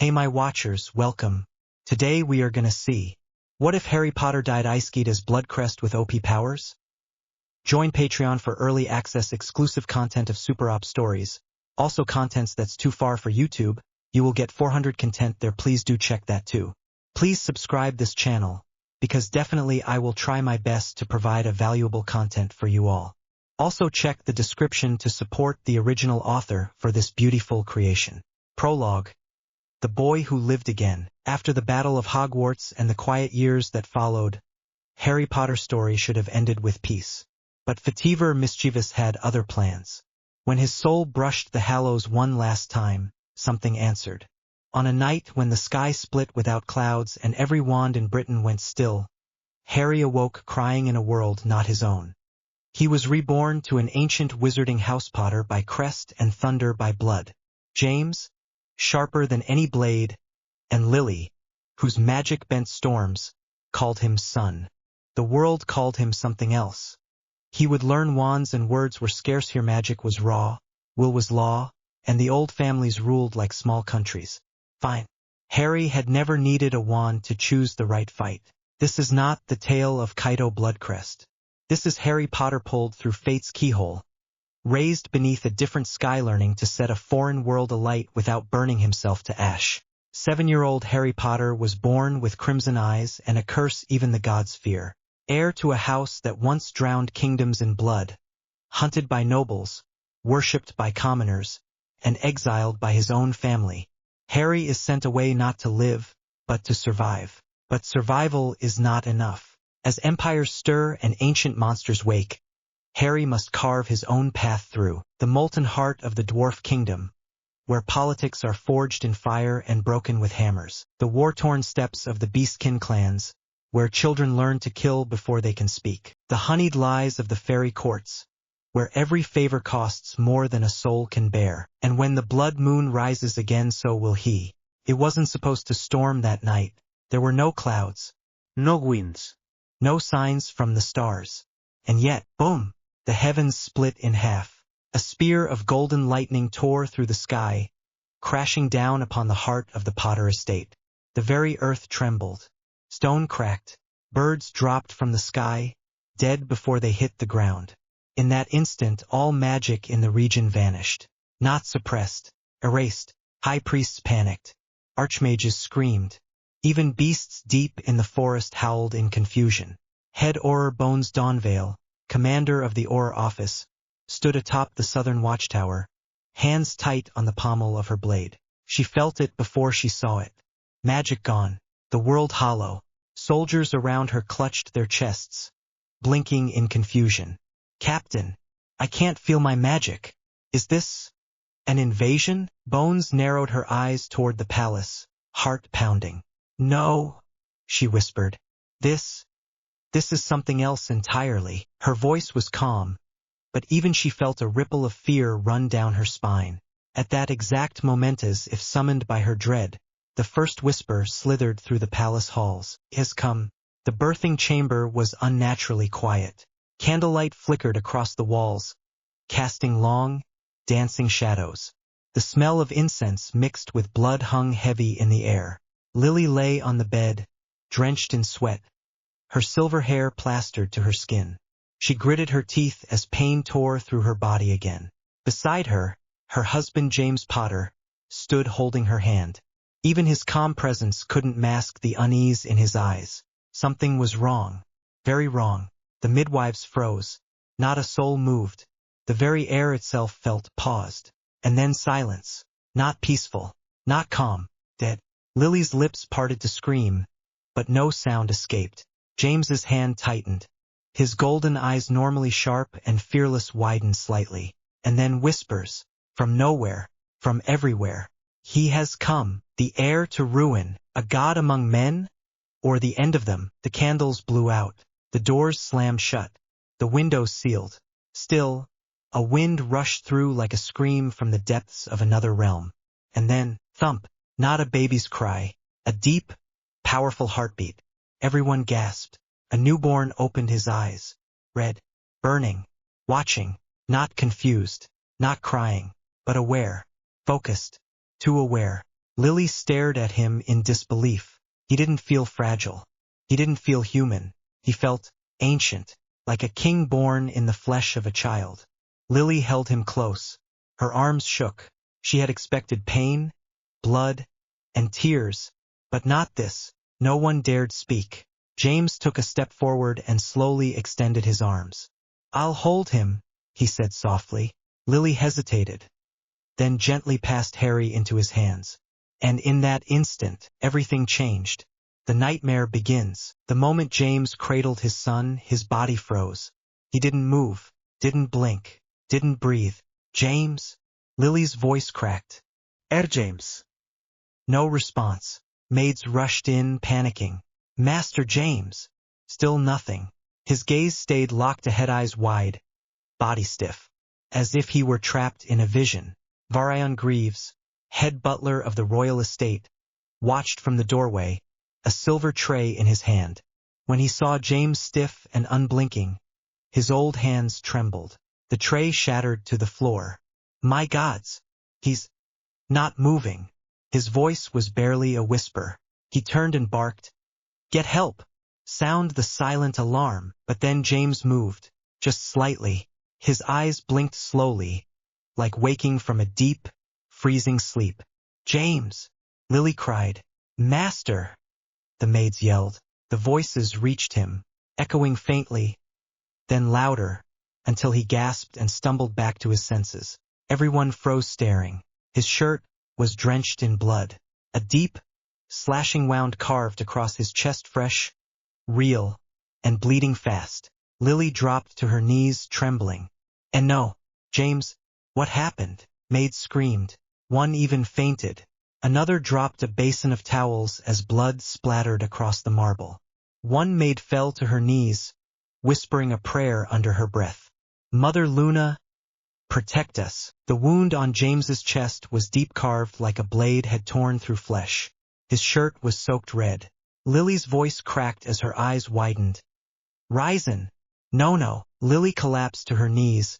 Hey my watchers, welcome. Today we are gonna see, what if Harry Potter died Isekied as Bloodcrest with OP powers? Join Patreon for early access exclusive content of Super Op stories, also contents that's too far for YouTube. You will get 400 content there, please do check that too. Please subscribe this channel, because definitely I will try my best to provide a valuable content for you all. Also check the description to support the original author for this beautiful creation. Prologue. The boy who lived again. After the Battle of Hogwarts and the quiet years that followed, Harry Potter's story should have ended with peace. But Fativer Mischievous had other plans. When his soul brushed the Hallows one last time, something answered. On a night when the sky split without clouds and every wand in Britain went still, Harry awoke crying in a world not his own. He was reborn to an ancient wizarding house Potter by crest and thunder by blood. James, sharper than any blade, and Lily, whose magic bent storms, called him son. The world called him something else. He would learn wands and words were scarce here, magic was raw, will was law, and the old families ruled like small countries. Fine. Harry had never needed a wand to choose the right fight. This is not the tale of Kaito Bloodcrest. This is Harry Potter pulled through fate's keyhole, raised beneath a different sky, learning to set a foreign world alight without burning himself to ash. 7-year-old Harry Potter was born with crimson eyes and a curse even the gods fear. Heir to a house that once drowned kingdoms in blood, hunted by nobles, worshipped by commoners, and exiled by his own family. Harry is sent away not to live, but to survive. But survival is not enough. As empires stir and ancient monsters wake, Harry must carve his own path through the molten heart of the dwarf kingdom, where politics are forged in fire and broken with hammers. The war-torn steppes of the Beastkin clans, where children learn to kill before they can speak. The honeyed lies of the fairy courts, where every favor costs more than a soul can bear. And when the blood moon rises again, so will he. It wasn't supposed to storm that night. There were no clouds, no winds, no signs from the stars. And yet, boom, the heavens split in half. A spear of golden lightning tore through the sky, crashing down upon the heart of the Potter estate. The very earth trembled. Stone cracked. Birds dropped from the sky, dead before they hit the ground. In that instant, all magic in the region vanished. Not suppressed, erased. High priests panicked. Archmages screamed. Even beasts deep in the forest howled in confusion. Head Auror Bones Dawnvale, commander of the Auror office, stood atop the southern watchtower, hands tight on the pommel of her blade. She felt it before she saw it. Magic gone. The world hollow. Soldiers around her clutched their chests, blinking in confusion. Captain, I can't feel my magic. Is this an invasion? Bones narrowed her eyes toward the palace, heart pounding. No, she whispered. This is something else entirely. Her voice was calm, but even she felt a ripple of fear run down her spine. At that exact moment, as if summoned by her dread, the first whisper slithered through the palace halls. He has come. The birthing chamber was unnaturally quiet. Candlelight flickered across the walls, casting long, dancing shadows. The smell of incense mixed with blood hung heavy in the air. Lily lay on the bed, drenched in sweat, her silver hair plastered to her skin. She gritted her teeth as pain tore through her body again. Beside her, her husband James Potter stood holding her hand. Even his calm presence couldn't mask the unease in his eyes. Something was wrong. Very wrong. The midwives froze. Not a soul moved. The very air itself felt paused. And then silence. Not peaceful. Not calm. Dead. Lily's lips parted to scream, but no sound escaped. James's hand tightened. His golden eyes, normally sharp and fearless, widened slightly. And then whispers. From nowhere. From everywhere. He has come. The heir to ruin, a god among men, or the end of them. The candles blew out. The doors slammed shut. The windows sealed. Still, a wind rushed through like a scream from the depths of another realm. And then, thump, not a baby's cry, a deep, powerful heartbeat. Everyone gasped. A newborn opened his eyes, red, burning, watching, not confused, not crying, but aware, focused, too aware. Lily stared at him in disbelief. He didn't feel fragile. He didn't feel human. He felt ancient, like a king born in the flesh of a child. Lily held him close. Her arms shook. She had expected pain, blood, and tears, but not this. No one dared speak. James took a step forward and slowly extended his arms. "I'll hold him," he said softly. Lily hesitated, then gently passed Harry into his hands. And in that instant, everything changed. The nightmare begins. The moment James cradled his son, his body froze. He didn't move, didn't blink, didn't breathe. "James?" Lily's voice cracked. James." No response. Maids rushed in, panicking. "Master James." Still nothing. His gaze stayed locked ahead, eyes wide, body stiff, as if he were trapped in a vision. Varian Greaves, head butler of the royal estate, watched from the doorway, a silver tray in his hand. When he saw James stiff and unblinking, his old hands trembled. The tray shattered to the floor. "My gods! He's not moving." His voice was barely a whisper. He turned and barked, "Get help! Sound the silent alarm." But then James moved, just slightly. His eyes blinked slowly, like waking from a deep, freezing sleep. "James!" Lily cried. "Master!" The maids yelled. The voices reached him, echoing faintly, then louder, until he gasped and stumbled back to his senses. Everyone froze staring. His shirt was drenched in blood. A deep, slashing wound carved across his chest, fresh, real, and bleeding fast. Lily dropped to her knees, trembling. "And no, James, what happened?" Maids screamed. One even fainted. Another dropped a basin of towels as blood splattered across the marble. One maid fell to her knees, whispering a prayer under her breath. "Mother Luna, protect us." The wound on James's chest was deep, carved like a blade had torn through flesh. His shirt was soaked red. Lily's voice cracked as her eyes widened. "Ryzen! No." Lily collapsed to her knees,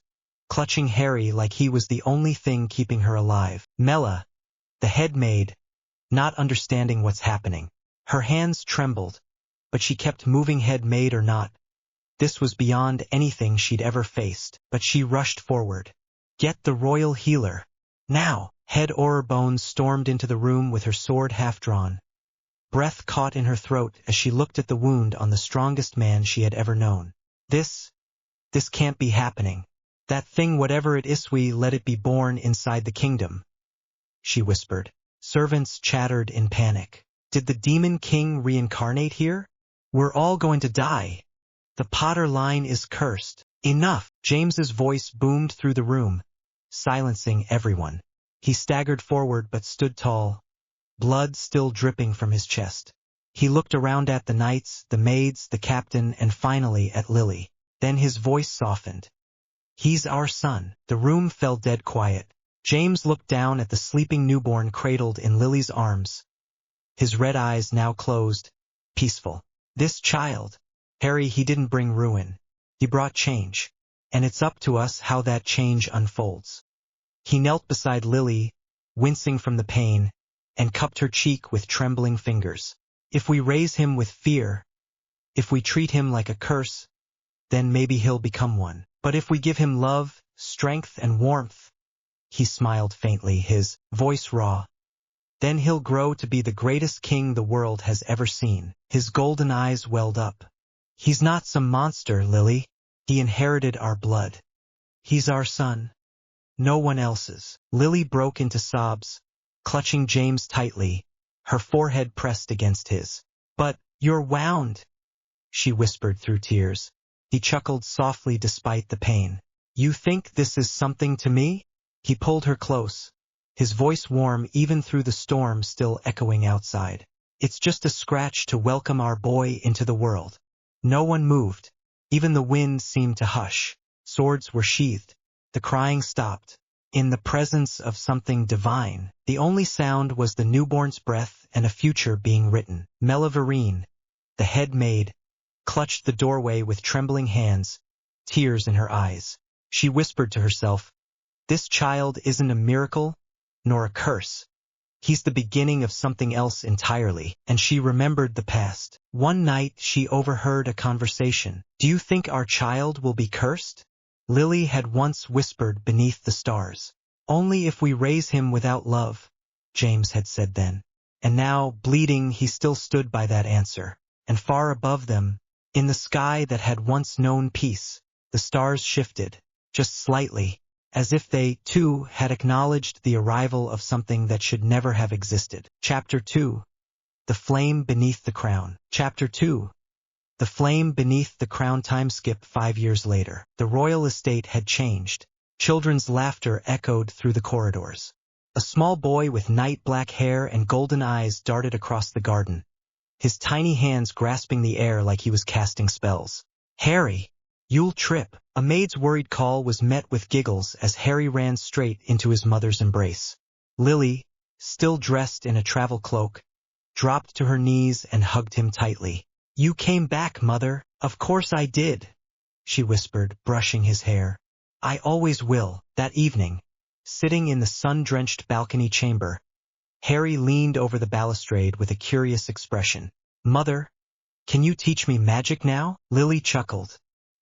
clutching Harry like he was the only thing keeping her alive. Mela, the head maid, not understanding what's happening. Her hands trembled, but she kept moving, head maid or not. This was beyond anything she'd ever faced, but she rushed forward. "Get the royal healer. Now!" Head Bones stormed into the room with her sword half drawn. Breath caught in her throat as she looked at the wound on the strongest man she had ever known. This can't be happening. "That thing, whatever it is, we let it be born inside the kingdom," she whispered. Servants chattered in panic. "Did the demon king reincarnate here? We're all going to die. The Potter line is cursed." "Enough!" James's voice boomed through the room, silencing everyone. He staggered forward but stood tall, blood still dripping from his chest. He looked around at the knights, the maids, the captain, and finally at Lily. Then his voice softened. "He's our son." The room fell dead quiet. James looked down at the sleeping newborn cradled in Lily's arms, his red eyes now closed, peaceful. "This child, Harry, he didn't bring ruin. He brought change. And it's up to us how that change unfolds." He knelt beside Lily, wincing from the pain, and cupped her cheek with trembling fingers. "If we raise him with fear, if we treat him like a curse, then maybe he'll become one. But if we give him love, strength, and warmth," he smiled faintly, his voice raw, "then he'll grow to be the greatest king the world has ever seen." His golden eyes welled up. "He's not some monster, Lily. He inherited our blood. He's our son. No one else's." Lily broke into sobs, clutching James tightly, her forehead pressed against his. "But you're wound," she whispered through tears. He chuckled softly despite the pain. "You think this is something to me?" He pulled her close, his voice warm even through the storm still echoing outside. "It's just a scratch to welcome our boy into the world." No one moved. Even the wind seemed to hush. Swords were sheathed. The crying stopped. In the presence of something divine, the only sound was the newborn's breath and a future being written. Melaverine, the head maid, clutched the doorway with trembling hands, tears in her eyes. She whispered to herself, "This child isn't a miracle, nor a curse. He's the beginning of something else entirely, and she remembered the past. One night she overheard a conversation. Do you think our child will be cursed? Lily had once whispered beneath the stars. Only if we raise him without love, James had said then. And now, bleeding, he still stood by that answer. And far above them, in the sky that had once known peace, the stars shifted, just slightly, as if they, too, had acknowledged the arrival of something that should never have existed. Chapter 2. The Flame Beneath the Crown. Chapter 2. The Flame Beneath the Crown. Time skip 5 years later. The royal estate had changed. Children's laughter echoed through the corridors. A small boy with night-black hair and golden eyes darted across the garden, his tiny hands grasping the air like he was casting spells. Harry! You'll trip. A maid's worried call was met with giggles as Harry ran straight into his mother's embrace. Lily, still dressed in a travel cloak, dropped to her knees and hugged him tightly. You came back, Mother. Of course I did, she whispered, brushing his hair. I always will. That evening, sitting in the sun-drenched balcony chamber, Harry leaned over the balustrade with a curious expression. Mother, can you teach me magic now? Lily chuckled.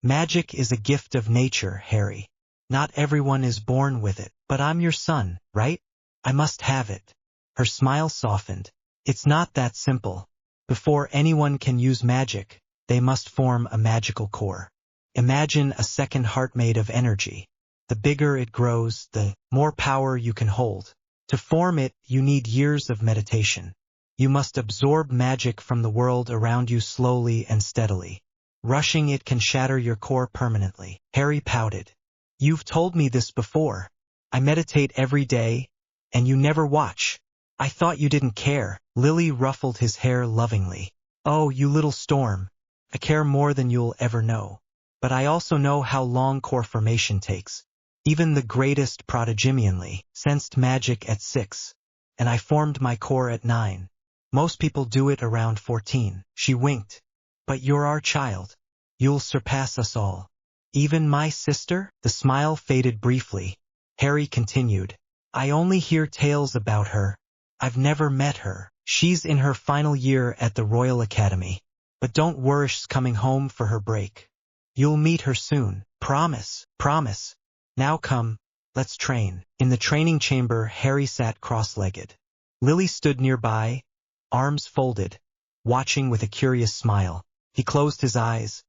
Magic is a gift of nature, Harry. Not everyone is born with it, but I'm your son, right? I must have it. Her smile softened. It's not that simple. Before anyone can use magic, they must form a magical core. Imagine a second heart made of energy. The bigger it grows, the more power you can hold. To form it, you need years of meditation. You must absorb magic from the world around you slowly and steadily. Rushing it can shatter your core permanently. Harry pouted. You've told me this before. I meditate every day, and you never watch. I thought you didn't care. Lily ruffled his hair lovingly. Oh, you little storm. I care more than you'll ever know. But I also know how long core formation takes. Even the greatest prodigiously sensed magic at 6, and I formed my core at 9. Most people do it around 14. She winked. But you're our child. You'll surpass us all. Even my sister? The smile faded briefly. Harry continued. I only hear tales about her. I've never met her. She's in her final year at the Royal Academy. But don't worry, she's coming home for her break. You'll meet her soon. Promise. Promise. Now come, let's train. In the training chamber, Harry sat cross-legged. Lily stood nearby, arms folded, watching with a curious smile. He closed his eyes,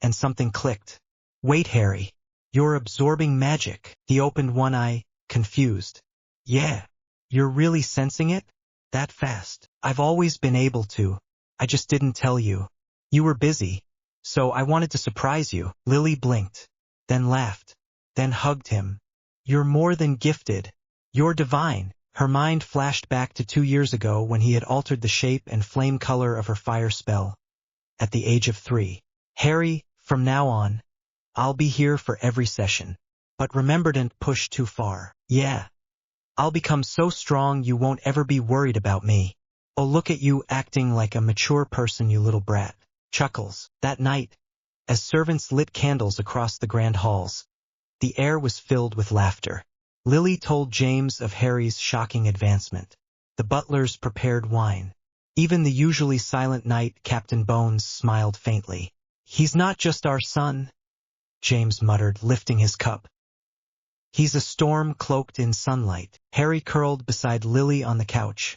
and something clicked. Wait, Harry. You're absorbing magic. He opened one eye, confused. Yeah. You're really sensing it? That fast? I've always been able to. I just didn't tell you. You were busy, so I wanted to surprise you. Lily blinked, then laughed, then hugged him. You're more than gifted. You're divine. Her mind flashed back to 2 years ago when he had altered the shape and flame color of her fire spell. At the age of 3. Harry, from now on, I'll be here for every session. But remember, don't push too far. Yeah. I'll become so strong you won't ever be worried about me. Oh, look at you acting like a mature person, you little brat. Chuckles. That night, as servants lit candles across the grand halls, the air was filled with laughter. Lily told James of Harry's shocking advancement. The butlers prepared wine. Even the usually silent night, Captain Bones smiled faintly. He's not just our son, James muttered, lifting his cup. He's a storm cloaked in sunlight. Harry curled beside Lily on the couch,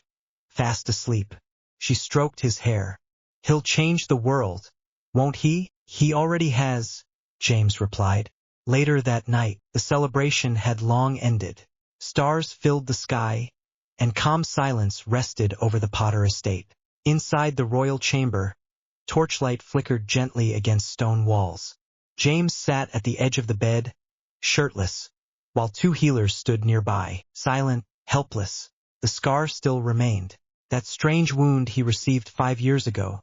fast asleep. She stroked his hair. He'll change the world, won't he? He already has, James replied. Later that night, the celebration had long ended. Stars filled the sky, and calm silence rested over the Potter estate. Inside the royal chamber, torchlight flickered gently against stone walls. James sat at the edge of the bed, shirtless, while 2 healers stood nearby, silent, helpless. The scar still remained. That strange wound he received 5 years ago.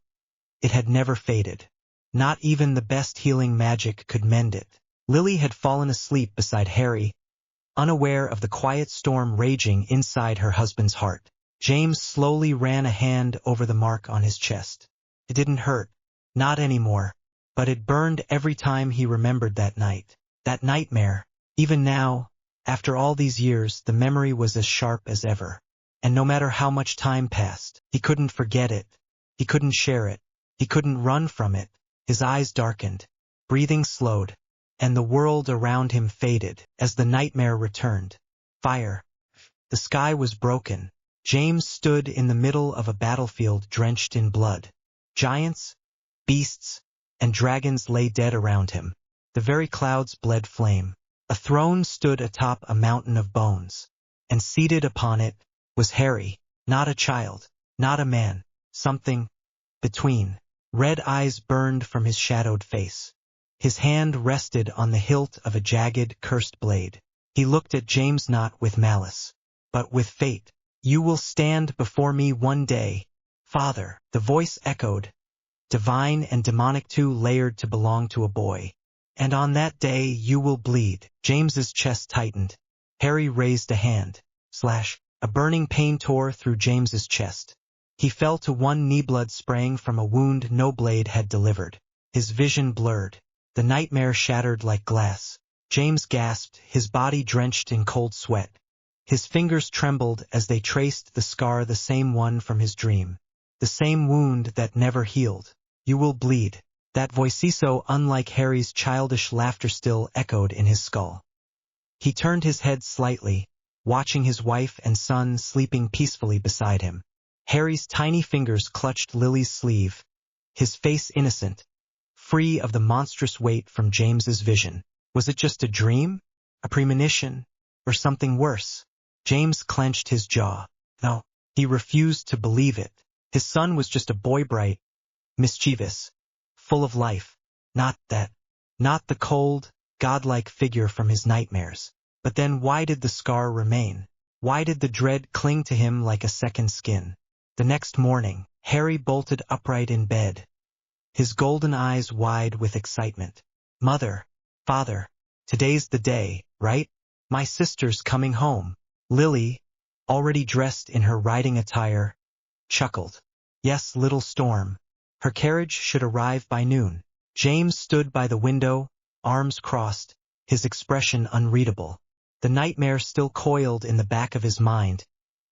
It had never faded. Not even the best healing magic could mend it. Lily had fallen asleep beside Harry, unaware of the quiet storm raging inside her husband's heart. James slowly ran a hand over the mark on his chest. It didn't hurt. Not anymore. But it burned every time he remembered that night. That nightmare. Even now, after all these years, the memory was as sharp as ever. and no matter how much time passed, he couldn't forget it. He couldn't share it. He couldn't run from it. His eyes darkened, breathing slowed, and the world around him faded as the nightmare returned. Fire. The sky was broken. James stood in the middle of a battlefield drenched in blood. Giants, beasts, and dragons lay dead around him. The very clouds bled flame. A throne stood atop a mountain of bones, and seated upon it was Harry, not a child, not a man, something between. Red eyes burned from his shadowed face. His hand rested on the hilt of a jagged, cursed blade. He looked at James not with malice, but with fate. "You will stand before me one day, Father," the voice echoed, divine and demonic too layered to belong to a boy. "And on that day you will bleed." James's chest tightened. Harry raised a hand. Slash. A burning pain tore through James's chest. He fell to one knee, blood spraying from a wound no blade had delivered. His vision blurred. The nightmare shattered like glass. James gasped, his body drenched in cold sweat. His fingers trembled as they traced the scar, the same one from his dream. The same wound that never healed. "You will bleed." That voice, so unlike Harry's childish laughter, still echoed in his skull. He turned his head slightly, watching his wife and son sleeping peacefully beside him. Harry's tiny fingers clutched Lily's sleeve, his face innocent, free of the monstrous weight from James's vision. Was it just a dream? A premonition? Or something worse? James clenched his jaw. No, he refused to believe it. His son was just a boy, bright, mischievous, full of life. Not that. Not the cold, godlike figure from his nightmares. But then why did the scar remain? Why did the dread cling to him like a second skin? The next morning, Harry bolted upright in bed, his golden eyes wide with excitement. "Mother, Father, today's the day, right? My sister's coming home." Lily, already dressed in her riding attire, chuckled. "Yes, little Storm. Her carriage should arrive by noon." James stood by the window, arms crossed, his expression unreadable. The nightmare still coiled in the back of his mind,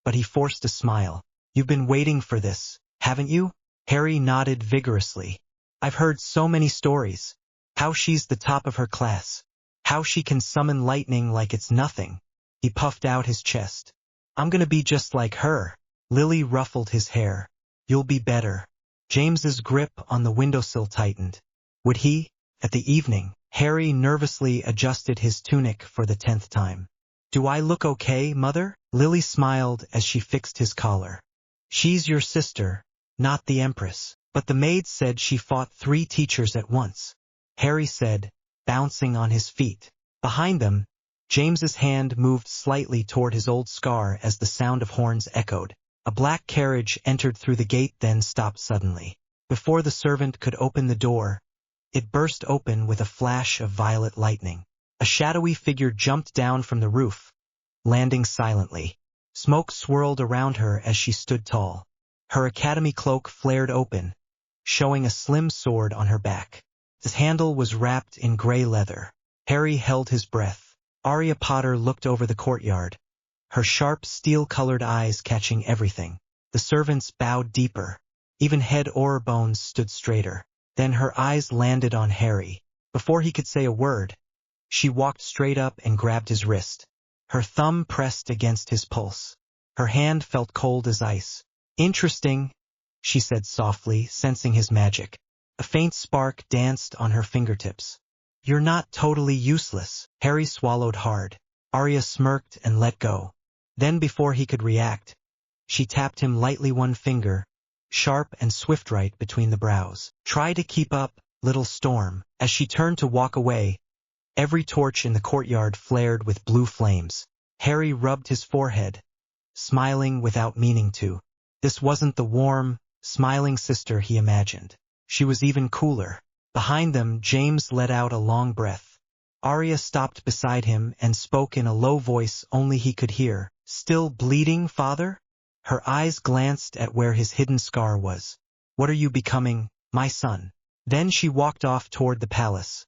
but he forced a smile. "You've been waiting for this, haven't you?" Harry nodded vigorously. "I've heard so many stories. How she's the top of her class. How she can summon lightning like it's nothing." He puffed out his chest. "I'm gonna be just like her." Lily ruffled his hair. "You'll be better." James's grip on the windowsill tightened. Would he? At the evening, Harry nervously adjusted his tunic for the 10th time. "Do I look okay, Mother?" Lily smiled as she fixed his collar. "She's your sister, not the Empress." "But the maid said she fought 3 teachers at once," Harry said, bouncing on his feet. Behind them, James's hand moved slightly toward his old scar as the sound of horns echoed. A black carriage entered through the gate, then stopped suddenly. Before the servant could open the door, it burst open with a flash of violet lightning. A shadowy figure jumped down from the roof, landing silently. Smoke swirled around her as she stood tall. Her academy cloak flared open, showing a slim sword on her back. Its handle was wrapped in gray leather. Harry held his breath. Arya Potter looked over the courtyard, her sharp steel-colored eyes catching everything. The servants bowed deeper. Even head bones stood straighter. Then her eyes landed on Harry. Before he could say a word, she walked straight up and grabbed his wrist. Her thumb pressed against his pulse. Her hand felt cold as ice. "Interesting," she said softly, sensing his magic. A faint spark danced on her fingertips. "You're not totally useless." Harry swallowed hard. Arya smirked and let go. Then before he could react, she tapped him lightly, one finger, sharp and swift, right between the brows. "Try to keep up, little Storm." As she turned to walk away, every torch in the courtyard flared with blue flames. Harry rubbed his forehead, smiling without meaning to. This wasn't the warm, smiling sister he imagined. She was even cooler. Behind them, James let out a long breath. Arya stopped beside him and spoke in a low voice only he could hear. "Still bleeding, Father?" Her eyes glanced at where his hidden scar was. "What are you becoming, my son?" Then she walked off toward the palace,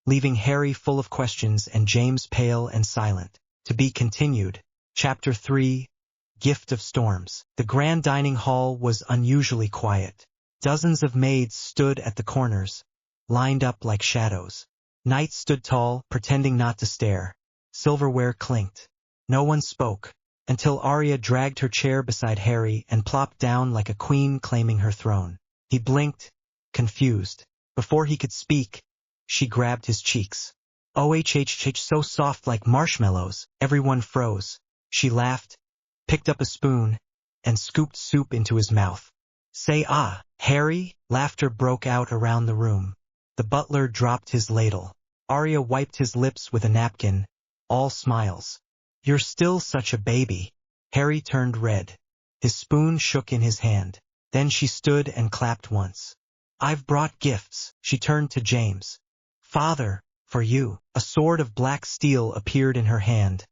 leaving Harry full of questions and James pale and silent. To be continued. Chapter 3. gift of storms. The grand dining hall was unusually quiet. Dozens of maids stood at the corners, lined up like shadows. Knights stood tall, pretending not to stare. Silverware clinked. No one spoke, until Arya dragged her chair beside Harry and plopped down like a queen claiming her throne. He blinked, confused. Before he could speak, she grabbed his cheeks. "Oh, so soft like marshmallows." Everyone froze. She laughed, picked up a spoon, and scooped soup into his mouth. "Say ah, Harry!" Laughter broke out around the room. The butler dropped his ladle. Arya wiped his lips with a napkin, all smiles. "You're still such a baby." Harry turned red. His spoon shook in his hand. Then she stood and clapped once. "I've brought gifts." She turned to James. "Father, for you." A sword of black steel appeared in her hand,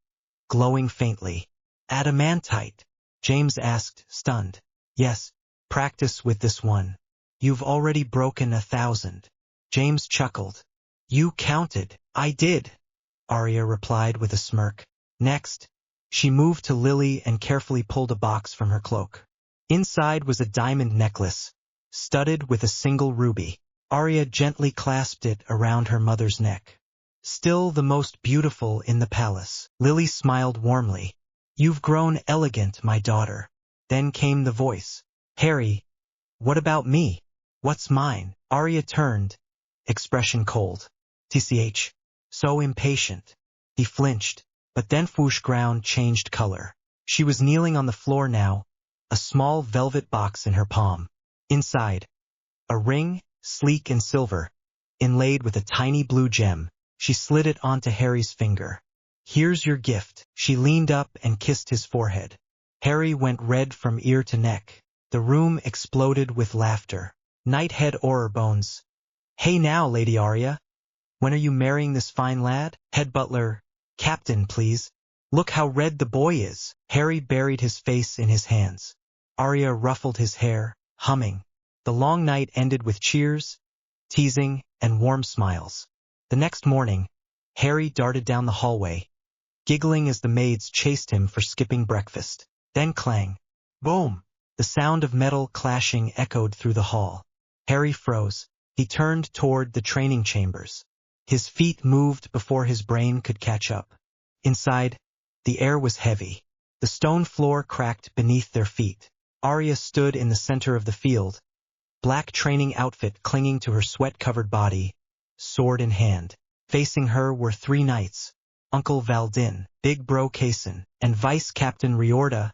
glowing faintly. "Adamantite?" James asked, stunned. "Yes, practice with this one. You've already broken 1,000. James chuckled. "You counted." "I did," Arya replied with a smirk. Next, she moved to Lily and carefully pulled a box from her cloak. Inside was a diamond necklace, studded with a single ruby. Arya gently clasped it around her mother's neck. "Still the most beautiful in the palace." Lily smiled warmly. "You've grown elegant, my daughter." Then came the voice. "Harry, what about me? What's mine?" Arya turned, expression cold. "Tch, so impatient." He flinched, but then whoosh ground changed color. She was kneeling on the floor now, a small velvet box in her palm. Inside, a ring, sleek and silver, inlaid with a tiny blue gem. She slid it onto Harry's finger. "Here's your gift." She leaned up and kissed his forehead. Harry went red from ear to neck. The room exploded with laughter. Knighthead Bones. "Hey now, Lady Arya. When are you marrying this fine lad?" Head butler. "Captain, please. Look how red the boy is." Harry buried his face in his hands. Arya ruffled his hair, humming. The long night ended with cheers, teasing, and warm smiles. The next morning, Harry darted down the hallway, giggling as the maids chased him for skipping breakfast. Then clang. Boom! The sound of metal clashing echoed through the hall. Harry froze. He turned toward the training chambers. His feet moved before his brain could catch up. Inside, the air was heavy. The stone floor cracked beneath their feet. Arya stood in the center of the field, black training outfit clinging to her sweat-covered body, sword in hand. Facing her were 3 knights, Uncle Valdin, Big Bro Kaysen, and Vice Captain Riorda,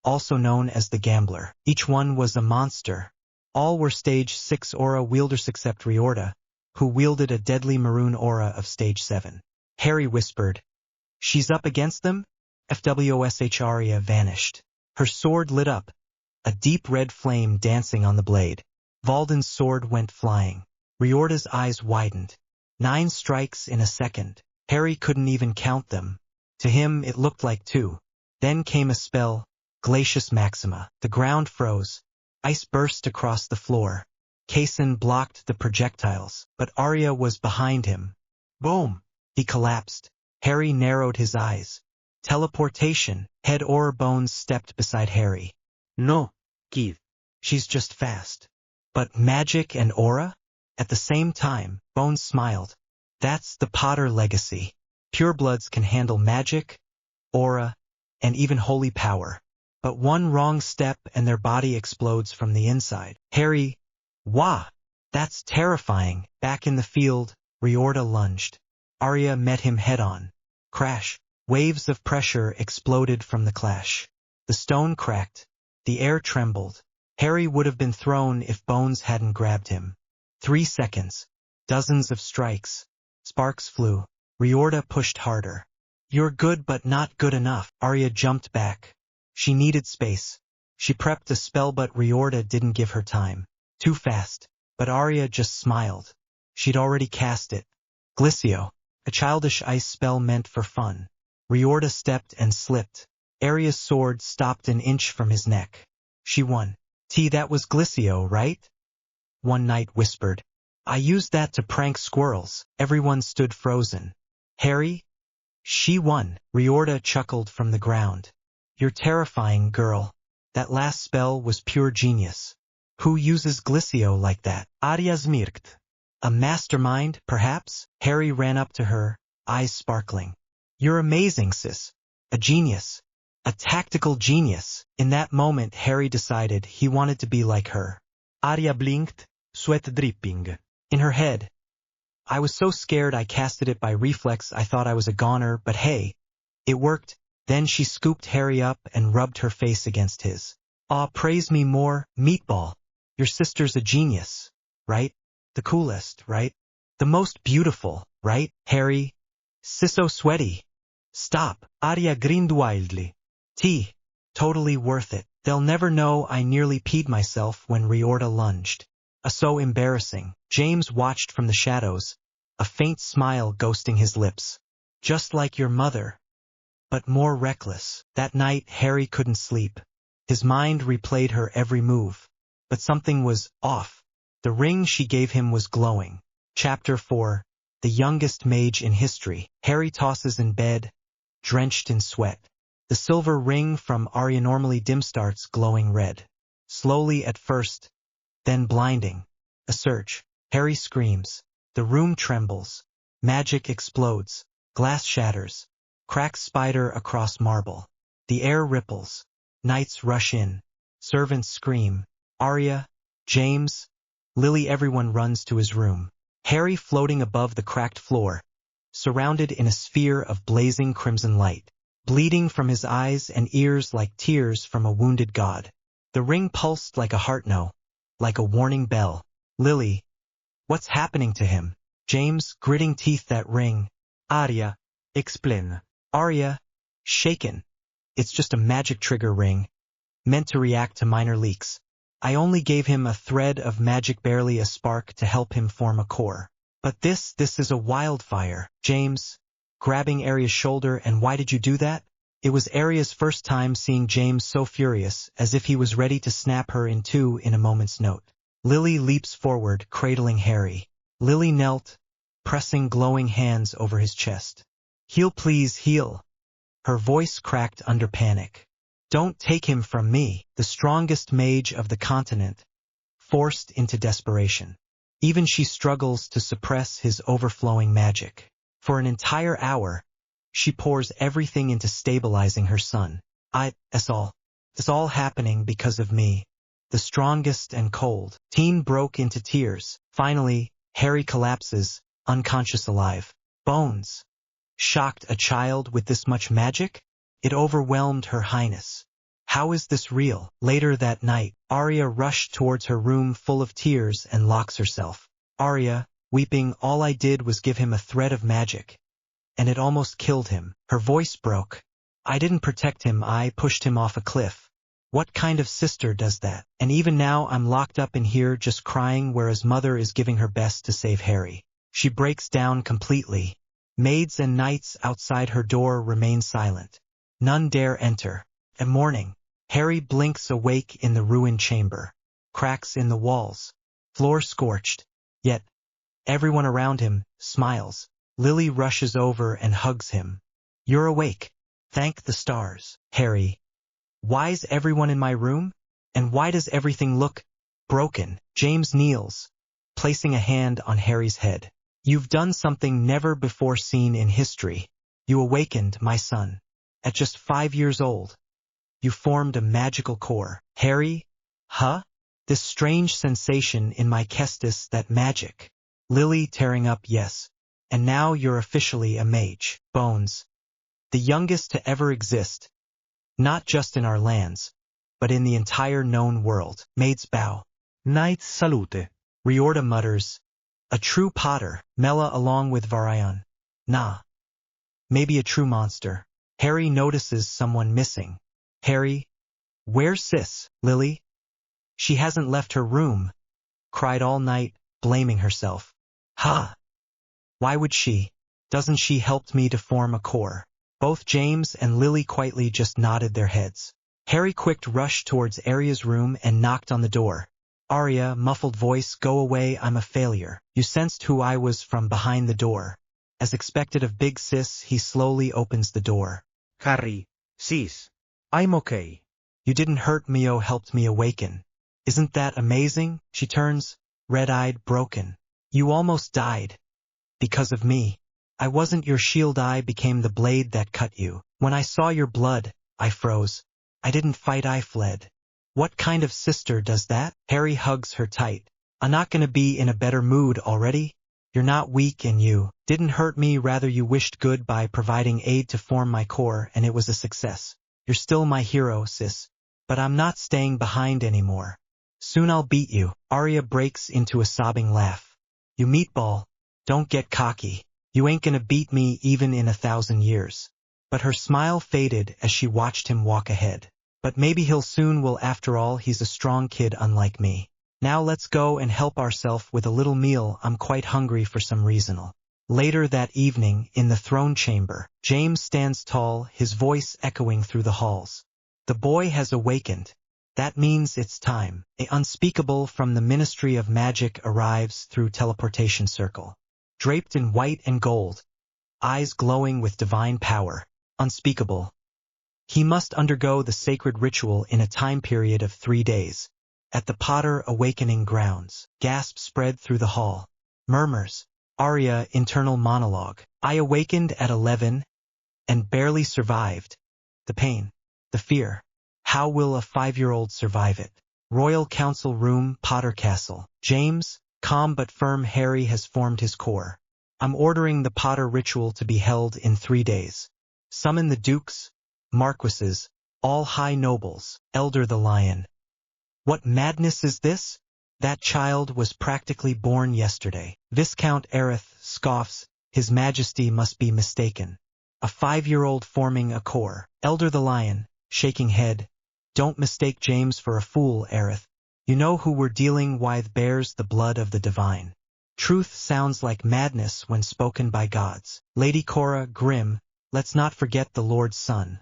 also known as the Gambler. Each one was a monster. All were Stage 6 aura wielders except Riorda, who wielded a deadly maroon aura of Stage 7. Harry whispered, "She's up against them?" FWOSH Arya vanished. Her sword lit up, a deep red flame dancing on the blade. Valdin's sword went flying. Riorda's eyes widened. 9 strikes in a second. Harry couldn't even count them. To him it looked like 2. Then came a spell, Glacius Maxima. The ground froze. Ice burst across the floor. Kaysen blocked the projectiles, but Arya was behind him. Boom! He collapsed. Harry narrowed his eyes. Teleportation. Head Bones stepped beside Harry. "No, kid. She's just fast." "But magic and aura?" At the same time, Bones smiled. "That's the Potter legacy. Purebloods can handle magic, aura, and even holy power. But one wrong step and their body explodes from the inside." Harry, "Wah! That's terrifying." Back in the field, Riorda lunged. Arya met him head-on. Crash. Waves of pressure exploded from the clash. The stone cracked. The air trembled. Harry would have been thrown if Bones hadn't grabbed him. 3 seconds. Dozens of strikes. Sparks flew. Riorda pushed harder. "You're good but not good enough." Arya jumped back. She needed space. She prepped a spell but Riorda didn't give her time. Too fast. But Arya just smiled. She'd already cast it. Glissio. A childish ice spell meant for fun. Riorda stepped and slipped. Arya's sword stopped an inch from his neck. She won. That was Glissio, right?" One knight whispered. "I used that to prank squirrels." Everyone stood frozen. "Harry? She won." Riorda chuckled from the ground. You're terrifying, girl. That last spell was pure genius. Who uses Glissio like that? Arya smirked. A mastermind, perhaps? Harry ran up to her, eyes sparkling. You're amazing, sis. A genius. A tactical genius. In that moment, Harry decided he wanted to be like her. Arya blinked, sweat dripping. In her head. I was so scared I casted it by reflex. I thought I was a goner, but hey, it worked. Then she scooped Harry up and rubbed her face against his. Aw, praise me more, meatball. Your sister's a genius, right? The coolest, right? The most beautiful, right, Harry? Sis so sweaty. Stop. Arya grinned wildly. Totally worth it. They'll never know I nearly peed myself when Riordan lunged. So embarrassing. James watched from the shadows, a faint smile ghosting his lips. Just like your mother. But more reckless. That night, Harry couldn't sleep. His mind replayed her every move. But something was off. The ring she gave him was glowing. Chapter 4. The youngest mage in history. Harry tosses in bed, drenched in sweat. The silver ring from Arya normally dim starts glowing red. Slowly at first, then blinding. A surge. Harry screams. The room trembles. Magic explodes. Glass shatters. Cracks spider across marble. The air ripples. Knights rush in. Servants scream. Arya, James, Lily, everyone runs to his room. Harry floating above the cracked floor, surrounded in a sphere of blazing crimson light, bleeding from his eyes and ears like tears from a wounded god. The ring pulsed like a heart no, like a warning bell. Lily, what's happening to him? James, gritting teeth, that ring. Arya, explain. Arya, shaken. It's just a magic trigger ring, meant to react to minor leaks. I only gave him a thread of magic, barely a spark, to help him form a core. But this is a wildfire. James, grabbing Arya's shoulder. And why did you do that? It was Arya's first time seeing James so furious, as if he was ready to snap her in two in a moment's note. Lily leaps forward, cradling Harry. Lily knelt, pressing glowing hands over his chest. Heal, please, heal. Her voice cracked under panic. Don't take him from me, the strongest mage of the continent, forced into desperation. Even she struggles to suppress his overflowing magic. For an entire hour, she pours everything into stabilizing her son. It's all happening because of me. The strongest and cold. Teen broke into tears. Finally, Harry collapses, unconscious, alive. Bones. Shocked, a child with this much magic? It overwhelmed Her Highness. How is this real? Later that night, Arya rushed towards her room full of tears and locks herself. Arya, weeping, all I did was give him a thread of magic. And it almost killed him. Her voice broke. I didn't protect him, I pushed him off a cliff. What kind of sister does that? And even now I'm locked up in here just crying, whereas mother is giving her best to save Harry. She breaks down completely. Maids and knights outside her door remain silent. None dare enter. At morning, Harry blinks, awake in the ruined chamber. Cracks in the walls. Floor scorched. Yet, everyone around him smiles. Lily rushes over and hugs him. You're awake. Thank the stars. Harry. Why's everyone in my room? And why does everything look broken? James kneels, placing a hand on Harry's head. You've done something never before seen in history. You awakened, my son. At just 5 years old. You formed a magical core. Harry? Huh? This strange sensation in my kestis, that magic. Lily, tearing up, yes. And now you're officially a mage. Bones. The youngest to ever exist. Not just in our lands, but in the entire known world. Maids bow. Knights salute. Riordan mutters. A true potter. Mela along with Varian. Nah. Maybe a true monster. Harry notices someone missing. Harry? Where's sis? Lily? She hasn't left her room. Cried all night, blaming herself. Ha! Why would she? Doesn't she help me to form a core? Both James and Lily quietly just nodded their heads. Harry quicked rushed towards Arya's room and knocked on the door. Arya, muffled voice, go away, I'm a failure. You sensed who I was from behind the door. As expected of big sis, he slowly opens the door. Harry, sis. I'm okay. You didn't hurt me, oh, helped me awaken. Isn't that amazing? She turns, red-eyed, broken. You almost died. Because of me. I wasn't your shield, I became the blade that cut you. When I saw your blood, I froze. I didn't fight, I fled. What kind of sister does that? Harry hugs her tight. I'm not gonna be in a better mood already? You're not weak and you didn't hurt me, rather you wished good by providing aid to form my core, and it was a success. You're still my hero, sis. But I'm not staying behind anymore. Soon I'll beat you. Arya breaks into a sobbing laugh. You meatball. Don't get cocky. You ain't gonna beat me even in 1,000 years. But her smile faded as she watched him walk ahead. But maybe he'll soon will, after all, he's a strong kid unlike me. Now let's go and help ourselves with a little meal, I'm quite hungry for some reason. Later that evening, in the throne chamber, James stands tall, his voice echoing through the halls. The boy has awakened. That means it's time. A unspeakable from the Ministry of Magic arrives through teleportation circle. Draped in white and gold, eyes glowing with divine power. Unspeakable. He must undergo the sacred ritual in a time period of 3 days. At the Potter awakening grounds, gasps spread through the hall. Murmurs. Arya, internal monologue. I awakened at 11 and barely survived. The pain. The fear. How will a 5-year-old survive it? Royal Council Room, Potter Castle. James, calm but firm. Harry has formed his core. I'm ordering the Potter ritual to be held in 3 days. Summon the dukes, marquises, all high nobles, Elder the Lion. What madness is this? That child was practically born yesterday. Viscount Aerith scoffs, His Majesty must be mistaken. A 5-year-old forming a core. Elder the Lion, shaking head. Don't mistake James for a fool, Aerith. You know who we're dealing with, bears the blood of the divine. Truth sounds like madness when spoken by gods. Lady Cora, grim, let's not forget the Lord's son.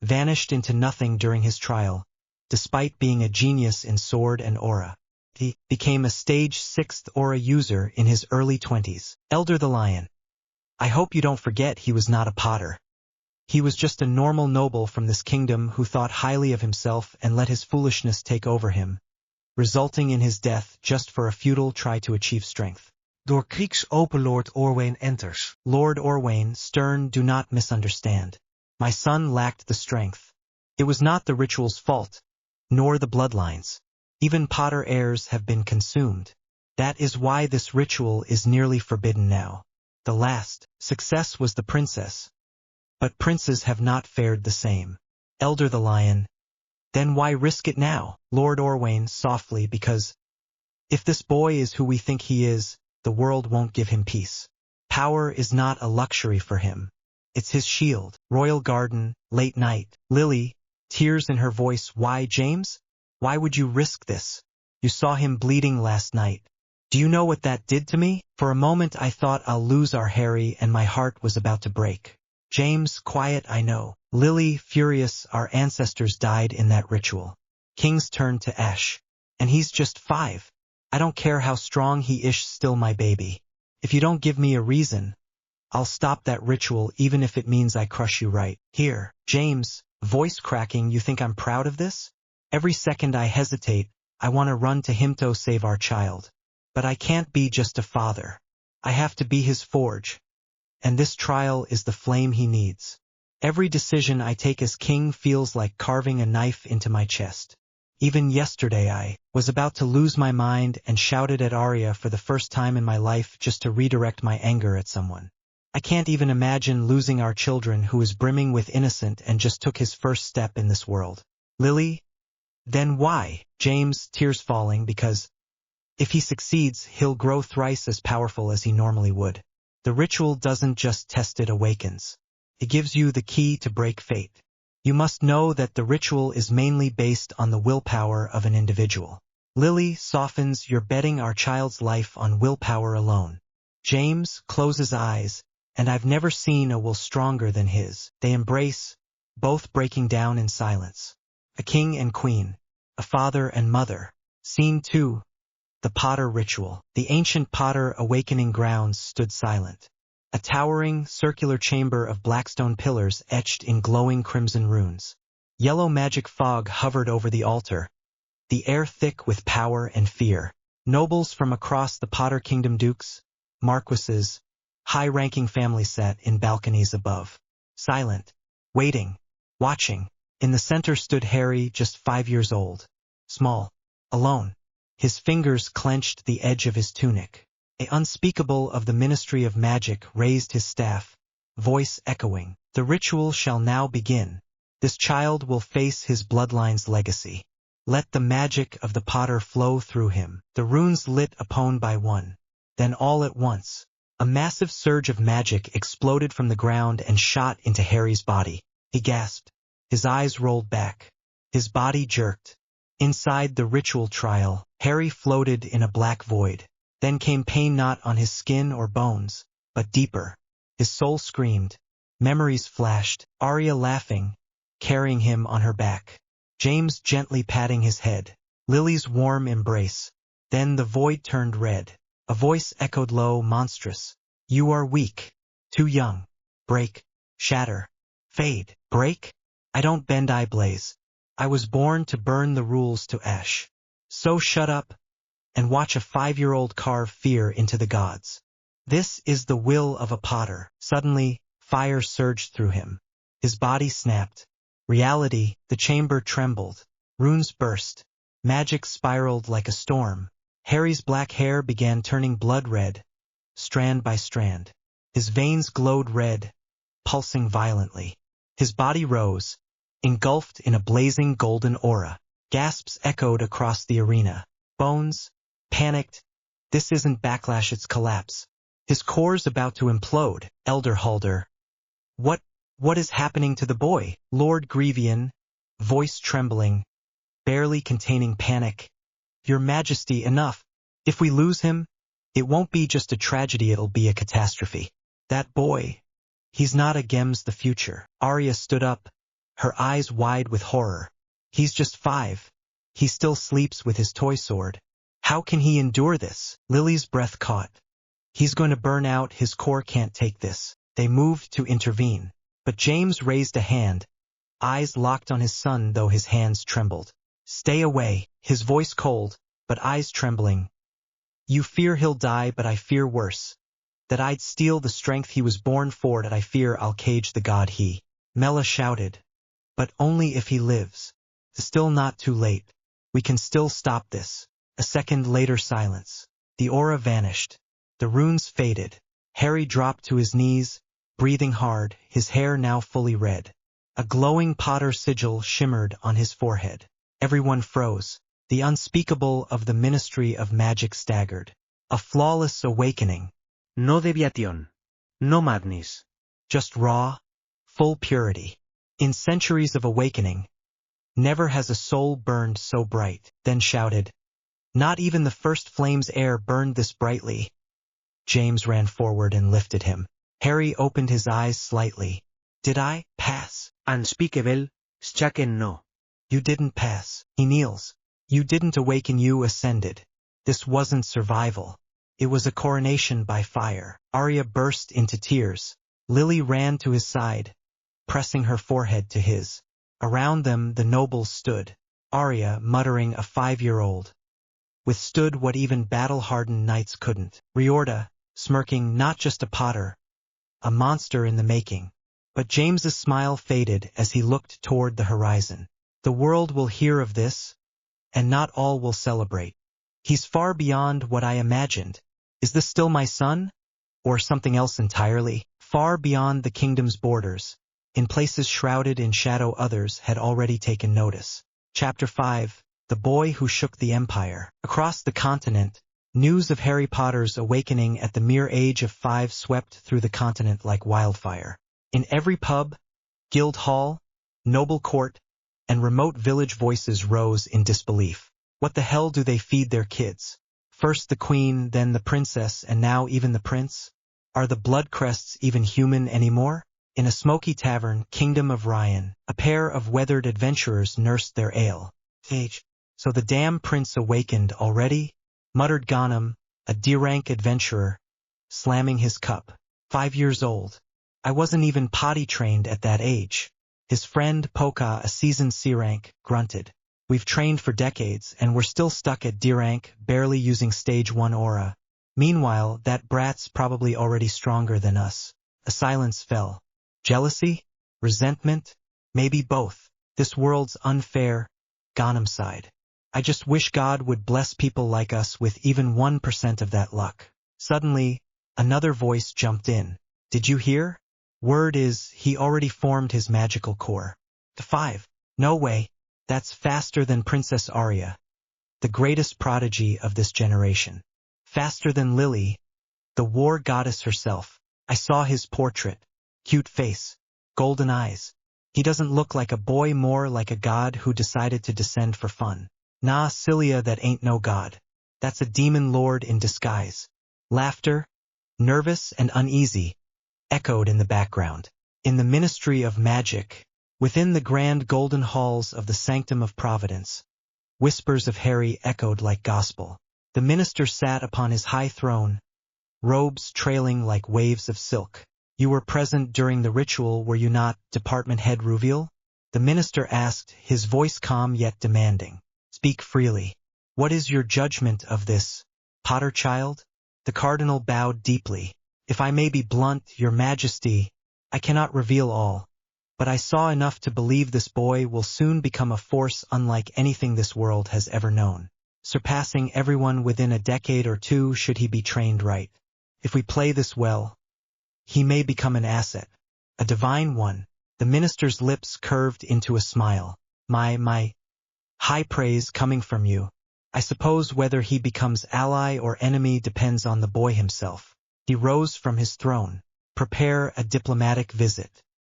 Vanished into nothing during his trial. Despite being a genius in sword and aura, he became a stage 6th aura user in his early 20s. Elder the Lion. I hope you don't forget he was not a Potter. He was just a normal noble from this kingdom who thought highly of himself and let his foolishness take over him, resulting in his death just for a futile try to achieve strength. Door Krieks open, Lord Orwain enters. Lord Orwain, stern, do not misunderstand. My son lacked the strength. It was not the ritual's fault, nor the bloodlines. Even Potter heirs have been consumed. That is why this ritual is nearly forbidden now. The last success was the princess. But princes have not fared the same. Elder the Lion. Then why risk it now? Lord Orwain, softly, because if this boy is who we think he is, the world won't give him peace. Power is not a luxury for him. It's his shield. Royal Garden, late night. Lily, tears in her voice. Why, James? Why would you risk this? You saw him bleeding last night. Do you know what that did to me? For a moment I thought I'll lose our Harry and my heart was about to break. James, quiet, I know. Lily, furious, our ancestors died in that ritual. Kings turn to ash. And he's just 5. I don't care how strong he is, still my baby. If you don't give me a reason, I'll stop that ritual even if it means I crush you right here. James, voice cracking, you think I'm proud of this? Every second I hesitate, I want to run to him to save our child. But I can't be just a father. I have to be his forge. And this trial is the flame he needs. Every decision I take as king feels like carving a knife into my chest. Even yesterday I was about to lose my mind and shouted at Arya for the first time in my life just to redirect my anger at someone. I can't even imagine losing our children who is brimming with innocent and just took his first step in this world. Lily? Then why? James, tears falling, because if he succeeds, he'll grow thrice as powerful as he normally would. The ritual doesn't just test, it awakens. It gives you the key to break fate. You must know that the ritual is mainly based on the willpower of an individual. Lily softens, you're betting our child's life on willpower alone. James closes eyes, and I've never seen a will stronger than his. They embrace, both breaking down in silence. A king and queen, a father and mother. Scene 2. The Potter ritual. The ancient Potter awakening grounds stood silent. A towering, circular chamber of blackstone pillars etched in glowing crimson runes. Yellow magic fog hovered over the altar, the air thick with power and fear. Nobles from across the Potter Kingdom, dukes, marquises, high-ranking families sat in balconies above. Silent, waiting, watching. In the center stood Harry, just 5 years old. Small, alone. His fingers clenched the edge of his tunic. A unspeakable of the Ministry of Magic raised his staff, voice echoing. The ritual shall now begin. This child will face his bloodline's legacy. Let the magic of the Potter flow through him. The runes lit upon by one. Then all at once, a massive surge of magic exploded from the ground and shot into Harry's body. He gasped. His eyes rolled back. His body jerked. Inside the ritual trial, Harry floated in a black void. Then came pain, not on his skin or bones, but deeper. His soul screamed. Memories flashed. Arya laughing, carrying him on her back. James gently patting his head. Lily's warm embrace. Then the void turned red. A voice echoed low, monstrous. You are weak. Too young. Break. Shatter. Fade. Break? I don't bend, I blaze. I was born to burn the rules to ash. So shut up and watch a 5-year-old carve fear into the gods. This is the will of a Potter. Suddenly, fire surged through him. His body snapped. Reality, the chamber trembled. Runes burst. Magic spiraled like a storm. Harry's black hair began turning blood red, strand by strand. His veins glowed red, pulsing violently. His body rose, engulfed in a blazing golden aura. Gasps echoed across the arena. Bones, panicked. This isn't backlash, it's collapse. His core's about to implode. Elder Halder. What is happening to the boy? Lord Grevian, voice trembling, barely containing panic. Your Majesty, enough. If we lose him, it won't be just a tragedy, it'll be a catastrophe. That boy, he's not a Gems the future. Arya stood up, her eyes wide with horror. He's just 5. He still sleeps with his toy sword. How can he endure this? Lily's breath caught. He's going to burn out, his core can't take this. They moved to intervene. But James raised a hand, eyes locked on his son though his hands trembled. Stay away, his voice cold, but eyes trembling. You fear he'll die, but I fear worse. That I'd steal the strength he was born for, that I fear I'll cage the god he. Mela shouted. But only if he lives. Still not too late. We can still stop this. A second later, silence. The aura vanished. The runes faded. Harry dropped to his knees, breathing hard, his hair now fully red. A glowing Potter sigil shimmered on his forehead. Everyone froze. The unspeakable of the Ministry of Magic staggered. A flawless awakening. No deviation. No madness. Just raw, full purity. In centuries of awakening, never has a soul burned so bright. Then shouted. Not even the first flame's air burned this brightly. James ran forward and lifted him. Harry opened his eyes slightly. Did I pass? Unspeakable, shaken no. You didn't pass. He kneels. You didn't awaken, you ascended. This wasn't survival. It was a coronation by fire. Arya burst into tears. Lily ran to his side, pressing her forehead to his. Around them the nobles stood. Arya, muttering, a 5-year-old, withstood what even battle-hardened knights couldn't. Riorda, smirking, not just a Potter, a monster in the making. But James's smile faded as he looked toward the horizon. The world will hear of this, and not all will celebrate. He's far beyond what I imagined. Is this still my son? Or something else entirely? Far beyond the kingdom's borders, in places shrouded in shadow, others had already taken notice. Chapter 5. The Boy Who Shook the Empire. Across the continent, news of Harry Potter's awakening at the mere age of 5 swept through the continent like wildfire. In every pub, guild hall, noble court, and remote village, voices rose in disbelief. What the hell do they feed their kids? First the queen, then the princess, and now even the prince? Are the Bloodcrests even human anymore? In a smoky tavern, kingdom of Ryan, a pair of weathered adventurers nursed their ale. So the damn prince awakened already? Muttered Ghanem, a D-rank adventurer, slamming his cup. 5 years old. I wasn't even potty trained at that age. His friend Poka, a seasoned C-rank, grunted. We've trained for decades, and we're still stuck at D-rank, barely using stage 1 aura. Meanwhile, that brat's probably already stronger than us. A silence fell. Jealousy? Resentment? Maybe both. This world's unfair. Ghanem sighed. I just wish God would bless people like us with even 1% of that luck. Suddenly, another voice jumped in. Did you hear? Word is, he already formed his magical core. The 5. No way. That's faster than Princess Arya, the greatest prodigy of this generation. Faster than Lily, the war goddess herself. I saw his portrait. Cute face. Golden eyes. He doesn't look like a boy, more like a god who decided to descend for fun. Nah, Cilia, that ain't no god. That's a demon lord in disguise. Laughter, nervous and uneasy, echoed in the background. In the Ministry of Magic, within the grand golden halls of the Sanctum of Providence, whispers of Harry echoed like gospel. The minister sat upon his high throne, robes trailing like waves of silk. You were present during the ritual, were you not, Department Head Ruviel? The minister asked, his voice calm yet demanding. Speak freely. What is your judgment of this, Potter child? The cardinal bowed deeply. If I may be blunt, your majesty, I cannot reveal all. But I saw enough to believe this boy will soon become a force unlike anything this world has ever known, surpassing everyone within a decade or two should he be trained right. If we play this well, he may become an asset, a divine one. The minister's lips curved into a smile. My high praise coming from you. I suppose whether he becomes ally or enemy depends on the boy himself. He rose from his throne. Prepare a diplomatic visit.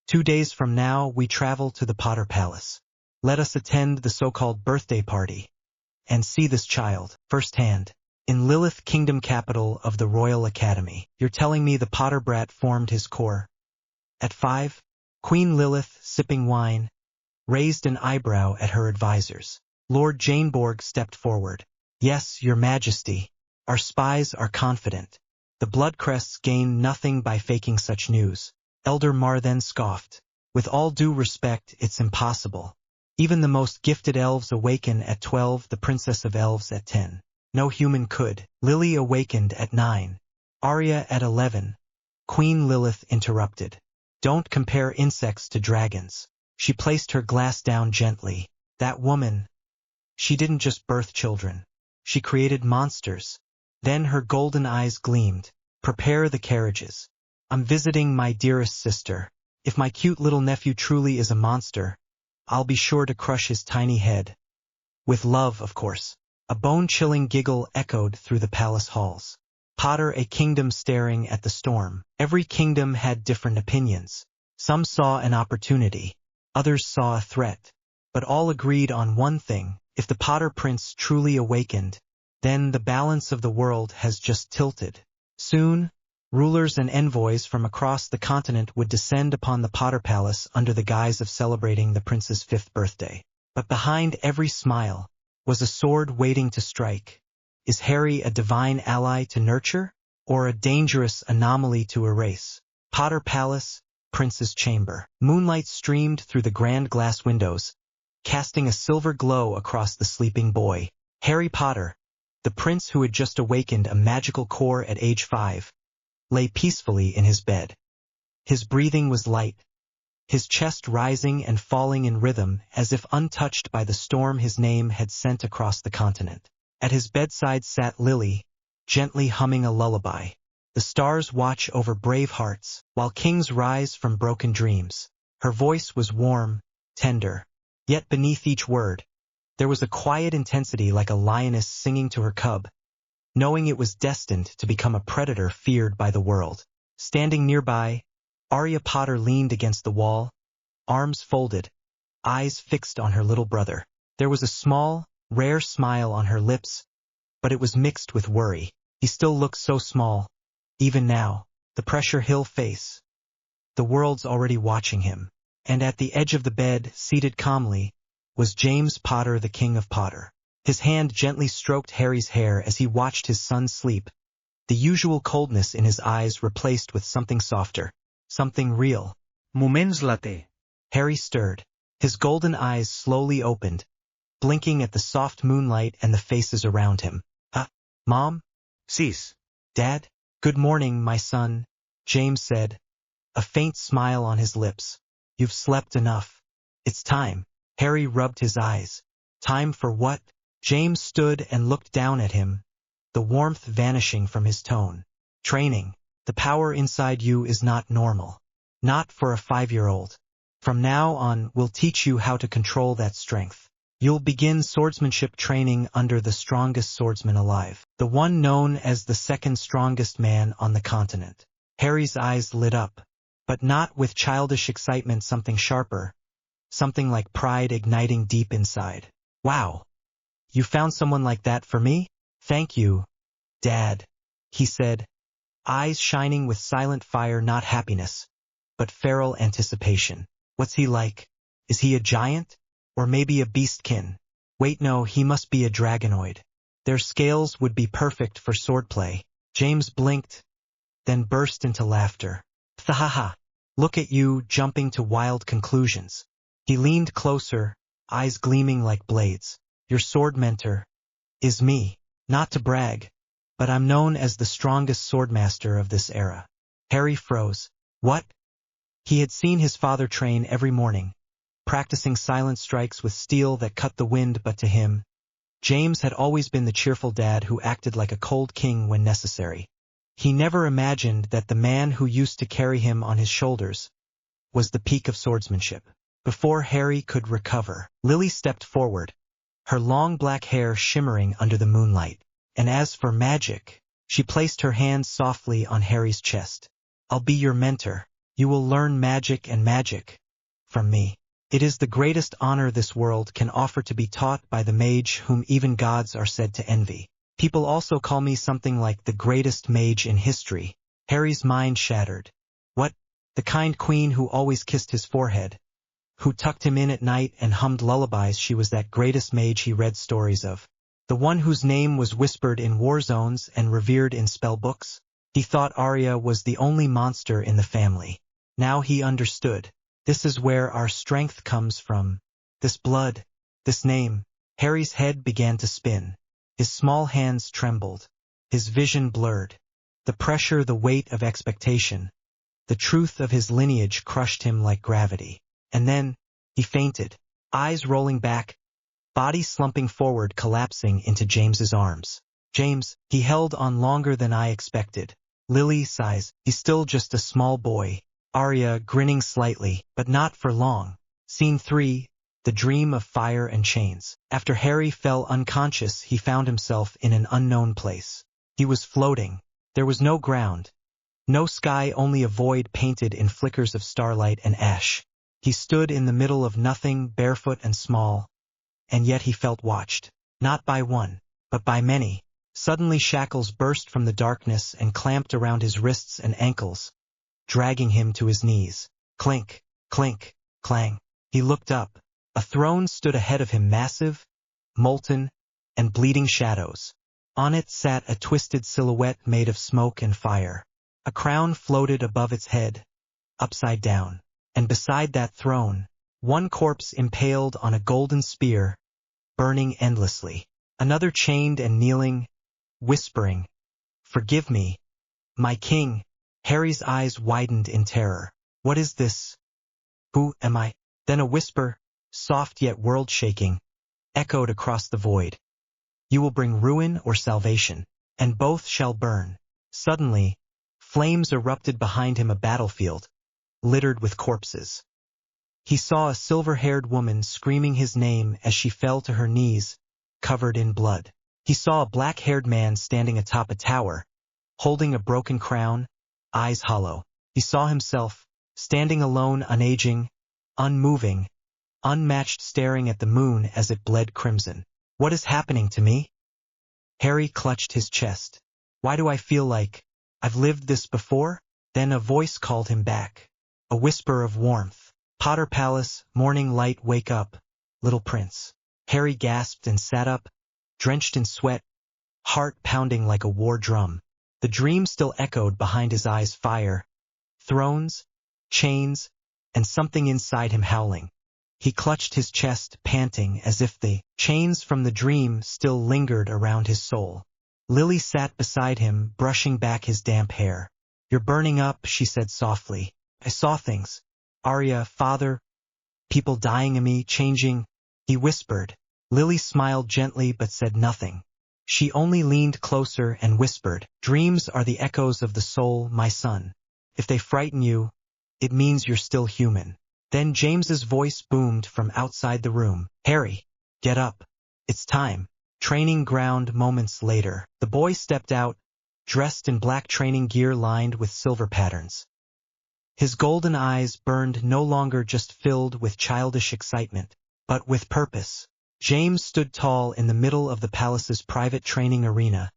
2 days from now we travel to the Potter Palace. Let us attend the so-called birthday party and see this child firsthand. In Lilith Kingdom, capital of the Royal Academy. You're telling me the Potter brat formed his core? At 5, Queen Lilith, sipping wine, raised an eyebrow at her advisors. Lord Janeborg stepped forward. Yes, your majesty. Our spies are confident. The Bloodcrests gain nothing by faking such news. Elder Mar then scoffed. With all due respect, it's impossible. Even the most gifted elves awaken at 12, the Princess of Elves at 10. No human could. Lily awakened at 9. Arya at 11. Queen Lilith interrupted. Don't compare insects to dragons. She placed her glass down gently. That woman, she didn't just birth children. She created monsters. Then her golden eyes gleamed. Prepare the carriages. I'm visiting my dearest sister. If my cute little nephew truly is a monster, I'll be sure to crush his tiny head. With love, of course. A bone-chilling giggle echoed through the palace halls. Potter, a kingdom staring at the storm. Every kingdom had different opinions. Some saw an opportunity. Others saw a threat. But all agreed on one thing. If the Potter Prince truly awakened, then the balance of the world has just tilted. Soon, rulers and envoys from across the continent would descend upon the Potter Palace under the guise of celebrating the prince's 5th birthday. But behind every smile was a sword waiting to strike. Is Harry a divine ally to nurture, or a dangerous anomaly to erase? Potter Palace, Prince's Chamber. Moonlight streamed through the grand glass windows, casting a silver glow across the sleeping boy. Harry Potter, the prince who had just awakened a magical core at age 5, lay peacefully in his bed. His breathing was light, his chest rising and falling in rhythm as if untouched by the storm his name had sent across the continent. At his bedside sat Lily, gently humming a lullaby. The stars watch over brave hearts, while kings rise from broken dreams. Her voice was warm, tender. Yet beneath each word, there was a quiet intensity like a lioness singing to her cub, knowing it was destined to become a predator feared by the world. Standing nearby, Arya Potter leaned against the wall, arms folded, eyes fixed on her little brother. There was a small, rare smile on her lips, but it was mixed with worry. He still looked so small. Even now, the pressure he'll face. The world's already watching him. And at the edge of the bed, seated calmly, was James Potter, the King of Potter. His hand gently stroked Harry's hair as he watched his son sleep, the usual coldness in his eyes replaced with something softer, something real. Moments later. Harry stirred. His golden eyes slowly opened, blinking at the soft moonlight and the faces around him. Mom? Sis. Dad? Good morning, my son, James said, a faint smile on his lips. You've slept enough. It's time. Harry rubbed his eyes. Time for what? James stood and looked down at him, the warmth vanishing from his tone. Training. The power inside you is not normal. Not for a 5-year-old. From now on, we'll teach you how to control that strength. You'll begin swordsmanship training under the strongest swordsman alive, the one known as the second strongest man on the continent. Harry's eyes lit up, but not with childish excitement, something sharper, something like pride igniting deep inside. Wow! You found someone like that for me? Thank you, Dad, he said, eyes shining with silent fire, not happiness, but feral anticipation. What's he like? Is he a giant? Or maybe a beastkin? Wait, no, he must be a dragonoid. Their scales would be perfect for swordplay. James blinked, then burst into laughter. Thahaha! Look at you, jumping to wild conclusions. He leaned closer, eyes gleaming like blades. Your sword mentor is me. Not to brag, but I'm known as the strongest swordmaster of this era. Harry froze. What? He had seen his father train every morning, practicing silent strikes with steel that cut the wind, but to him, James had always been the cheerful dad who acted like a cold king when necessary. He never imagined that the man who used to carry him on his shoulders was the peak of swordsmanship. Before Harry could recover, Lily stepped forward, her long black hair shimmering under the moonlight. And as for magic, she placed her hands softly on Harry's chest. I'll be your mentor. You will learn magic and magic from me. It is the greatest honor this world can offer, to be taught by the mage whom even gods are said to envy. People also call me something like the greatest mage in history. Harry's mind shattered. What? The kind queen who always kissed his forehead, who tucked him in at night and hummed lullabies? She was that greatest mage he read stories of. The one whose name was whispered in war zones and revered in spellbooks? He thought Arya was the only monster in the family. Now he understood. This is where our strength comes from. This blood, this name. Harry's head began to spin. His small hands trembled. His vision blurred. The pressure, the weight of expectation, the truth of his lineage crushed him like gravity. And then, he fainted, eyes rolling back, body slumping forward, collapsing into James's arms. James, he held on longer than I expected. Lily sighs. He's still just a small boy. Arya, grinning slightly, but not for long. Scene 3, the dream of fire and chains. After Harry fell unconscious, he found himself in an unknown place. He was floating. There was no ground, no sky, only a void painted in flickers of starlight and ash. He stood in the middle of nothing, barefoot and small, and yet he felt watched. Not by one, but by many. Suddenly shackles burst from the darkness and clamped around his wrists and ankles, dragging him to his knees. Clink, clink, clang. He looked up. A throne stood ahead of him, massive, molten, and bleeding shadows. On it sat a twisted silhouette made of smoke and fire. A crown floated above its head, upside down. And beside that throne, one corpse impaled on a golden spear, burning endlessly. Another chained and kneeling, whispering, "Forgive me, my king." Harry's eyes widened in terror. What is this? Who am I? Then a whisper, soft yet world-shaking, echoed across the void. You will bring ruin or salvation, and both shall burn. Suddenly, flames erupted behind him, a battlefield, littered with corpses. He saw a silver-haired woman screaming his name as she fell to her knees, covered in blood. He saw a black-haired man standing atop a tower, holding a broken crown, eyes hollow. He saw himself, standing alone, unaging, unmoving, unmatched, staring at the moon as it bled crimson. What is happening to me? Harry clutched his chest. Why do I feel like I've lived this before? Then a voice called him back. A whisper of warmth. Potter Palace, morning light, wake up, little prince. Harry gasped and sat up, drenched in sweat, heart pounding like a war drum. The dream still echoed behind his eyes. Fire, thrones, chains, and something inside him howling. He clutched his chest, panting, as if the chains from the dream still lingered around his soul. Lily sat beside him, brushing back his damp hair. "You're burning up," she said softly. "I saw things. Arya, father, people dying of me, changing," he whispered. Lily smiled gently but said nothing. She only leaned closer and whispered, "Dreams are the echoes of the soul, my son. If they frighten you, it means you're still human." Then James's voice boomed from outside the room. "Harry, get up. It's time." Training ground moments later. The boy stepped out, dressed in black training gear lined with silver patterns. His golden eyes burned, no longer just filled with childish excitement, but with purpose. James stood tall in the middle of the palace's private training arena,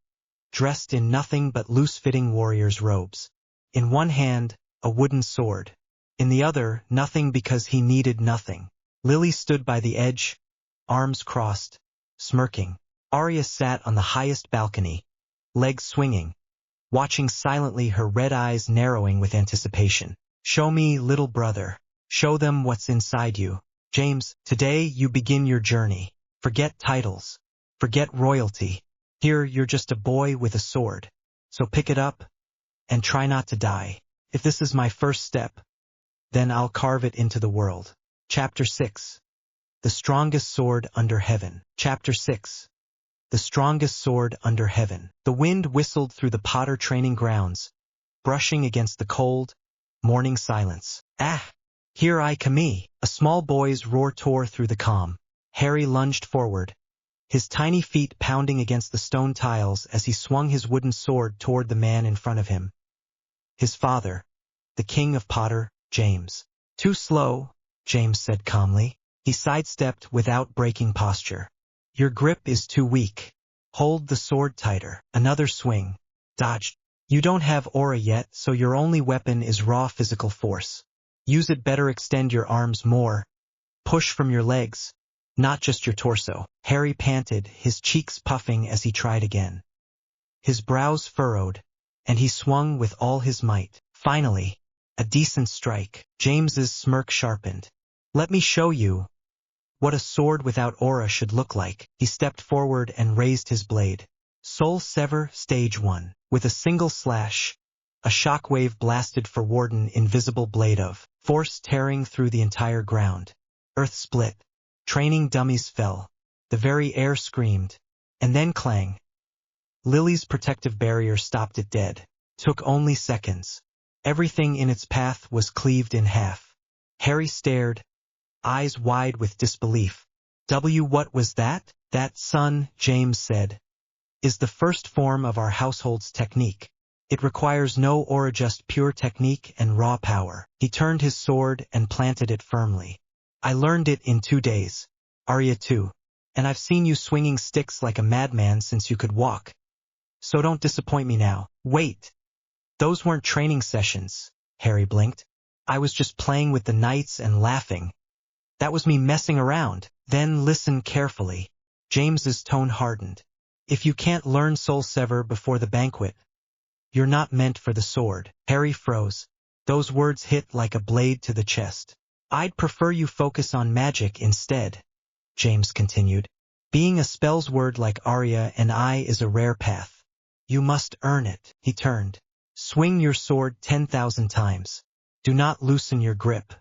dressed in nothing but loose-fitting warrior's robes. In one hand, a wooden sword. In the other, nothing, because he needed nothing. Lily stood by the edge, arms crossed, smirking. Arya sat on the highest balcony, legs swinging, watching silently, her red eyes narrowing with anticipation. "Show me, little brother. Show them what's inside you." "James, today you begin your journey. Forget titles. Forget royalty. Here you're just a boy with a sword. So pick it up, and try not to die. If this is my first step, then I'll carve it into the world." Chapter 6. The Strongest Sword Under Heaven. Chapter 6. The Strongest Sword Under Heaven. The wind whistled through the Potter training grounds, brushing against the cold, morning silence. "Ah! Here I come!" A small boy's roar tore through the calm. Harry lunged forward, his tiny feet pounding against the stone tiles as he swung his wooden sword toward the man in front of him. His father, the king of Potter, James. "Too slow," James said calmly. He sidestepped without breaking posture. "Your grip is too weak. Hold the sword tighter." Another swing. Dodged. "You don't have aura yet, so your only weapon is raw physical force. Use it better, extend your arms more. Push from your legs, not just your torso." Harry panted, his cheeks puffing as he tried again. His brows furrowed, and he swung with all his might. Finally, a decent strike. James's smirk sharpened. "Let me show you what a sword without aura should look like." He stepped forward and raised his blade. Soul Sever, Stage 1. With a single slash, a shockwave blasted for Warden, invisible blade of force tearing through the entire ground. Earth split. Training dummies fell. The very air screamed. And then clang. Lily's protective barrier stopped it dead. Took only seconds. Everything in its path was cleaved in half. Harry stared, eyes wide with disbelief. What was that?" "That, son," James said, "is the first form of our household's technique. It requires no aura, just pure technique and raw power." He turned his sword and planted it firmly. "I learned it in 2 days. Arya too. And I've seen you swinging sticks like a madman since you could walk. So don't disappoint me now." "Wait. Those weren't training sessions," Harry blinked. "I was just playing with the knights and laughing. That was me messing around." "Then listen carefully." James's tone hardened. "If you can't learn Soul Sever before the banquet, you're not meant for the sword." Harry froze. Those words hit like a blade to the chest. "I'd prefer you focus on magic instead," James continued. "Being a spells word like Arya and I is a rare path. You must earn it." He turned. "Swing your sword 10,000 times. Do not loosen your grip.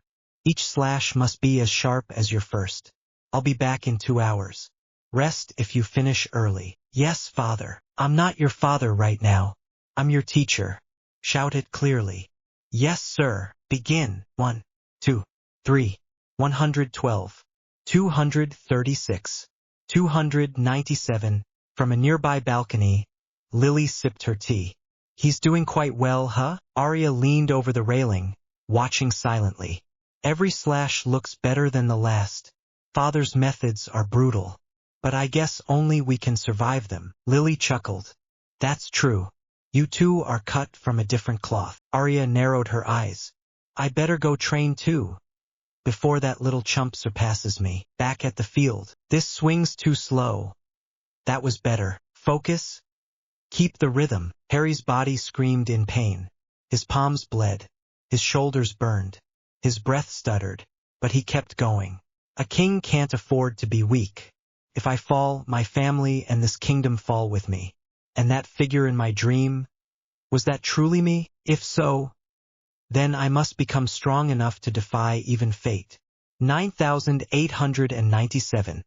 Each slash must be as sharp as your first. I'll be back in 2 hours. Rest if you finish early." "Yes, father." "I'm not your father right now. I'm your teacher." "Shout it clearly." "Yes, sir." "Begin." 1, 2, 3, 112, 236, 297. From a nearby balcony, Lily sipped her tea. "He's doing quite well, huh?" Arya leaned over the railing, watching silently. "Every slash looks better than the last. Father's methods are brutal, but I guess only we can survive them." Lily chuckled. "That's true. You two are cut from a different cloth." Arya narrowed her eyes. "I better go train too, before that little chump surpasses me." Back at the field. "This swing's too slow." That was better. "Focus. Keep the rhythm." Harry's body screamed in pain. His palms bled. His shoulders burned. His breath stuttered, but he kept going. A king can't afford to be weak. If I fall, my family and this kingdom fall with me. And that figure in my dream, was that truly me? If so, then I must become strong enough to defy even fate. 9,897.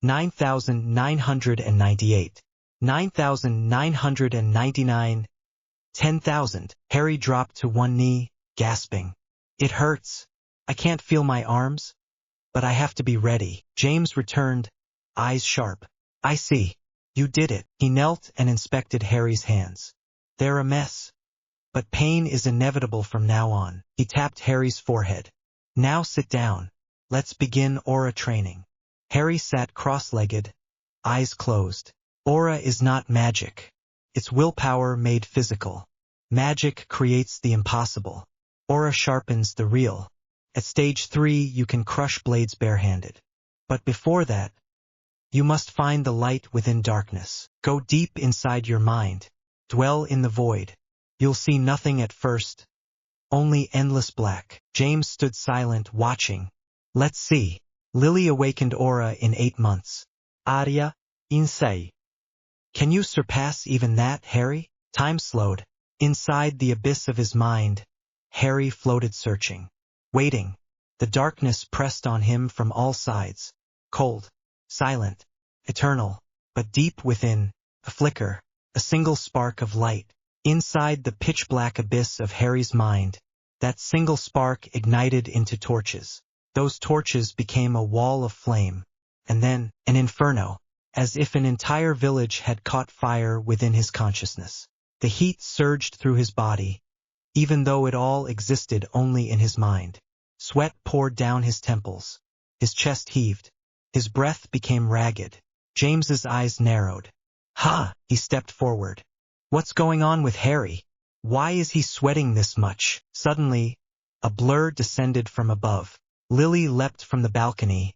9,998. 9,999. 10,000. Harry dropped to one knee, gasping. It hurts. I can't feel my arms, but I have to be ready. James returned, eyes sharp. I see. You did it. He knelt and inspected Harry's hands. They're a mess. But pain is inevitable from now on. He tapped Harry's forehead. Now sit down. Let's begin aura training. Harry sat cross-legged, eyes closed. Aura is not magic. It's willpower made physical. Magic creates the impossible. Aura sharpens the real. At stage 3, you can crush blades barehanded. But before that, you must find the light within darkness. Go deep inside your mind. Dwell in the void. You'll see nothing at first. Only endless black. James stood silent, watching. Let's see. Lily awakened Aura in 8 months. Arya, Isekied. Can you surpass even that, Harry? Time slowed. Inside the abyss of his mind, Harry floated searching. Waiting. The darkness pressed on him from all sides. Cold. Silent. Eternal. But deep within, a flicker. A single spark of light. Inside the pitch-black abyss of Harry's mind, that single spark ignited into torches. Those torches became a wall of flame. And then, an inferno. As if an entire village had caught fire within his consciousness. The heat surged through his body, even though it all existed only in his mind. Sweat poured down his temples. His chest heaved. His breath became ragged. James's eyes narrowed. Ha! He stepped forward. What's going on with Harry? Why is he sweating this much? Suddenly, a blur descended from above. Lily leapt from the balcony,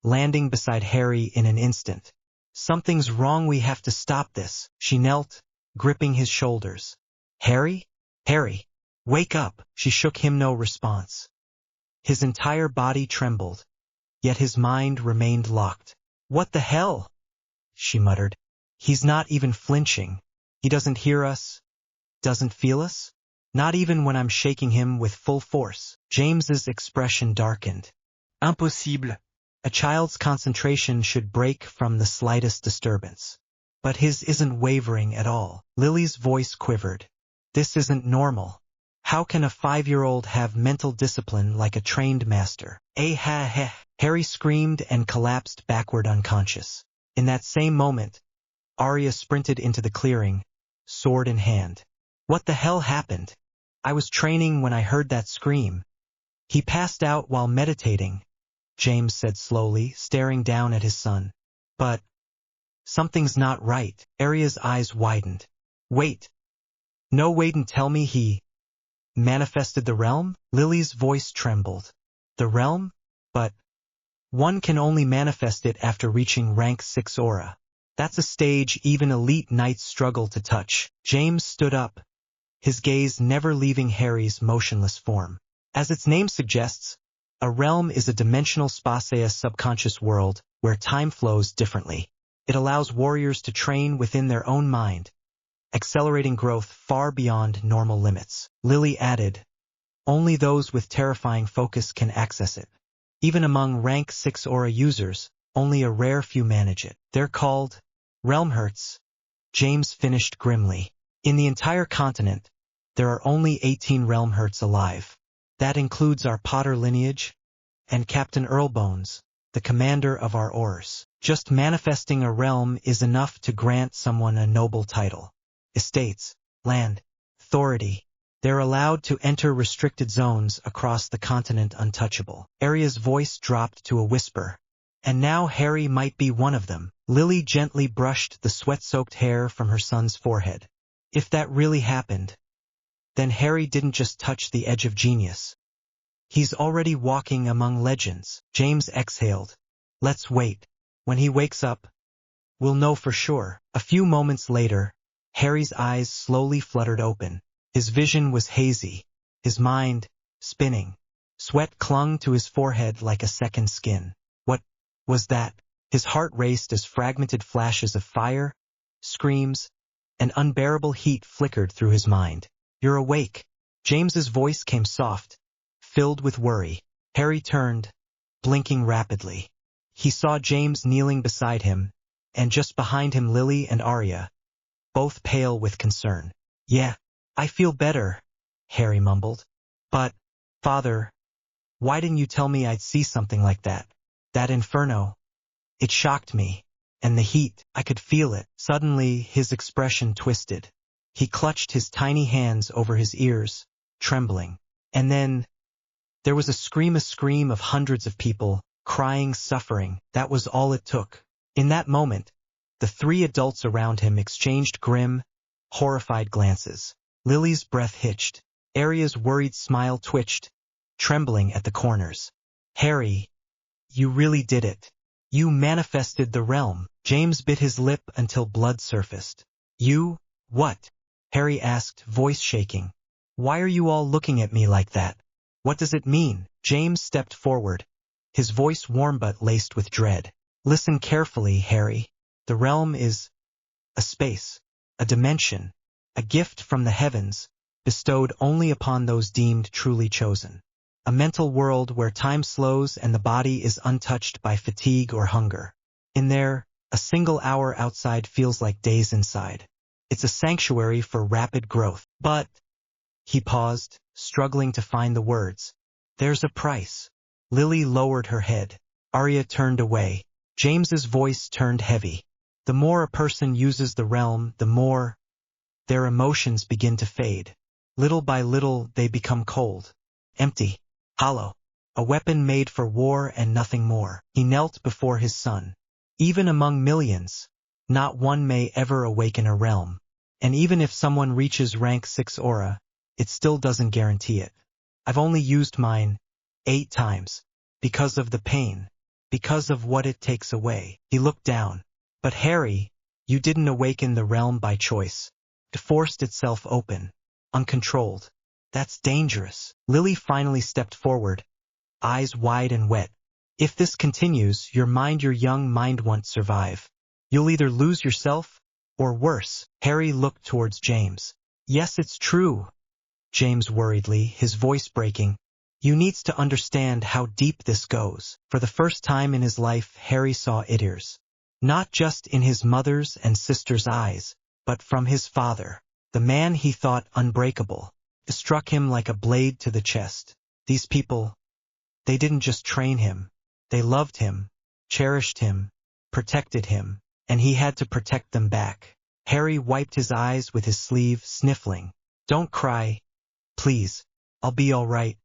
landing beside Harry in an instant. Something's wrong, we have to stop this. She knelt, gripping his shoulders. Harry? Harry! Wake up! She shook him, no response. His entire body trembled, yet his mind remained locked. What the hell? She muttered. He's not even flinching. He doesn't hear us, doesn't feel us, not even when I'm shaking him with full force. James's expression darkened. Impossible. A child's concentration should break from the slightest disturbance. But his isn't wavering at all. Lily's voice quivered. This isn't normal. How can a 5-year-old have mental discipline like a trained master? Ha! Harry screamed and collapsed backward unconscious. In that same moment, Arya sprinted into the clearing, sword in hand. What the hell happened? I was training when I heard that scream. He passed out while meditating, James said slowly, staring down at his son. But something's not right. Arya's eyes widened. Wait. No, wait and tell me he manifested the realm? Lily's voice trembled. The realm? But one can only manifest it after reaching rank 6 aura. That's a stage even elite knights struggle to touch. James stood up, his gaze never leaving Harry's motionless form. As its name suggests, a realm is a dimensional space, a subconscious world, where time flows differently. It allows warriors to train within their own mind, accelerating growth far beyond normal limits. Lily added, only those with terrifying focus can access it. Even among rank 6 aura users, only a rare few manage it. They're called Realmherts. James finished grimly. In the entire continent, there are only 18 Realmherts alive. That includes our Potter lineage and Captain Earlbones, the commander of our Aurs. Just manifesting a realm is enough to grant someone a noble title. Estates, land, authority. They're allowed to enter restricted zones across the continent untouchable. Arya's voice dropped to a whisper. And now Harry might be one of them. Lily gently brushed the sweat-soaked hair from her son's forehead. If that really happened, then Harry didn't just touch the edge of genius. He's already walking among legends. James exhaled. Let's wait. When he wakes up, we'll know for sure. A few moments later, Harry's eyes slowly fluttered open. His vision was hazy, his mind spinning. Sweat clung to his forehead like a second skin. What was that? His heart raced as fragmented flashes of fire, screams, and unbearable heat flickered through his mind. You're awake. James's voice came soft, filled with worry. Harry turned, blinking rapidly. He saw James kneeling beside him, and just behind him Lily and Arya, both pale with concern. Yeah, I feel better, Harry mumbled. But, Father, why didn't you tell me I'd see something like that? That inferno. It shocked me. And the heat, I could feel it. Suddenly, his expression twisted. He clutched his tiny hands over his ears, trembling. And then, there was a scream of hundreds of people, crying, suffering. That was all it took. In that moment, the three adults around him exchanged grim, horrified glances. Lily's breath hitched. Arya's worried smile twitched, trembling at the corners. Harry, you really did it. You manifested the realm. James bit his lip until blood surfaced. You? What? Harry asked, voice shaking. Why are you all looking at me like that? What does it mean? James stepped forward, his voice warm but laced with dread. Listen carefully, Harry. The realm is a space, a dimension, a gift from the heavens, bestowed only upon those deemed truly chosen. A mental world where time slows and the body is untouched by fatigue or hunger. In there, a single hour outside feels like days inside. It's a sanctuary for rapid growth. But, he paused, struggling to find the words. There's a price. Lily lowered her head. Arya turned away. James's voice turned heavy. The more a person uses the realm, the more their emotions begin to fade. Little by little, they become cold, empty, hollow. A weapon made for war and nothing more. He knelt before his son. Even among millions, not one may ever awaken a realm. And even if someone reaches rank 6 aura, it still doesn't guarantee it. I've only used mine 8 times. Because of the pain. Because of what it takes away. He looked down. But Harry, you didn't awaken the realm by choice. It forced itself open. Uncontrolled. That's dangerous. Lily finally stepped forward, eyes wide and wet. If this continues, your young mind won't survive. You'll either lose yourself, or worse. Harry looked towards James. Yes, it's true. James worriedly, his voice breaking. You needs to understand how deep this goes. For the first time in his life, Harry saw tears. Not just in his mother's and sister's eyes, but from his father. The man he thought unbreakable. It struck him like a blade to the chest. These people, they didn't just train him. They loved him, cherished him, protected him, and he had to protect them back. Harry wiped his eyes with his sleeve, sniffling. Don't cry. Please. I'll be all right.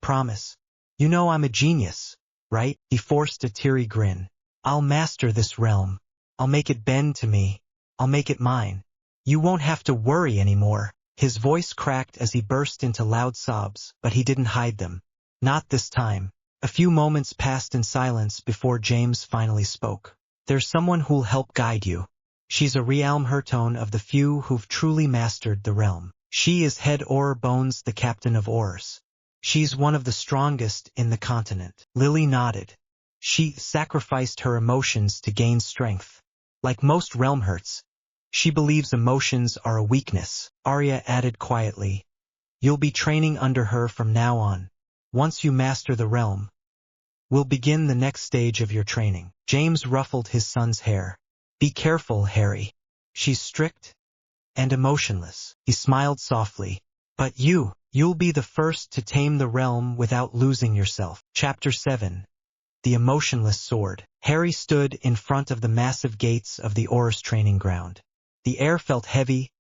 Promise. You know I'm a genius, right? He forced a teary grin. I'll master this realm. I'll make it bend to me. I'll make it mine. You won't have to worry anymore. His voice cracked as he burst into loud sobs, but he didn't hide them. Not this time. A few moments passed in silence before James finally spoke. There's someone who'll help guide you. She's a realm Hertone of the few who've truly mastered the realm. She is Head Or Bones, the captain of Oars. She's one of the strongest in the continent. Lily nodded. She sacrificed her emotions to gain strength. Like most realm hurts, she believes emotions are a weakness. Arya added quietly. You'll be training under her from now on. Once you master the realm, we'll begin the next stage of your training. James ruffled his son's hair. Be careful, Harry. She's strict and emotionless. He smiled softly. But you'll be the first to tame the realm without losing yourself. Chapter 7. The Emotionless Sword. Harry stood in front of the massive gates of the Oars training ground. The air felt heavy,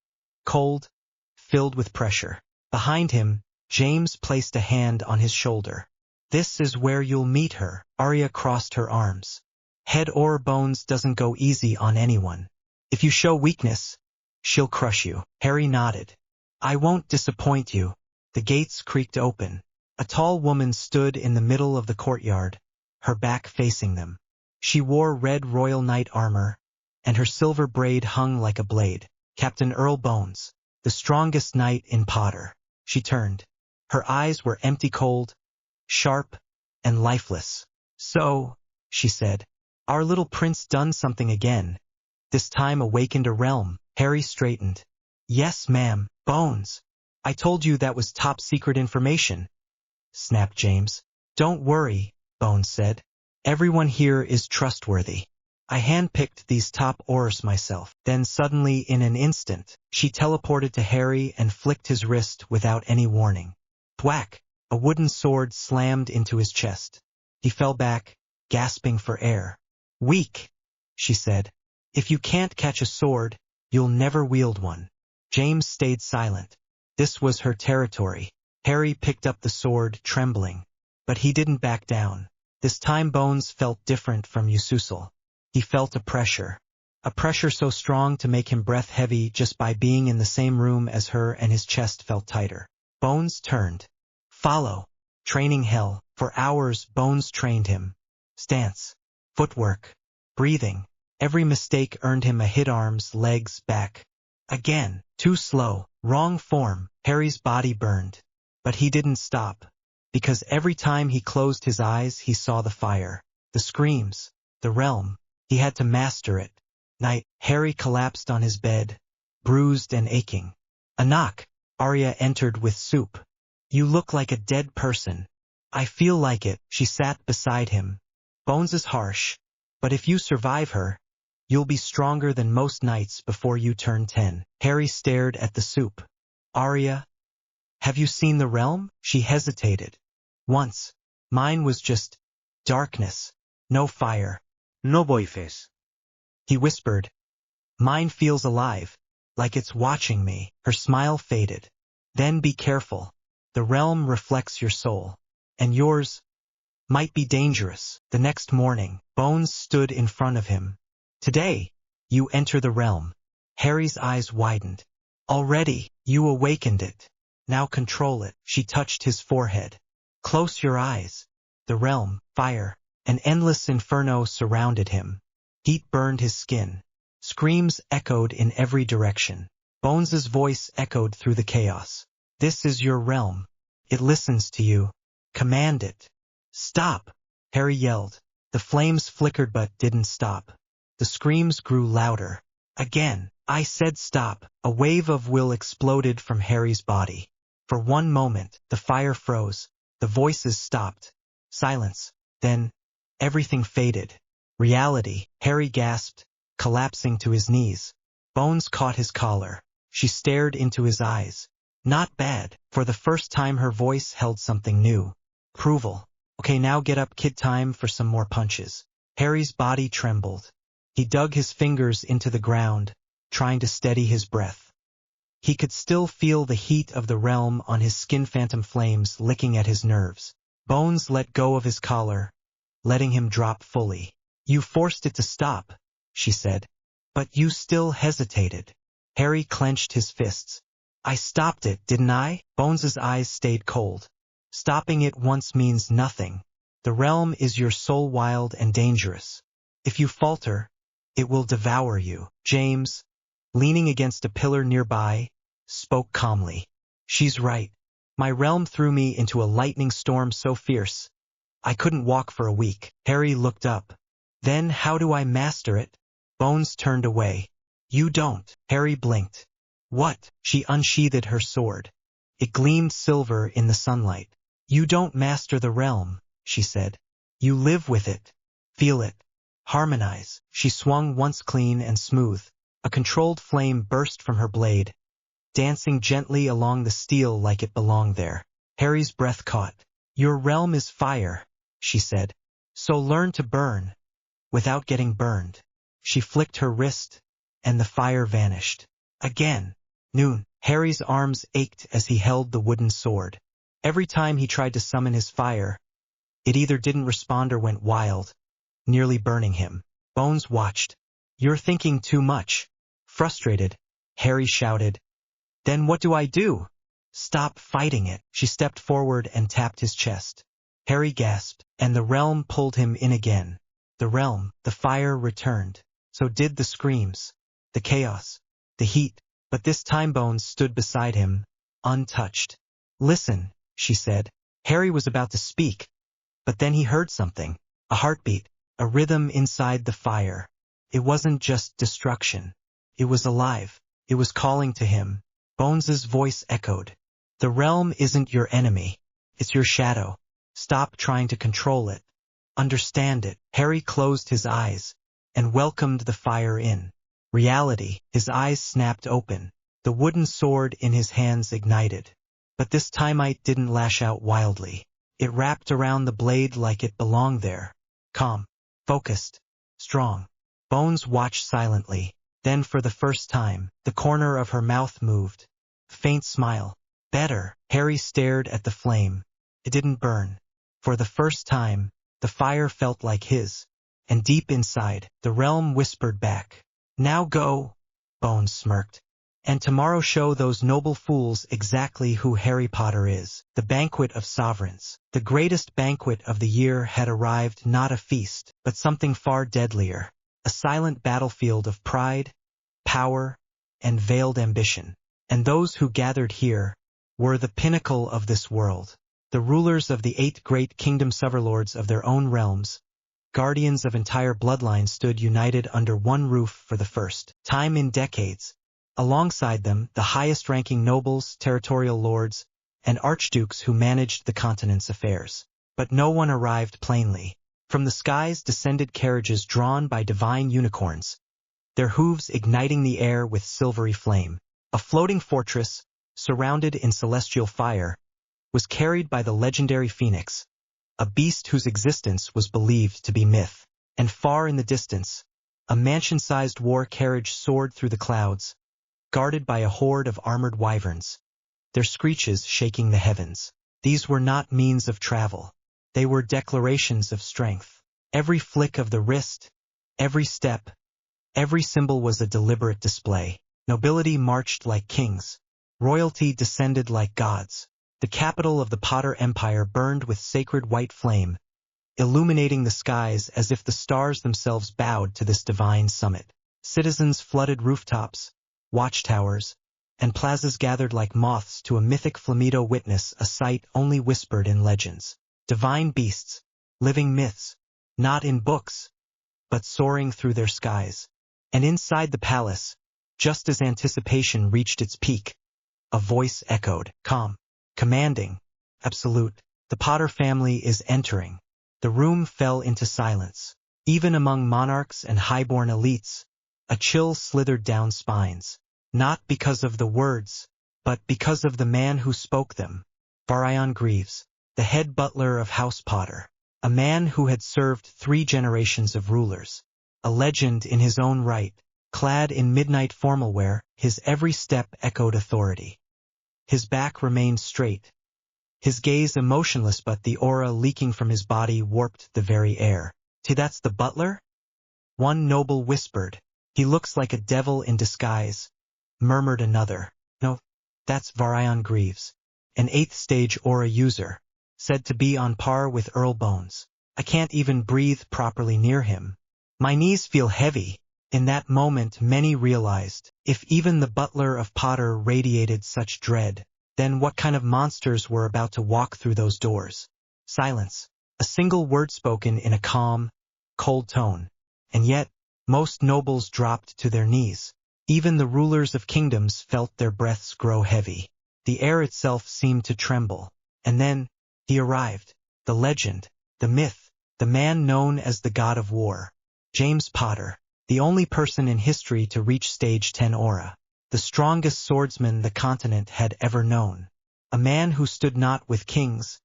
cold, filled with pressure. Behind him, James placed a hand on his shoulder. This is where you'll meet her. Arya crossed her arms. Head Or Bones doesn't go easy on anyone. If you show weakness, she'll crush you. Harry nodded. I won't disappoint you. The gates creaked open. A tall woman stood in the middle of the courtyard, her back facing them. She wore red royal knight armor, and her silver braid hung like a blade. Captain Earl Bones, the strongest knight in Potter. She turned. Her eyes were empty, cold, sharp and lifeless. So, she said, our little prince done something again. This time awakened a realm. Harry straightened. Yes, ma'am, Bones. I told you that was top secret information, snapped James. Don't worry, Bones said. Everyone here is trustworthy. I handpicked these top Aurors myself. Then suddenly, in an instant, she teleported to Harry and flicked his wrist without any warning. Thwack! A wooden sword slammed into his chest. He fell back, gasping for air. Weak, she said. If you can't catch a sword, you'll never wield one. James stayed silent. This was her territory. Harry picked up the sword, trembling. But he didn't back down. This time Bones felt different from usual. He felt a pressure so strong to make him breath heavy just by being in the same room as her, and his chest felt tighter. Bones turned. Follow. Training hell. For hours Bones trained him. Stance. Footwork. Breathing. Every mistake earned him a hit: arms, legs, back. Again. Too slow. Wrong form. Harry's body burned. But he didn't stop. Because every time he closed his eyes he saw the fire. The screams. The realm. He had to master it. Night. Harry collapsed on his bed, bruised and aching. A knock. Arya entered with soup. You look like a dead person. I feel like it. She sat beside him. Bones is harsh, but if you survive her, you'll be stronger than most knights before you turn 10. Harry stared at the soup. Arya, have you seen the realm? She hesitated. Once. Mine was just darkness. No fire. No voices. He whispered. Mine feels alive, like it's watching me. Her smile faded. Then be careful. The realm reflects your soul. And yours might be dangerous. The next morning, Bones stood in front of him. Today, you enter the realm. Harry's eyes widened. Already, you awakened it. Now control it. She touched his forehead. Close your eyes. The realm, fire, an endless inferno surrounded him. Heat burned his skin. Screams echoed in every direction. Bones's voice echoed through the chaos. This is your realm. It listens to you. Command it. Stop! Harry yelled. The flames flickered but didn't stop. The screams grew louder. Again, I said stop. A wave of will exploded from Harry's body. For one moment, the fire froze. The voices stopped. Silence. Then, everything faded. Reality. Harry gasped, collapsing to his knees. Bones caught his collar. She stared into his eyes. Not bad. For the first time her voice held something new. Approval. Okay, now get up, kid. Time for some more punches. Harry's body trembled. He dug his fingers into the ground, trying to steady his breath. He could still feel the heat of the realm on his skin, phantom flames licking at his nerves. Bones let go of his collar, letting him drop fully. You forced it to stop, she said. But you still hesitated. Harry clenched his fists. I stopped it, didn't I? Bones's eyes stayed cold. Stopping it once means nothing. The realm is your soul, wild and dangerous. If you falter, it will devour you. James, leaning against a pillar nearby, spoke calmly. She's right. My realm threw me into a lightning storm so fierce, I couldn't walk for a week. Harry looked up. Then how do I master it? Bones turned away. You don't. Harry blinked. What? She unsheathed her sword. It gleamed silver in the sunlight. You don't master the realm, she said. You live with it. Feel it. Harmonize. She swung once clean and smooth. A controlled flame burst from her blade, dancing gently along the steel like it belonged there. Harry's breath caught. Your realm is fire, she said. So learn to burn, without getting burned. She flicked her wrist, and the fire vanished. Again. Noon. Harry's arms ached as he held the wooden sword. Every time he tried to summon his fire, it either didn't respond or went wild, nearly burning him. Bones watched. You're thinking too much. Frustrated, Harry shouted. Then what do I do? Stop fighting it. She stepped forward and tapped his chest. Harry gasped, and the realm pulled him in again. The realm, the fire returned. So did the screams, the chaos, the heat. But this time Bones stood beside him, untouched. Listen, she said. Harry was about to speak, but then he heard something, a heartbeat, a rhythm inside the fire. It wasn't just destruction. It was alive. It was calling to him. Bones's voice echoed. The realm isn't your enemy. It's your shadow. Stop trying to control it. Understand it. Harry closed his eyes and welcomed the fire in. Reality. His eyes snapped open. The wooden sword in his hands ignited. But this Timite didn't lash out wildly. It wrapped around the blade like it belonged there. Calm, focused, strong. Bones watched silently. Then for the first time, the corner of her mouth moved. Faint smile. Better. Harry stared at the flame. It didn't burn. For the first time, the fire felt like his. And deep inside, the realm whispered back. Now go. Bones smirked. And tomorrow show those noble fools exactly who Harry Potter is. The banquet of sovereigns. The greatest banquet of the year had arrived, not a feast, but something far deadlier. A silent battlefield of pride, power, and veiled ambition. And those who gathered here were the pinnacle of this world. The rulers of the 8 great kingdom overlords of their own realms, guardians of entire bloodlines, stood united under one roof for the first time in decades. Alongside them, the highest-ranking nobles, territorial lords, and archdukes who managed the continent's affairs. But no one arrived plainly. From the skies descended carriages drawn by divine unicorns, their hooves igniting the air with silvery flame. A floating fortress, surrounded in celestial fire, was carried by the legendary Phoenix, a beast whose existence was believed to be myth. And far in the distance, a mansion-sized war carriage soared through the clouds, guarded by a horde of armored wyverns, their screeches shaking the heavens. These were not means of travel. They were declarations of strength. Every flick of the wrist, every step, every symbol was a deliberate display. Nobility marched like kings. Royalty descended like gods. The capital of the Potter Empire burned with sacred white flame, illuminating the skies as if the stars themselves bowed to this divine summit. Citizens flooded rooftops, watchtowers, and plazas gathered like moths to a mythic flamingo witness, a sight only whispered in legends. Divine beasts, living myths, not in books, but soaring through their skies. And inside the palace, just as anticipation reached its peak, a voice echoed, calm, commanding, absolute. The Potter family is entering. The room fell into silence. Even among monarchs and highborn elites, a chill slithered down spines. Not because of the words, but because of the man who spoke them. Varian Greaves, the head butler of House Potter. A man who had served 3 generations of rulers. A legend in his own right. Clad in midnight formal wear, his every step echoed authority. His back remained straight. His gaze emotionless, but the aura leaking from his body warped the very air. That's the butler? One noble whispered. He looks like a devil in disguise, murmured another. No, that's Varian Greaves, an 8th stage aura user, said to be on par with Earl Bones. I can't even breathe properly near him. My knees feel heavy. In that moment many realized, if even the butler of Potter radiated such dread, then what kind of monsters were about to walk through those doors? Silence. A single word spoken in a calm, cold tone. And yet, most nobles dropped to their knees. Even the rulers of kingdoms felt their breaths grow heavy. The air itself seemed to tremble. And then, he arrived. The legend, the myth, the man known as the God of War. James Potter. The only person in history to reach stage 10 aura. The strongest swordsman the continent had ever known. A man who stood not with kings,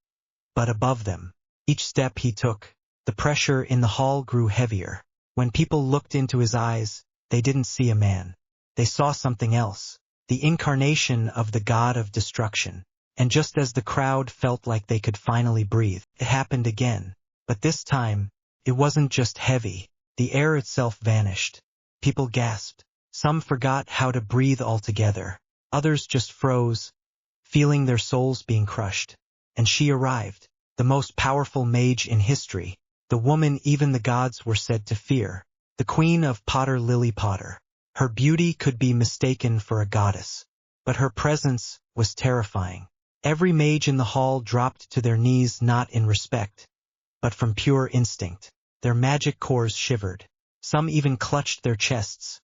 but above them. Each step he took, the pressure in the hall grew heavier. When people looked into his eyes, they didn't see a man. They saw something else. The incarnation of the god of destruction. And just as the crowd felt like they could finally breathe, it happened again. But this time, it wasn't just heavy. The air itself vanished. People gasped. Some forgot how to breathe altogether. Others just froze, feeling their souls being crushed. And she arrived, the most powerful mage in history, the woman even the gods were said to fear, the queen of Potter, Lily Potter. Her beauty could be mistaken for a goddess, but her presence was terrifying. Every mage in the hall dropped to their knees not in respect, but from pure instinct. Their magic cores shivered. Some even clutched their chests,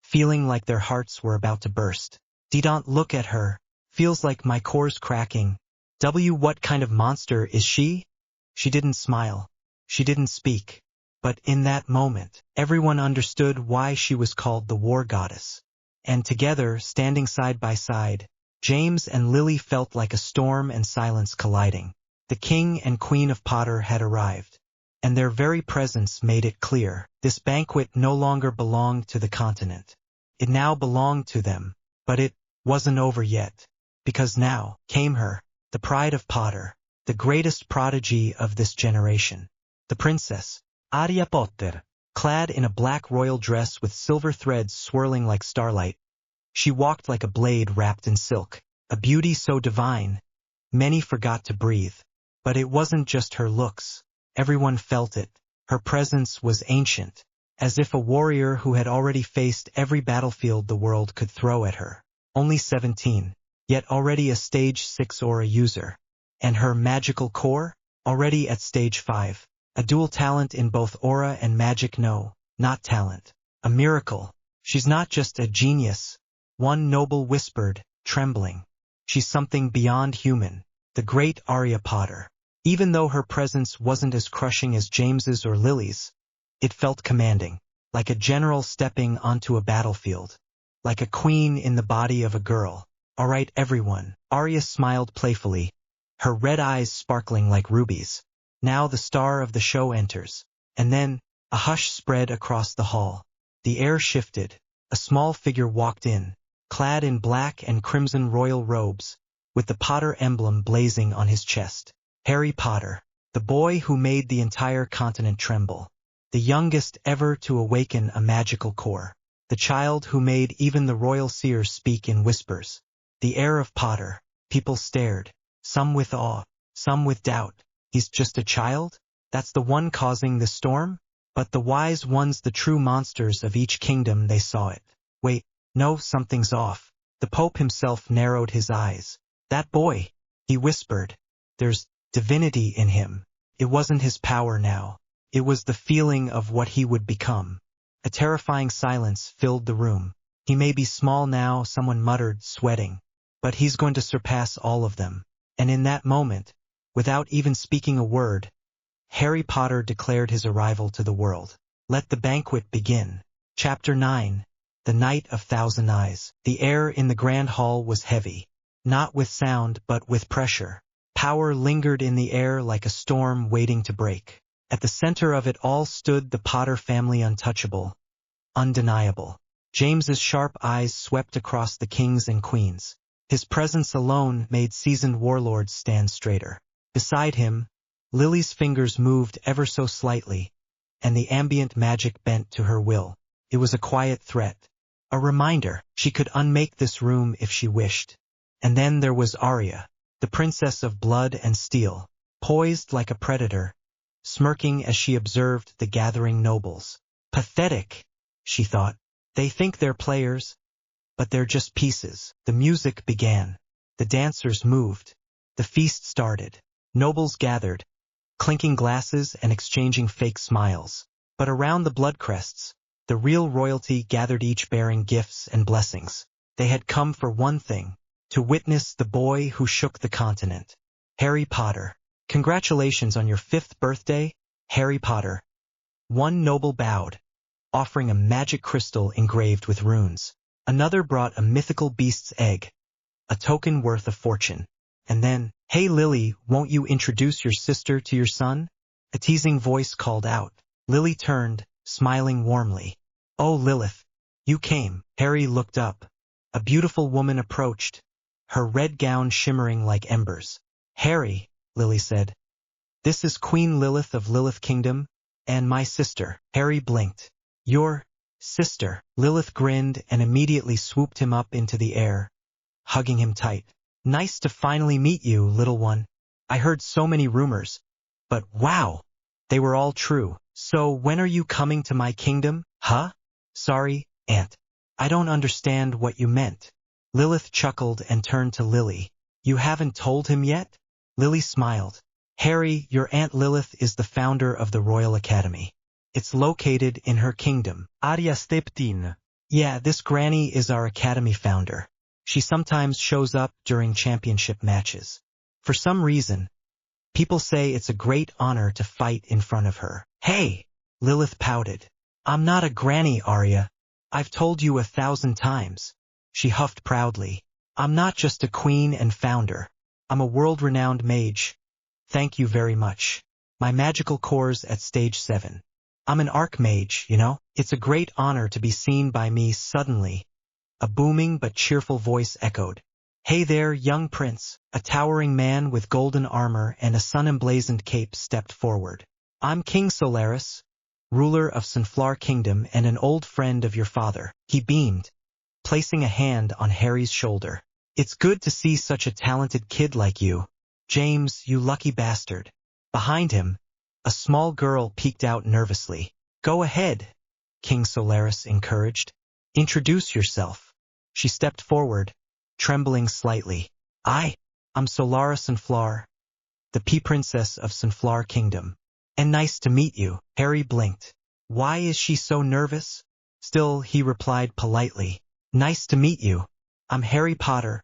feeling like their hearts were about to burst. Don't look at her. Feels like my core's cracking. What kind of monster is she? She didn't smile. She didn't speak. But in that moment, everyone understood why she was called the war goddess. And together, standing side by side, James and Lily felt like a storm and silence colliding. The king and queen of Potter had arrived, and their very presence made it clear this banquet no longer belonged to the continent. It now belonged to them, but it wasn't over yet, because now came her, the pride of Potter, the greatest prodigy of this generation, the princess, Arya Potter, clad in a black royal dress with silver threads swirling like starlight. She walked like a blade wrapped in silk, a beauty so divine, many forgot to breathe. But it wasn't just her looks. Everyone felt it. Her presence was ancient, as if a warrior who had already faced every battlefield the world could throw at her. Only 17, yet already a stage 6 aura user. And her magical core? Already at stage 5. A dual talent in both aura and magic. No, not talent. A miracle. She's not just a genius. One noble whispered, trembling. She's something beyond human. The great Arya Potter. Even though her presence wasn't as crushing as James's or Lily's, it felt commanding, like a general stepping onto a battlefield, like a queen in the body of a girl. All right, everyone. Arya smiled playfully, her red eyes sparkling like rubies. Now the star of the show enters. And then, a hush spread across the hall. The air shifted. A small figure walked in, clad in black and crimson royal robes, with the Potter emblem blazing on his chest. Harry Potter, the boy who made the entire continent tremble. The youngest ever to awaken a magical core. The child who made even the royal seers speak in whispers. The heir of Potter. People stared, some with awe, some with doubt. He's just a child? That's the one causing the storm? But the wise ones, the true monsters of each kingdom, they saw it. Wait, no, something's off. The Pope himself narrowed his eyes. That boy, he whispered. There's divinity in him. It wasn't his power now. It was the feeling of what he would become. A terrifying silence filled the room. He may be small now, someone muttered, sweating, but he's going to surpass all of them. And in that moment, without even speaking a word, Harry Potter declared his arrival to the world. Let the banquet begin. Chapter 9. The Night of Thousand Eyes. The air in the grand hall was heavy. Not with sound, but with pressure. Power lingered in the air like a storm waiting to break. At the center of it all stood the Potter family, untouchable, undeniable. James's sharp eyes swept across the kings and queens. His presence alone made seasoned warlords stand straighter. Beside him, Lily's fingers moved ever so slightly, and the ambient magic bent to her will. It was a quiet threat, a reminder she could unmake this room if she wished. And then there was Arya, the princess of blood and steel, poised like a predator, smirking as she observed the gathering nobles. Pathetic, she thought. They think they're players, but they're just pieces. The music began. The dancers moved. The feast started. Nobles gathered, clinking glasses and exchanging fake smiles. But around the Bloodcrests, the real royalty gathered, each bearing gifts and blessings. They had come for one thing, to witness the boy who shook the continent. Harry Potter. Congratulations on your 5th birthday, Harry Potter. One noble bowed, offering a magic crystal engraved with runes. Another brought a mythical beast's egg, a token worth a fortune. And then, hey Lily, won't you introduce your sister to your son? A teasing voice called out. Lily turned, smiling warmly. Oh Lilith, you came. Harry looked up. A beautiful woman approached, her red gown shimmering like embers. Harry, Lily said, this is Queen Lilith of Lilith Kingdom, and my sister. Harry blinked. Your sister. Lilith grinned and immediately swooped him up into the air, hugging him tight. Nice to finally meet you, little one. I heard so many rumors, but wow, they were all true. So when are you coming to my kingdom? Huh? Sorry, Aunt. I don't understand what you meant. Lilith chuckled and turned to Lily. You haven't told him yet? Lily smiled. Harry, your Aunt Lilith is the founder of the Royal Academy. It's located in her kingdom. Arya stepped in. Yeah, this granny is our academy founder. She sometimes shows up during championship matches. For some reason, people say it's a great honor to fight in front of her. Hey! Lilith pouted. I'm not a granny, Arya. I've told you 1,000 times. She huffed proudly. I'm not just a queen and founder. I'm a world-renowned mage. Thank you very much. My magical core's at stage 7. I'm an archmage, you know? It's a great honor to be seen by me suddenly. A booming but cheerful voice echoed. Hey there, young prince. A towering man with golden armor and a sun-emblazoned cape stepped forward. I'm King Solaris, ruler of Sunflower Kingdom and an old friend of your father. He beamed, placing a hand on Harry's shoulder. It's good to see such a talented kid like you. James, you lucky bastard. Behind him, a small girl peeked out nervously. Go ahead, King Solaris encouraged. Introduce yourself. She stepped forward, trembling slightly. I'm Solara Sunflower, the Pea Princess of Sunflower Kingdom. And nice to meet you. Harry blinked. Why is she so nervous? Still, he replied politely. Nice to meet you. I'm Harry Potter,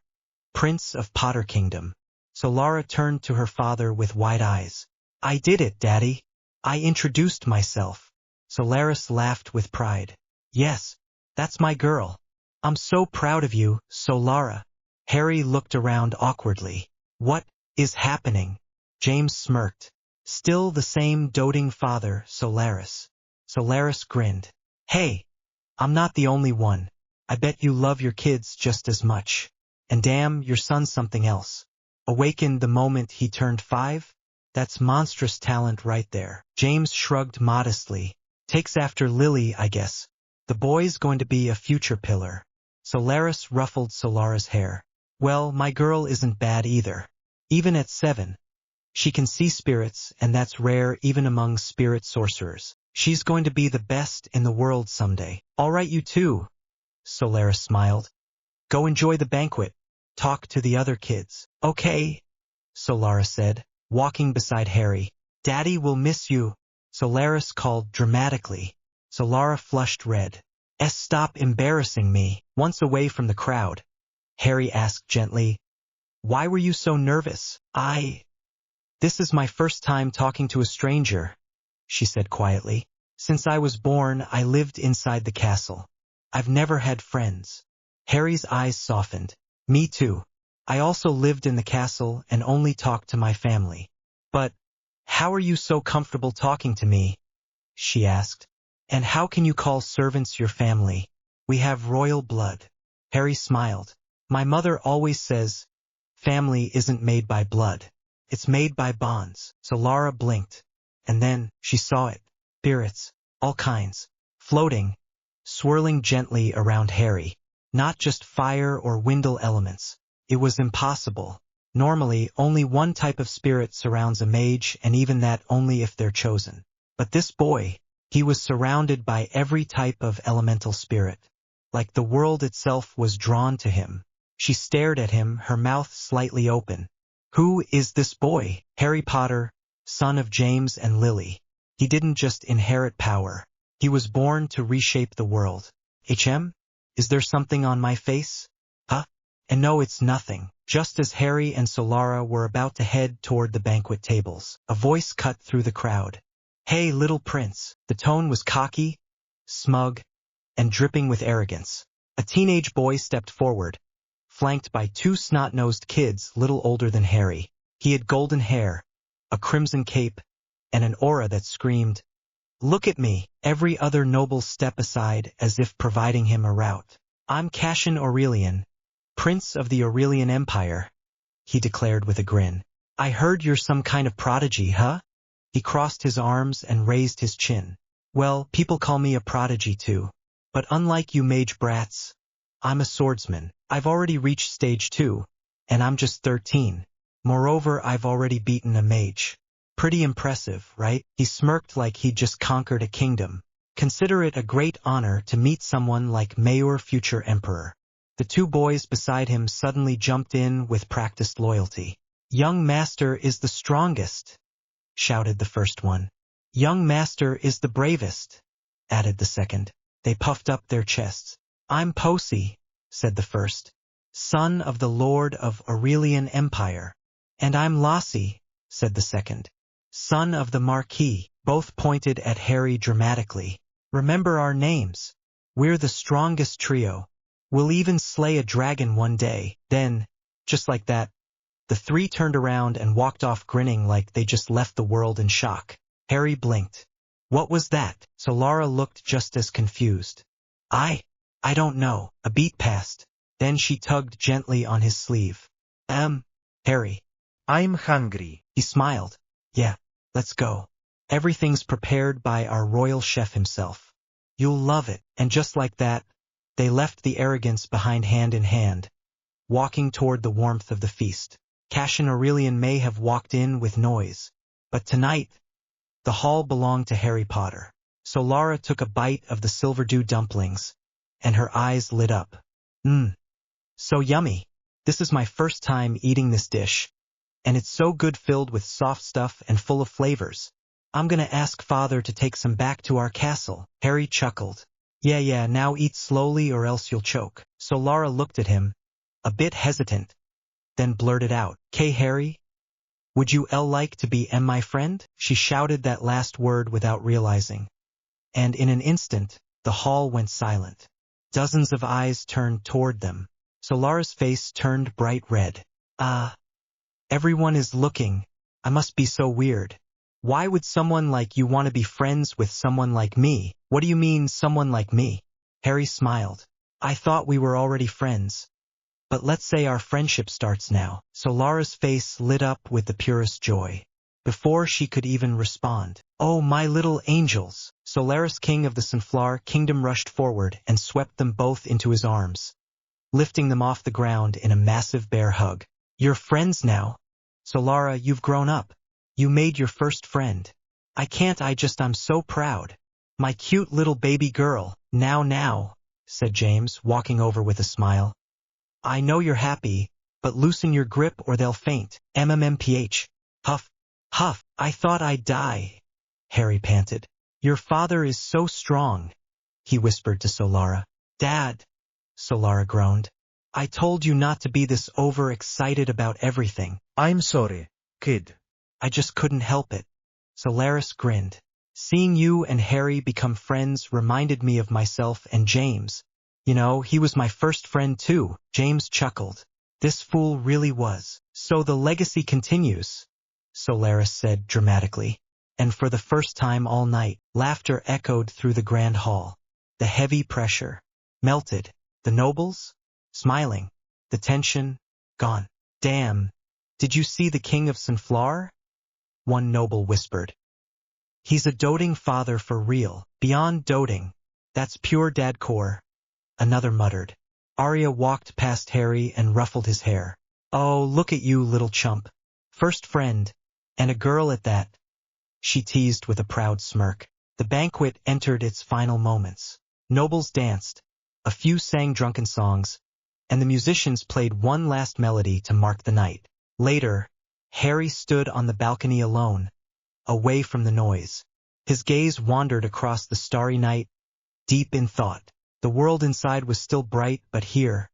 Prince of Potter Kingdom. Solara turned to her father with wide eyes. I did it, Daddy. I introduced myself. Solaris laughed with pride. Yes, that's my girl. I'm so proud of you, Solara. Harry looked around awkwardly. What is happening? James smirked. Still the same doting father, Solaris. Solaris grinned. Hey, I'm not the only one. I bet you love your kids just as much. And damn, your son's something else. Awakened the moment he turned 5? That's monstrous talent right there. James shrugged modestly. Takes after Lily, I guess. The boy's going to be a future pillar. Solaris ruffled Solara's hair. Well, my girl isn't bad either. Even at 7. She can see spirits, and that's rare even among spirit sorcerers. She's going to be the best in the world someday. All right, you too. Solaris smiled. Go enjoy the banquet. Talk to the other kids. Okay, Solara said, walking beside Harry. Daddy will miss you, Solaris called dramatically. Solara flushed red. Stop embarrassing me. Once away from the crowd, Harry asked gently, why were you so nervous? This is my first time talking to a stranger, she said quietly. Since I was born, I lived inside the castle. I've never had friends. Harry's eyes softened. Me too. I also lived in the castle and only talked to my family. But how are you so comfortable talking to me? She asked. And how can you call servants your family? We have royal blood. Harry smiled. My mother always says, family isn't made by blood. It's made by bonds. Solara blinked. And then she saw it. Spirits, all kinds, floating, swirling gently around Harry. Not just fire or wind elements. It was impossible. Normally, only one type of spirit surrounds a mage, and even that only if they're chosen. But this boy, he was surrounded by every type of elemental spirit. Like the world itself was drawn to him. She stared at him, her mouth slightly open. Who is this boy? Harry Potter, son of James and Lily. He didn't just inherit power. He was born to reshape the world. Is there something on my face? Huh? And no, it's nothing. Just as Harry and Solara were about to head toward the banquet tables, a voice cut through the crowd. Hey, little prince. The tone was cocky, smug, and dripping with arrogance. A teenage boy stepped forward, flanked by 2 snot-nosed kids little older than Harry. He had golden hair, a crimson cape, and an aura that screamed, look at me. Every other noble stepped aside as if providing him a route. I'm Cassian Aurelian, Prince of the Aurelian Empire, he declared with a grin. I heard you're some kind of prodigy, huh? He crossed his arms and raised his chin. Well, people call me a prodigy too. But unlike you mage brats, I'm a swordsman. I've already reached stage 2, and I'm just 13. Moreover, I've already beaten a mage. Pretty impressive, right? He smirked like he'd just conquered a kingdom. Consider it a great honor to meet someone like Mayor Future Emperor. The two boys beside him suddenly jumped in with practiced loyalty. "Young master is the strongest," shouted the first one. "Young master is the bravest," added the second. They puffed up their chests. "I'm Posi," said the first, "son of the Lord of Aurelian Empire." "And I'm Lassie," said the second, "son of the Marquis." Both pointed at Harry dramatically. "Remember our names. We're the strongest trio. We'll even slay a dragon one day." Then, just like that, the three turned around and walked off grinning like they just left the world in shock. Harry blinked. "What was that?" Solara looked just as confused. I don't know." A beat passed. Then she tugged gently on his sleeve. Harry. I'm hungry." He smiled. "Yeah, let's go. Everything's prepared by our royal chef himself. You'll love it." And just like that, they left the arrogance behind hand in hand, walking toward the warmth of the feast. Cassian Aurelian may have walked in with noise, but tonight, the hall belonged to Harry Potter. Solara took a bite of the silverdew dumplings, and her eyes lit up. So yummy. This is my first time eating this dish, and it's so good, filled with soft stuff and full of flavors. I'm gonna ask Father to take some back to our castle." Harry chuckled. Yeah, now eat slowly or else you'll choke." Solara looked at him, a bit hesitant, then blurted out, "K Harry? Would you like to be my friend?" She shouted that last word without realizing, and in an instant, the hall went silent. Dozens of eyes turned toward them. Solara's face turned bright red. Everyone is looking. I must be so weird. Why would someone like you want to be friends with someone like me?" "What do you mean, someone like me?" Harry smiled. "I thought we were already friends. But let's say our friendship starts now." Solara's face lit up with the purest joy. Before she could even respond, "Oh, my little angels!" Solaris, king of the Sunflower Kingdom, rushed forward and swept them both into his arms, lifting them off the ground in a massive bear hug. "You're friends now? Solara, you've grown up. You made your first friend. I'm so proud. My cute little baby girl." Now, said James, walking over with a smile. "I know you're happy, but loosen your grip or they'll faint." MMMPH. Huff, huff, I thought I'd die, Harry panted. "Your father is so strong," he whispered to Solara. "Dad," Solara groaned. "I told you not to be this overexcited about everything." I'm sorry, kid. "I just couldn't help it." Solaris grinned. "Seeing you and Harry become friends reminded me of myself and James. You know, he was my first friend too." James chuckled. "This fool really was." "So the legacy continues," Solaris said dramatically. And for the first time all night, laughter echoed through the grand hall. The heavy pressure melted. The nobles, smiling. The tension, gone. "Damn, did you see the King of Sunflower?" one noble whispered. "He's a doting father for real. Beyond doting. That's pure dadcore," another muttered. Arya walked past Harry and ruffled his hair. "Oh, look at you, little chump. First friend, and a girl at that," she teased with a proud smirk. The banquet entered its final moments. Nobles danced, a few sang drunken songs, and the musicians played one last melody to mark the night. Later, Harry stood on the balcony alone, away from the noise. His gaze wandered across the starry night, deep in thought. The world inside was still bright, but here,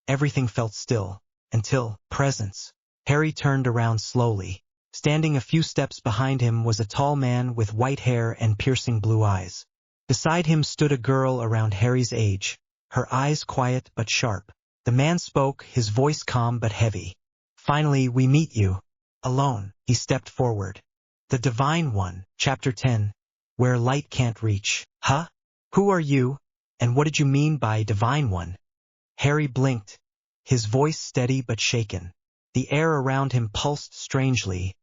everything felt still, until presence. Harry turned around slowly. Standing a few steps behind him was a tall man with white hair and piercing blue eyes. Beside him stood a girl around Harry's age, her eyes quiet but sharp. The man spoke, his voice calm but heavy. "Finally, we meet you. Alone." He stepped forward. "The Divine One." Chapter 10. Where Light Can't Reach. "Huh? Who are you, and what did you mean by Divine One?" Harry blinked, his voice steady but shaken. The air around him pulsed strangely,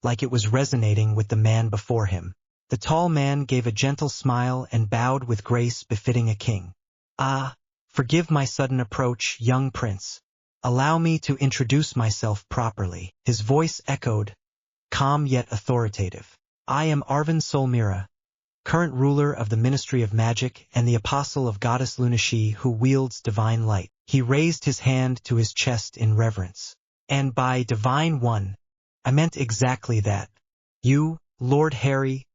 like it was resonating with the man before him. The tall man gave a gentle smile and bowed with grace befitting a king. Forgive my sudden approach, young prince. Allow me to introduce myself properly." His voice echoed, calm yet authoritative. "I am Arvin Solmira, current ruler of the Ministry of Magic and the apostle of Goddess Lunashi who wields divine light. He raised his hand to his chest in reverence. And by Divine One, I meant exactly that. You, Lord Harry,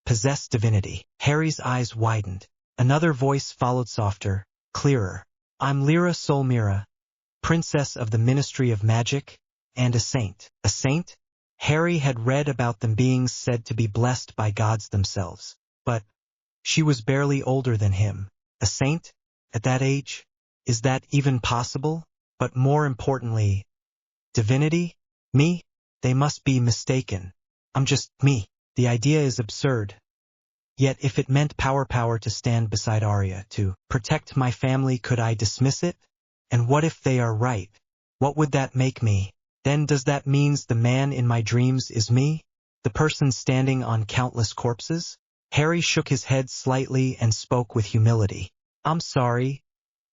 possess divinity. Harry's eyes widened. Another voice followed softer, clearer. I'm Lyra Solmira, princess of the Ministry of Magic, and a saint. A saint? Harry had read about them beings said to be blessed by gods themselves. But she was barely older than him. A saint? At that age? Is that even possible? But more importantly, divinity? Me? They must be mistaken. I'm just me. The idea is absurd. Yet if it meant power to stand beside Arya, to protect my family, could I dismiss it? And what if they are right? What would that make me? Then does that means the man in my dreams is me? The person standing on countless corpses? Harry shook his head slightly and spoke with humility. I'm sorry,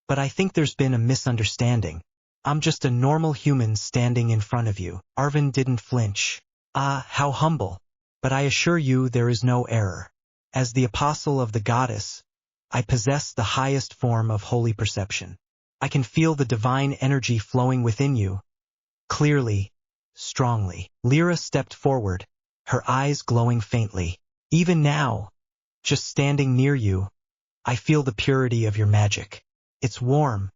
but I think there's been a misunderstanding. I'm just a normal human standing in front of you. Arvin didn't flinch. Ah, how humble. But I assure you there is no error. As the apostle of the goddess, I possess the highest form of holy perception. I can feel the divine energy flowing within you, clearly, strongly. Lyra stepped forward, her eyes glowing faintly. Even now, just standing near you, I feel the purity of your magic. It's warm,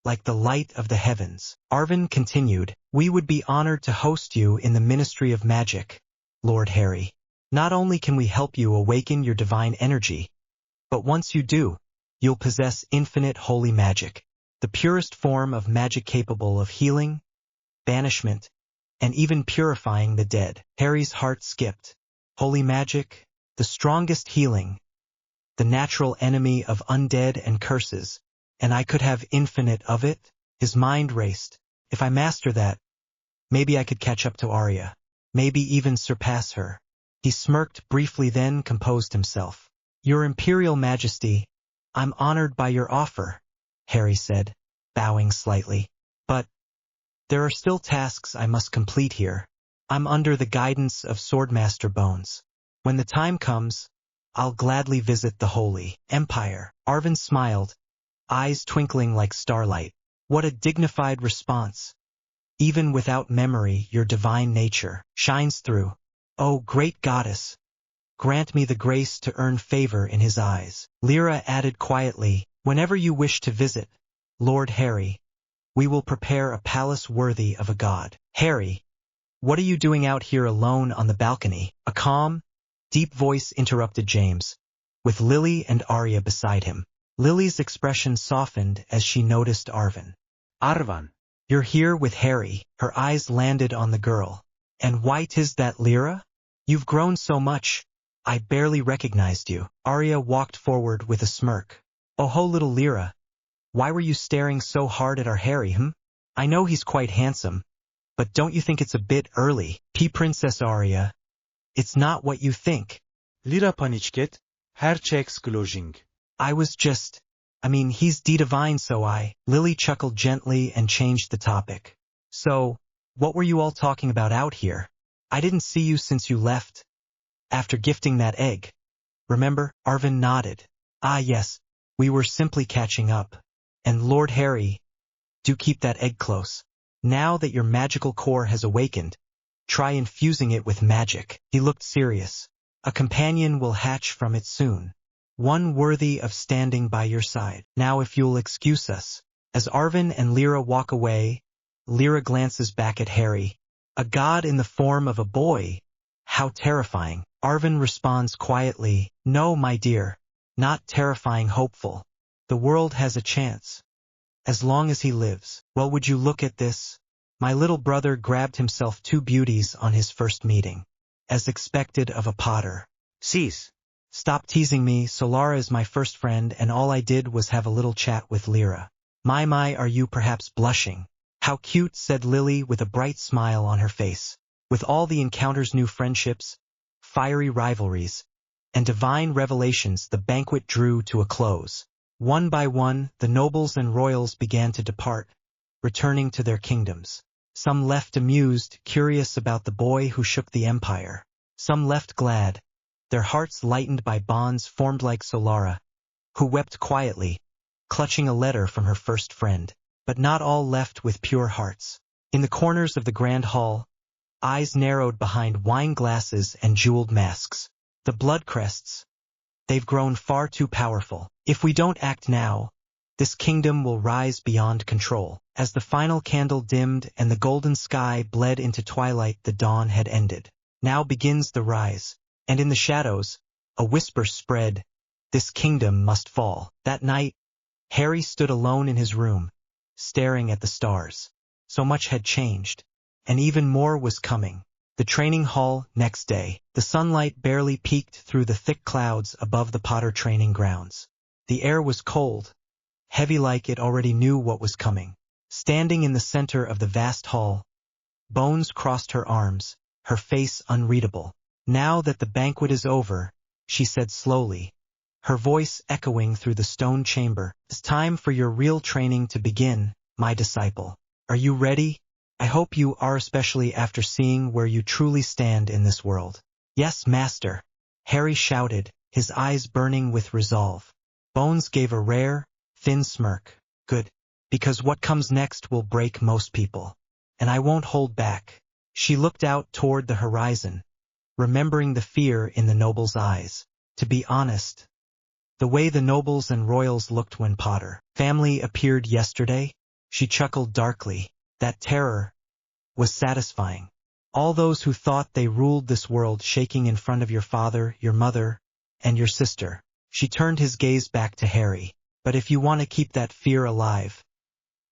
like the light of the heavens. Arvin continued, we would be honored to host you in the Ministry of Magic, Lord Harry. Not only can we help you awaken your divine energy, but once you do, you'll possess infinite holy magic, the purest form of magic capable of healing, banishment, and even purifying the dead. Harry's heart skipped. Holy magic, the strongest healing, the natural enemy of undead and curses, and I could have infinite of it? His mind raced. If I master that, maybe I could catch up to Arya, maybe even surpass her. He smirked briefly, then composed himself. Your Imperial Majesty, I'm honored by your offer, Harry said, bowing slightly. But there are still tasks I must complete here. I'm under the guidance of Swordmaster Bones. When the time comes, I'll gladly visit the Holy Empire. Arvin smiled, eyes twinkling like starlight. What a dignified response. Even without memory, your divine nature shines through. Oh, great goddess, grant me the grace to earn favor in his eyes. Lyra added quietly, whenever you wish to visit, Lord Harry, we will prepare a palace worthy of a god. Harry, what are you doing out here alone on the balcony? A calm, deep voice interrupted James, with Lily and Arya beside him. Lily's expression softened as she noticed Arvin. Arvan. You're here with Harry. Her eyes landed on the girl. And why 'tis that, Lyra? You've grown so much, I barely recognized you. Arya walked forward with a smirk. Oh ho, little Lyra, why were you staring so hard at our Harry, I know he's quite handsome, but don't you think it's a bit early? Princess Arya, it's not what you think. Lyra paniçket, her checks glowing. He's divine, so Lily chuckled gently and changed the topic. So, what were you all talking about out here? I didn't see you since you left. After gifting that egg. Remember? Arvin nodded. Ah yes, we were simply catching up. And Lord Harry, do keep that egg close. Now that your magical core has awakened, try infusing it with magic. He looked serious. A companion will hatch from it soon. One worthy of standing by your side. Now if you'll excuse us. As Arvin and Lyra walk away, Lyra glances back at Harry. A god in the form of a boy. How terrifying. Arvin responds quietly, no, my dear. Not terrifying, hopeful. The world has a chance. As long as he lives. Well, would you look at this? My little brother grabbed himself 2 beauties on his first meeting. As expected of a Potter. Cease. Stop teasing me. Solara is my first friend and all I did was have a little chat with Lyra. My, are you perhaps blushing? How cute, said Lily with a bright smile on her face. With all the encounters, new friendships, fiery rivalries, and divine revelations, the banquet drew to a close. One by one, the nobles and royals began to depart, returning to their kingdoms. Some left amused, curious about the boy who shook the empire. Some left glad, their hearts lightened by bonds formed like Solara, who wept quietly, clutching a letter from her first friend. But not all left with pure hearts. In the corners of the grand hall, eyes narrowed behind wine glasses and jeweled masks. The Bloodcrests. They've grown far too powerful. If we don't act now, this kingdom will rise beyond control. As the final candle dimmed and the golden sky bled into twilight, the dawn had ended. Now begins the rise, and in the shadows, a whisper spread, "This kingdom must fall." That night, Harry stood alone in his room, staring at the stars. So much had changed, and even more was coming. The training hall next day. The sunlight barely peeked through the thick clouds above the Potter training grounds. The air was cold, heavy like it already knew what was coming. Standing in the center of the vast hall, Bones crossed her arms, her face unreadable. "Now that the banquet is over," she said slowly, her voice echoing through the stone chamber, "it's time for your real training to begin, my disciple. Are you ready? I hope you are, especially after seeing where you truly stand in this world." "Yes, master," Harry shouted, his eyes burning with resolve. Bones gave a rare, thin smirk. "Good. Because what comes next will break most people. And I won't hold back." She looked out toward the horizon, remembering the fear in the noble's eyes. To be honest, the way the nobles and royals looked when Potter family appeared yesterday, she chuckled darkly. That terror was satisfying. All those who thought they ruled this world shaking in front of your father, your mother, and your sister. She turned his gaze back to Harry. "But if you want to keep that fear alive,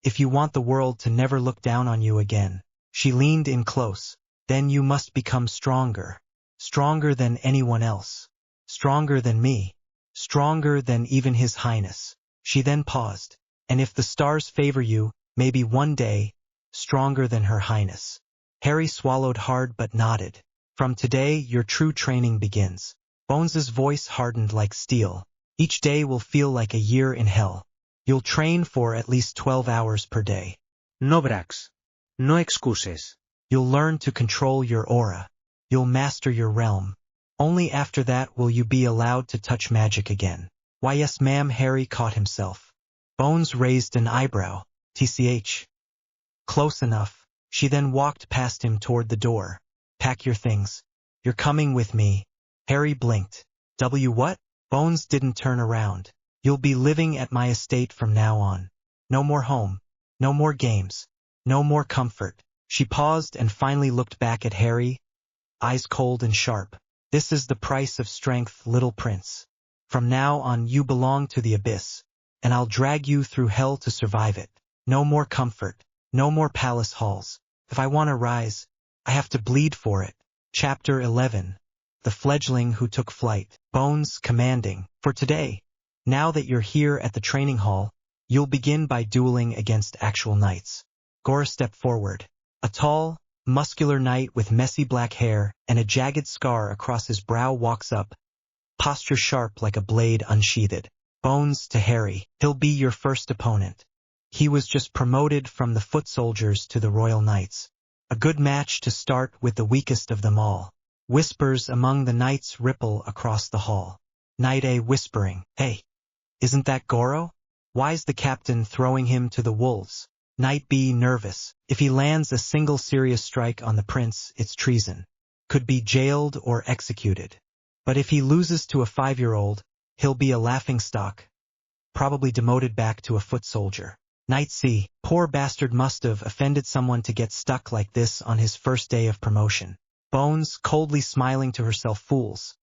if you want the world to never look down on you again," she leaned in close, "then you must become stronger. Stronger than anyone else. Stronger than me. Stronger than even His Highness." She then paused. "And if the stars favor you, maybe one day, stronger than Her Highness." Harry swallowed hard but nodded. "From today, your true training begins." Bones's voice hardened like steel. "Each day will feel like a year in hell. You'll train for at least 12 hours per day. No breaks. No excuses. You'll learn to control your aura. You'll master your realm. Only after that will you be allowed to touch magic again." "Why, yes, ma'am." Harry caught himself. Bones raised an eyebrow. "TCH. Close enough." She then walked past him toward the door. "Pack your things. You're coming with me." Harry blinked. What?" Bones didn't turn around. "You'll be living at my estate from now on. No more home. No more games. No more comfort." She paused and finally looked back at Harry, eyes cold and sharp. "This is the price of strength, little prince. From now on you belong to the abyss, and I'll drag you through hell to survive it. No more comfort. No more palace halls. If I want to rise, I have to bleed for it." Chapter 11. The fledgling who took flight. Bones commanding. "For today, now that you're here at the training hall, you'll begin by dueling against actual knights." Gora stepped forward. A tall, muscular knight with messy black hair and a jagged scar across his brow walks up, posture sharp like a blade unsheathed. "Bones," to Harry, "he'll be your first opponent. He was just promoted from the foot soldiers to the Royal Knights. A good match to start with the weakest of them all." Whispers among the knights ripple across the hall. Knight A whispering, "Hey, isn't that Goro? Why's the captain throwing him to the wolves?" Knight B nervous. "If he lands a single serious strike on the prince, it's treason. Could be jailed or executed. But if he loses to a 5-year-old, he'll be a laughingstock, probably demoted back to a foot soldier." Knight C, "Poor bastard must have offended someone to get stuck like this on his first day of promotion." Bones coldly smiling to herself, "Fools.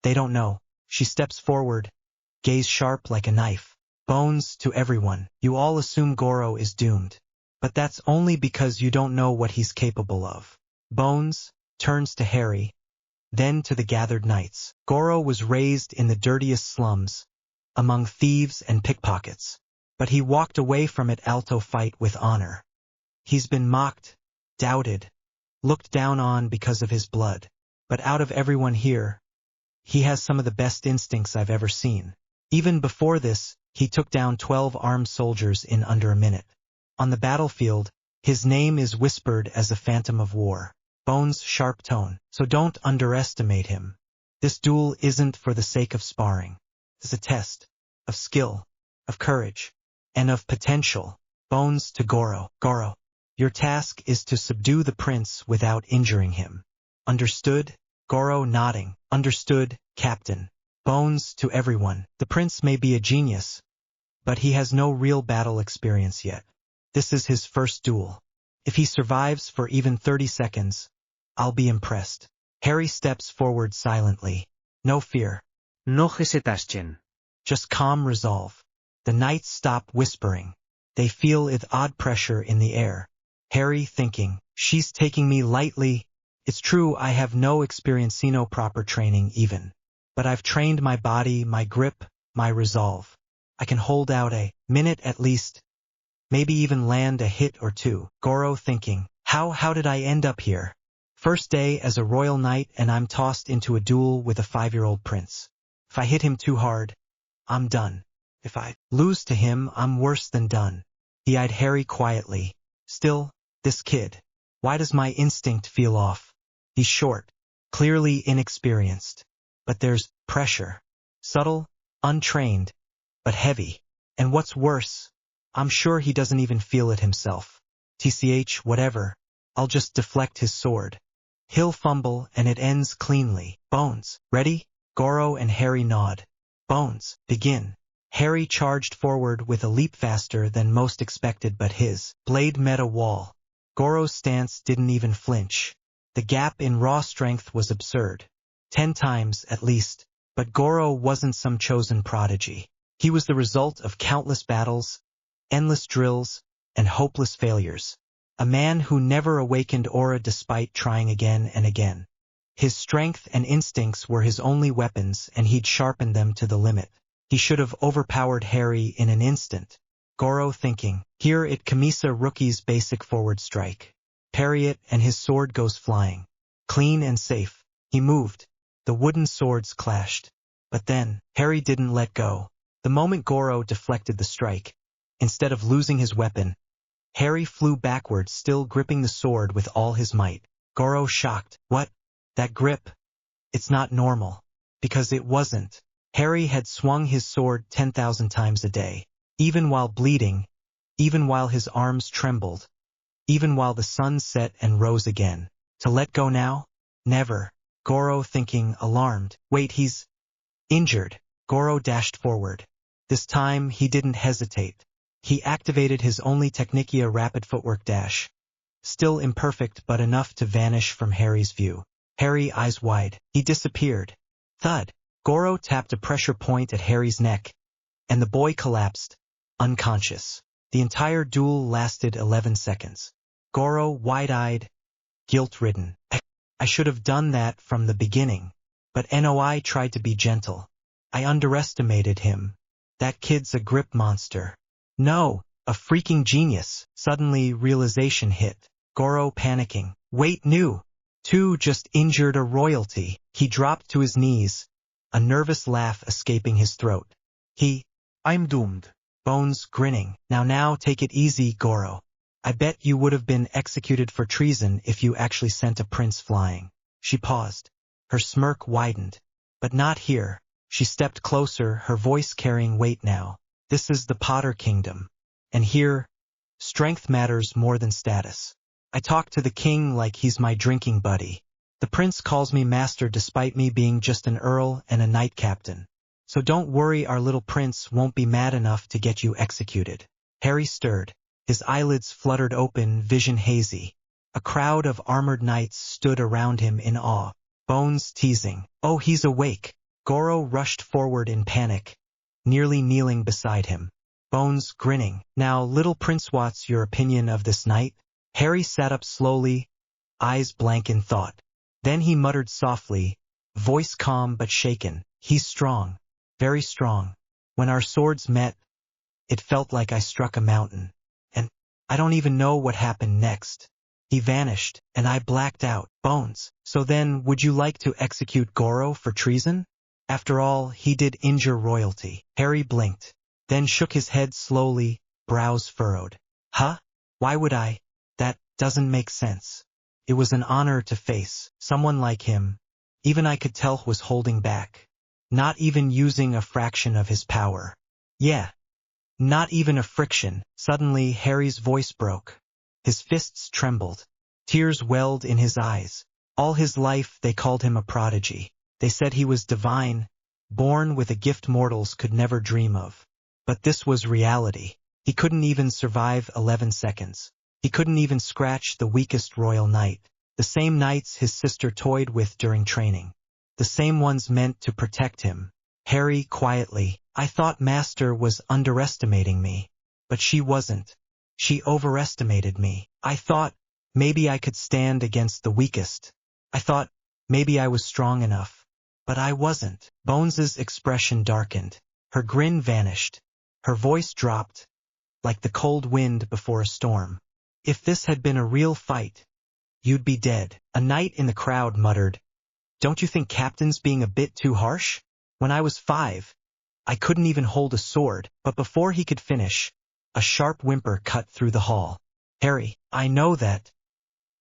They don't know." She steps forward, gaze sharp like a knife. Bones to everyone, "You all assume Goro is doomed. But that's only because you don't know what he's capable of." Bones turns to Harry, then to the gathered knights. "Goro was raised in the dirtiest slums, among thieves and pickpockets. But he walked away from it alto fight with honor. He's been mocked, doubted, looked down on because of his blood. But out of everyone here, he has some of the best instincts I've ever seen. Even before this, he took down 12 armed soldiers in under a minute. On the battlefield, his name is whispered as a phantom of war." Bones' sharp tone, "So don't underestimate him. This duel isn't for the sake of sparring. It's a test of skill, of courage, and of potential. Bones to Goro. Goro, your task is to subdue the prince without injuring him. Understood? Goro nodding. Understood, Captain. Bones to everyone. The prince may be a genius, but he has no real battle experience yet. This is his first duel. If he survives for even 30 seconds, I'll be impressed. Harry steps forward silently. No fear. No hesitación. Just calm resolve. The knights stop whispering. They feel its odd pressure in the air. Harry thinking, she's taking me lightly. It's true I have no experience, no proper training even. But I've trained my body, my grip, my resolve. I can hold out a minute at least. Maybe even land a hit or two. Goro thinking, how did I end up here? First day as a royal knight and I'm tossed into a duel with a 5-year-old prince. If I hit him too hard, I'm done. If I lose to him, I'm worse than done. He eyed Harry quietly. Still, this kid. Why does my instinct feel off? He's short, clearly inexperienced. But there's pressure. Subtle, untrained, but heavy. And what's worse, I'm sure he doesn't even feel it himself. TCH, whatever. I'll just deflect his sword. He'll fumble and it ends cleanly. Bones, ready? Goro and Harry nod. Bones, begin. Harry charged forward with a leap faster than most expected, but his blade met a wall. Goro's stance didn't even flinch. The gap in raw strength was absurd. 10 times at least. But Goro wasn't some chosen prodigy. He was the result of countless battles, endless drills, and hopeless failures. A man who never awakened aura despite trying again and again. His strength and instincts were his only weapons and he'd sharpened them to the limit. He should have overpowered Harry in an instant. Goro thinking, here it Kamisa rookie's basic forward strike. Parry it and his sword goes flying. Clean and safe. He moved. The wooden swords clashed. But then, Harry didn't let go. The moment Goro deflected the strike, instead of losing his weapon, Harry flew backwards, still gripping the sword with all his might. Goro shocked. What? That grip? It's not normal. Because it wasn't. Harry had swung his sword 10,000 times a day. Even while bleeding, even while his arms trembled, even while the sun set and rose again. To let go now? Never. Goro thinking, alarmed. Wait, he's injured. Goro dashed forward. This time he didn't hesitate. He activated his only technikia, rapid footwork dash. Still imperfect but enough to vanish from Harry's view. Harry eyes wide. He disappeared. Thud. Goro tapped a pressure point at Harry's neck, and the boy collapsed, unconscious. The entire duel lasted 11 seconds. Goro, wide-eyed, guilt-ridden. I should have done that from the beginning. But Noi tried to be gentle. I underestimated him. That kid's a grip monster. No, a freaking genius. Suddenly realization hit. Goro panicking. Wait, new. 2 just injured a royalty. He dropped to his knees, a nervous laugh escaping his throat. I'm doomed. Bones grinning. Now take it easy, Goro. I bet you would have been executed for treason if you actually sent a prince flying. She paused. Her smirk widened. But not here. She stepped closer, her voice carrying weight now. This is the Potter Kingdom. And here, strength matters more than status. I talk to the king like he's my drinking buddy. The prince calls me master despite me being just an earl and a knight captain. So don't worry, our little prince won't be mad enough to get you executed. Harry stirred. His eyelids fluttered open, vision hazy. A crowd of armored knights stood around him in awe. Bones teasing. Oh, he's awake. Goro rushed forward in panic, nearly kneeling beside him. Bones grinning. Now, little prince, what's your opinion of this knight? Harry sat up slowly, eyes blank in thought. Then he muttered softly, voice calm but shaken. He's strong. Very strong. When our swords met, it felt like I struck a mountain. And I don't even know what happened next. He vanished, and I blacked out. Bones. So then, would you like to execute Goro for treason? After all, he did injure royalty. Harry blinked, then shook his head slowly, brows furrowed. Huh? Why would I? That doesn't make sense. It was an honor to face someone like him, Even I could tell was holding back. Not even using a fraction of his power. Yeah. Not even a friction. Suddenly Harry's voice broke. His fists trembled. Tears welled in his eyes. All his life they called him a prodigy. They said he was divine, born with a gift mortals could never dream of. But this was reality. He couldn't even survive 11 seconds. He couldn't even scratch the weakest royal knight. The same knights his sister toyed with during training. The same ones meant to protect him. Harry, quietly, I thought Master was underestimating me. But she wasn't. She overestimated me. I thought maybe I could stand against the weakest. I thought maybe I was strong enough. But I wasn't. Bones's expression darkened. Her grin vanished. Her voice dropped, like the cold wind before a storm. If this had been a real fight, you'd be dead. A knight in the crowd muttered, Don't you think Captain's being a bit too harsh? When I was 5, I couldn't even hold a sword, but before he could finish, a sharp whimper cut through the hall. Harry, I know that.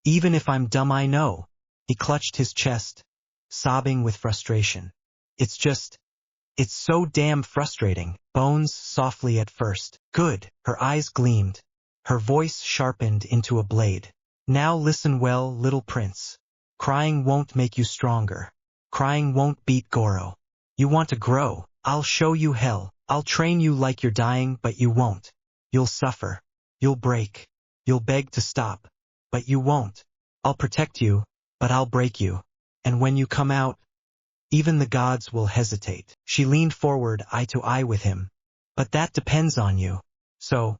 Even if I'm dumb, I know. He clutched his chest, sobbing with frustration. It's so damn frustrating. Bones softly at first. Good. Her eyes gleamed. Her voice sharpened into a blade. Now listen well, little prince. Crying won't make you stronger. Crying won't beat Goro. You want to grow? I'll show you hell. I'll train you like you're dying, but you won't. You'll suffer. You'll break. You'll beg to stop. But you won't. I'll protect you, but I'll break you. And when you come out, even the gods will hesitate. She leaned forward eye to eye with him. But that depends on you. So,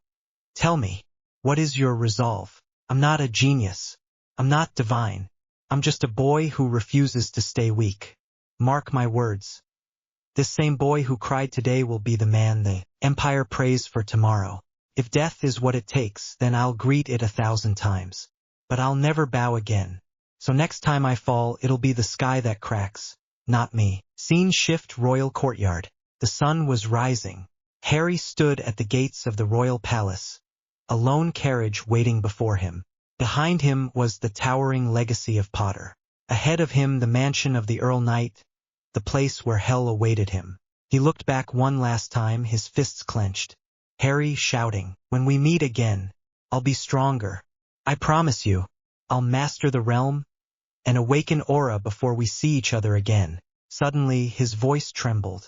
tell me, what is your resolve? I'm not a genius. I'm not divine. I'm just a boy who refuses to stay weak. Mark my words. This same boy who cried today will be the man the Empire prays for tomorrow. If death is what it takes, then I'll greet it 1,000 times. But I'll never bow again. So next time I fall, it'll be the sky that cracks, not me. Scene shift. Royal courtyard. The sun was rising. Harry stood at the gates of the royal palace, a lone carriage waiting before him. Behind him was the towering legacy of Potter. Ahead of him the mansion of the Earl Knight, the place where hell awaited him. He looked back one last time, his fists clenched. Harry shouting, When we meet again, I'll be stronger. I promise you, I'll master the realm and awaken Aura before we see each other again. Suddenly his voice trembled.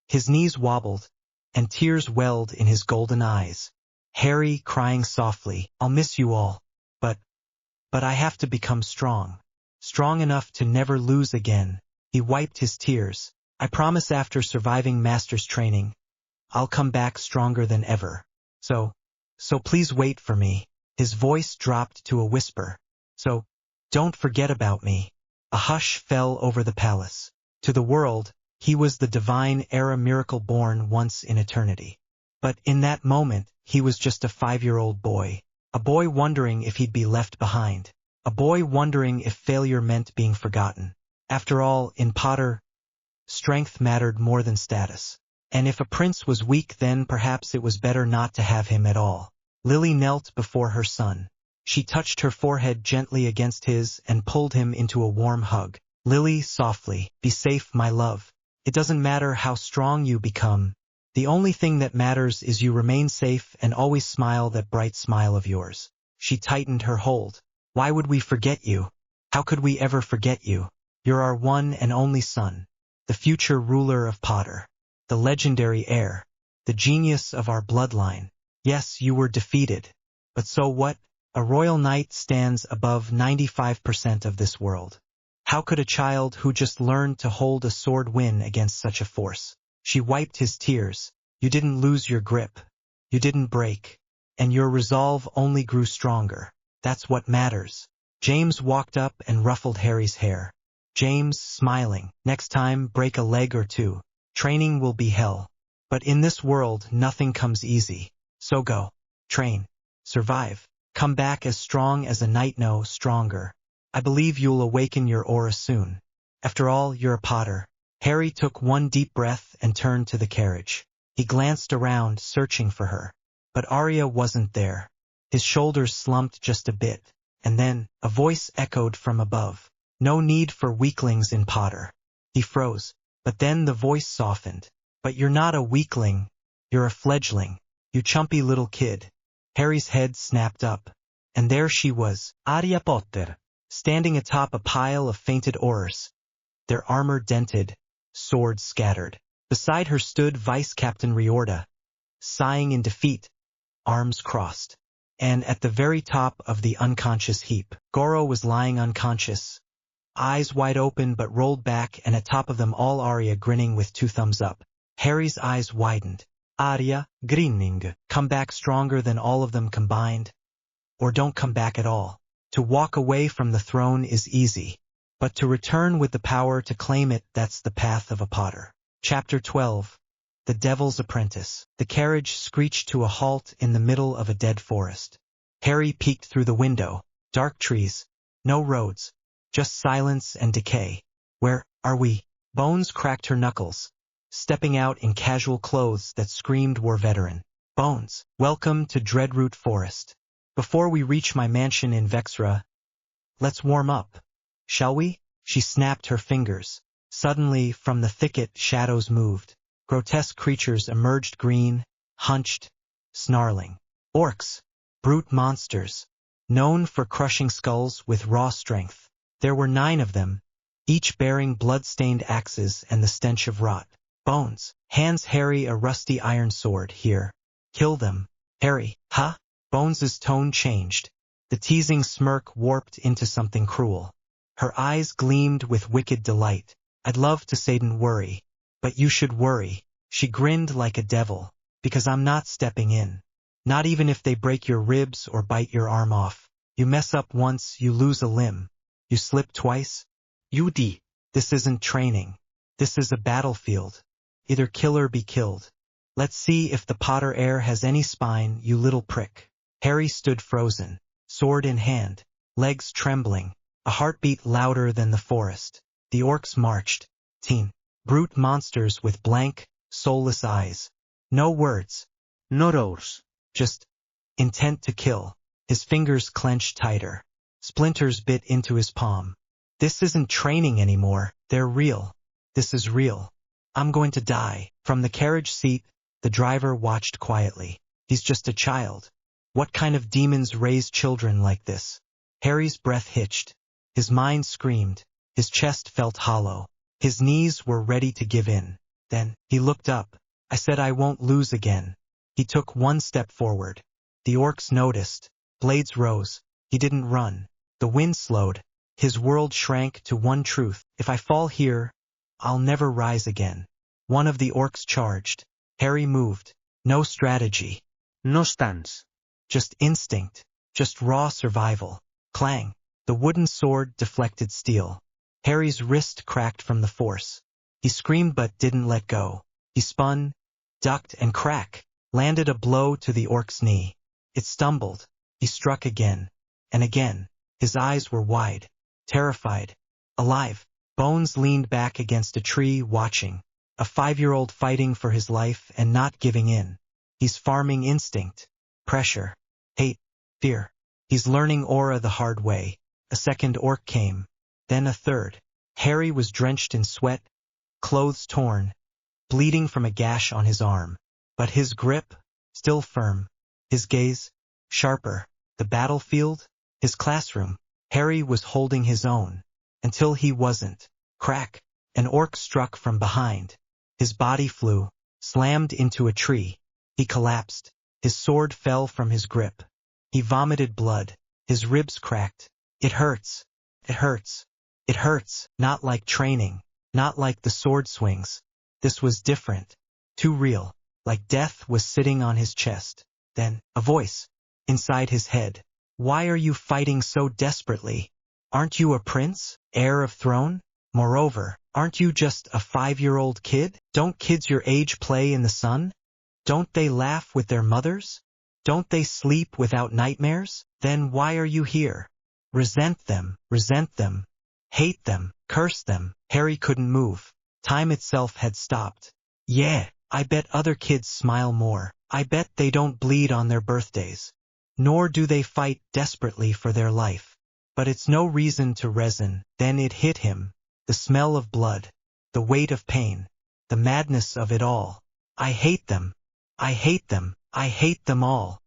His knees wobbled, and tears welled in his golden eyes. Harry crying softly, I'll miss you all. But I have to become strong. Strong enough to never lose again. He wiped his tears. I promise after surviving Master's training, I'll come back stronger than ever. So please wait for me. His voice dropped to a whisper. So, don't forget about me. A hush fell over the palace. To the world, he was the divine era miracle born once in eternity. But in that moment, he was just a 5-year-old boy. A boy wondering if he'd be left behind. A boy wondering if failure meant being forgotten. After all, in Potter, strength mattered more than status. And if a prince was weak, then perhaps it was better not to have him at all. Lily knelt before her son. She touched her forehead gently against his and pulled him into a warm hug. Lily, softly, be safe, my love. It doesn't matter how strong you become. The only thing that matters is you remain safe and always smile that bright smile of yours. She tightened her hold. Why would we forget you? How could we ever forget you? You're our one and only son, the future ruler of Potter, the legendary heir, the genius of our bloodline. Yes, you were defeated. But so what? A royal knight stands above 95% of this world. How could a child who just learned to hold a sword win against such a force? She wiped his tears. You didn't lose your grip. You didn't break. And your resolve only grew stronger. That's what matters. James walked up and ruffled Harry's hair. James, smiling. Next time, break a leg or two. Training will be hell. But in this world, nothing comes easy. So go. Train. Survive. Come back as strong as a knight, no, stronger. I believe you'll awaken your aura soon. After all, you're a Potter. Harry took one deep breath and turned to the carriage. He glanced around, searching for her. But Arya wasn't there. His shoulders slumped just a bit, and then a voice echoed from above. No need for weaklings in Potter. He froze, but then the voice softened. But you're not a weakling, you're a fledgling, you chumpy little kid. Harry's head snapped up, and there she was, Arya Potter, standing atop a pile of fainted oars, their armor dented, swords scattered. Beside her stood Vice Captain Riorda, sighing in defeat, arms crossed. And at the very top of the unconscious heap, Goro was lying unconscious, eyes wide open but rolled back, and atop of them all Arya grinning with two thumbs up. Harry's eyes widened. Arya, grinning, come back stronger than all of them combined. Or don't come back at all. To walk away from the throne is easy, but to return with the power to claim it, that's the path of a Potter. Chapter 12. The Devil's Apprentice. The carriage screeched to a halt in the middle of a dead forest. Harry peeked through the window. Dark trees. No roads. Just silence and decay. Where are we? Bones cracked her knuckles, stepping out in casual clothes that screamed war veteran. Bones, welcome to Dreadroot Forest. Before we reach my mansion in Vexra, let's warm up, shall we? She snapped her fingers. Suddenly, from the thicket, shadows moved. Grotesque creatures emerged, green, hunched, snarling. Orcs, brute monsters, known for crushing skulls with raw strength. There were 9 of them, each bearing blood-stained axes and the stench of rot. Bones hands Harry a rusty iron sword. Here, kill them. Harry, huh? Bones's tone changed. The teasing smirk warped into something cruel. Her eyes gleamed with wicked delight. I'd love to say don't worry, but you should worry. She grinned like a devil, because I'm not stepping in. Not even if they break your ribs or bite your arm off. You mess up once, you lose a limb. You slip twice, you die. This isn't training. This is a battlefield. Either kill or be killed. Let's see if the Potter heir has any spine, you little prick. Harry stood frozen, sword in hand, legs trembling, a heartbeat louder than the forest. The orcs marched. Teen. Brute monsters with blank, soulless eyes. No words. No roars. Just intent to kill. His fingers clenched tighter. Splinters bit into his palm. This isn't training anymore. They're real. This is real. I'm going to die. From the carriage seat, the driver watched quietly. He's just a child. What kind of demons raise children like this? Harry's breath hitched. His mind screamed. His chest felt hollow. His knees were ready to give in. Then, he looked up. I said I won't lose again. He took one step forward. The orcs noticed. Blades rose. He didn't run. The wind slowed. His world shrank to one truth. If I fall here, I'll never rise again. One of the orcs charged. Harry moved. No strategy. No stance. Just instinct. Just raw survival. Clang. The wooden sword deflected steel. Harry's wrist cracked from the force. He screamed but didn't let go. He spun, ducked, and crack, landed a blow to the orc's knee. It stumbled. He struck again. And again. His eyes were wide. Terrified. Alive. Bones leaned back against a tree, watching. A 5-year-old fighting for his life and not giving in. He's farming instinct. Pressure. Hate. Fear. He's learning aura the hard way. A second orc came. Then a third. Harry was drenched in sweat, clothes torn, bleeding from a gash on his arm. But his grip, still firm. His gaze, sharper. The battlefield, his classroom. Harry was holding his own. Until he wasn't. Crack. An orc struck from behind. His body flew, slammed into a tree. He collapsed. His sword fell from his grip. He vomited blood. His ribs cracked. It hurts. It hurts. It hurts. Not like training. Not like the sword swings. This was different. Too real. Like death was sitting on his chest. Then, a voice. Inside his head. Why are you fighting so desperately? Aren't you a prince? Heir of throne? Moreover, aren't you just a 5-year-old kid? Don't kids your age play in the sun? Don't they laugh with their mothers? Don't they sleep without nightmares? Then why are you here? Resent them, hate them, curse them. Harry couldn't move. Time itself had stopped. Yeah, I bet other kids smile more. I bet they don't bleed on their birthdays. Nor do they fight desperately for their life. But it's no reason to reason. Then it hit him. The smell of blood. The weight of pain. The madness of it all. I hate them. I hate them. I hate them all.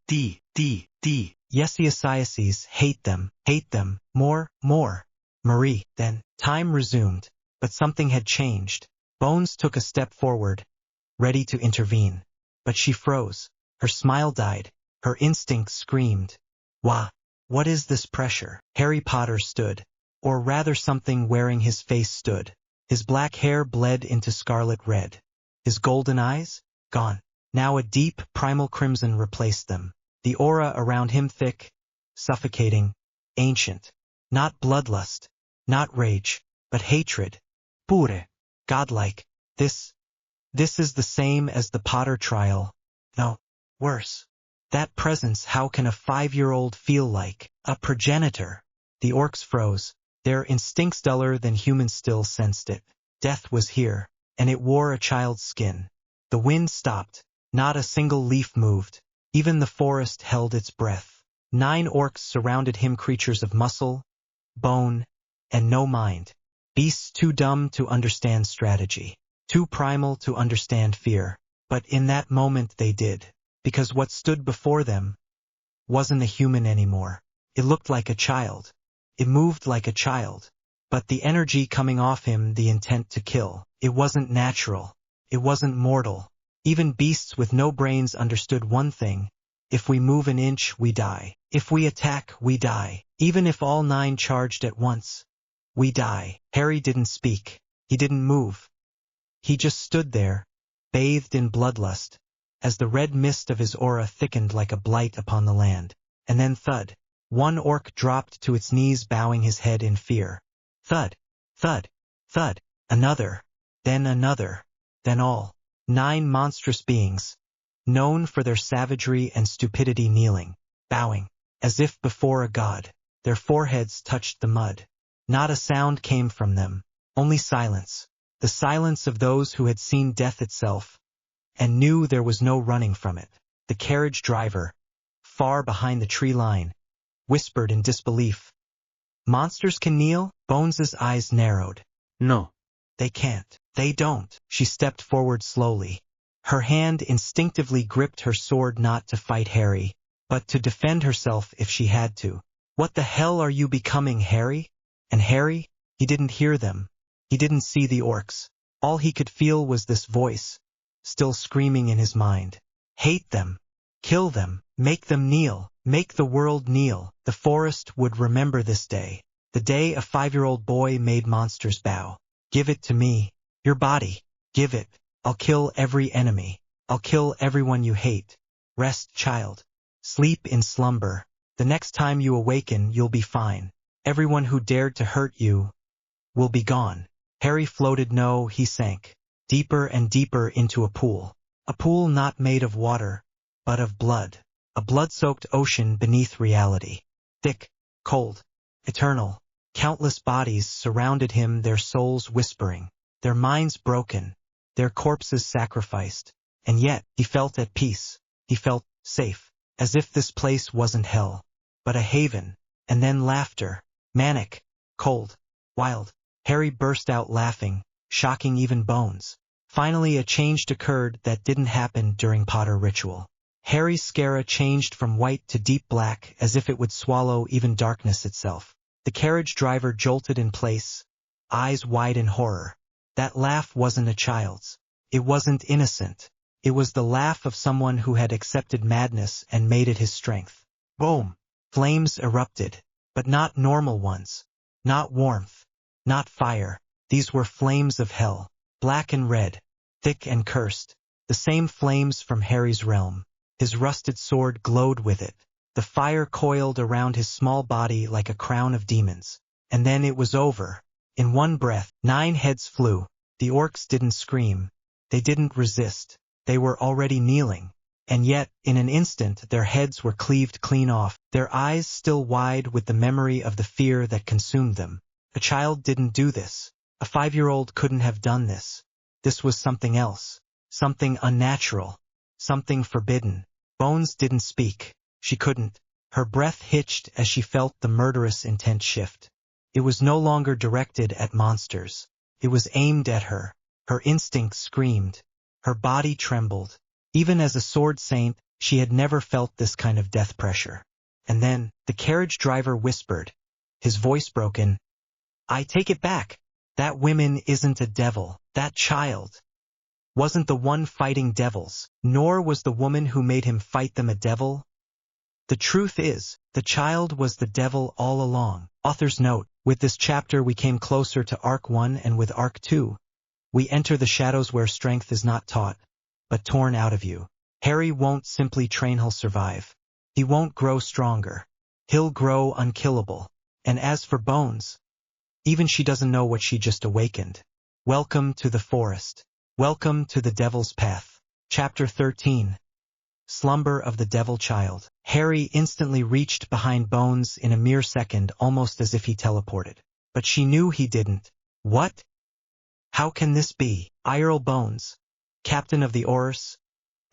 Yes, Isekied, hate them, more. Marie, then, time resumed, but something had changed. Bones took a step forward, ready to intervene. But she froze. Her smile died. Her instinct screamed. Wah! What is this pressure? Harry Potter stood, or rather something wearing his face stood. His black hair bled into scarlet red. His golden eyes? Gone. Now a deep, primal crimson replaced them. The aura around him thick, suffocating, ancient. Not bloodlust, not rage, but hatred. Pure. Godlike. This is the same as the Potter trial. No, worse. That presence, how can a 5-year-old feel like a progenitor? The orcs froze. Their instincts duller than humans still sensed it. Death was here, and it wore a child's skin. The wind stopped. Not a single leaf moved. Even the forest held its breath. 9 orcs surrounded him, creatures of muscle, bone, and no mind. Beasts too dumb to understand strategy. Too primal to understand fear. But in that moment they did. Because what stood before them wasn't a human anymore. It looked like a child. It moved like a child. But the energy coming off him, the intent to kill, it wasn't natural. It wasn't mortal. Even beasts with no brains understood one thing. If we move an inch, we die. If we attack, we die. Even if all 9 charged at once, we die. Harry didn't speak. He didn't move. He just stood there, bathed in bloodlust, as the red mist of his aura thickened like a blight upon the land. And then thud. One orc dropped to its knees, bowing his head in fear. Thud, thud, thud. Another. Then all. 9 monstrous beings, known for their savagery and stupidity, kneeling, bowing, as if before a god. Their foreheads touched the mud. Not a sound came from them, only silence. The silence of those who had seen death itself, and knew there was no running from it. The carriage driver, far behind the tree line, whispered in disbelief. Monsters can kneel? Bones's eyes narrowed. No. They can't. They don't. She stepped forward slowly. Her hand instinctively gripped her sword, not to fight Harry, but to defend herself if she had to. What the hell are you becoming, Harry? And Harry? He didn't hear them. He didn't see the orcs. All he could feel was this voice, still screaming in his mind. Hate them. Kill them. Make them kneel. Make the world kneel. The forest would remember this day. The day a 5-year-old boy made monsters bow. Give it to me. Your body. Give it. I'll kill every enemy. I'll kill everyone you hate. Rest, child. Sleep in slumber. The next time you awaken, you'll be fine. Everyone who dared to hurt you will be gone. Harry floated. No, he sank. Deeper and deeper into a pool. A pool not made of water, but of blood. A blood-soaked ocean beneath reality. Thick, cold, eternal. Countless bodies surrounded him, their souls whispering, their minds broken, their corpses sacrificed. And yet, he felt at peace. He felt safe, as if this place wasn't hell, but a haven. And then laughter. Manic, cold, wild. Harry burst out laughing, shocking even Bones. Finally a change occurred that didn't happen during Potter ritual. Harry's scara changed from white to deep black, as if it would swallow even darkness itself. The carriage driver jolted in place, eyes wide in horror. That laugh wasn't a child's. It wasn't innocent. It was the laugh of someone who had accepted madness and made it his strength. Boom! Flames erupted, but not normal ones. Not warmth. Not fire. These were flames of hell. Black and red. Thick and cursed. The same flames from Harry's realm. His rusted sword glowed with it. The fire coiled around his small body like a crown of demons. And then it was over. In one breath, 9 heads flew. The orcs didn't scream. They didn't resist. They were already kneeling. And yet, in an instant, their heads were cleaved clean off, their eyes still wide with the memory of the fear that consumed them. A child didn't do this. A 5-year-old couldn't have done this. This was something else. Something unnatural. Something forbidden. Bones didn't speak. She couldn't. Her breath hitched as she felt the murderous intent shift. It was no longer directed at monsters. It was aimed at her. Her instincts screamed. Her body trembled. Even as a sword saint, she had never felt this kind of death pressure. And then, the carriage driver whispered, his voice broken, "I take it back. That woman isn't a devil. That child wasn't the one fighting devils, nor was the woman who made him fight them a devil. The truth is, the child was the devil all along." Author's note: with this chapter we came closer to Arc 1, and with Arc 2, we enter the shadows where strength is not taught, but torn out of you. Harry won't simply train, he'll survive. He won't grow stronger. He'll grow unkillable. And as for Bones, even she doesn't know what she just awakened. Welcome to the forest. Welcome to the Devil's Path. Chapter 13. Slumber of the Devil Child. Harry instantly reached behind Bones in a mere second, almost as if he teleported. But she knew he didn't. What? How can this be? Earl Bones, captain of the Aurors,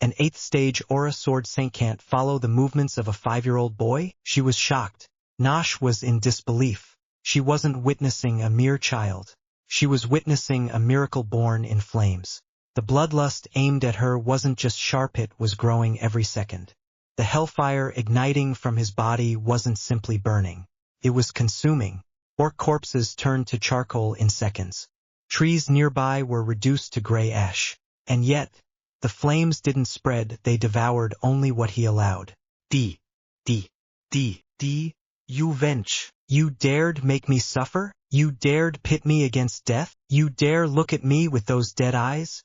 an 8th stage Aura sword saint, can't follow the movements of a 5-year-old boy? She was shocked. Nosh was in disbelief. She wasn't witnessing a mere child. She was witnessing a miracle born in flames. The bloodlust aimed at her wasn't just sharp, it was growing every second. The hellfire igniting from his body wasn't simply burning. It was consuming. Orc corpses turned to charcoal in seconds. Trees nearby were reduced to gray ash. And yet, the flames didn't spread, they devoured only what he allowed. You wench. You dared make me suffer? You dared pit me against death? You dare look at me with those dead eyes?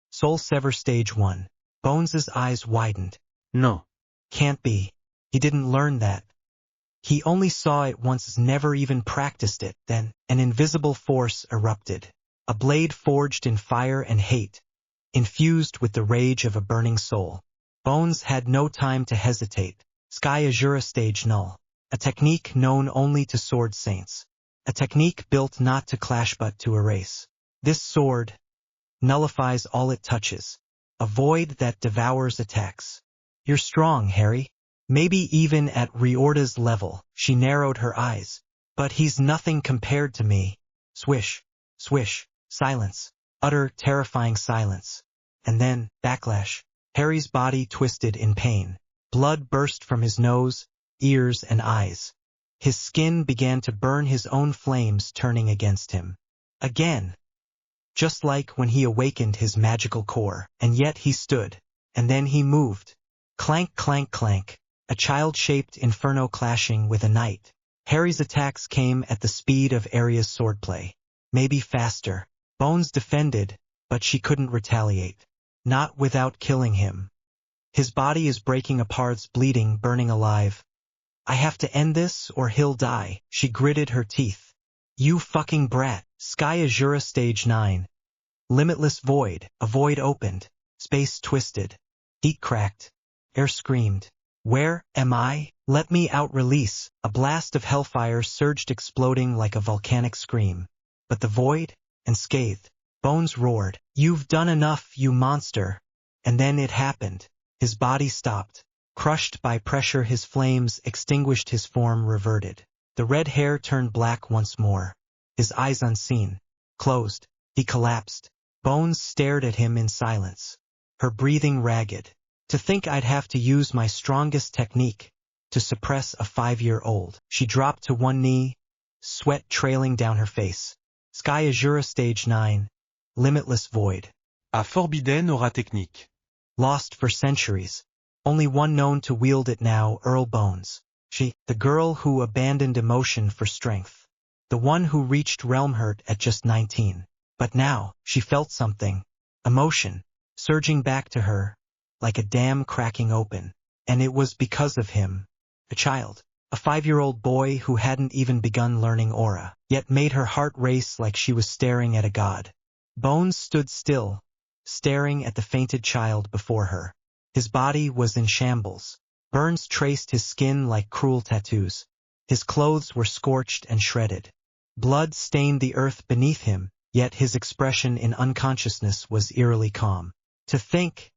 Soul Sever Stage 1. Bones's eyes widened. No. Can't be. He didn't learn that. He only saw it once, never even practiced it. Then, an invisible force erupted. A blade forged in fire and hate, infused with the rage of a burning soul. Bones had no time to hesitate. Sky Azura Stage Null. A technique known only to sword saints. A technique built not to clash but to erase. This sword nullifies all it touches. A void that devours attacks. You're strong, Harry. Maybe even at Riorda's level. She narrowed her eyes. But he's nothing compared to me. Swish, swish, silence. Utter, terrifying silence. And then, backlash. Harry's body twisted in pain. Blood burst from his nose, ears, and eyes. His skin began to burn, his own flames turning against him. Again. Just like when he awakened his magical core. And yet he stood. And then he moved. Clank, clank, clank. A child-shaped inferno clashing with a knight. Harry's attacks came at the speed of Arya's swordplay. Maybe faster. Bones defended, but she couldn't retaliate. Not without killing him. His body is breaking apart, bleeding, burning alive. I have to end this or he'll die. She gritted her teeth. You fucking brat. Sky Azura Stage 9. Limitless void. A void opened. Space twisted. Heat cracked. Air screamed. Where am I? Let me out. Release. A blast of hellfire surged, exploding like a volcanic scream. But the void? Unscathed. Bones roared. You've done enough, you monster. And then it happened. His body stopped. Crushed by pressure, his flames extinguished, his form reverted. The red hair turned black once more. His eyes unseen. Closed. He collapsed. Bones stared at him in silence. Her breathing ragged. To think I'd have to use my strongest technique to suppress a 5-year-old. She dropped to one knee, sweat trailing down her face. Sky Azura Stage 9. Limitless void. A forbidden aura technique. Lost for centuries. Only one known to wield it now, Earl Bones. She, the girl who abandoned emotion for strength. The one who reached Realmhurt at just 19. But now, she felt something. Emotion. Surging back to her. Like a dam cracking open. And it was because of him. A child. A 5-year-old boy who hadn't even begun learning aura. Yet made her heart race like she was staring at a god. Bones stood still. Staring at the fainted child before her. His body was in shambles. Burns traced his skin like cruel tattoos. His clothes were scorched and shredded. Blood stained the earth beneath him, yet his expression in unconsciousness was eerily calm. To think,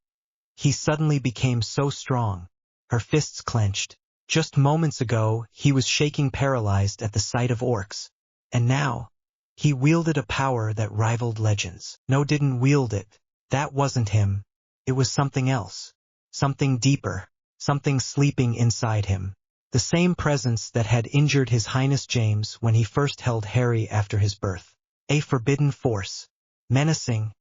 he suddenly became so strong. Her fists clenched. Just moments ago, he was shaking paralyzed at the sight of orcs. And now, he wielded a power that rivaled legends. No, didn't wield it. That wasn't him. It was something else. Something deeper. Something sleeping inside him. The same presence that had injured His Highness James when he first held Harry after his birth. A forbidden force. Menacing,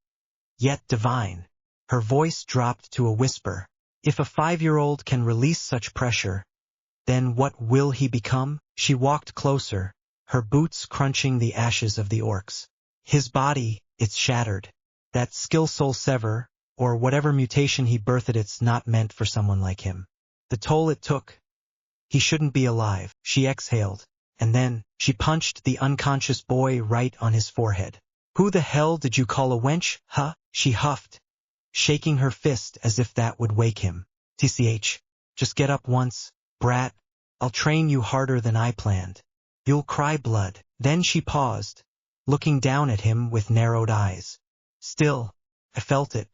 yet divine. Her voice dropped to a whisper. If a 5-year-old can release such pressure, then what will he become? She walked closer, her boots crunching the ashes of the orcs. His body, it's shattered. That skill soul sever, or whatever mutation he birthed, it's not meant for someone like him. The toll it took. He shouldn't be alive, she exhaled, and then, she punched the unconscious boy right on his forehead. Who the hell did you call a wench, huh? She huffed, shaking her fist as if that would wake him. TCH, just get up once, brat. I'll train you harder than I planned. You'll cry blood. Then she paused, looking down at him with narrowed eyes. Still, I felt it.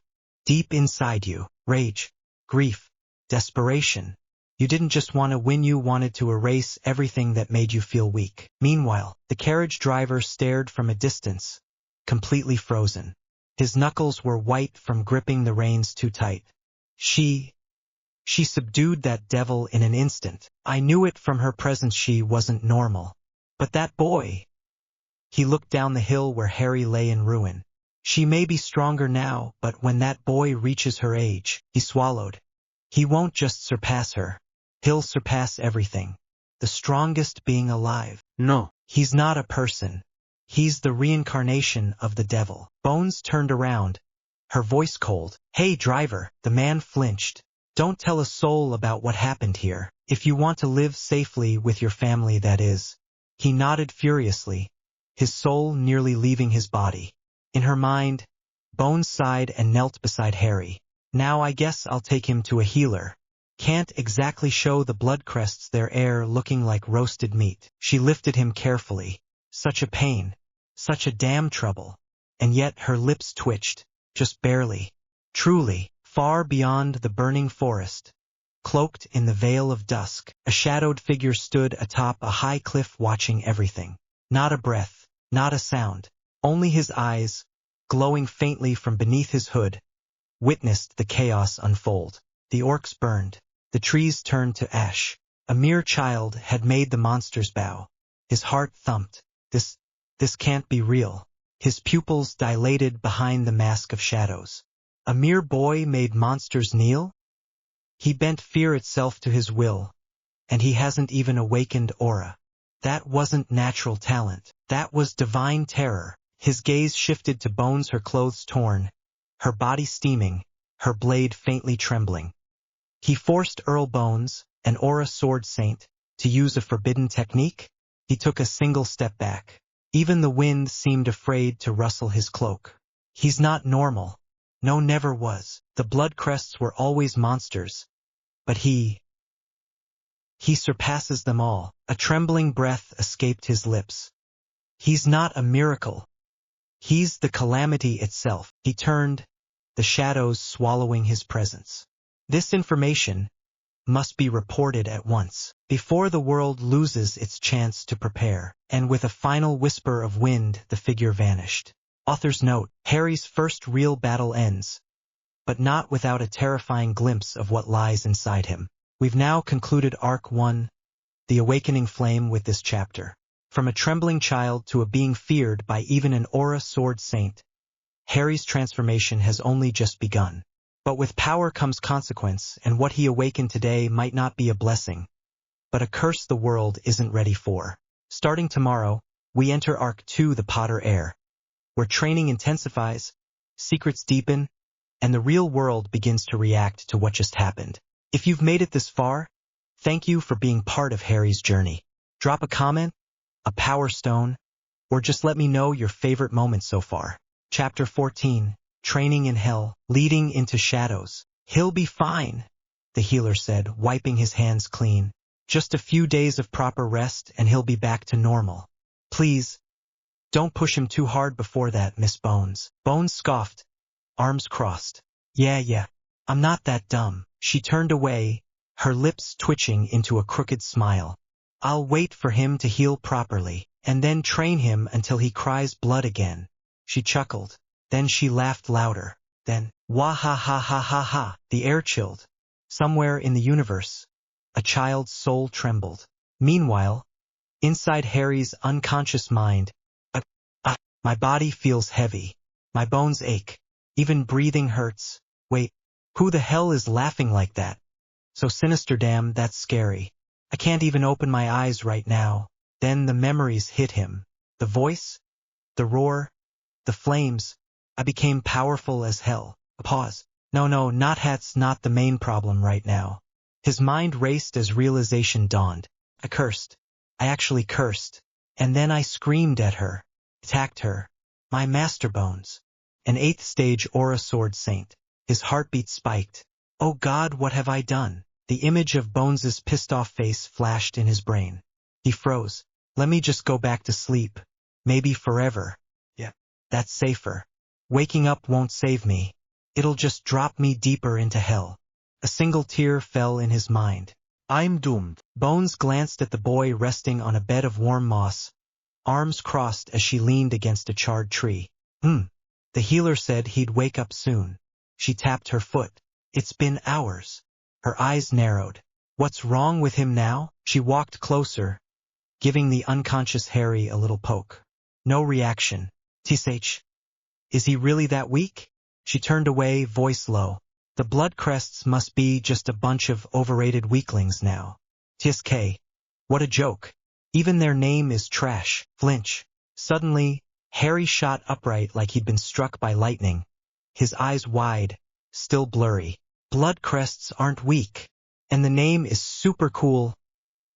Deep inside you, rage, grief, desperation. You didn't just want to win, you wanted to erase everything that made you feel weak. Meanwhile, the carriage driver stared from a distance, completely frozen. His knuckles were white from gripping the reins too tight. She subdued that devil in an instant. I knew it from her presence. She wasn't normal. But that boy. He looked down the hill where Harry lay in ruin. She may be stronger now, but when that boy reaches her age, he swallowed. He won't just surpass her. He'll surpass everything. The strongest being alive. No. He's not a person. He's the reincarnation of the devil. Bones turned around, her voice cold. Hey, driver. The man flinched. Don't tell a soul about what happened here. If you want to live safely with your family, that is. He nodded furiously, his soul nearly leaving his body. In her mind, Bones sighed and knelt beside Harry. Now I guess I'll take him to a healer. Can't exactly show the Bloodcrests their heir looking like roasted meat. She lifted him carefully. Such a pain. Such a damn trouble. And yet her lips twitched, just barely. Truly, far beyond the burning forest, cloaked in the veil of dusk, a shadowed figure stood atop a high cliff watching everything. Not a breath, not a sound. Only his eyes, glowing faintly from beneath his hood, witnessed the chaos unfold. The orcs burned. The trees turned to ash. A mere child had made the monsters bow. His heart thumped. This can't be real. His pupils dilated behind the mask of shadows. A mere boy made monsters kneel? He bent fear itself to his will, and he hasn't even awakened aura. That wasn't natural talent. That was divine terror. His gaze shifted to Bones, her clothes torn, her body steaming, her blade faintly trembling. He forced Earl Bones, an aura sword saint, to use a forbidden technique. He took a single step back. Even the wind seemed afraid to rustle his cloak. He's not normal. No, never was. The Bloodcrests were always monsters. But he surpasses them all. A trembling breath escaped his lips. He's not a miracle. He's the calamity itself. He turned, the shadows swallowing his presence. This information must be reported at once, before the world loses its chance to prepare. And with a final whisper of wind, the figure vanished. Author's note: Harry's first real battle ends, but not without a terrifying glimpse of what lies inside him. We've now concluded Arc 1, The Awakening Flame, with this chapter. From a trembling child to a being feared by even an aura sword saint, Harry's transformation has only just begun. But with power comes consequence, and what he awakened today might not be a blessing, but a curse the world isn't ready for. Starting tomorrow, we enter Arc 2, The Potter Heir, where training intensifies, secrets deepen, and the real world begins to react to what just happened. If you've made it this far, thank you for being part of Harry's journey. Drop a comment, a power stone, or just let me know your favorite moments so far. Chapter 14, Training in Hell, Leading into Shadows. He'll be fine, the healer said, wiping his hands clean. Just a few days of proper rest and he'll be back to normal. Please, don't push him too hard before that, Miss Bones. Bones scoffed, arms crossed. Yeah, I'm not that dumb. She turned away, her lips twitching into a crooked smile. I'll wait for him to heal properly, and then train him until he cries blood again. She chuckled. Then she laughed louder. Then, wah ha ha ha ha ha, the air chilled. Somewhere in the universe, a child's soul trembled. Meanwhile, inside Harry's unconscious mind, my body feels heavy. My bones ache. Even breathing hurts. Wait, who the hell is laughing like that? So sinister, damn, that's scary. I can't even open my eyes right now. Then the memories hit him. The voice, the roar, the flames. I became powerful as hell. A pause. No, that's not the main problem right now. His mind raced as realization dawned. I cursed. I actually cursed. And then I screamed at her. Attacked her. My master bones. An 8th stage aura sword saint. His heartbeat spiked. Oh God, what have I done? The image of Bones's pissed off face flashed in his brain. He froze. Let me just go back to sleep. Maybe forever. Yeah, that's safer. Waking up won't save me. It'll just drop me deeper into hell. A single tear fell in his mind. I'm doomed. Bones glanced at the boy resting on a bed of warm moss, arms crossed as she leaned against a charred tree. The healer said he'd wake up soon. She tapped her foot. It's been hours. Her eyes narrowed. What's wrong with him now? She walked closer, giving the unconscious Harry a little poke. No reaction. Tsh. Is he really that weak? She turned away, voice low. The Bloodcrests must be just a bunch of overrated weaklings now. Tsk. What a joke. Even their name is trash. Flinch. Suddenly, Harry shot upright like he'd been struck by lightning. His eyes wide, still blurry. Bloodcrests aren't weak. And the name is super cool.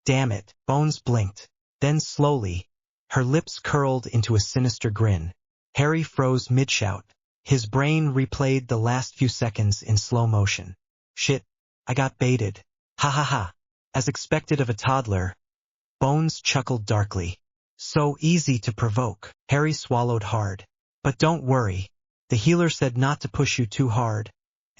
Damn it. Bones blinked. Then slowly, her lips curled into a sinister grin. Harry froze mid-shout. His brain replayed the last few seconds in slow motion. Shit, I got baited. Ha ha ha. As expected of a toddler, Bones chuckled darkly. So easy to provoke. Harry swallowed hard. But don't worry. The healer said not to push you too hard.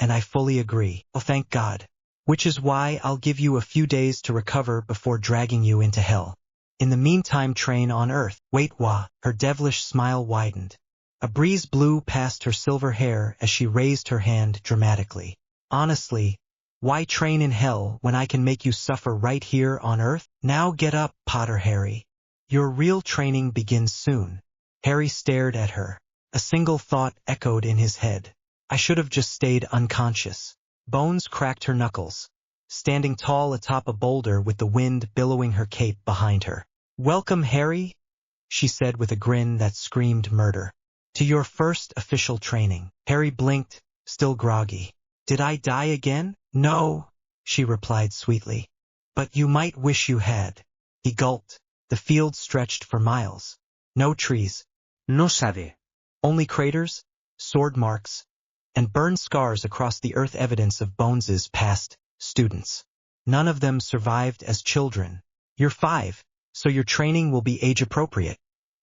And I fully agree. Oh, thank God. Which is why I'll give you a few days to recover before dragging you into hell. In the meantime, train on Earth. Wait, wah. Her devilish smile widened. A breeze blew past her silver hair as she raised her hand dramatically. Honestly, why train in hell when I can make you suffer right here on Earth? Now get up, Potter Harry. Your real training begins soon. Harry stared at her. A single thought echoed in his head. I should have just stayed unconscious. Bones cracked her knuckles, standing tall atop a boulder with the wind billowing her cape behind her. Welcome, Harry, she said with a grin that screamed murder. To your first official training. Harry blinked, still groggy. Did I die again? No, she replied sweetly. But you might wish you had. He gulped. The field stretched for miles. No trees. No sabe. Only craters, sword marks, and burned scars across the earth, evidence of Bones's past students. None of them survived as children. You're 5, so your training will be age-appropriate,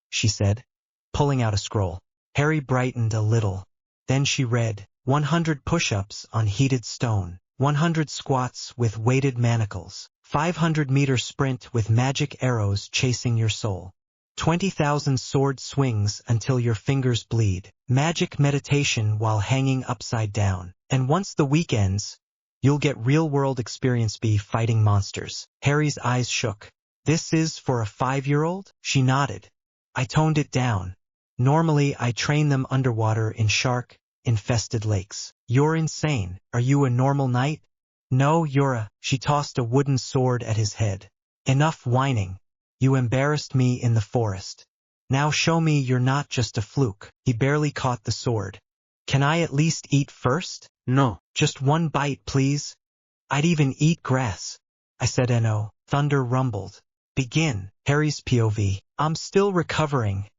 she said, pulling out a scroll. Harry brightened a little. Then she read, 100 push-ups on heated stone, 100 squats with weighted manacles, 500-meter sprint with magic arrows chasing your soul, 20,000 sword swings until your fingers bleed, magic meditation while hanging upside down. And once the week ends, you'll get real-world experience fighting monsters. Harry's eyes shook. This is for a 5-year-old? She nodded. I toned it down. Normally, I train them underwater in shark-infested lakes. You're insane. Are you a normal knight? No, you're a... She tossed a wooden sword at his head. Enough whining. You embarrassed me in the forest. Now show me you're not just a fluke. He barely caught the sword. Can I at least eat first? No. Just one bite, please. I'd even eat grass. I said no. Thunder rumbled. Begin. Harry's POV. I'm still recovering,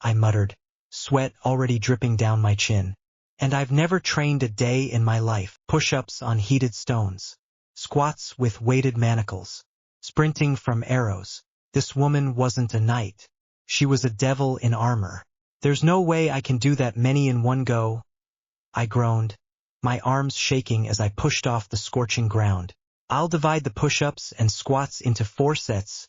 I muttered, sweat already dripping down my chin. And I've never trained a day in my life. Push-ups on heated stones. Squats with weighted manacles. Sprinting from arrows. This woman wasn't a knight. She was a devil in armor. There's no way I can do that many in one go. I groaned, my arms shaking as I pushed off the scorching ground. I'll divide the push-ups and squats into 4 sets.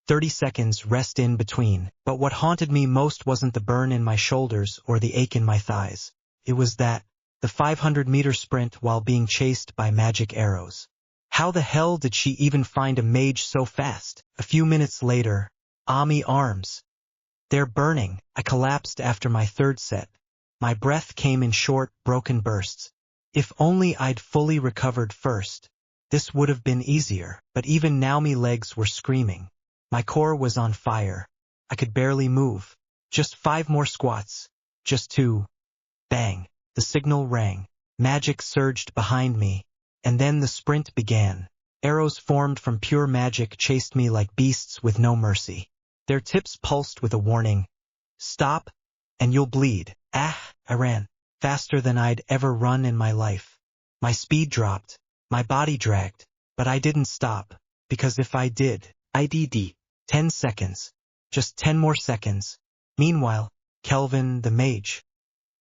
30 seconds rest in between. But what haunted me most wasn't the burn in my shoulders or the ache in my thighs. It was the 500-meter sprint while being chased by magic arrows. How the hell did she even find a mage so fast? A few minutes later, Ami arms. They're burning. I collapsed after my 3rd set. My breath came in short, broken bursts. If only I'd fully recovered first. This would have been easier, but even now my legs were screaming. My core was on fire. I could barely move. Just 5 more squats. Just 2. Bang. The signal rang. Magic surged behind me. And then the sprint began. Arrows formed from pure magic chased me like beasts with no mercy. Their tips pulsed with a warning. Stop, and you'll bleed. I ran. Faster than I'd ever run in my life. My speed dropped. My body dragged. But I didn't stop. Because if I did, I'd 10 seconds. Just 10 more seconds. Meanwhile, Kelvin, the mage.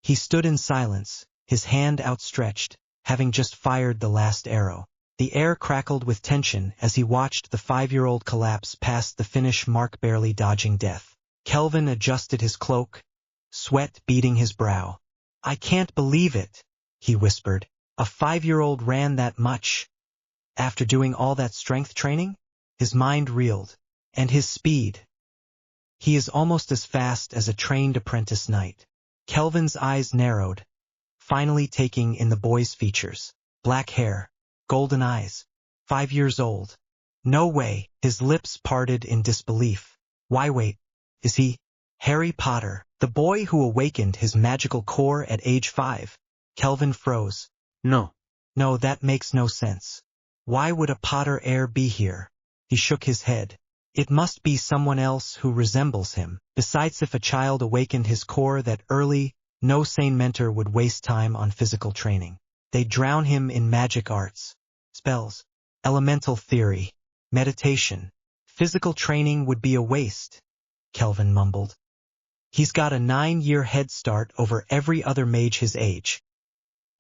He stood in silence, his hand outstretched, having just fired the last arrow. The air crackled with tension as he watched the 5-year-old collapse past the finish mark, barely dodging death. Kelvin adjusted his cloak, sweat beading his brow. I can't believe it, he whispered. A 5-year-old ran that much. After doing all that strength training? His mind reeled. And his speed. He is almost as fast as a trained apprentice knight. Kelvin's eyes narrowed, finally taking in the boy's features. Black hair, golden eyes, 5 years old. No way. His lips parted in disbelief. Why wait? Is he Harry Potter, the boy who awakened his magical core at age 5? Kelvin froze. No. No, that makes no sense. Why would a Potter heir be here? He shook his head. It must be someone else who resembles him. Besides, if a child awakened his core that early, no sane mentor would waste time on physical training. They'd drown him in magic arts, spells, elemental theory, meditation. Physical training would be a waste, Kelvin mumbled. He's got a 9-year head start over every other mage his age.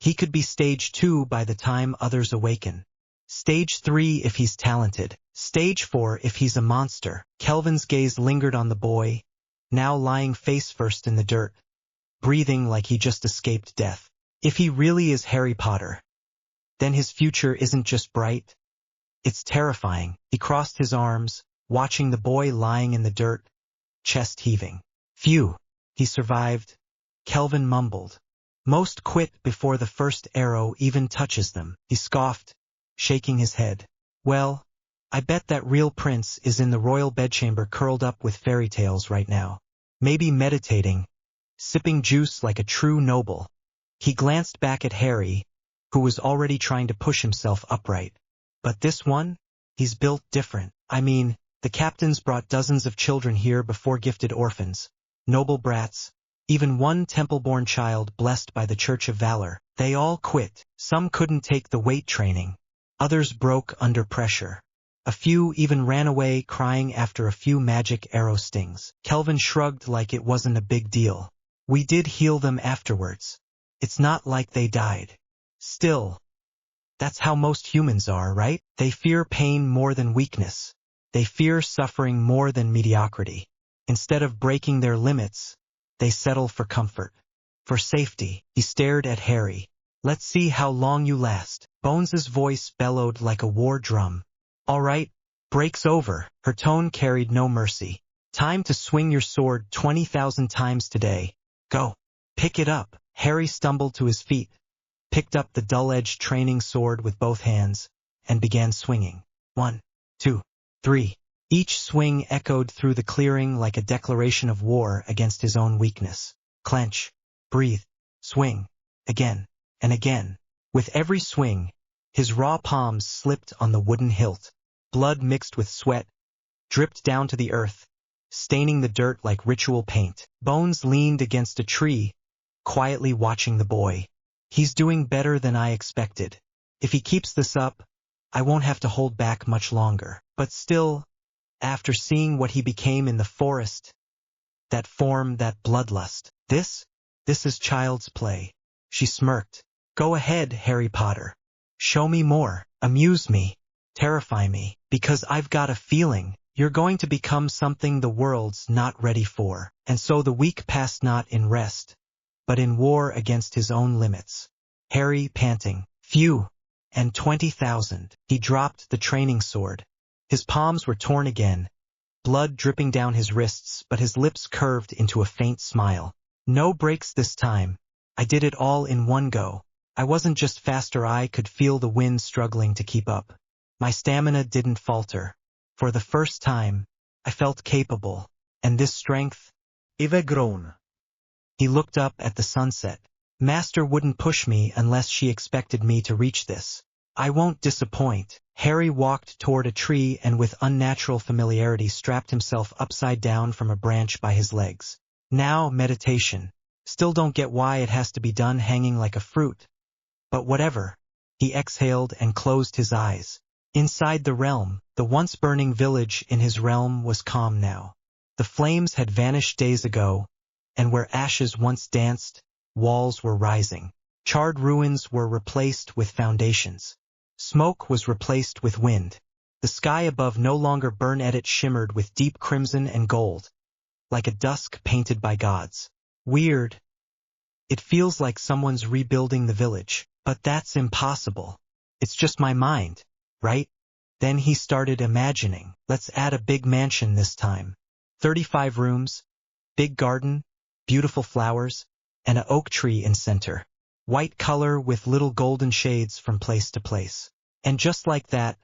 He could be stage 2 by the time others awaken. Stage 3 if he's talented. Stage 4 if he's a monster. Kelvin's gaze lingered on the boy, now lying face first in the dirt, breathing like he just escaped death. If he really is Harry Potter, then his future isn't just bright. It's terrifying. He crossed his arms, watching the boy lying in the dirt, chest heaving. Phew, he survived, Kelvin mumbled. Most quit before the first arrow even touches them. He scoffed, shaking his head. Well, I bet that real prince is in the royal bedchamber curled up with fairy tales right now. Maybe meditating, sipping juice like a true noble. He glanced back at Harry, who was already trying to push himself upright. But this one? He's built different. I mean, the captains brought dozens of children here before, gifted orphans, noble brats, even one temple-born child blessed by the Church of Valor. They all quit. Some couldn't take the weight training. Others broke under pressure. A few even ran away crying after a few magic arrow stings. Kelvin shrugged like it wasn't a big deal. We did heal them afterwards. It's not like they died. Still, that's how most humans are, right? They fear pain more than weakness. They fear suffering more than mediocrity. Instead of breaking their limits, they settle for comfort, for safety. He stared at Harry. Let's see how long you last. Bones's voice bellowed like a war drum. All right, break's over. Her tone carried no mercy. Time to swing your sword 20,000 times today. Go. Pick it up. Harry stumbled to his feet, picked up the dull-edged training sword with both hands, and began swinging. 1, 2, 3. Each swing echoed through the clearing like a declaration of war against his own weakness. Clench. Breathe. Swing. Again. And again. With every swing, his raw palms slipped on the wooden hilt. Blood mixed with sweat dripped down to the earth, staining the dirt like ritual paint. Bones leaned against a tree, quietly watching the boy. He's doing better than I expected. If he keeps this up, I won't have to hold back much longer. But still, after seeing what he became in the forest, that form, that bloodlust, this is child's play. She smirked. Go ahead, Harry Potter. Show me more. Amuse me. terrify me, because I've got a feeling you're going to become something the world's not ready for. And so the week passed not in rest, but in war against his own limits. Harry panting, phew, and 20,000. He dropped the training sword. His palms were torn again, blood dripping down his wrists, but his lips curved into a faint smile. No breaks this time. I did it all in one go. I wasn't just faster, I could feel the wind struggling to keep up. My stamina didn't falter. For the first time, I felt capable, and this strength... Eva groaned. He looked up at the sunset. Master wouldn't push me unless she expected me to reach this. I won't disappoint. Harry walked toward a tree and with unnatural familiarity strapped himself upside down from a branch by his legs. Now meditation. Still don't get why it has to be done hanging like a fruit. But whatever. He exhaled and closed his eyes. Inside the realm, the once burning village in his realm was calm now. The flames had vanished days ago, and where ashes once danced, walls were rising. Charred ruins were replaced with foundations. Smoke was replaced with wind. The sky above no longer burned, it shimmered with deep crimson and gold, like a dusk painted by gods. Weird. It feels like someone's rebuilding the village, but that's impossible. It's just my mind, right? Then he started imagining. Let's add a big mansion this time. 35 rooms, big garden, beautiful flowers, and an oak tree in center. White color with little golden shades from place to place. And just like that,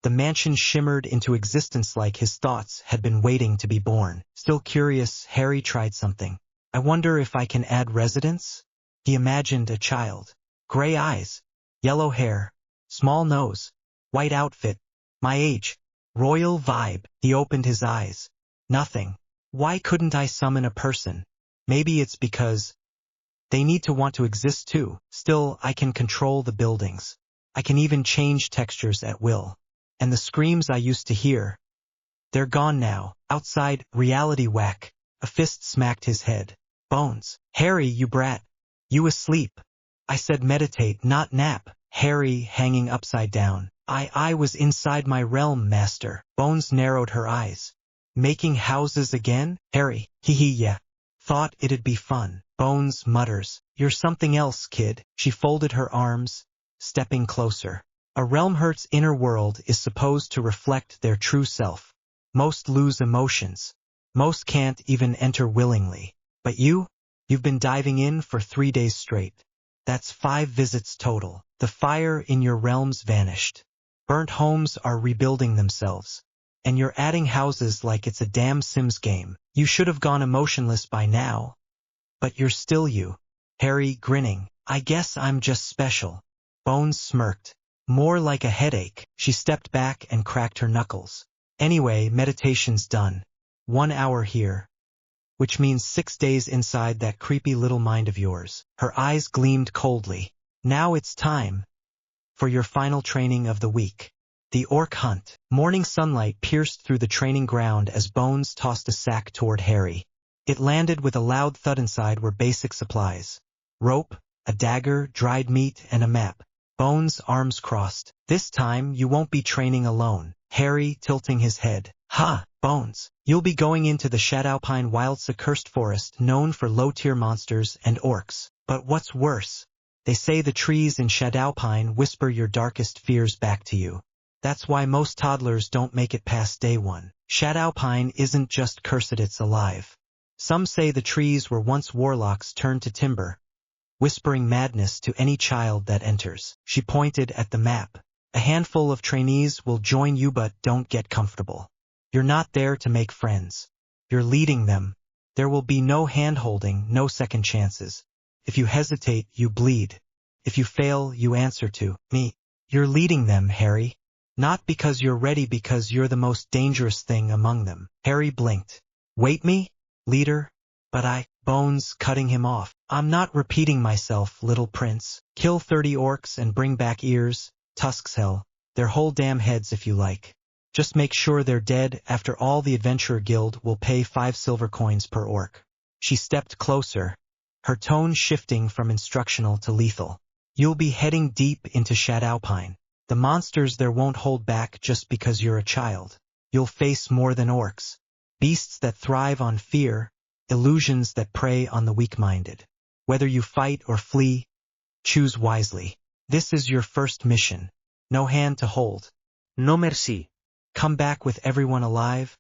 the mansion shimmered into existence like his thoughts had been waiting to be born. Still curious, Harry tried something. I wonder if I can add residence? He imagined a child. Gray eyes, yellow hair, small nose, white outfit, my age, royal vibe. He opened his eyes. Nothing. Why couldn't I summon a person? Maybe it's because they need to want to exist too. Still, I can control the buildings. I can even change textures at will. And the screams I used to hear, they're gone now. Outside, reality whack. A fist smacked his head. Bones. Harry, you brat. You asleep. I said meditate, not nap. Harry hanging upside down. I was inside my realm, master. Bones narrowed her eyes. Making houses again? Harry, yeah. Thought it'd be fun. Bones mutters. You're something else, kid. She folded her arms, stepping closer. A realm-hurt's inner world is supposed to reflect their true self. Most lose emotions. Most can't even enter willingly. But you've been diving in for 3 days straight. That's 5 visits total. The fire in your realms vanished. Burnt homes are rebuilding themselves. And you're adding houses like it's a damn Sims game. You should have gone emotionless by now. But you're still you. Harry grinning. I guess I'm just special. Bones smirked. More like a headache. She stepped back and cracked her knuckles. Anyway, meditation's done. 1 hour here. Which means 6 days inside that creepy little mind of yours. Her eyes gleamed coldly. Now it's time for your final training of the week. The orc hunt. Morning sunlight pierced through the training ground as Bones tossed a sack toward Harry. It landed with a loud thud. Inside were basic supplies. Rope, a dagger, dried meat, and a map. Bones' arms crossed. This time you won't be training alone. Harry tilting his head. Ha, Bones. You'll be going into the Shadowpine Wild's accursed forest known for low-tier monsters and orcs. But what's worse? They say the trees in Shadowpine whisper your darkest fears back to you. That's why most toddlers don't make it past day 1. Shadowpine isn't just cursed, it's alive. Some say the trees were once warlocks turned to timber, whispering madness to any child that enters. She pointed at the map. A handful of trainees will join you, but don't get comfortable. You're not there to make friends. You're leading them. There will be no hand-holding, no second chances. If you hesitate, you bleed. If you fail, you answer to me. You're leading them, Harry. Not because you're ready, because you're the most dangerous thing among them. Harry blinked. Wait, me? Leader? But Bones cutting him off. I'm not repeating myself, little prince. Kill 30 orcs and bring back ears, tusks, hell, their whole damn heads if you like. Just make sure they're dead. After all, the Adventurer Guild will pay 5 silver coins per orc. She stepped closer, her tone shifting from instructional to lethal. You'll be heading deep into Shadowpine. The monsters there won't hold back just because you're a child. You'll face more than orcs. Beasts that thrive on fear, illusions that prey on the weak-minded. Whether you fight or flee, choose wisely. This is your first mission. No hand to hold. No merci. Come back with everyone alive,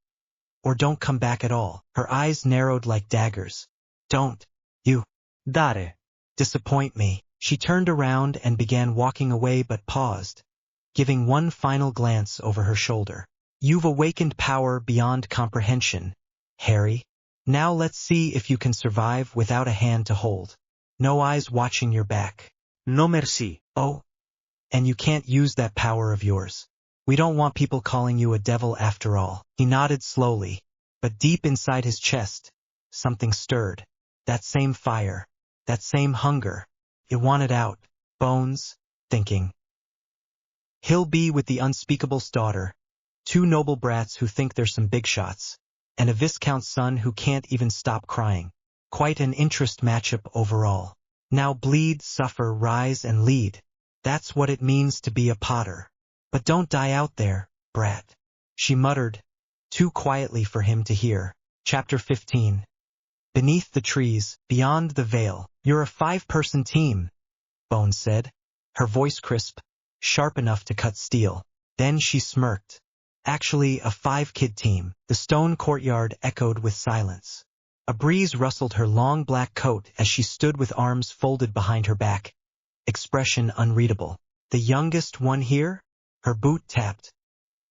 or don't come back at all. Her eyes narrowed like daggers. Don't, you, Dare. disappoint me. She turned around and began walking away but paused, giving one final glance over her shoulder. You've awakened power beyond comprehension, Harry. Now let's see if you can survive without a hand to hold. No eyes watching your back. No merci. Oh, and you can't use that power of yours. We don't want people calling you a devil after all. He nodded slowly, but deep inside his chest, something stirred. That same fire, that same hunger. It wanted out. Bones, thinking. He'll be with the unspeakable's daughter, two noble brats who think they're some big shots, and a viscount's son who can't even stop crying. Quite an interest matchup overall. Now bleed, suffer, rise, and lead. That's what it means to be a Potter. But don't die out there, brat, she muttered, too quietly for him to hear. Chapter 15. Beneath the trees, beyond the veil. You're a 5-person team, Bones said, her voice crisp, sharp enough to cut steel. Then she smirked. Actually, a 5-kid team. The stone courtyard echoed with silence. A breeze rustled her long black coat as she stood with arms folded behind her back, expression unreadable. The youngest one here? Her boot tapped.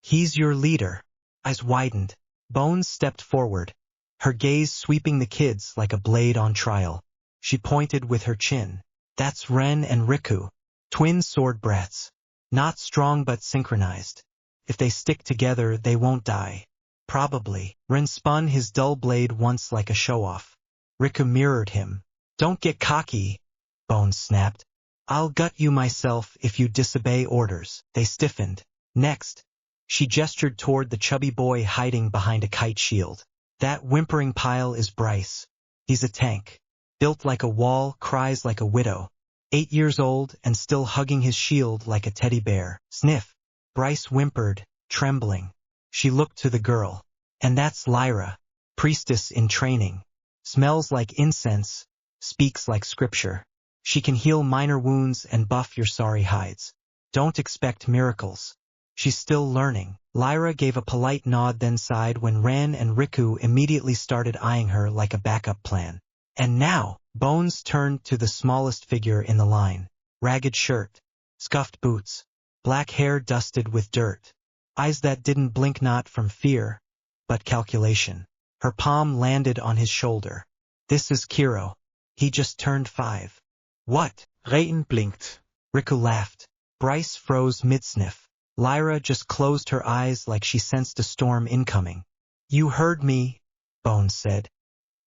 He's your leader. Eyes widened. Bones stepped forward, her gaze sweeping the kids like a blade on trial. She pointed with her chin. That's Ren and Riku, twin sword brats. Not strong but synchronized. If they stick together, they won't die. Probably. Ren spun his dull blade once like a show-off. Riku mirrored him. Don't get cocky, Bones snapped. I'll gut you myself if you disobey orders. They stiffened. Next, she gestured toward the chubby boy hiding behind a kite shield. That whimpering pile is Bryce. He's a tank. Built like a wall, cries like a widow. 8 years old and still hugging his shield like a teddy bear. Sniff. Bryce whimpered, trembling. She looked to the girl. And that's Lyra, priestess in training. Smells like incense, speaks like scripture. She can heal minor wounds and buff your sorry hides. Don't expect miracles. She's still learning. Lyra gave a polite nod then sighed when Ren and Riku immediately started eyeing her like a backup plan. And now, Bones turned to the smallest figure in the line. Ragged shirt, scuffed boots, black hair dusted with dirt, eyes that didn't blink not from fear, but calculation. Her palm landed on his shoulder. This is Kiro. He just turned 5. What? Regen blinkt. Riku laughed. Bryce froze mid-sniff. Lyra just closed her eyes like she sensed a storm incoming. You heard me, Bones said.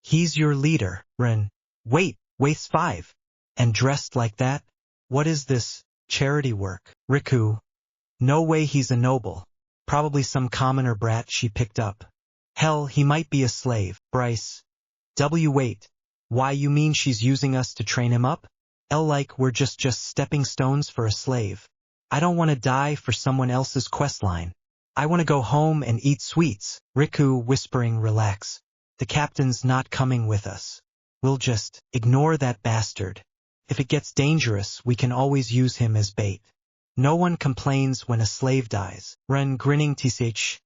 He's your leader, Ren. Waith's 5. And dressed like that? What is this, charity work? Riku. No way he's a noble. Probably some commoner brat she picked up. Hell, he might be a slave. Bryce. Wait. Why you mean she's using us to train him up? Like we're just stepping stones for a slave. I don't want to die for someone else's questline. I want to go home and eat sweets. Riku whispering, relax. The captain's not coming with us. We'll just ignore that bastard. If it gets dangerous, we can always use him as bait. No one complains when a slave dies. Ren grinning tsh.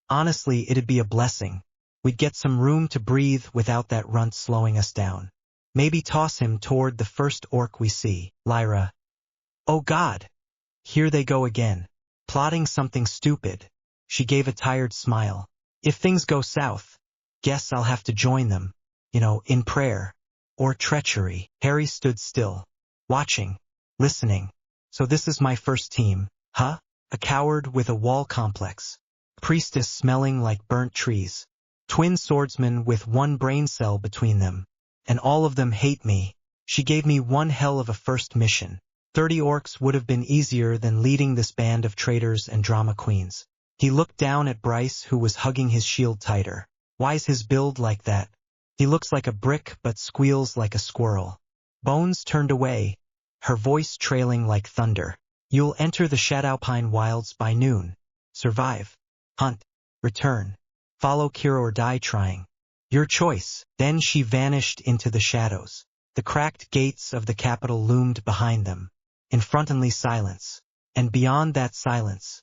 Honestly, it'd be a blessing. We'd get some room to breathe without that runt slowing us down. Maybe toss him toward the first orc we see. Lyra. Oh God. Here they go again. Plotting something stupid. She gave a tired smile. If things go south, guess I'll have to join them. In prayer. Or treachery. Harry stood still. Watching. Listening. So this is my first team, huh? A coward with a wall complex. Priestess smelling like burnt trees. Twin swordsmen with one brain cell between them. And all of them hate me. She gave me one hell of a first mission. 30 orcs would have been easier than leading this band of traitors and drama queens. He looked down at Bryce, who was hugging his shield tighter. Why's his build like that? He looks like a brick but squeals like a squirrel. Bones turned away, her voice trailing like thunder. You'll enter the Shadowpine Wilds by noon. Survive. Hunt. Return. Follow Kira or die trying. Your choice. Then she vanished into the shadows. The cracked gates of the capital loomed behind them. Infrontingly silence. And beyond that silence,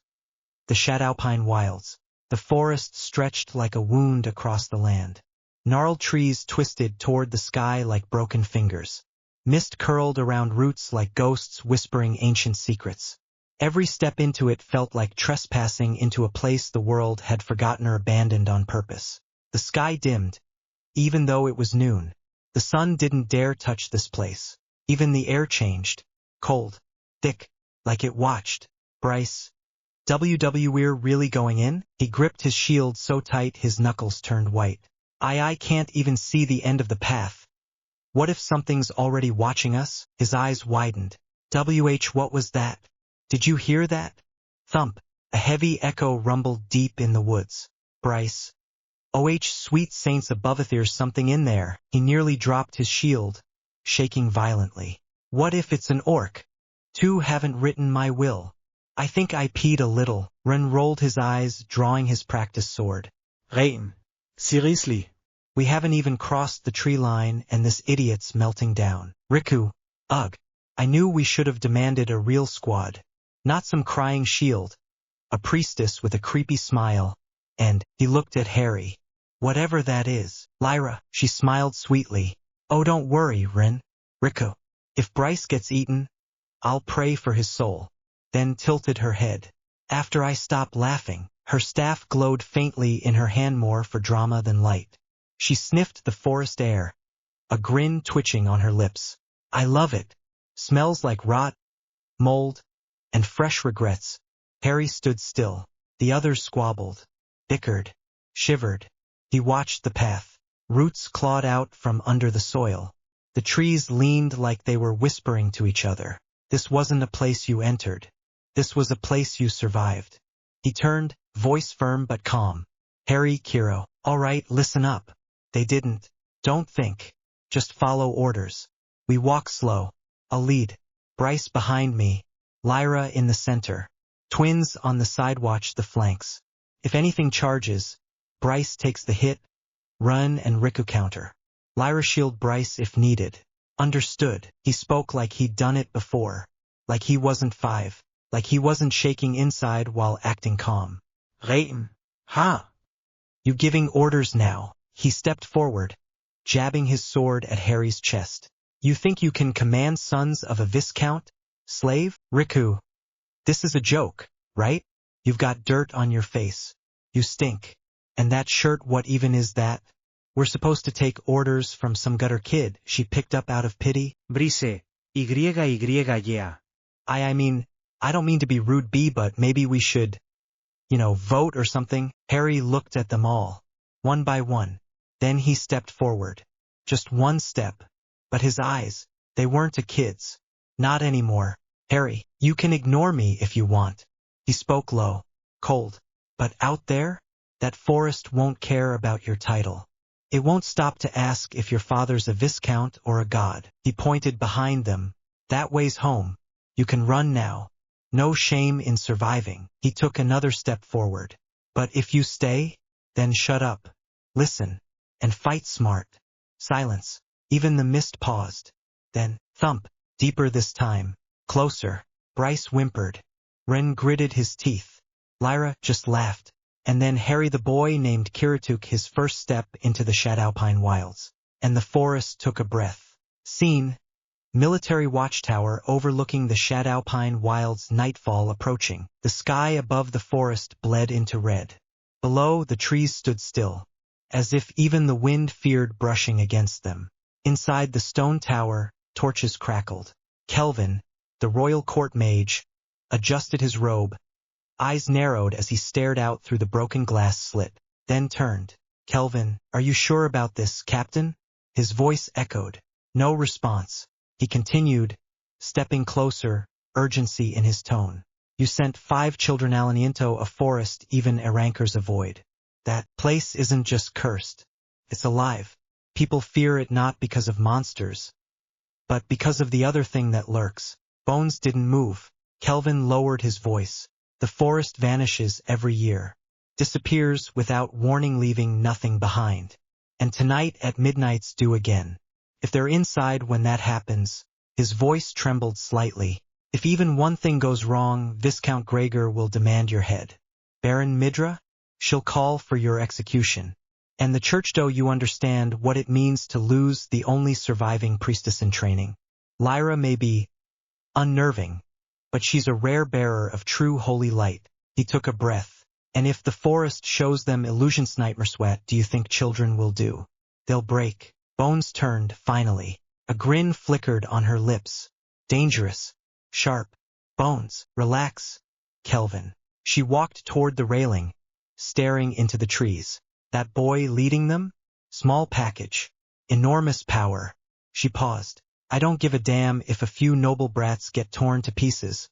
the Shadowpine Wilds. The forest stretched like a wound across the land. Gnarled trees twisted toward the sky like broken fingers. Mist curled around roots like ghosts whispering ancient secrets. Every step into it felt like trespassing into a place the world had forgotten or abandoned on purpose. The sky dimmed, even though it was noon. The sun didn't dare touch this place. Even the air changed. Cold. Thick. Like it watched. Bryce. We're really going in? He gripped his shield so tight his knuckles turned white. I can't even see the end of the path. What if something's already watching us? His eyes widened. What was that? Did you hear that? Thump. A heavy echo rumbled deep in the woods. Bryce. Sweet saints above, there's something in there. He nearly dropped his shield, shaking violently. What if it's an orc? Two haven't written my will. I think I peed a little. Ren rolled his eyes, drawing his practice sword. Rain. Seriously. We haven't even crossed the tree line and this idiot's melting down. Riku. Ugh. I knew we should have demanded a real squad. Not some crying shield. A priestess with a creepy smile. And he looked at Harry. Whatever that is. Lyra. She smiled sweetly. Oh, don't worry, Ren. Riku. If Bryce gets eaten, I'll pray for his soul. Then tilted her head. After I stopped laughing, her staff glowed faintly in her hand, more for drama than light. She sniffed the forest air, a grin twitching on her lips. I love it. Smells like rot, mold, and fresh regrets. Harry stood still. The others squabbled, bickered, shivered. He watched the path. Roots clawed out from under the soil. The trees leaned like they were whispering to each other. This wasn't a place you entered. This was a place you survived. He turned, voice firm but calm. Harry, Kiro. All right, listen up. They didn't. Don't think. Just follow orders. We walk slow. I'll lead. Bryce behind me. Lyra in the center. Twins on the side watch the flanks. If anything charges, Bryce takes the hit. Run and Riku counter. Lyra shield Bryce if needed. Understood. He spoke like he'd done it before. Like he wasn't 5. Like he wasn't shaking inside while acting calm. Rain. Ha. You giving orders now? He stepped forward, jabbing his sword at Harry's chest. You think you can command sons of a viscount? Slave? Riku. This is a joke, right? You've got dirt on your face. You stink. And that shirt, what even is that? We're supposed to take orders from some gutter kid she picked up out of pity? Brise. Yeah. I mean, I don't mean to be rude, but maybe we should, vote or something. Harry looked at them all, one by one. Then he stepped forward. Just one step. But his eyes, they weren't a kid's. Not anymore. Harry, you can ignore me if you want. He spoke low, cold. But out there, that forest won't care about your title. It won't stop to ask if your father's a viscount or a god. He pointed behind them. That way's home. You can run now. No shame in surviving. He took another step forward. But if you stay, then shut up. Listen. And fight smart. Silence. Even the mist paused. Then, thump. Deeper this time. Closer. Bryce whimpered. Ren gritted his teeth. Lyra just laughed. And then Harry the boy named Kira took his first step into the Shadowpine Wilds. And the forest took a breath. Scene. Military watchtower overlooking the Shadowpine Wilds, nightfall approaching. The sky above the forest bled into red. Below, the trees stood still, as if even the wind feared brushing against them. Inside the stone tower, torches crackled. Kelvin, the royal court mage, adjusted his robe. Eyes narrowed as he stared out through the broken glass slit, then turned. Kelvin, are you sure about this, Captain? His voice echoed. No response. He continued, stepping closer, urgency in his tone. You sent 5 children into a forest even Erankers avoid. That place isn't just cursed. It's alive. People fear it not because of monsters, but because of the other thing that lurks. Bones didn't move. Kelvin lowered his voice. The forest vanishes every year. Disappears without warning, leaving nothing behind. And tonight at midnight's due again. If they're inside when that happens, his voice trembled slightly. If even one thing goes wrong, Viscount Gregor will demand your head. Baron Midra? She'll call for your execution. And the church, do you understand what it means to lose the only surviving priestess in training? Lyra may be unnerving, but she's a rare bearer of true holy light. He took a breath. And if the forest shows them illusions, nightmare sweat, do you think children will do? They'll break. Bones turned, finally. A grin flickered on her lips. Dangerous. Sharp. Bones, relax. Kelvin. She walked toward the railing, staring into the trees. That boy leading them? Small package. Enormous power. She paused. I don't give a damn if a few noble brats get torn to pieces,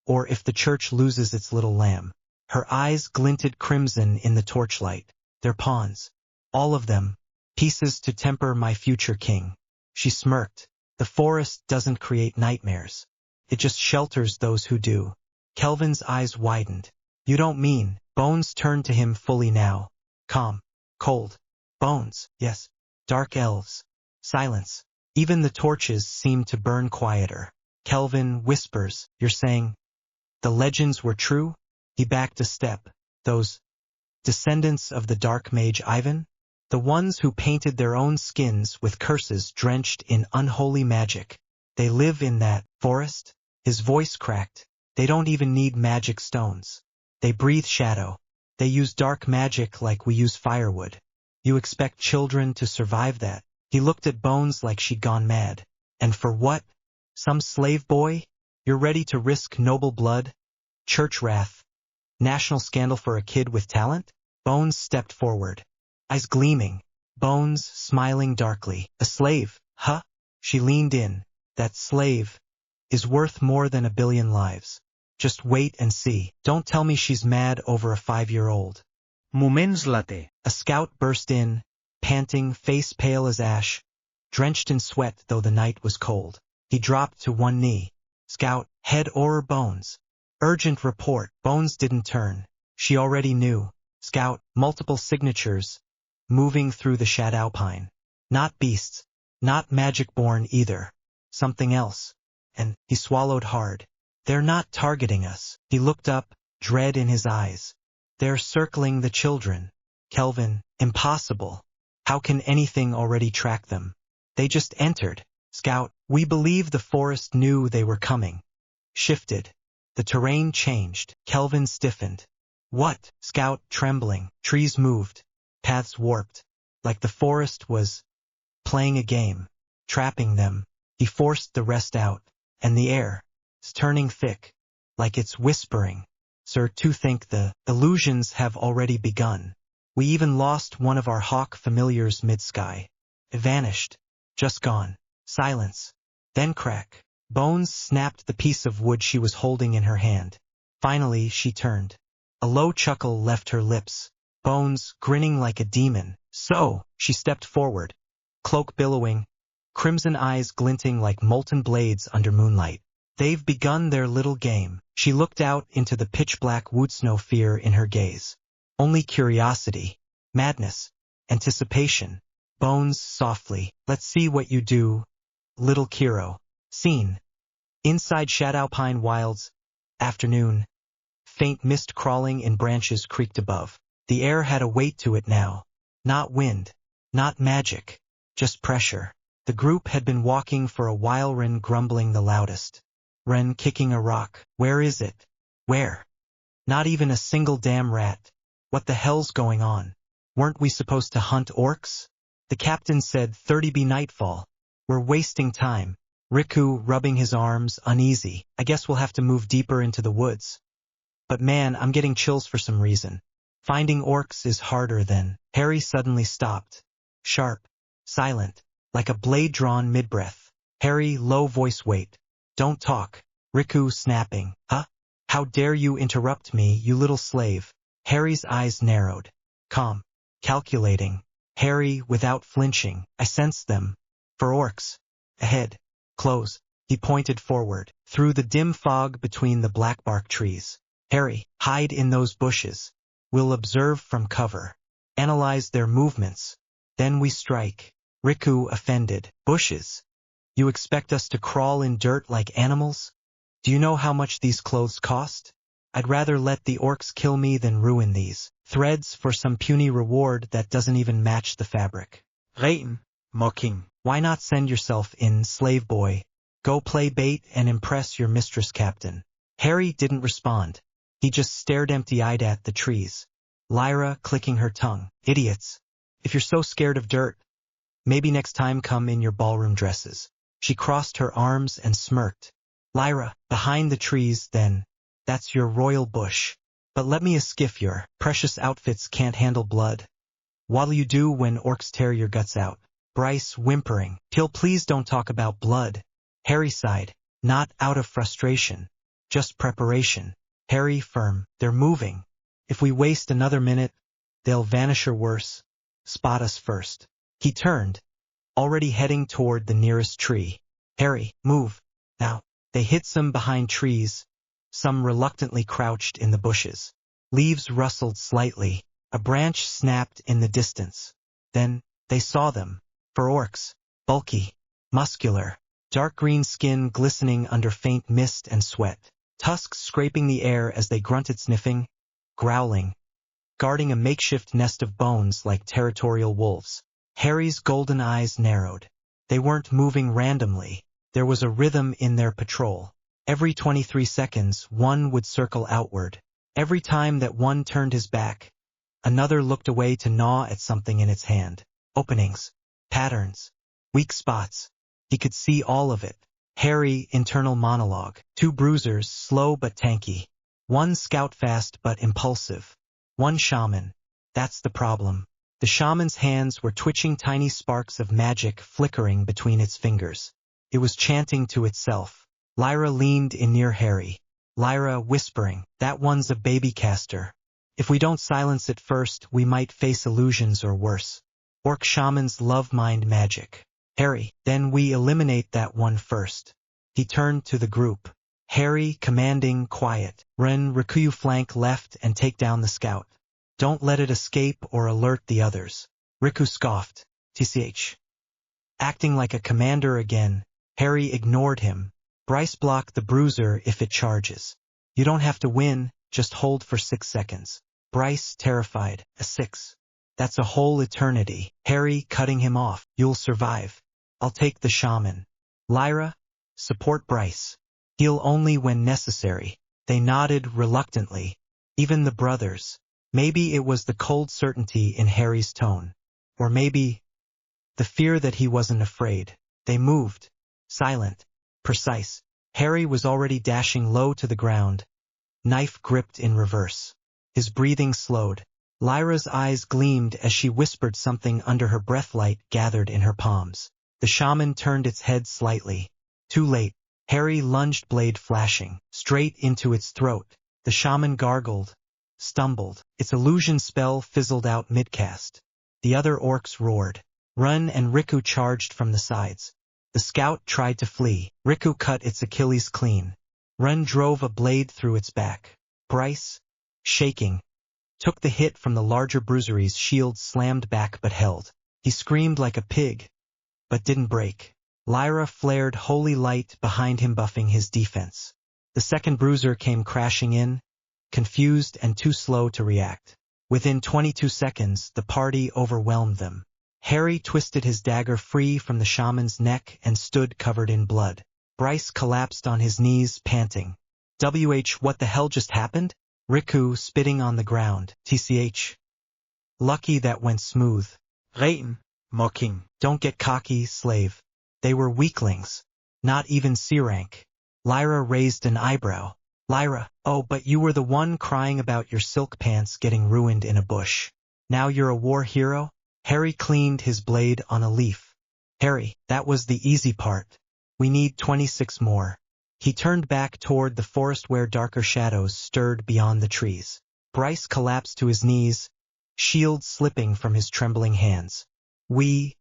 or if the church loses its little lamb. Her eyes glinted crimson in the torchlight. They're pawns. All of them. Pieces to temper my future king. She smirked. The forest doesn't create nightmares. It just shelters those who do. Kelvin's eyes widened. You don't mean? Bones turned to him fully now. Calm. Cold. Bones, yes. Dark elves. Silence. Even the torches seemed to burn quieter. Kelvin whispers, you're saying the legends were true? He backed a step. Those descendants of the dark mage Ivan? The ones who painted their own skins with curses drenched in unholy magic. They live in that forest? His voice cracked. They don't even need magic stones. They breathe shadow. They use dark magic like we use firewood. You expect children to survive that? He looked at Bones like she'd gone mad. And for what? Some slave boy? You're ready to risk noble blood? Church wrath? National scandal for a kid with talent? Bones stepped forward. Eyes gleaming. Bones smiling darkly. A slave, huh? She leaned in. That slave is worth more than 1 billion lives. Just wait and see. Don't tell me she's mad over a 5-year-old. Moments later. A scout burst in, panting, face pale as ash, drenched in sweat though the night was cold. He dropped to one knee. Scout, head or Bones. Urgent report. Bones didn't turn. She already knew. Scout, multiple signatures, moving through the Shadowpine. Not beasts. Not magic-born either. Something else. And he swallowed hard. They're not targeting us. He looked up, dread in his eyes. They're circling the children. Kelvin, impossible. How can anything already track them? They just entered. Scout, we believe the forest knew they were coming. Shifted. The terrain changed. Kelvin stiffened. What? Scout, trembling. Trees moved. Paths warped. Like the forest was playing a game. Trapping them. He forced the rest out. And the air is turning thick. Like it's whispering. Sir, to think the illusions have already begun. We even lost one of our hawk familiars mid-sky. It vanished. Just gone. Silence. Then crack. Bones snapped the piece of wood she was holding in her hand. Finally, she turned. A low chuckle left her lips. Bones, grinning like a demon. So, she stepped forward. Cloak billowing. Crimson eyes glinting like molten blades under moonlight. They've begun their little game. She looked out into the pitch-black woods, no fear in her gaze. Only curiosity, madness, anticipation. Bones softly. Let's see what you do, little Kiro. Scene. Inside Shadowpine Wilds. Afternoon. Faint mist crawling in branches creaked above. The air had a weight to it now. Not wind. Not magic. Just pressure. The group had been walking for a while, Ren grumbling the loudest. Ren kicking a rock. Where is it? Where? Not even a single damn rat. What the hell's going on? Weren't we supposed to hunt orcs? The captain said 30 nightfall. We're wasting time. Riku rubbing his arms, uneasy. I guess we'll have to move deeper into the woods. But man, I'm getting chills for some reason. Finding orcs is harder than. Harry suddenly stopped. Sharp. Silent. Like a blade drawn mid-breath. Harry, low voice, wait. Don't talk. Riku snapping. Huh? How dare you interrupt me, you little slave. Harry's eyes narrowed. Calm. Calculating. Harry, without flinching. I sensed them. For orcs. Ahead. Close. He He pointed forward, through the dim fog between the blackbark trees. Harry, hide in those bushes. We'll observe from cover. Analyze their movements. Then we strike. Riku, offended. Bushes? You expect us to crawl in dirt like animals? Do you know how much these clothes cost? I'd rather let the orcs kill me than ruin these threads for some puny reward that doesn't even match the fabric. Rain, mocking. Why not send yourself in, slave boy? Go play bait and impress your mistress, Captain. Harry didn't respond. He just stared empty-eyed at the trees. Lyra clicking her tongue. Idiots. If you're so scared of dirt, maybe next time come in your ballroom dresses. She crossed her arms and smirked. Lyra, behind the trees, then. That's your royal bush. But let me skiff your precious outfits can't handle blood. What'll you do when orcs tear your guts out? Bryce whimpering. Till please don't talk about blood. Harry sighed. Not out of frustration. Just preparation. Harry firm. They're moving. If we waste another minute, they'll vanish or worse. Spot us first. He turned, already heading toward the nearest tree. Harry, move. Now. They hid some behind trees. Some reluctantly crouched in the bushes. Leaves rustled slightly. A branch snapped in the distance. Then, they saw them. For orcs. Bulky. Muscular. Dark green skin glistening under faint mist and sweat. Tusks scraping the air as they grunted, sniffing, growling, guarding a makeshift nest of bones like territorial wolves. Harry's golden eyes narrowed. They weren't moving randomly. There was a rhythm in their patrol. Every 23 seconds, one would circle outward. Every time that one turned his back, another looked away to gnaw at something in its hand. Openings, patterns, weak spots. He could see all of it. Harry, internal monologue. 2 bruisers, slow but tanky. 1 scout fast but impulsive. 1 shaman. That's the problem. The shaman's hands were twitching, tiny sparks of magic flickering between its fingers. It was chanting to itself. Lyra leaned in near Harry. Lyra whispering, that one's a baby caster. If we don't silence it first, we might face illusions or worse. Orc shamans love mind magic. Harry, then we eliminate that one first. He turned to the group. Harry, commanding, quiet. Ren, Rikuyu, flank left and take down the scout. Don't let it escape or alert the others. Riku scoffed. TCH. Acting like a commander again, Harry ignored him. Bryce, block the bruiser if it charges. You don't have to win, just hold for 6 seconds. Bryce, terrified. A 6. That's a whole eternity. Harry, cutting him off. You'll survive. I'll take the shaman. Lyra, support Bryce. Heal only when necessary. They nodded reluctantly. Even the brothers. Maybe it was the cold certainty in Harry's tone. Or maybe the fear that he wasn't afraid. They moved. Silent. Precise. Harry was already dashing low to the ground. Knife gripped in reverse. His breathing slowed. Lyra's eyes gleamed as she whispered something under her breath. Light gathered in her palms. The shaman turned its head slightly. Too late. Harry lunged, blade flashing, straight into its throat. The shaman gargled, stumbled. Its illusion spell fizzled out mid-cast. The other orcs roared. Run and Riku charged from the sides. The scout tried to flee. Riku cut its Achilles clean. Run drove a blade through its back. Bryce, shaking, took the hit from the larger bruisery's shield, slammed back but held. He screamed like a pig, but didn't break. Lyra flared holy light behind him, buffing his defense. The second bruiser came crashing in, confused and too slow to react. Within 22 seconds, the party overwhelmed them. Harry twisted his dagger free from the shaman's neck and stood covered in blood. Bryce collapsed on his knees, panting. What the hell just happened? Riku, spitting on the ground. TCH. Lucky that went smooth. Rain, mocking. Don't get cocky, slave. They were weaklings. Not even C-rank. Lyra raised an eyebrow. Lyra, oh, but you were the one crying about your silk pants getting ruined in a bush. Now you're a war hero? Harry cleaned his blade on a leaf. Harry, that was the easy part. We need 26 more. He turned back toward the forest where darker shadows stirred beyond the trees. Bryce collapsed to his knees, shield slipping from his trembling hands. We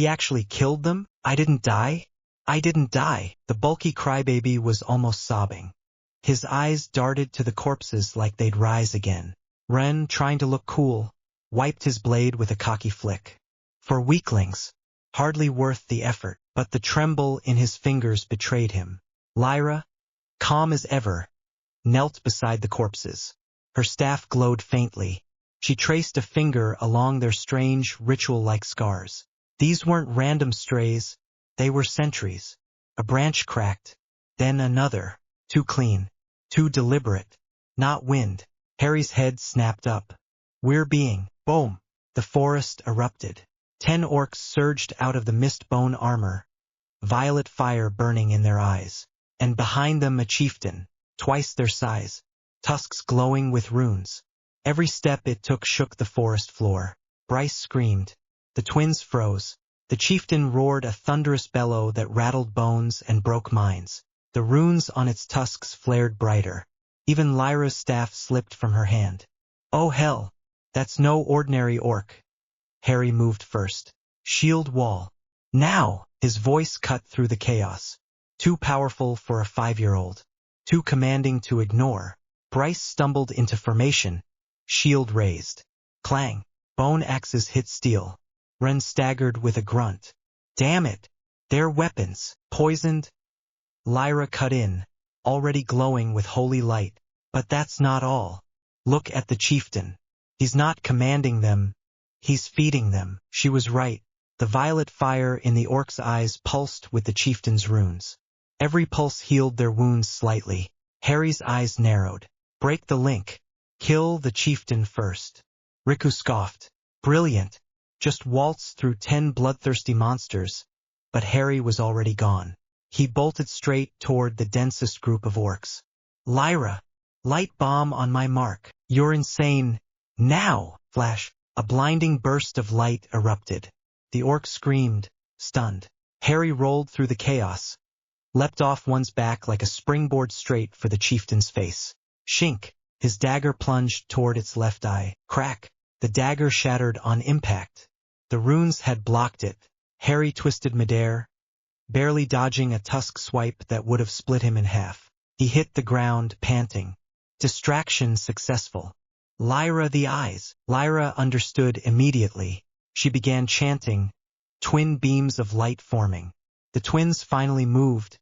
actually killed them? I didn't die? I didn't die. The bulky crybaby was almost sobbing. His eyes darted to the corpses like they'd rise again. Ren, trying to look cool, wiped his blade with a cocky flick. For weaklings, hardly worth the effort, but the tremble in his fingers betrayed him. Lyra, calm as ever, knelt beside the corpses. Her staff glowed faintly. She traced a finger along their strange, ritual-like scars. These weren't random strays, they were sentries. A branch cracked, then another. Too clean, too deliberate. Not wind. Harry's head snapped up. We're being, boom. The forest erupted. 10 orcs surged out of the mist-bone armor, violet fire burning in their eyes. And behind them a chieftain, twice their size, tusks glowing with runes. Every step it took shook the forest floor. Bryce screamed. The twins froze. The chieftain roared a thunderous bellow that rattled bones and broke minds. The runes on its tusks flared brighter. Even Lyra's staff slipped from her hand. Oh hell, that's no ordinary orc. Harry moved first. Shield wall. Now! His voice cut through the chaos. Too powerful for a 5-year-old. Too commanding to ignore. Bryce stumbled into formation. Shield raised. Clang. Bone axes hit steel. Ren staggered with a grunt. Damn it! They're weapons. Poisoned? Lyra cut in, already glowing with holy light. But that's not all. Look at the chieftain. He's not commanding them. He's feeding them. She was right. The violet fire in the orc's eyes pulsed with the chieftain's runes. Every pulse healed their wounds slightly. Harry's eyes narrowed. Break the link. Kill the chieftain first. Riku scoffed. Brilliant. Just waltz through 10 bloodthirsty monsters. But Harry was already gone. He bolted straight toward the densest group of orcs. Lyra! Light bomb on my mark. You're insane. Now! Flash. A blinding burst of light erupted. The orc screamed, stunned. Harry rolled through the chaos, leapt off one's back like a springboard straight for the chieftain's face. Shink! His dagger plunged toward its left eye. Crack! The dagger shattered on impact. The runes had blocked it. Harry twisted midair, barely dodging a tusk swipe that would have split him in half. He hit the ground, panting. Distraction successful. Lyra the eyes. Lyra understood immediately. She began chanting, twin beams of light forming. The twins finally moved,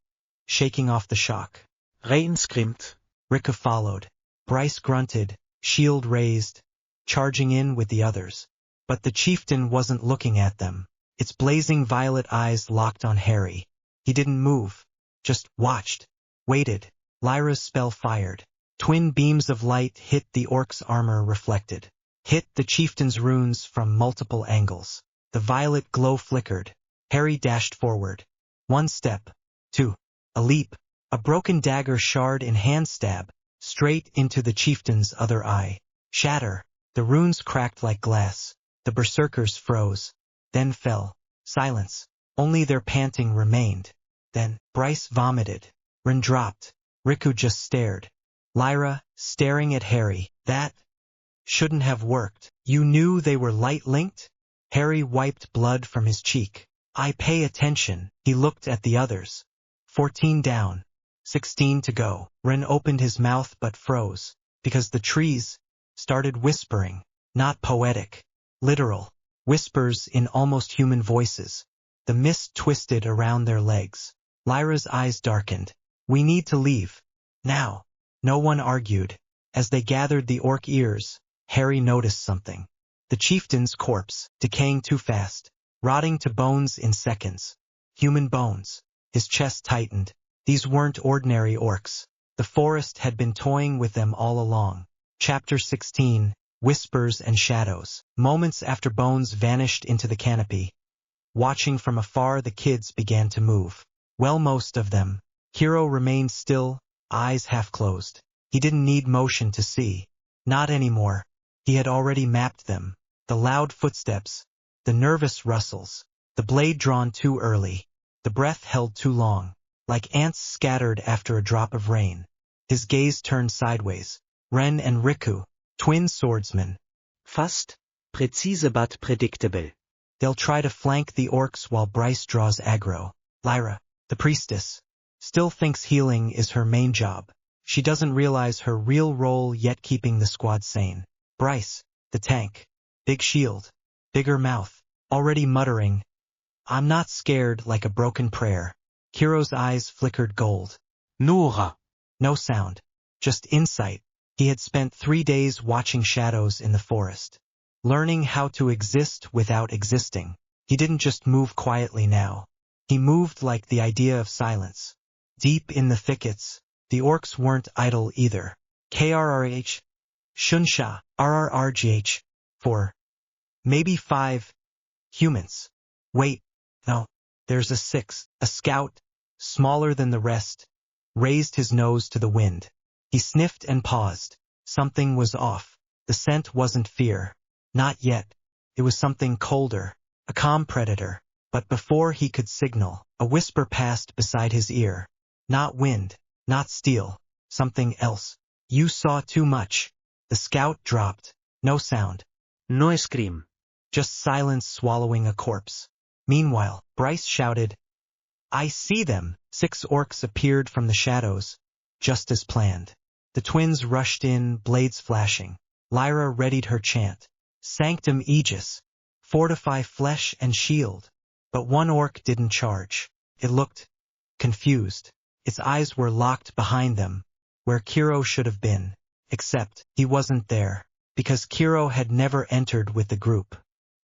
shaking off the shock. Rein screamed. Riku followed. Bryce grunted, shield raised, charging in with the others. But the chieftain wasn't looking at them. Its blazing violet eyes locked on Harry. He didn't move, just watched, waited. Lyra's spell fired. Twin beams of light hit the orc's armor reflected. Hit the chieftain's runes from multiple angles. The violet glow flickered. Harry dashed forward. 1 step. 2. A leap. A broken dagger shard in hand stab, straight into the chieftain's other eye. Shatter. The runes cracked like glass. The berserkers froze. Then fell. Silence. Only their panting remained. Then, Bryce vomited. Ren dropped. Riku just stared. Lyra, staring at Harry. That shouldn't have worked. You knew they were light-linked? Harry wiped blood from his cheek. I pay attention. He looked at the others. 14 down. 16 to go. Ren opened his mouth but froze, because the trees started whispering. Not poetic. Literal. Whispers in almost human voices. The mist twisted around their legs. Lyra's eyes darkened. We need to leave. Now. No one argued. As they gathered the orc ears, Harry noticed something. The chieftain's corpse, decaying too fast, rotting to bones in seconds. Human bones. His chest tightened. These weren't ordinary orcs. The forest had been toying with them all along. Chapter 16, Whispers and Shadows. Moments after Bones vanished into the canopy, watching from afar the kids began to move. Well, most of them. Hero remained still, eyes half closed. He didn't need motion to see. Not anymore. He had already mapped them. The loud footsteps, the nervous rustles, the blade drawn too early, the breath held too long, like ants scattered after a drop of rain. His gaze turned sideways. Ren and Riku, twin swordsmen. Fast, präzise but predictable. They'll try to flank the orcs while Bryce draws aggro. Lyra, The priestess still thinks healing is her main job. She doesn't realize her real role yet, keeping the squad sane. Bryce, the tank, big shield, bigger mouth, already muttering, "I'm not scared," like a broken prayer. Kiro's eyes flickered gold. Nora. No sound, just insight. He had spent 3 days watching shadows in the forest, learning how to exist without existing. He didn't just move quietly now. He moved like the idea of silence. Deep in the thickets, the orcs weren't idle either. KRRH, Shunsha, RRRGH, 4, maybe 5 humans. Wait, no, there's a 6th. A scout, smaller than the rest, raised his nose to the wind. He sniffed and paused. Something was off. The scent wasn't fear. Not yet. It was something colder, a calm predator. But before he could signal, a whisper passed beside his ear. Not wind, not steel, something else. You saw too much. The scout dropped. No sound. No scream. Just silence swallowing a corpse. Meanwhile, Bryce shouted, "I see them!" 6 orcs appeared from the shadows, just as planned. The twins rushed in, blades flashing. Lyra readied her chant. Sanctum Aegis, fortify flesh and shield. But one orc didn't charge. It looked confused. Its eyes were locked behind them, where Kiro should have been. Except, he wasn't there, because Kiro had never entered with the group.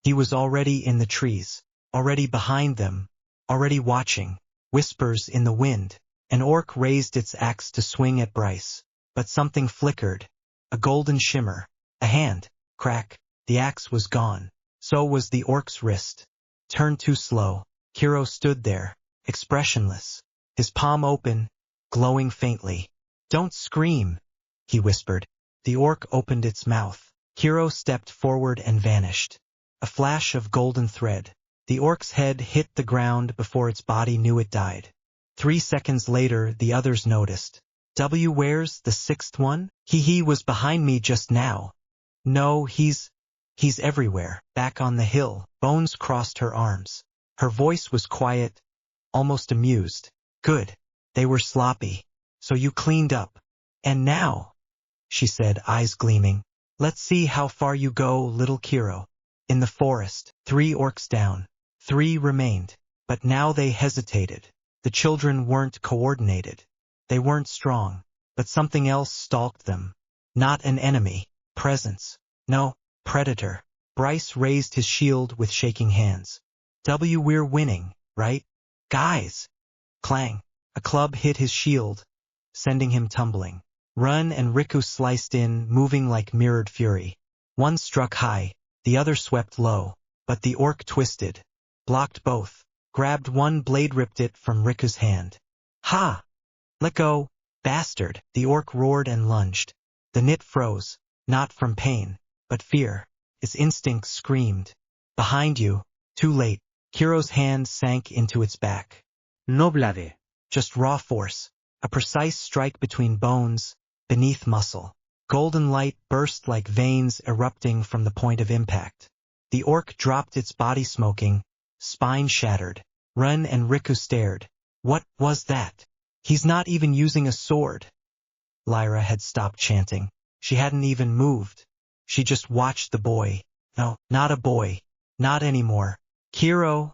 He was already in the trees, already behind them, already watching. Whispers in the wind. An orc raised its axe to swing at Bryce, but something flickered. A golden shimmer. A hand. Crack. The axe was gone. So was the orc's wrist. Turned too slow. Kiro stood there, expressionless, his palm open, glowing faintly. "Don't scream," he whispered. The orc opened its mouth. Kiro stepped forward and vanished. A flash of golden thread. The orc's head hit the ground before its body knew it died. 3 seconds later, the others noticed. "Where's the 6th one? He was behind me just now." "No, he's everywhere." Back on the hill, Bones crossed her arms. Her voice was quiet, almost amused. "Good. They were sloppy. So you cleaned up. And now," she said, eyes gleaming, "let's see how far you go, little Kiro." In the forest, 3 orcs down. 3 remained. But now they hesitated. The children weren't coordinated. They weren't strong. But something else stalked them. Not an enemy. Presence. No, predator. Bryce raised his shield with shaking hands. "We're winning, right? Guys!" Clang. A club hit his shield, sending him tumbling. Run and Riku sliced in, moving like mirrored fury. One struck high, the other swept low. But the orc twisted, blocked both, grabbed one blade, ripped it from Riku's hand. "Ha! Let go, bastard!" The orc roared and lunged. The knit froze, not from pain, but fear. Its instinct screamed. "Behind you." Too late. Kiro's hand sank into its back. No blade. Just raw force. A precise strike between bones, beneath muscle. Golden light burst like veins erupting from the point of impact. The orc dropped its body smoking, spine shattered. Ren and Riku stared. What was that? He's not even using a sword. Lyra had stopped chanting. She hadn't even moved. She just watched the boy. No, not a boy. Not anymore. "Kiro,"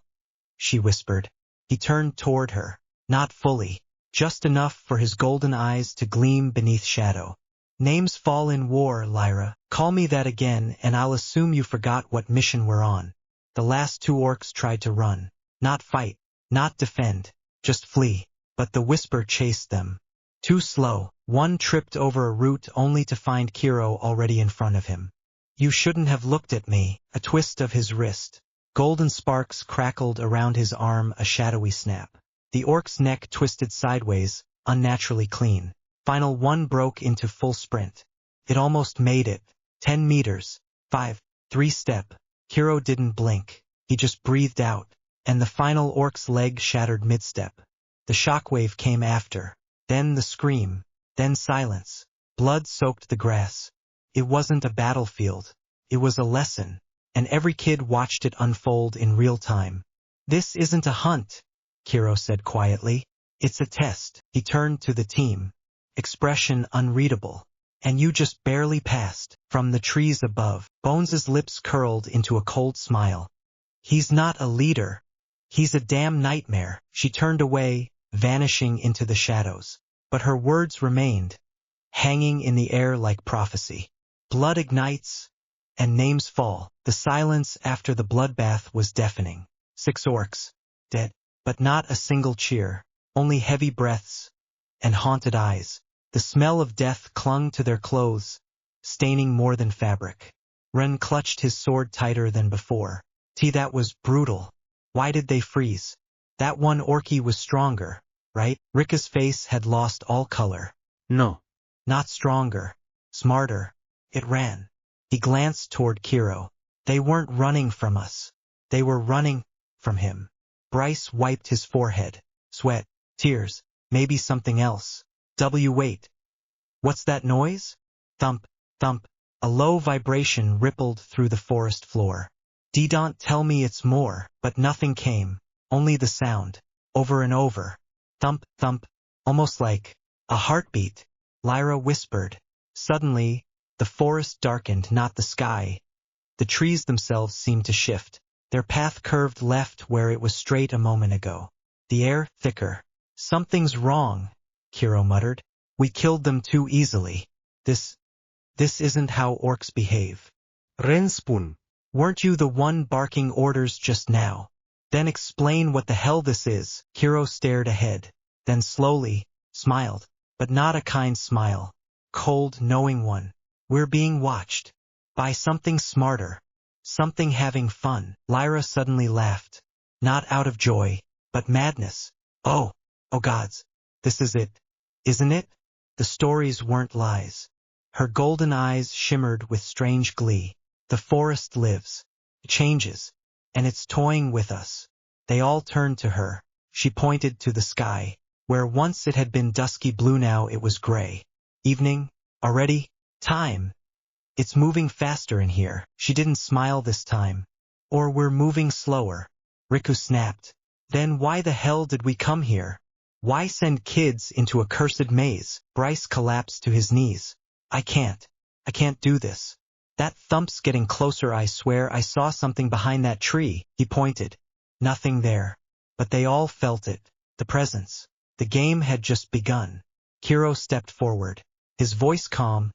she whispered. He turned toward her. Not fully. Just enough for his golden eyes to gleam beneath shadow. "Names fall in war, Lyra. Call me that again and I'll assume you forgot what mission we're on." The last 2 orcs tried to run. Not fight. Not defend. Just flee. But the whisper chased them. Too slow. One tripped over a root only to find Kiro already in front of him. "You shouldn't have looked at me." A twist of his wrist. Golden sparks crackled around his arm, a shadowy snap. The orc's neck twisted sideways, unnaturally clean. Final one broke into full sprint. It almost made it. 10 meters. 5. 3-step. Kiro didn't blink. He just breathed out. And the final orc's leg shattered mid-step. The shockwave came after. Then the scream. Then silence. Blood soaked the grass. It wasn't a battlefield. It was a lesson. And every kid watched it unfold in real time. "This isn't a hunt." Kiro said quietly. It's a test. He turned to the team. Expression unreadable. And you just barely passed. From the trees above, Bones's lips curled into a cold smile. He's not a leader. He's a damn nightmare. She turned away, vanishing into the shadows. But her words remained, hanging in the air like prophecy. Blood ignites, and names fall. The silence after the bloodbath was deafening. 6 orcs, dead, but not a single cheer, only heavy breaths and haunted eyes. The smell of death clung to their clothes, staining more than fabric. Ren clutched his sword tighter than before. That was brutal. Why did they freeze? That one orky was stronger, right? Rika's face had lost all color. No. Not stronger. Smarter. It ran. He glanced toward Kiro. They weren't running from us. They were running from him. Bryce wiped his forehead. Sweat. Tears. Maybe something else. Wait. What's that noise? Thump, thump. A low vibration rippled through the forest floor. Don't tell me it's more, but nothing came. Only the sound. Over and over. Thump, thump. Almost like a heartbeat. Lyra whispered. Suddenly, the forest darkened, not the sky. The trees themselves seemed to shift. Their path curved left where it was straight a moment ago. The air thicker. Something's wrong, Kiro muttered. We killed them too easily. This isn't how orcs behave. Renspun. Weren't you the one barking orders just now? Then explain what the hell this is. Kiro stared ahead, then slowly smiled, but not a kind smile. Cold, knowing one. We're being watched. By something smarter. Something having fun. Lyra suddenly laughed. Not out of joy, but madness. Oh gods. This is it. Isn't it? The stories weren't lies. Her golden eyes shimmered with strange glee. The forest lives. It changes. And it's toying with us. They all turned to her. She pointed to the sky. Where once it had been dusky blue, now it was gray. Evening? Already? Time. It's moving faster in here. She didn't smile this time. Or we're moving slower. Riku snapped. Then why the hell did we come here? Why send kids into a cursed maze? Bryce collapsed to his knees. I can't do this. That thump's getting closer. I swear I saw something behind that tree. He pointed. Nothing there. But they all felt it. The presence. The game had just begun. Kiro stepped forward. His voice calm,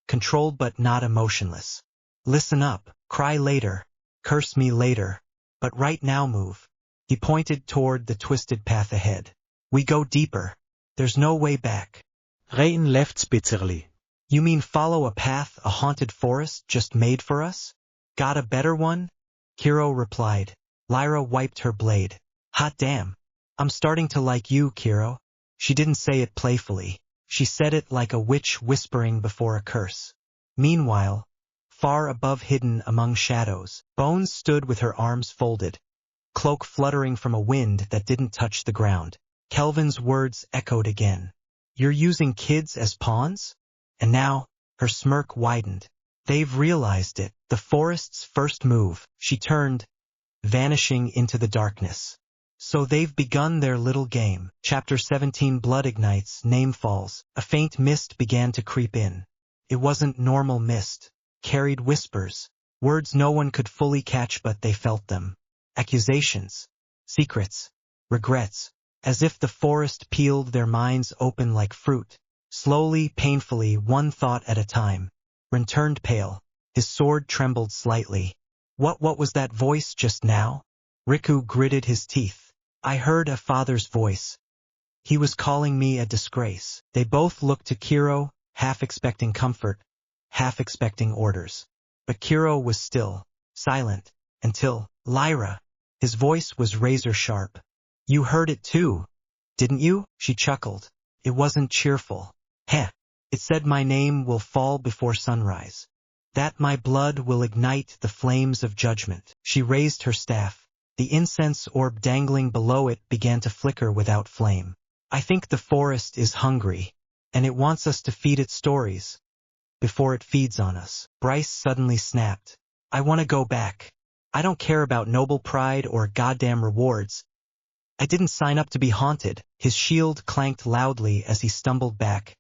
controlled but not emotionless. Listen up. Cry later. Curse me later. But right now move. He pointed toward the twisted path ahead. We go deeper. There's no way back. Rein left bitterly. You mean follow a path a haunted forest just made for us? Got a better one? Kiro replied. Lyra wiped her blade. Hot damn. I'm starting to like you, Kiro. She didn't say it playfully. She said it like a witch whispering before a curse. Meanwhile, far above, hidden among shadows, Bones stood with her arms folded, cloak fluttering from a wind that didn't touch the ground. Kelvin's words echoed again. You're using kids as pawns? And now, her smirk widened. They've realized it. The forest's first move. She turned, vanishing into the darkness. So they've begun their little game. Chapter 17. Blood ignites. Name falls. A faint mist began to creep in. It wasn't normal mist. Carried whispers. Words no one could fully catch, but they felt them. Accusations. Secrets. Regrets. As if the forest peeled their minds open like fruit. Slowly, painfully, one thought at a time. Ren turned pale. His sword trembled slightly. What was that voice just now? Riku gritted his teeth. I heard a father's voice. He was calling me a disgrace. They both looked to Kiro, half expecting comfort, half expecting orders. But Kiro was still, silent, until, Lyra. His voice was razor sharp. You heard it too, didn't you? She chuckled. It wasn't cheerful. Heh. It said my name will fall before sunrise. That my blood will ignite the flames of judgment. She raised her staff. The incense orb dangling below it began to flicker without flame. I think the forest is hungry, and it wants us to feed it stories before it feeds on us. Bryce suddenly snapped. I want to go back. I don't care about noble pride or goddamn rewards. I didn't sign up to be haunted. His shield clanked loudly as he stumbled back,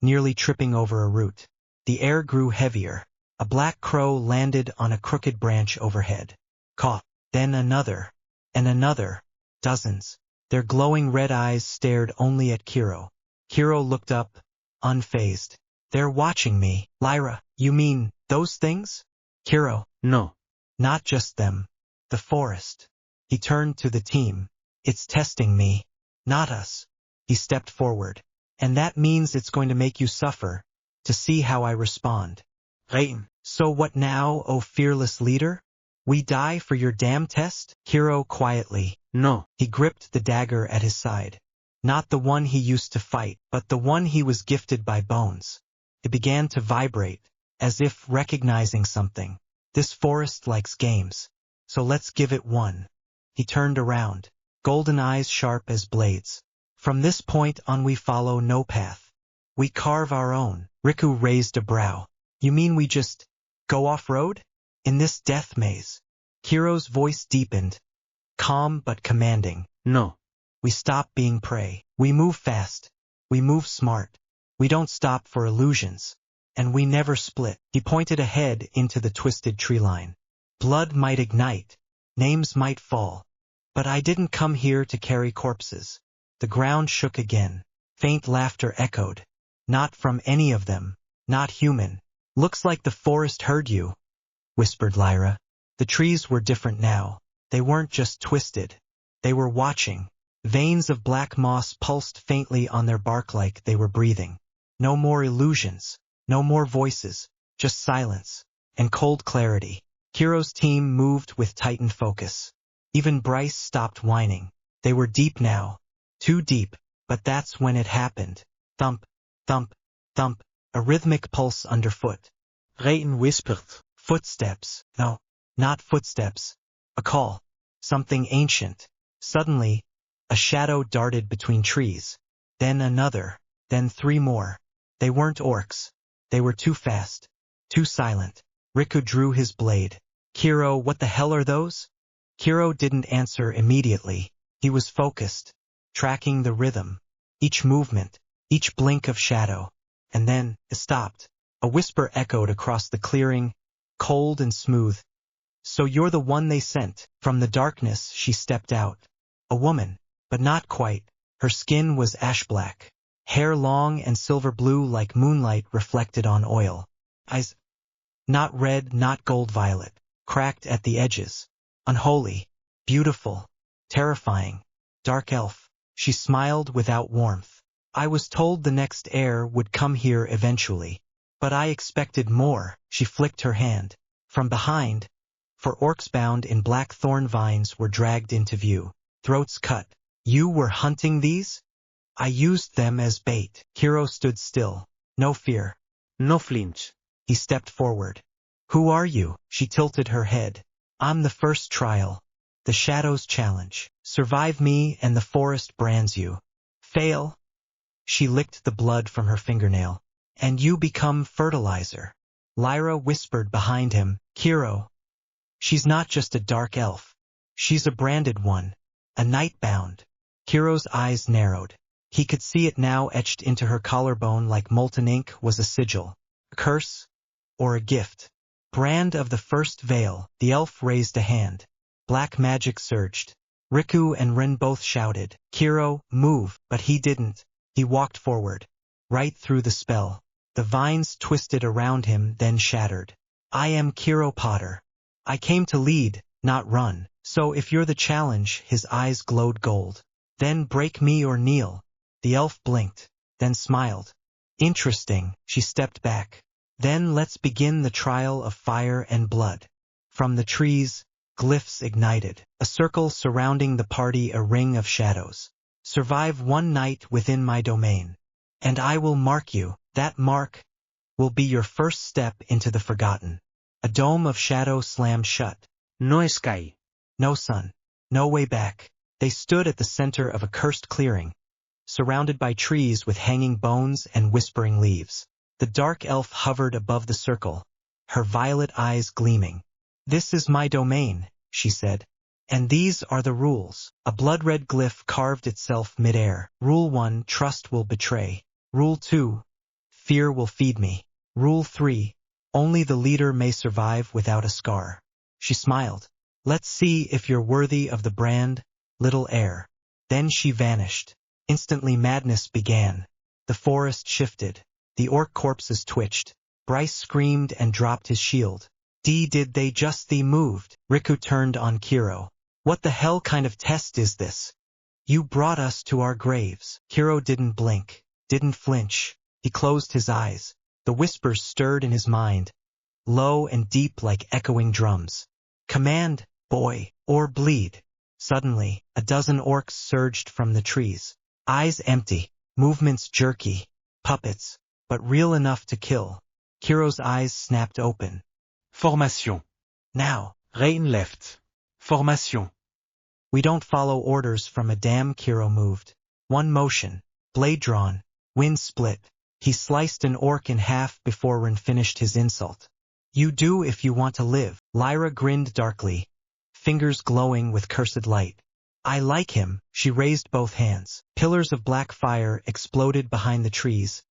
nearly tripping over a root. The air grew heavier. A black crow landed on a crooked branch overhead. Caught. Then another. And another. Dozens. Their glowing red eyes stared only at Kiro. Kiro looked up, unfazed. They're watching me. Lyra, you mean those things? Kiro. No. Not just them. The forest. He turned to the team. It's testing me. Not us. He stepped forward. And that means it's going to make you suffer, to see how I respond. Rain. So what now, O fearless leader? We die for your damn test? Kiro quietly. No. He gripped the dagger at his side. Not the one he used to fight, but the one he was gifted by Bones. It began to vibrate, as if recognizing something. This forest likes games, so let's give it one. He turned around, golden eyes sharp as blades. From this point on we follow no path. We carve our own. Riku raised a brow. You mean we just go off-road? In this death maze? Kiro's voice deepened, calm but commanding. No. We stop being prey. We move fast. We move smart. We don't stop for illusions. And we never split. He pointed ahead into the twisted tree line. Blood might ignite. Names might fall. But I didn't come here to carry corpses. The ground shook again. Faint laughter echoed. Not from any of them. Not human. Looks like the forest heard you, whispered Lyra. The trees were different now. They weren't just twisted. They were watching. Veins of black moss pulsed faintly on their bark like they were breathing. No more illusions. No more voices. Just silence. And cold clarity. Kiro's team moved with tightened focus. Even Bryce stopped whining. They were deep now. Too deep. But that's when it happened. Thump, thump, thump. A rhythmic pulse underfoot. Rain whispered. Footsteps. No, not footsteps. A call. Something ancient. Suddenly, a shadow darted between trees. Then another. Then three more. They weren't orcs. They were too fast. Too silent. Riku drew his blade. Kiro, what the hell are those? Kiro didn't answer immediately. He was focused, tracking the rhythm. Each movement, each blink of shadow. And then, it stopped. A whisper echoed across the clearing, cold and smooth. So you're the one they sent. From the darkness, she stepped out. A woman, but not quite. Her skin was ash black. Hair long and silver blue like moonlight reflected on oil. Eyes, not red, not gold violet, cracked at the edges. Unholy, beautiful, terrifying. Dark elf. She smiled without warmth. I was told the next heir would come here eventually. But I expected more. She flicked her hand. From behind, for orcs bound in black thorn vines were dragged into view. Throats cut. You were hunting these? I used them as bait. Kiro stood still. No fear. No flinch. He stepped forward. Who are you? She tilted her head. I'm the first trial. The shadows challenge. Survive me and the forest brands you. Fail. She licked the blood from her fingernail. And you become fertilizer. Lyra whispered behind him. Kiro. She's not just a dark elf. She's a branded one. A nightbound. Kiro's eyes narrowed. He could see it now etched into her collarbone like molten ink was a sigil. A curse? Or a gift? Brand of the first veil. The elf raised a hand. Black magic surged. Riku and Rin both shouted, Kiro, move, but he didn't. He walked forward, right through the spell. The vines twisted around him, then shattered. I am Kiro Potter. I came to lead, not run. So if you're the challenge, his eyes glowed gold. Then break me or kneel. The elf blinked, then smiled. Interesting, she stepped back. Then let's begin the trial of fire and blood. From the trees, glyphs ignited. A circle surrounding the party, a ring of shadows. Survive one night within my domain. And I will mark you. That mark will be your first step into the forgotten. A dome of shadow slammed shut. No sky. No sun. No way back. They stood at the center of a cursed clearing, surrounded by trees with hanging bones and whispering leaves. The dark elf hovered above the circle, her violet eyes gleaming. This is my domain, she said. And these are the rules. A blood-red glyph carved itself mid-air. Rule 1, trust will betray. Rule 2, fear will feed me. Rule 3, only the leader may survive without a scar. She smiled. Let's see if you're worthy of the brand, little heir. Then she vanished. Instantly madness began. The forest shifted. The orc corpses twitched. Bryce screamed and dropped his shield. Did they just thee moved? Riku turned on Kiro. What the hell kind of test is this? You brought us to our graves. Kiro didn't blink, didn't flinch. He closed his eyes. The whispers stirred in his mind, low and deep like echoing drums. Command, boy, or bleed. Suddenly, a dozen orcs surged from the trees. Eyes empty, movements jerky, puppets, but real enough to kill. Kiro's eyes snapped open. Formation. Now. Rain left. Formation. We don't follow orders from a dam. Kiro moved. One motion, blade drawn, wind split. He sliced an orc in half before Ren finished his insult. You do if you want to live. Lyra grinned darkly, fingers glowing with cursed light. I like him. She raised both hands. Pillars of black fire exploded behind the trees,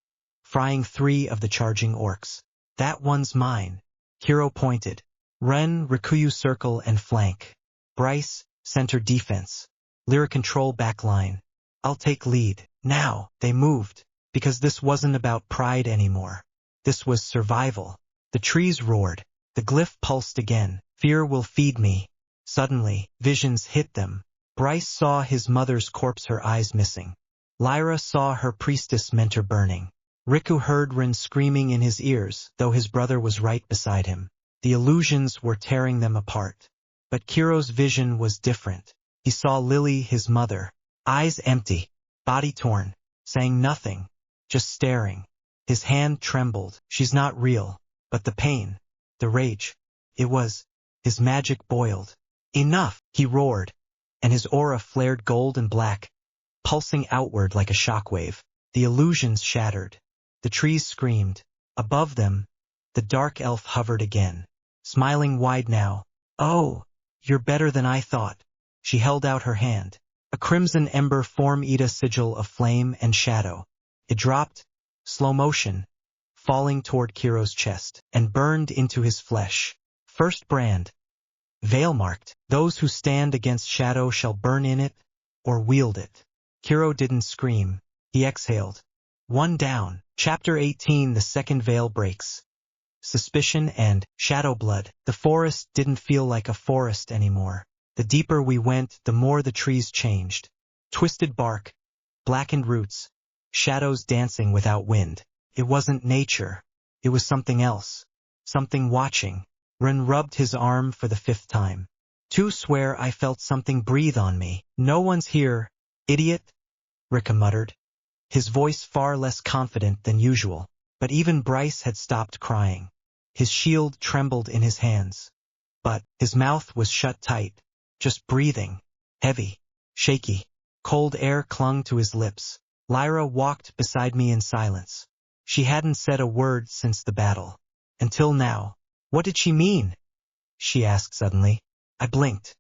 frying 3 of the charging orcs. That one's mine. Kiro pointed. Ren, Rikuyu circle and flank. Bryce, center defense. Lyra control backline. I'll take lead. Now, they moved. Because this wasn't about pride anymore. This was survival. The trees roared. The glyph pulsed again. Fear will feed me. Suddenly, visions hit them. Bryce saw his mother's corpse, her eyes missing. Lyra saw her priestess mentor burning. Riku heard Ren screaming in his ears, though his brother was right beside him. The illusions were tearing them apart. But Kiro's vision was different. He saw Lily, his mother, eyes empty, body torn, saying nothing, just staring. His hand trembled. She's not real. But the pain, the rage, it was. His magic boiled. Enough, he roared, and his aura flared gold and black, pulsing outward like a shockwave. The illusions shattered. The trees screamed. Above them, the dark elf hovered again, smiling wide now. Oh, you're better than I thought. She held out her hand. A crimson ember formed a sigil of flame and shadow. It dropped, slow motion, falling toward Kiro's chest, and burned into his flesh. First brand. Veil marked. Those who stand against shadow shall burn in it, or wield it. Kiro didn't scream. He exhaled. One down. Chapter 18. The second veil breaks. Suspicion and shadow blood. The forest didn't feel like a forest anymore. The deeper we went, the more the trees changed. Twisted bark, blackened roots, shadows dancing without wind. It wasn't nature. It was something else. Something watching. Ren rubbed his arm for the 5th time. To swear I felt something breathe on me. No one's here, idiot, Rika muttered, his voice far less confident than usual. But even Bryce had stopped crying. His shield trembled in his hands. But his mouth was shut tight, just breathing, heavy, shaky. Cold air clung to his lips. Lyra walked beside me in silence. She hadn't said a word since the battle. Until now. What did she mean? She asked suddenly. I blinked.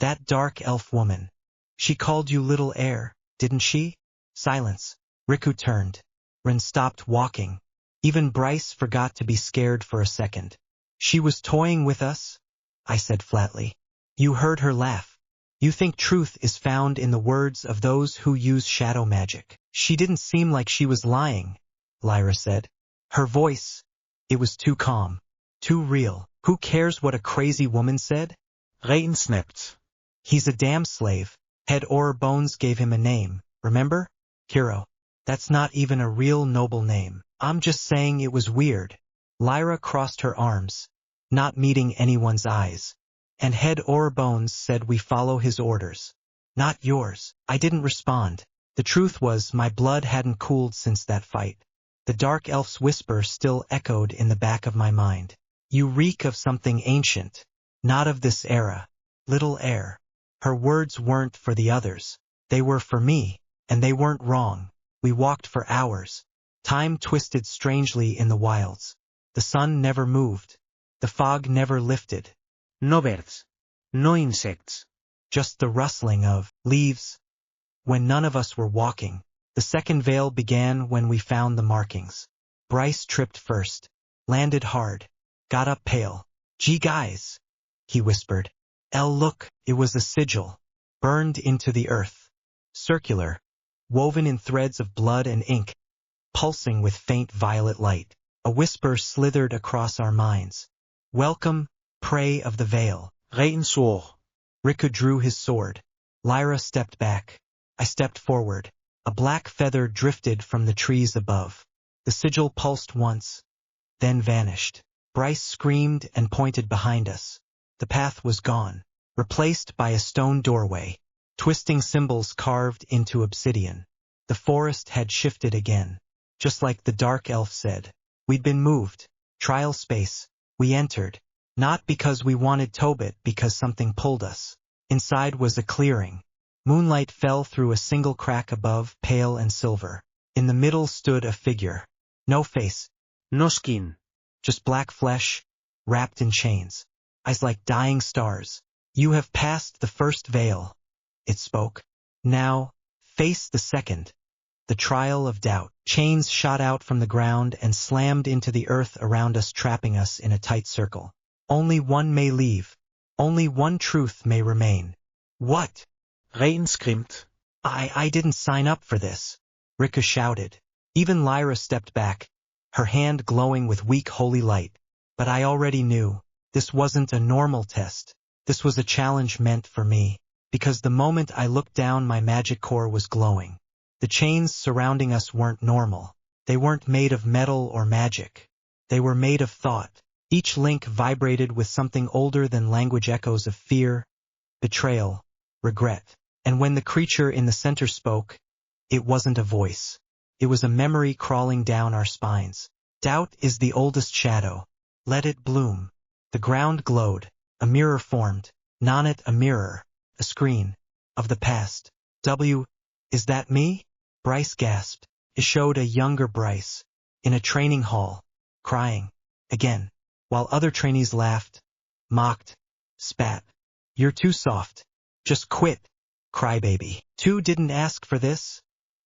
That dark elf woman. She called you little heir, didn't she? Silence. Riku turned. Ren stopped walking. Even Bryce forgot to be scared for a second. She was toying with us? I said flatly. You heard her laugh. You think truth is found in the words of those who use shadow magic. She didn't seem like she was lying, Lyra said. Her voice, it was too calm, too real. Who cares what a crazy woman said? Rain snapped. He's a damn slave. Head or Bones gave him a name, remember? Kiro. That's not even a real noble name. I'm just saying it was weird. Lyra crossed her arms, not meeting anyone's eyes. And Head or Bones said we follow his orders. Not yours. I didn't respond. The truth was my blood hadn't cooled since that fight. The dark elf's whisper still echoed in the back of my mind. You reek of something ancient, not of this era. Little heir. Her words weren't for the others. They were for me, and they weren't wrong. We walked for hours. Time twisted strangely in the wilds. The sun never moved. The fog never lifted. No birds. No insects. Just the rustling of leaves. When none of us were walking, the second veil began when we found the markings. Bryce tripped first, landed hard, got up pale. "Gee guys," he whispered. Look, it was a sigil, burned into the earth. Circular, woven in threads of blood and ink, pulsing with faint violet light. A whisper slithered across our minds. "Welcome, prey of the veil." Reten swore. Riku drew his sword. Lyra stepped back. I stepped forward. A black feather drifted from the trees above. The sigil pulsed once, then vanished. Bryce screamed and pointed behind us. The path was gone, replaced by a stone doorway, twisting symbols carved into obsidian. The forest had shifted again. Just like the dark elf said, we'd been moved. Trial space. We entered. Not because we wanted Tobit, because something pulled us. Inside was a clearing. Moonlight fell through a single crack above, pale and silver. In the middle stood a figure. No face. No skin. Just black flesh, wrapped in chains. Eyes like dying stars. "You have passed the first veil," it spoke. "Now, face the second." The trial of doubt. Chains shot out from the ground and slammed into the earth around us, trapping us in a tight circle. Only one may leave. Only one truth may remain. "What?" Reten screamed. I didn't sign up for this," Riku shouted. Even Lyra stepped back, her hand glowing with weak holy light. But I already knew. This wasn't a normal test. This was a challenge meant for me, because the moment I looked down, my magic core was glowing. The chains surrounding us weren't normal. They weren't made of metal or magic. They were made of thought. Each link vibrated with something older than language, echoes of fear, betrayal, regret. And when the creature in the center spoke, it wasn't a voice. It was a memory crawling down our spines. "Doubt is the oldest shadow. Let it bloom." The ground glowed. A mirror formed. Nonit, a mirror. A screen. Of the past. Is that me?" Bryce gasped. It showed a younger Bryce, in a training hall, crying. Again. While other trainees laughed, mocked, spat. "You're too soft. Just quit, crybaby." "Two didn't ask for this,"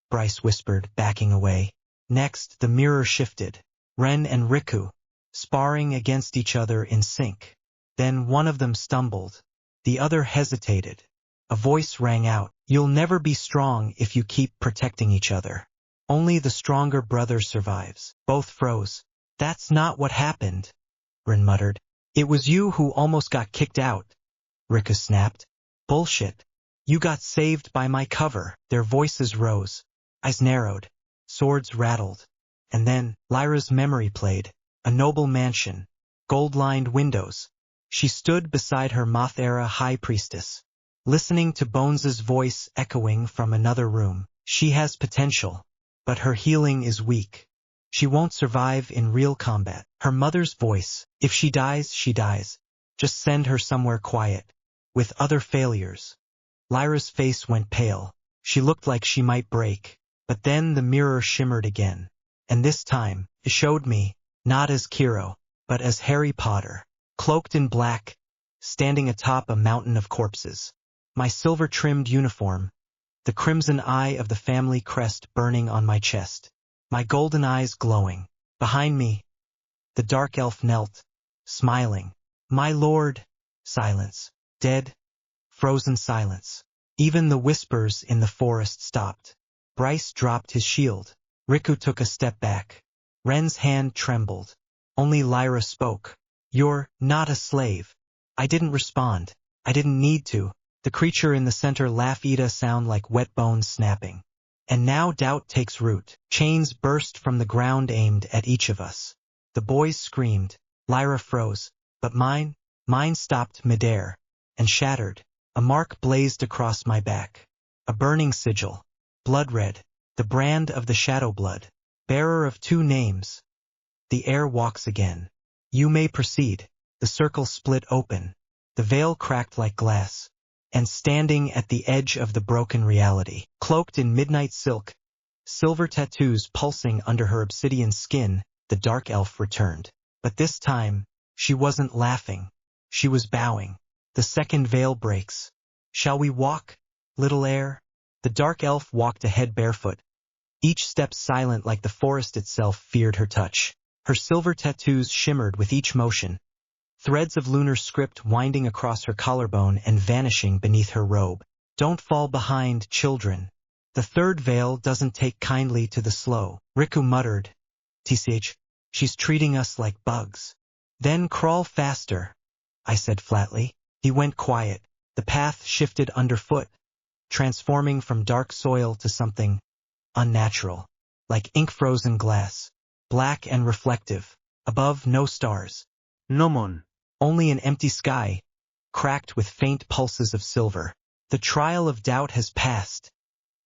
Bryce whispered, backing away. Next, the mirror shifted. Ren and Riku, sparring against each other in sync. Then one of them stumbled. The other hesitated. A voice rang out. "You'll never be strong if you keep protecting each other. Only the stronger brother survives." Both froze. "That's not what happened," Ren muttered. "It was you who almost got kicked out," Riku snapped. "Bullshit. You got saved by my cover." Their voices rose. Eyes narrowed. Swords rattled. And then, Lyra's memory played. A noble mansion. Gold-lined windows. She stood beside her Moth-era high priestess, listening to Bones's voice echoing from another room. "She has potential, but her healing is weak. She won't survive in real combat." Her mother's voice. "If she dies, she dies. Just send her somewhere quiet, with other failures." Lyra's face went pale. She looked like she might break. But then the mirror shimmered again. And this time, it showed me, not as Kiro, but as Harry Potter, cloaked in black, standing atop a mountain of corpses. My silver-trimmed uniform, the crimson eye of the family crest burning on my chest, my golden eyes glowing. Behind me, the dark elf knelt, smiling. "My lord." Silence. Dead, frozen silence. Even the whispers in the forest stopped. Bryce dropped his shield. Riku took a step back. Ren's hand trembled. Only Lyra spoke. "You're not a slave." I didn't respond. I didn't need to. The creature in the center laughed, a sound like wet bones snapping. And now doubt takes root. Chains burst from the ground aimed at each of us. The boys screamed. Lyra froze. But mine stopped midair and shattered. A mark blazed across my back. A burning sigil. Blood red. The brand of the shadow blood. Bearer of two names. The heir walks again. "You may proceed." The circle split open. The veil cracked like glass. And standing at the edge of the broken reality, cloaked in midnight silk, silver tattoos pulsing under her obsidian skin, the dark elf returned. But this time, she wasn't laughing. She was bowing. The second veil breaks. Shall we walk, little heir? The dark elf walked ahead barefoot, each step silent like the forest itself feared her touch. Her silver tattoos shimmered with each motion, threads of lunar script winding across her collarbone and vanishing beneath her robe. Don't fall behind, children. The third veil doesn't take kindly to the slow. Riku muttered. Tch, she's treating us like bugs. Then crawl faster, I said flatly. He went quiet. The path shifted underfoot, transforming from dark soil to something unnatural, like ink-frozen glass, black and reflective. Above, no stars. No moon. Only an empty sky, cracked with faint pulses of silver. The trial of doubt has passed,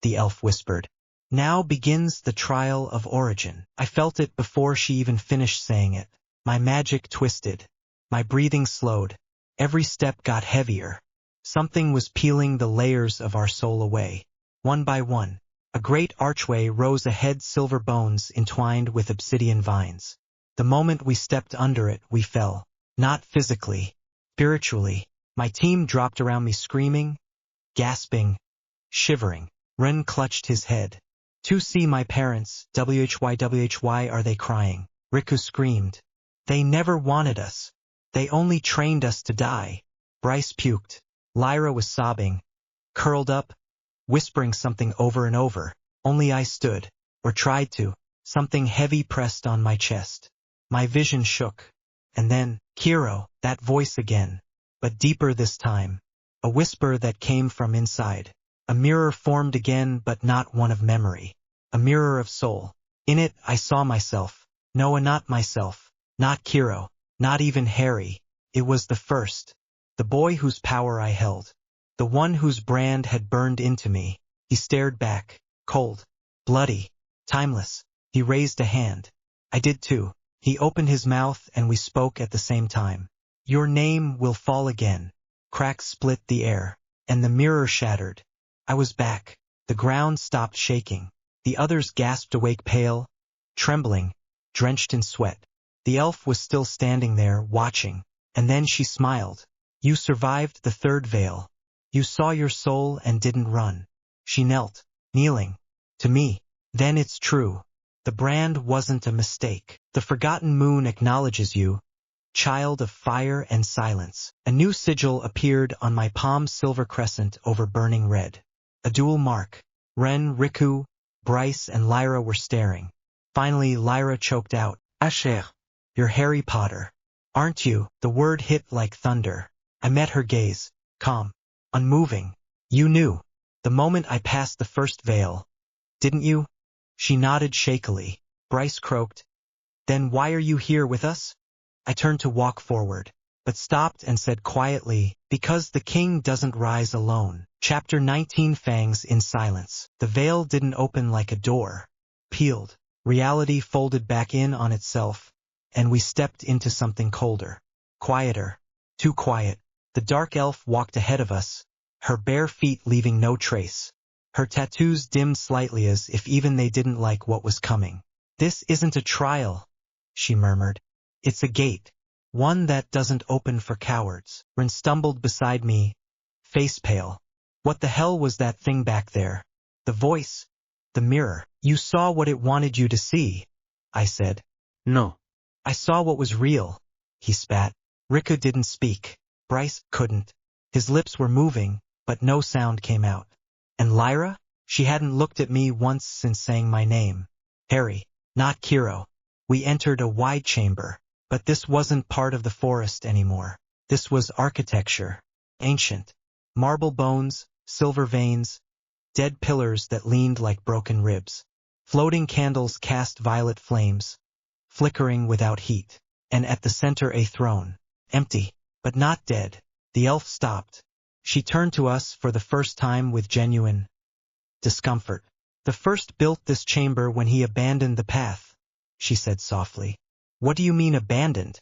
the elf whispered. Now begins the trial of origin. I felt it before she even finished saying it. My magic twisted. My breathing slowed. Every step got heavier. Something was peeling the layers of our soul away. One by one, a great archway rose ahead, silver bones entwined with obsidian vines. The moment we stepped under it, we fell. Not physically, spiritually. My team dropped around me screaming, gasping, shivering. Ren clutched his head. To see my parents, why are they crying? Riku screamed. They never wanted us. They only trained us to die. Bryce puked. Lyra was sobbing, curled up, whispering something over and over. Only I stood, or tried to. Something heavy pressed on my chest. My vision shook. And then, Kiro, that voice again, but deeper this time. A whisper that came from inside. A mirror formed again, but not one of memory. A mirror of soul. In it, I saw myself. No, not myself. Not Kiro. Not even Harry. It was the first. The boy whose power I held. The one whose brand had burned into me. He stared back. Cold. Bloody. Timeless. He raised a hand. I did too. He opened his mouth and we spoke at the same time. Your name will fall again. Cracks split the air. And the mirror shattered. I was back. The ground stopped shaking. The others gasped awake, pale, trembling, drenched in sweat. The elf was still standing there, watching. And then she smiled. You survived the third veil. You saw your soul and didn't run. She knelt, kneeling. To me. Then it's true. The brand wasn't a mistake. The forgotten moon acknowledges you, child of fire and silence. A new sigil appeared on my palm, silver crescent over burning red. A dual mark. Ren, Riku, Bryce, and Lyra were staring. Finally, Lyra choked out. Asher. You're Harry Potter. Aren't you? The word hit like thunder. I met her gaze. Calm. Unmoving. You knew. The moment I passed the first veil. Didn't you? She nodded shakily. Bryce croaked. Then why are you here with us? I turned to walk forward, but stopped and said quietly, because the king doesn't rise alone. Chapter 19. Fangs in silence. The veil didn't open like a door. Peeled. Reality folded back in on itself, and we stepped into something colder. Quieter. Too quiet. The dark elf walked ahead of us, her bare feet leaving no trace. Her tattoos dimmed slightly as if even they didn't like what was coming. This isn't a trial, she murmured. It's a gate. One that doesn't open for cowards. Ren stumbled beside me, face pale. What the hell was that thing back there? The voice. The mirror. You saw what it wanted you to see, I said. No. I saw what was real, he spat. Riku didn't speak. Bryce couldn't. His lips were moving, but no sound came out. And Lyra? She hadn't looked at me once since saying my name. Harry, not Kiro. We entered a wide chamber, but this wasn't part of the forest anymore. This was architecture. Ancient. Marble bones, silver veins, dead pillars that leaned like broken ribs. Floating candles cast violet flames, flickering without heat. And at the center a throne. Empty, but not dead. The elf stopped. She turned to us for the first time with genuine discomfort. The first built this chamber when he abandoned the path, she said softly. What do you mean abandoned?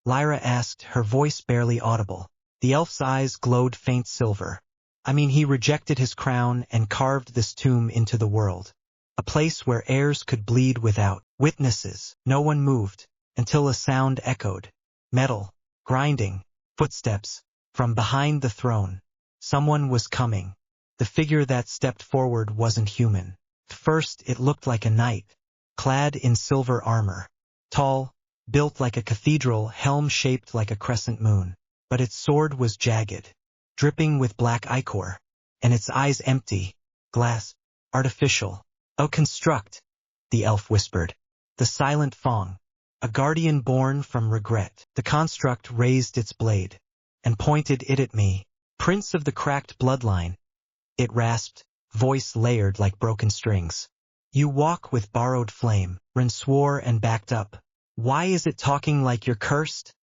Lyra asked, her voice barely audible. The elf's eyes glowed faint silver. I mean, he rejected his crown and carved this tomb into the world. A place where heirs could bleed without witnesses. No one moved, until a sound echoed. Metal, grinding, footsteps, From behind the throne, someone was coming. The figure that stepped forward wasn't human. First, it looked like a knight, clad in silver armor. Tall, built like a cathedral, helm shaped like a crescent moon. But its sword was jagged, dripping with black ichor, and its eyes empty, glass, artificial. "Oh, construct," the elf whispered. "The silent Fong, a guardian born from regret." The construct raised its blade and pointed it at me. "Prince of the cracked bloodline," it rasped, voice layered like broken strings. "You walk with borrowed flame." Rin swore and backed up. "Why is it talking like you're cursed?"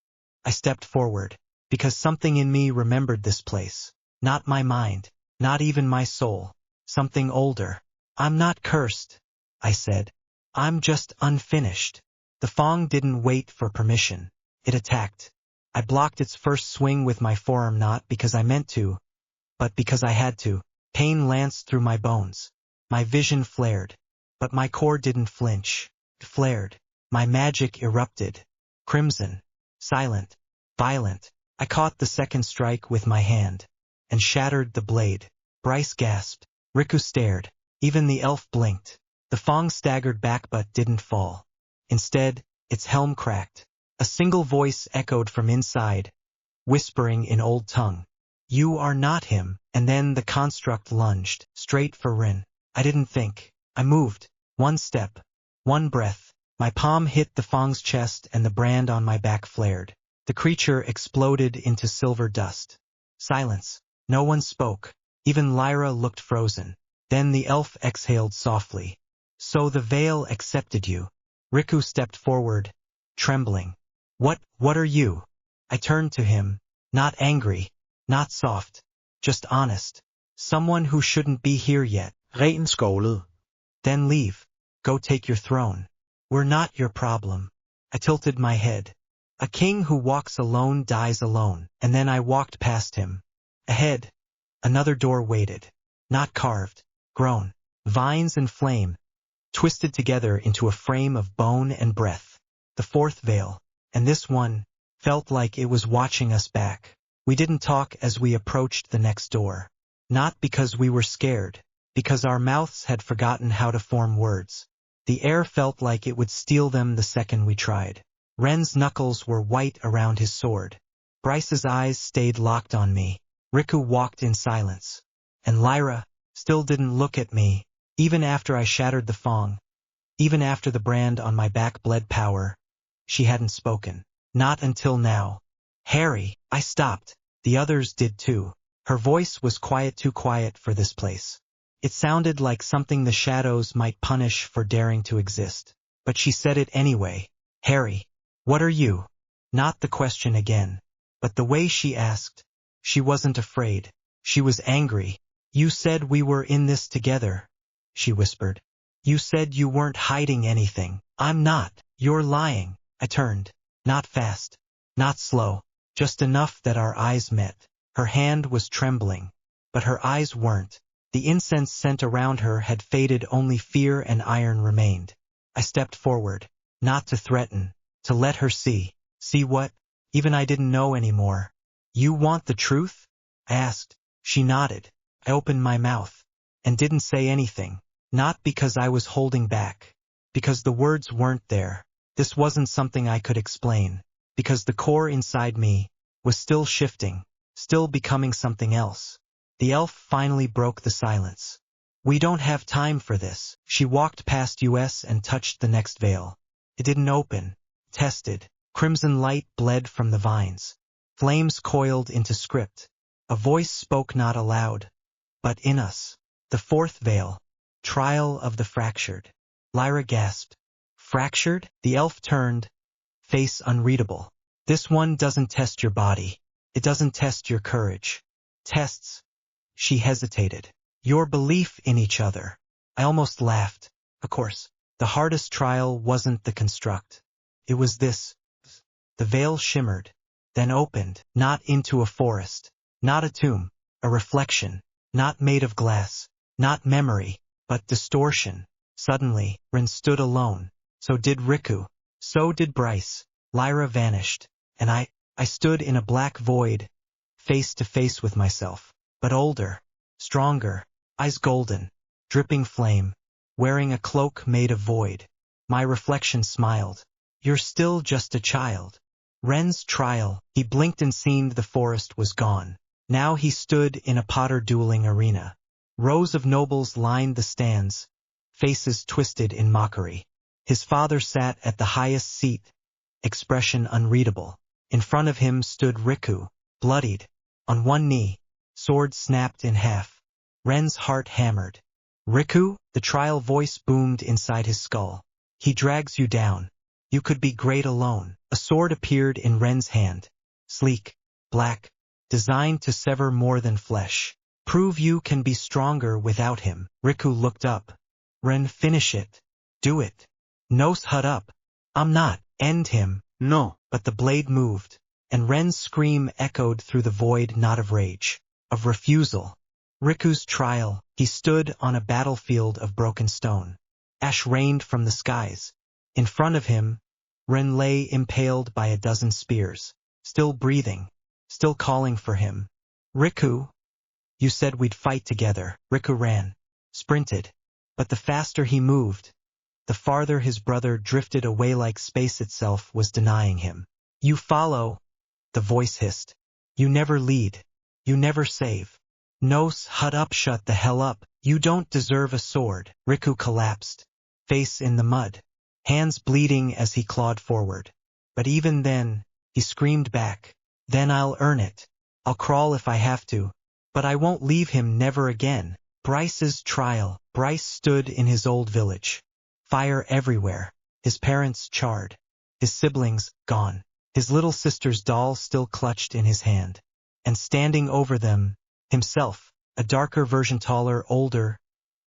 I stepped forward, because something in me remembered this place. Not my mind, not even my soul. Something older. "I'm not cursed," I said. "I'm just unfinished." The Fong didn't wait for permission. It attacked. I blocked its first swing with my forearm, not because I meant to, but because I had to. Pain lanced through my bones. My vision flared, but my core didn't flinch. It flared. My magic erupted. Crimson, silent, violent. I caught the second strike with my hand and shattered the blade. Bryce gasped. Riku stared. Even the elf blinked. The Fong staggered back but didn't fall. Instead, its helm cracked. A single voice echoed from inside, whispering in old tongue. "You are not him." And then the construct lunged, straight for Rin. I didn't think. I moved. One step. One breath. My palm hit the Fong's chest and the brand on my back flared. The creature exploded into silver dust. Silence. No one spoke. Even Lyra looked frozen. Then the elf exhaled softly. "So the veil accepted you." Riku stepped forward, trembling. What are you?" I turned to him, not angry, not soft, just honest. "Someone who shouldn't be here yet." Ren skålede. "Then leave. Go take your throne. We're not your problem." I tilted my head. "A king who walks alone dies alone." And then I walked past him. Ahead, another door waited. Not carved, grown, vines and flame, twisted together into a frame of bone and breath. The fourth veil, and this one, felt like it was watching us back. We didn't talk as we approached the next door. Not because we were scared, because our mouths had forgotten how to form words. The air felt like it would steal them the second we tried. Ren's knuckles were white around his sword. Bryce's eyes stayed locked on me. Riku walked in silence. And Lyra still didn't look at me, even after I shattered the Fong. Even after the brand on my back bled power, she hadn't spoken. Not until now. "Harry," I stopped. The others did too. Her voice was quiet, too quiet for this place. It sounded like something the shadows might punish for daring to exist. But she said it anyway. "Harry, what are you?" Not the question again, but the way she asked. She wasn't afraid. She was angry. "You said we were in this together," she whispered. "You said you weren't hiding anything." "I'm not." "You're lying." I turned. Not fast. Not slow. Just enough that our eyes met. Her hand was trembling, but her eyes weren't. The incense scent around her had faded, only fear and iron remained. I stepped forward, not to threaten, to let her see. See what? Even I didn't know anymore. "You want the truth?" I asked. She nodded. I opened my mouth, and didn't say anything. Not because I was holding back. Because the words weren't there. This wasn't something I could explain. Because the core inside me was still shifting, still becoming something else. The elf finally broke the silence. "We don't have time for this." She walked past us and touched the next veil. It didn't open. Tested. Crimson light bled from the vines. Flames coiled into script. A voice spoke, not aloud, but in us. The fourth veil. Trial of the fractured. Lyra gasped. "Fractured?" The elf turned, face unreadable. "This one doesn't test your body. It doesn't test your courage. Tests," she hesitated, "your belief in each other." I almost laughed. Of course, the hardest trial wasn't the construct. It was this. The veil shimmered, then opened, not into a forest, not a tomb, a reflection, not made of glass, not memory, but distortion. Suddenly, Rin stood alone. So did Riku. So did Bryce. Lyra vanished, and I stood in a black void, face to face with myself, but older, stronger, eyes golden, dripping flame, wearing a cloak made of void. My reflection smiled. You're still just a child. Ren's trial, he blinked and seemed the forest was gone. Now he stood in a potter dueling arena. Rows of nobles lined the stands, faces twisted in mockery. His father sat at the highest seat, expression unreadable. In front of him stood Riku, bloodied, on one knee, sword snapped in half. Ren's heart hammered. Riku, the trial voice boomed inside his skull. He drags you down. You could be great alone. A sword appeared in Ren's hand. Sleek, black, designed to sever more than flesh. Prove you can be stronger without him. Riku looked up. Ren, finish it. Do it. Nos hut up. I'm not. End him. No. But the blade moved, and Ren's scream echoed through the void, not of rage, of refusal. Riku's trial. He stood on a battlefield of broken stone. Ash rained from the skies. In front of him, Ren lay impaled by a dozen spears, still breathing, still calling for him. Riku, you said we'd fight together. Riku ran, sprinted, but the faster he moved, the farther his brother drifted away, like space itself was denying him. You follow, the voice hissed. You never lead. You never save. Nos hut up, shut the hell up. You don't deserve a sword. Riku collapsed, face in the mud, hands bleeding as he clawed forward. But even then, he screamed back. Then I'll earn it. I'll crawl if I have to. But I won't leave him, never again. Bryce's trial. Bryce stood in his old village. Fire everywhere. His parents charred. His siblings gone. His little sister's doll still clutched in his hand. And standing over them, himself, a darker version, taller, older,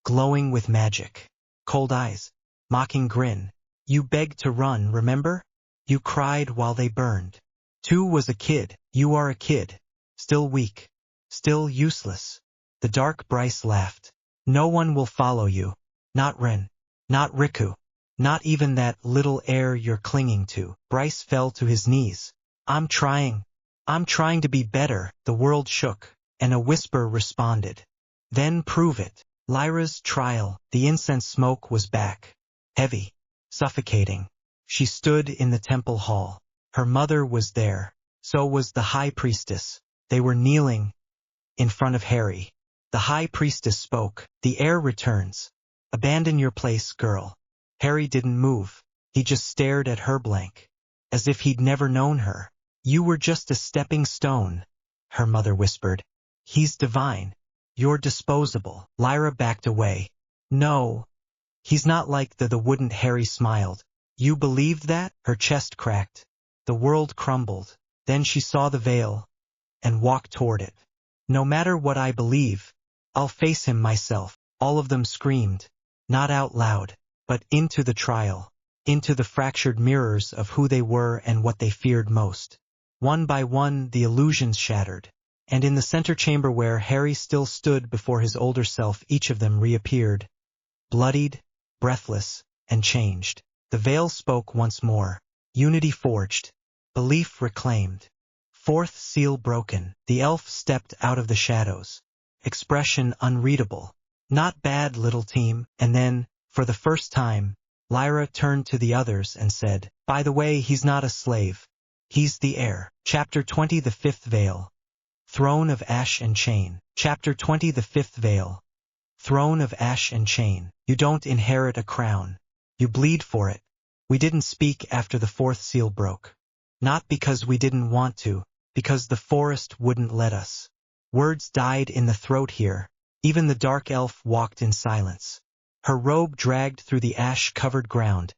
glowing with magic. Cold eyes. Mocking grin. You begged to run, remember? You cried while they burned. Tu was a kid. You are a kid. Still weak. Still useless. The dark Bryce laughed. No one will follow you. Not Ren. Not Riku. Not even that little heir you're clinging to. Bryce fell to his knees. I'm trying to be better. The world shook, and a whisper responded. Then prove it. Lyra's trial. The incense smoke was back. Heavy. Suffocating. She stood in the temple hall. Her mother was there. So was the high priestess. They were kneeling in front of Harry. The high priestess spoke. The heir returns. Abandon your place, girl. Harry didn't move. He just stared at her blank, as if he'd never known her. You were just a stepping stone, her mother whispered. He's divine. You're disposable. Lyra backed away. No. He's not like the wouldn't. Harry smiled. You believed that? Her chest cracked. The world crumbled. Then she saw the veil and walked toward it. No matter what I believe, I'll face him myself. All of them screamed, not out loud, but into the trial, into the fractured mirrors of who they were and what they feared most. One by one, the illusions shattered, and in the center chamber where Harry still stood before his older self, each of them reappeared, bloodied, breathless, and changed. The veil spoke once more. Unity forged. Belief reclaimed. Fourth seal broken. The elf stepped out of the shadows. Expression unreadable. Not bad, little team. And then, for the first time, Lyra turned to the others and said, by the way, he's not a slave. He's the heir. Chapter 20, The Fifth Veil. Throne of Ash and Chain. Chapter 20, The Fifth Veil. Throne of Ash and Chain. You don't inherit a crown. You bleed for it. We didn't speak after the fourth seal broke. Not because we didn't want to, because the forest wouldn't let us. Words died in the throat here. Even the dark elf walked in silence. Her robe dragged through the ash-covered ground,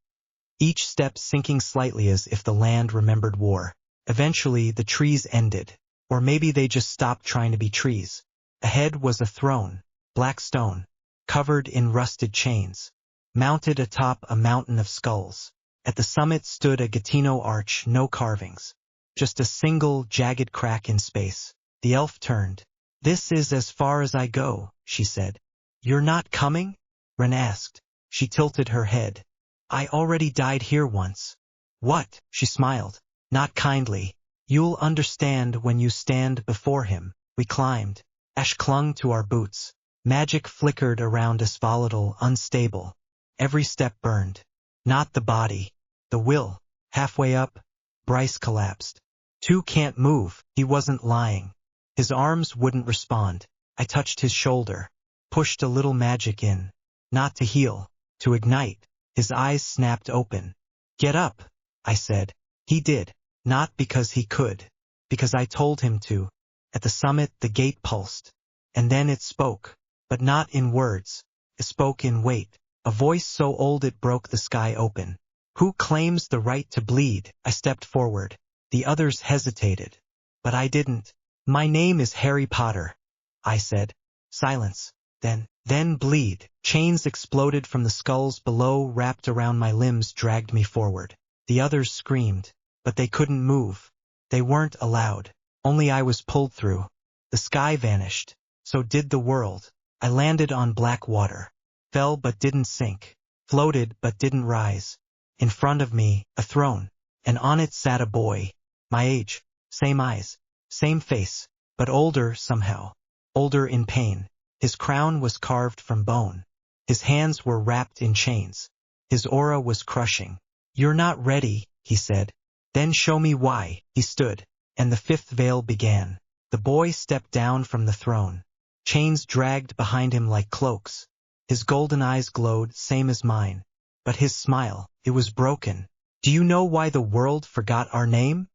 each step sinking slightly as if the land remembered war. Eventually, the trees ended. Or maybe they just stopped trying to be trees. Ahead was a throne, black stone, covered in rusted chains, mounted atop a mountain of skulls. At the summit stood a Gatino arch, no carvings. Just a single, jagged crack in space. The elf turned. This is as far as I go, she said. You're not coming? Ren asked. She tilted her head. I already died here once. What? She smiled. Not kindly. You'll understand when you stand before him. We climbed. Ash clung to our boots. Magic flickered around us, volatile, unstable. Every step burned. Not the body. The will. Halfway up, Bryce collapsed. 2 can't move. He wasn't lying. His arms wouldn't respond. I touched his shoulder. Pushed a little magic in. Not to heal. To ignite. His eyes snapped open. Get up, I said. He did. Not because he could. Because I told him to. At the summit the gate pulsed. And then it spoke. But not in words. It spoke in weight. A voice so old it broke the sky open. Who claims the right to bleed? I stepped forward. The others hesitated. But I didn't. My name is Harry Potter, I said. Silence. Then bleed. Chains exploded from the skulls below, wrapped around my limbs, dragged me forward. The others screamed. But they couldn't move. They weren't allowed. Only I was pulled through. The sky vanished. So did the world. I landed on black water. Fell but didn't sink. Floated but didn't rise. In front of me, a throne. And on it sat a boy. My age. Same eyes. Same face. But older somehow. Older in pain. His crown was carved from bone. His hands were wrapped in chains. His aura was crushing. You're not ready, he said. Then show me why. He stood. And the 5th veil began. The boy stepped down from the throne. Chains dragged behind him like cloaks. His golden eyes glowed, same as mine. But his smile, it was broken. Do you know why the world forgot our name?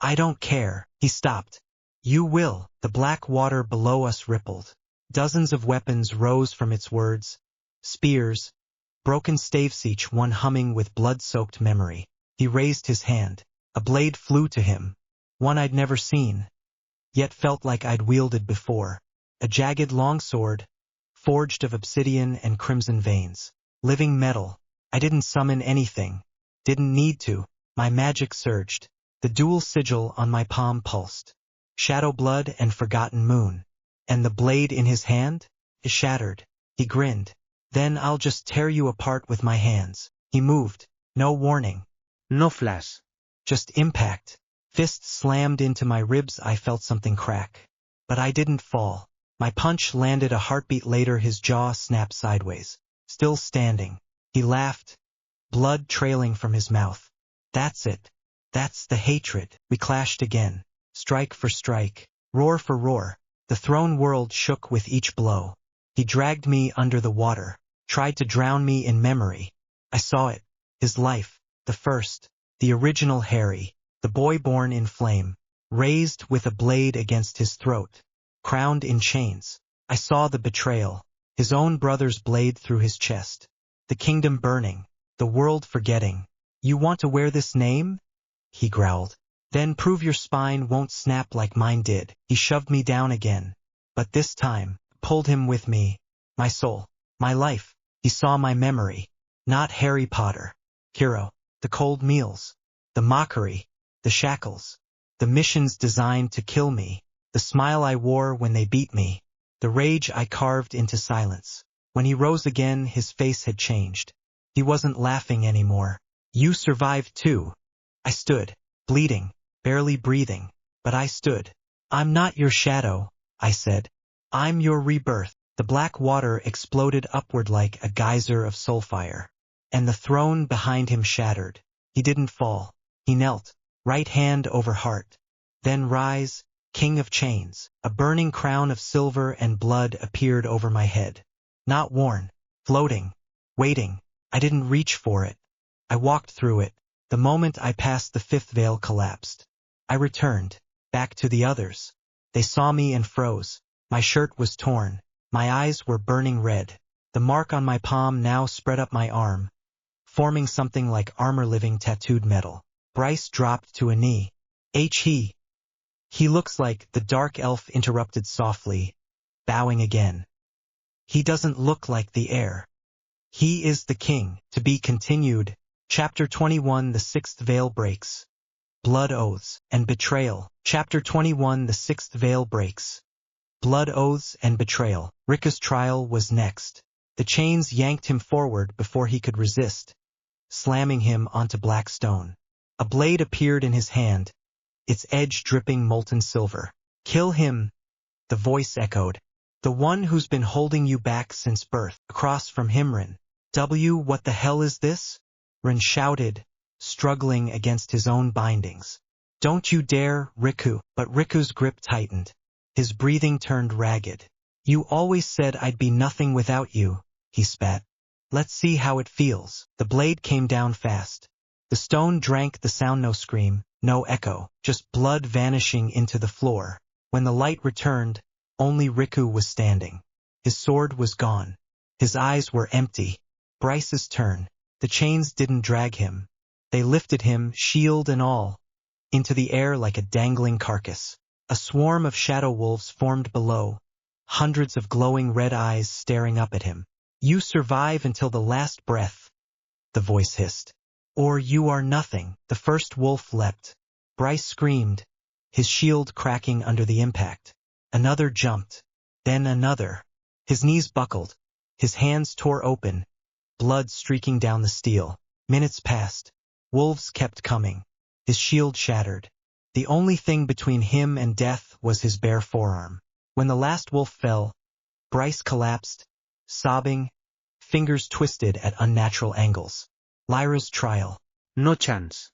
I don't care. He stopped. You will. The black water below us rippled. Dozens of weapons rose from its words. Spears. Broken staves, each one humming with blood-soaked memory. He raised his hand. A blade flew to him. One I'd never seen. Yet felt like I'd wielded before. A jagged longsword. Forged of obsidian and crimson veins. Living metal. I didn't summon anything. Didn't need to. My magic surged. The dual sigil on my palm pulsed. Shadow blood and forgotten moon. And the blade in his hand? It shattered. He grinned. Then I'll just tear you apart with my hands. He moved. No warning. No flash. Just impact. Fists slammed into my ribs. I felt something crack. But I didn't fall. My punch landed a heartbeat later. His jaw snapped sideways. Still standing. He laughed. Blood trailing from his mouth. That's it. That's the hatred. We clashed again. Strike for strike. Roar for roar. The throne world shook with each blow. He dragged me under the water. Tried to drown me in memory. I saw it. His life. The first. The original Harry. The boy born in flame. Raised with a blade against his throat. Crowned in chains. I saw the betrayal. His own brother's blade through his chest. The kingdom burning. The world forgetting. You want to wear this name? He growled. Then prove your spine won't snap like mine did. He shoved me down again. But this time, pulled him with me. My soul. My life. He saw my memory. Not Harry Potter. Hero. The cold meals. The mockery. The shackles. The missions designed to kill me. The smile I wore when they beat me. The rage I carved into silence. When he rose again, his face had changed. He wasn't laughing anymore. You survived too. I stood, bleeding, barely breathing, but I stood. I'm not your shadow, I said. I'm your rebirth. The black water exploded upward like a geyser of soulfire. And the throne behind him shattered. He didn't fall. He knelt, right hand over heart. Then rise, king of chains. A burning crown of silver and blood appeared over my head. Not worn, floating, waiting. I didn't reach for it. I walked through it. The moment I passed the 5th veil collapsed. I returned, back to the others. They saw me and froze. My shirt was torn. My eyes were burning red. The mark on my palm now spread up my arm, forming something like armor, living tattooed metal. Bryce dropped to a knee. He looks like, the dark elf interrupted softly, bowing again. He doesn't look like the heir. He is the king. To be continued. Chapter 21. The 6th veil breaks. Blood oaths and betrayal. Chapter 21. The 6th veil breaks. Blood oaths and betrayal. Rika's trial was next. The chains yanked him forward before he could resist, slamming him onto black stone. A blade appeared in his hand, its edge dripping molten silver. Kill him, the voice echoed. The one who's been holding you back since birth. Across from him Rin. What the hell is this? Rin shouted, struggling against his own bindings. Don't you dare, Riku. But Riku's grip tightened. His breathing turned ragged. You always said I'd be nothing without you, he spat. Let's see how it feels. The blade came down fast. The stone drank the sound. No scream, no echo, just blood vanishing into the floor. When the light returned, only Riku was standing. His sword was gone. His eyes were empty. Bryce's turn. The chains didn't drag him. They lifted him, shield and all, into the air like a dangling carcass. A swarm of shadow wolves formed below, hundreds of glowing red eyes staring up at him. You survive until the last breath, the voice hissed. Or you are nothing. The first wolf leapt. Bryce screamed, his shield cracking under the impact. Another jumped. Then another. His knees buckled. His hands tore open, blood streaking down the steel. Minutes passed. Wolves kept coming. His shield shattered. The only thing between him and death was his bare forearm. When the last wolf fell, Bryce collapsed, sobbing, fingers twisted at unnatural angles. Lyra's trial. No chance.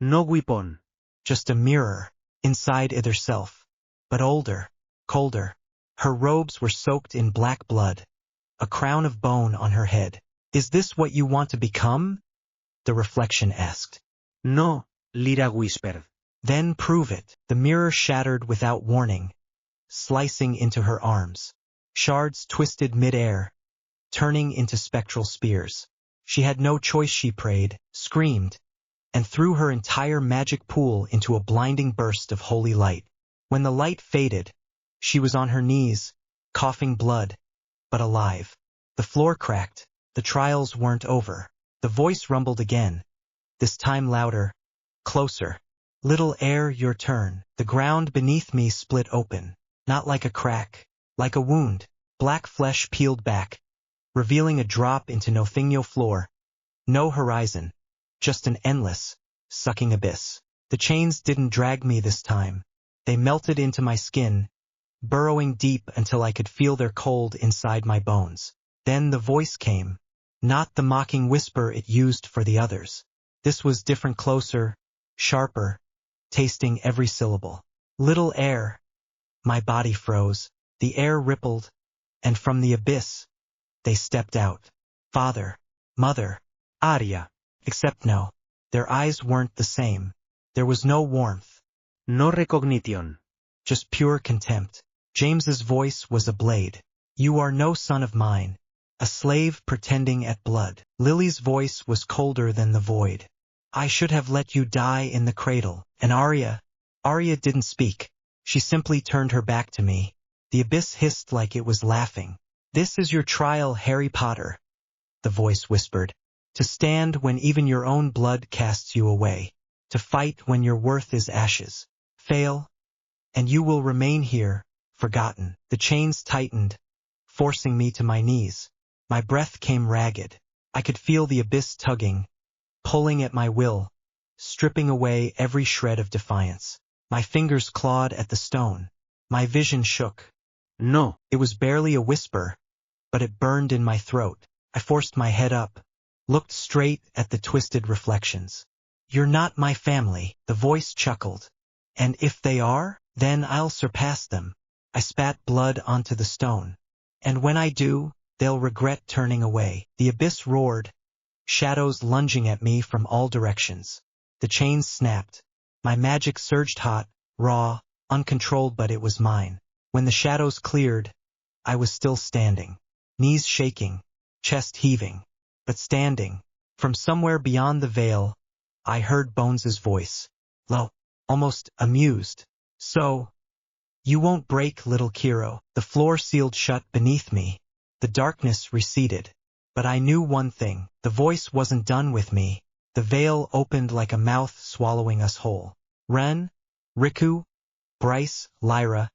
No weapon. Just a mirror, inside it herself. But older, colder. Her robes were soaked in black blood. A crown of bone on her head. Is this what you want to become? The reflection asked. No, Lyra whispered. Then prove it. The mirror shattered without warning, slicing into her arms. Shards twisted mid-air, turning into spectral spears. She had no choice. She prayed, screamed, and threw her entire magic pool into a blinding burst of holy light. When the light faded, she was on her knees, coughing blood, but alive. The floor cracked. The trials weren't over. The voice rumbled again, this time louder, closer. Little heir, your turn. The ground beneath me split open, not like a crack, like a wound. Black flesh peeled back, revealing a drop into no floor. No horizon, just an endless, sucking abyss. The chains didn't drag me this time. They melted into my skin, burrowing deep until I could feel their cold inside my bones. Then the voice came, not the mocking whisper it used for the others. This was different, closer, sharper, tasting every syllable. Little heir. My body froze, the air rippled, and from the abyss, they stepped out. Father, mother, Arya. except no. Their eyes weren't the same. There was no warmth. No recognition. Just pure contempt. James's voice was a blade. You are no son of mine. A slave pretending at blood. Lily's voice was colder than the void. I should have let you die in the cradle. And Arya didn't speak. She simply turned her back to me. The abyss hissed like it was laughing. This is your trial, Harry Potter, the voice whispered. To stand when even your own blood casts you away. To fight when your worth is ashes. Fail, and you will remain here, forgotten. The chains tightened, forcing me to my knees. My breath came ragged. I could feel the abyss tugging, pulling at my will, stripping away every shred of defiance. My fingers clawed at the stone. My vision shook. No. It was barely a whisper, but it burned in my throat. I forced my head up, looked straight at the twisted reflections. You're not my family, the voice chuckled. And if they are, then I'll surpass them. I spat blood onto the stone. And when I do, they'll regret turning away. The abyss roared, shadows lunging at me from all directions. The chains snapped. My magic surged hot, raw, uncontrolled, but it was mine. When the shadows cleared, I was still standing, knees shaking, chest heaving, but standing. From somewhere beyond the veil, I heard Bones's voice, low, almost amused. So, you won't break, little Kiro. The floor sealed shut beneath me. The darkness receded. But I knew one thing, the voice wasn't done with me. The veil opened like a mouth swallowing us whole. Ren, Riku, Bryce, Lyra,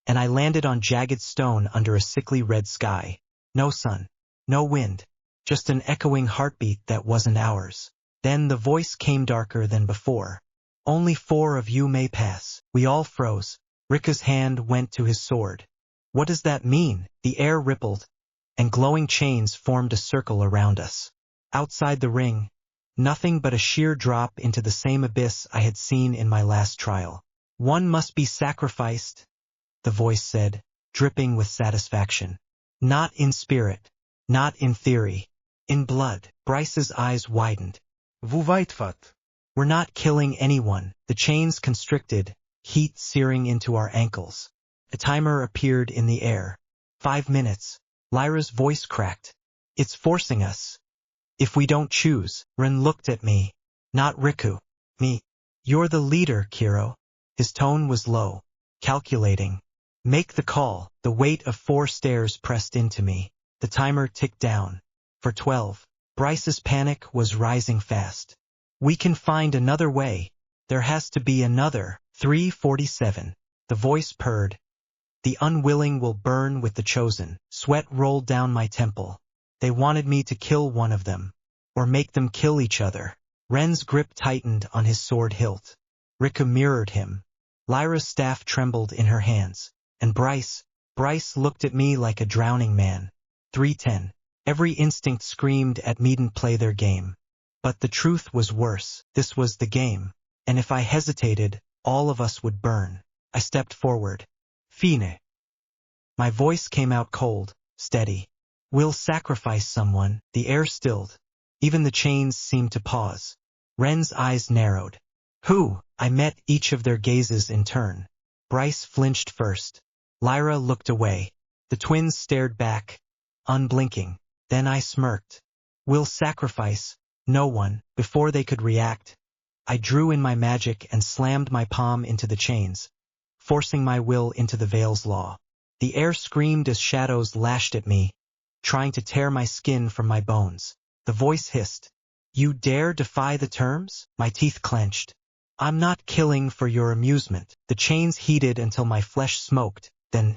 and I landed on jagged stone under a sickly red sky. No sun, no wind, just an echoing heartbeat that wasn't ours. Then the voice came darker than before. Only 4 of you may pass. We all froze. Rika's hand went to his sword. What does that mean? The air rippled, and glowing chains formed a circle around us. Outside the ring, nothing but a sheer drop into the same abyss I had seen in my last trial. One must be sacrificed, the voice said, dripping with satisfaction. Not in spirit, not in theory, in blood. Bryce's eyes widened. Vous weit fat. We're not killing anyone. The chains constricted, heat searing into our ankles. A timer appeared in the air. 5 minutes. Lyra's voice cracked. It's forcing us. If we don't choose. Ren looked at me. Not Riku. Me. You're the leader, Kiro. His tone was low, calculating. Make the call. The weight of 4 stairs pressed into me. The timer ticked down. For 12. Bryce's panic was rising fast. We can find another way. There has to be another. 3:47. The voice purred. The unwilling will burn with the chosen. Sweat rolled down my temple. They wanted me to kill one of them, or make them kill each other. Ren's grip tightened on his sword hilt. Riku mirrored him. Lyra's staff trembled in her hands. And Bryce looked at me like a drowning man. 3:10. Every instinct screamed at me to play their game. But the truth was worse. This was the game. And if I hesitated, all of us would burn. I stepped forward. Fine. My voice came out cold, steady. We'll sacrifice someone. The air stilled. Even the chains seemed to pause. Ren's eyes narrowed. Who? I met each of their gazes in turn. Bryce flinched first. Lyra looked away. The twins stared back, unblinking. Then I smirked. We'll sacrifice no one. Before they could react, I drew in my magic and slammed my palm into the chains, forcing my will into the veil's law. The air screamed as shadows lashed at me, trying to tear my skin from my bones. The voice hissed. You dare defy the terms? My teeth clenched. I'm not killing for your amusement. The chains heated until my flesh smoked, then,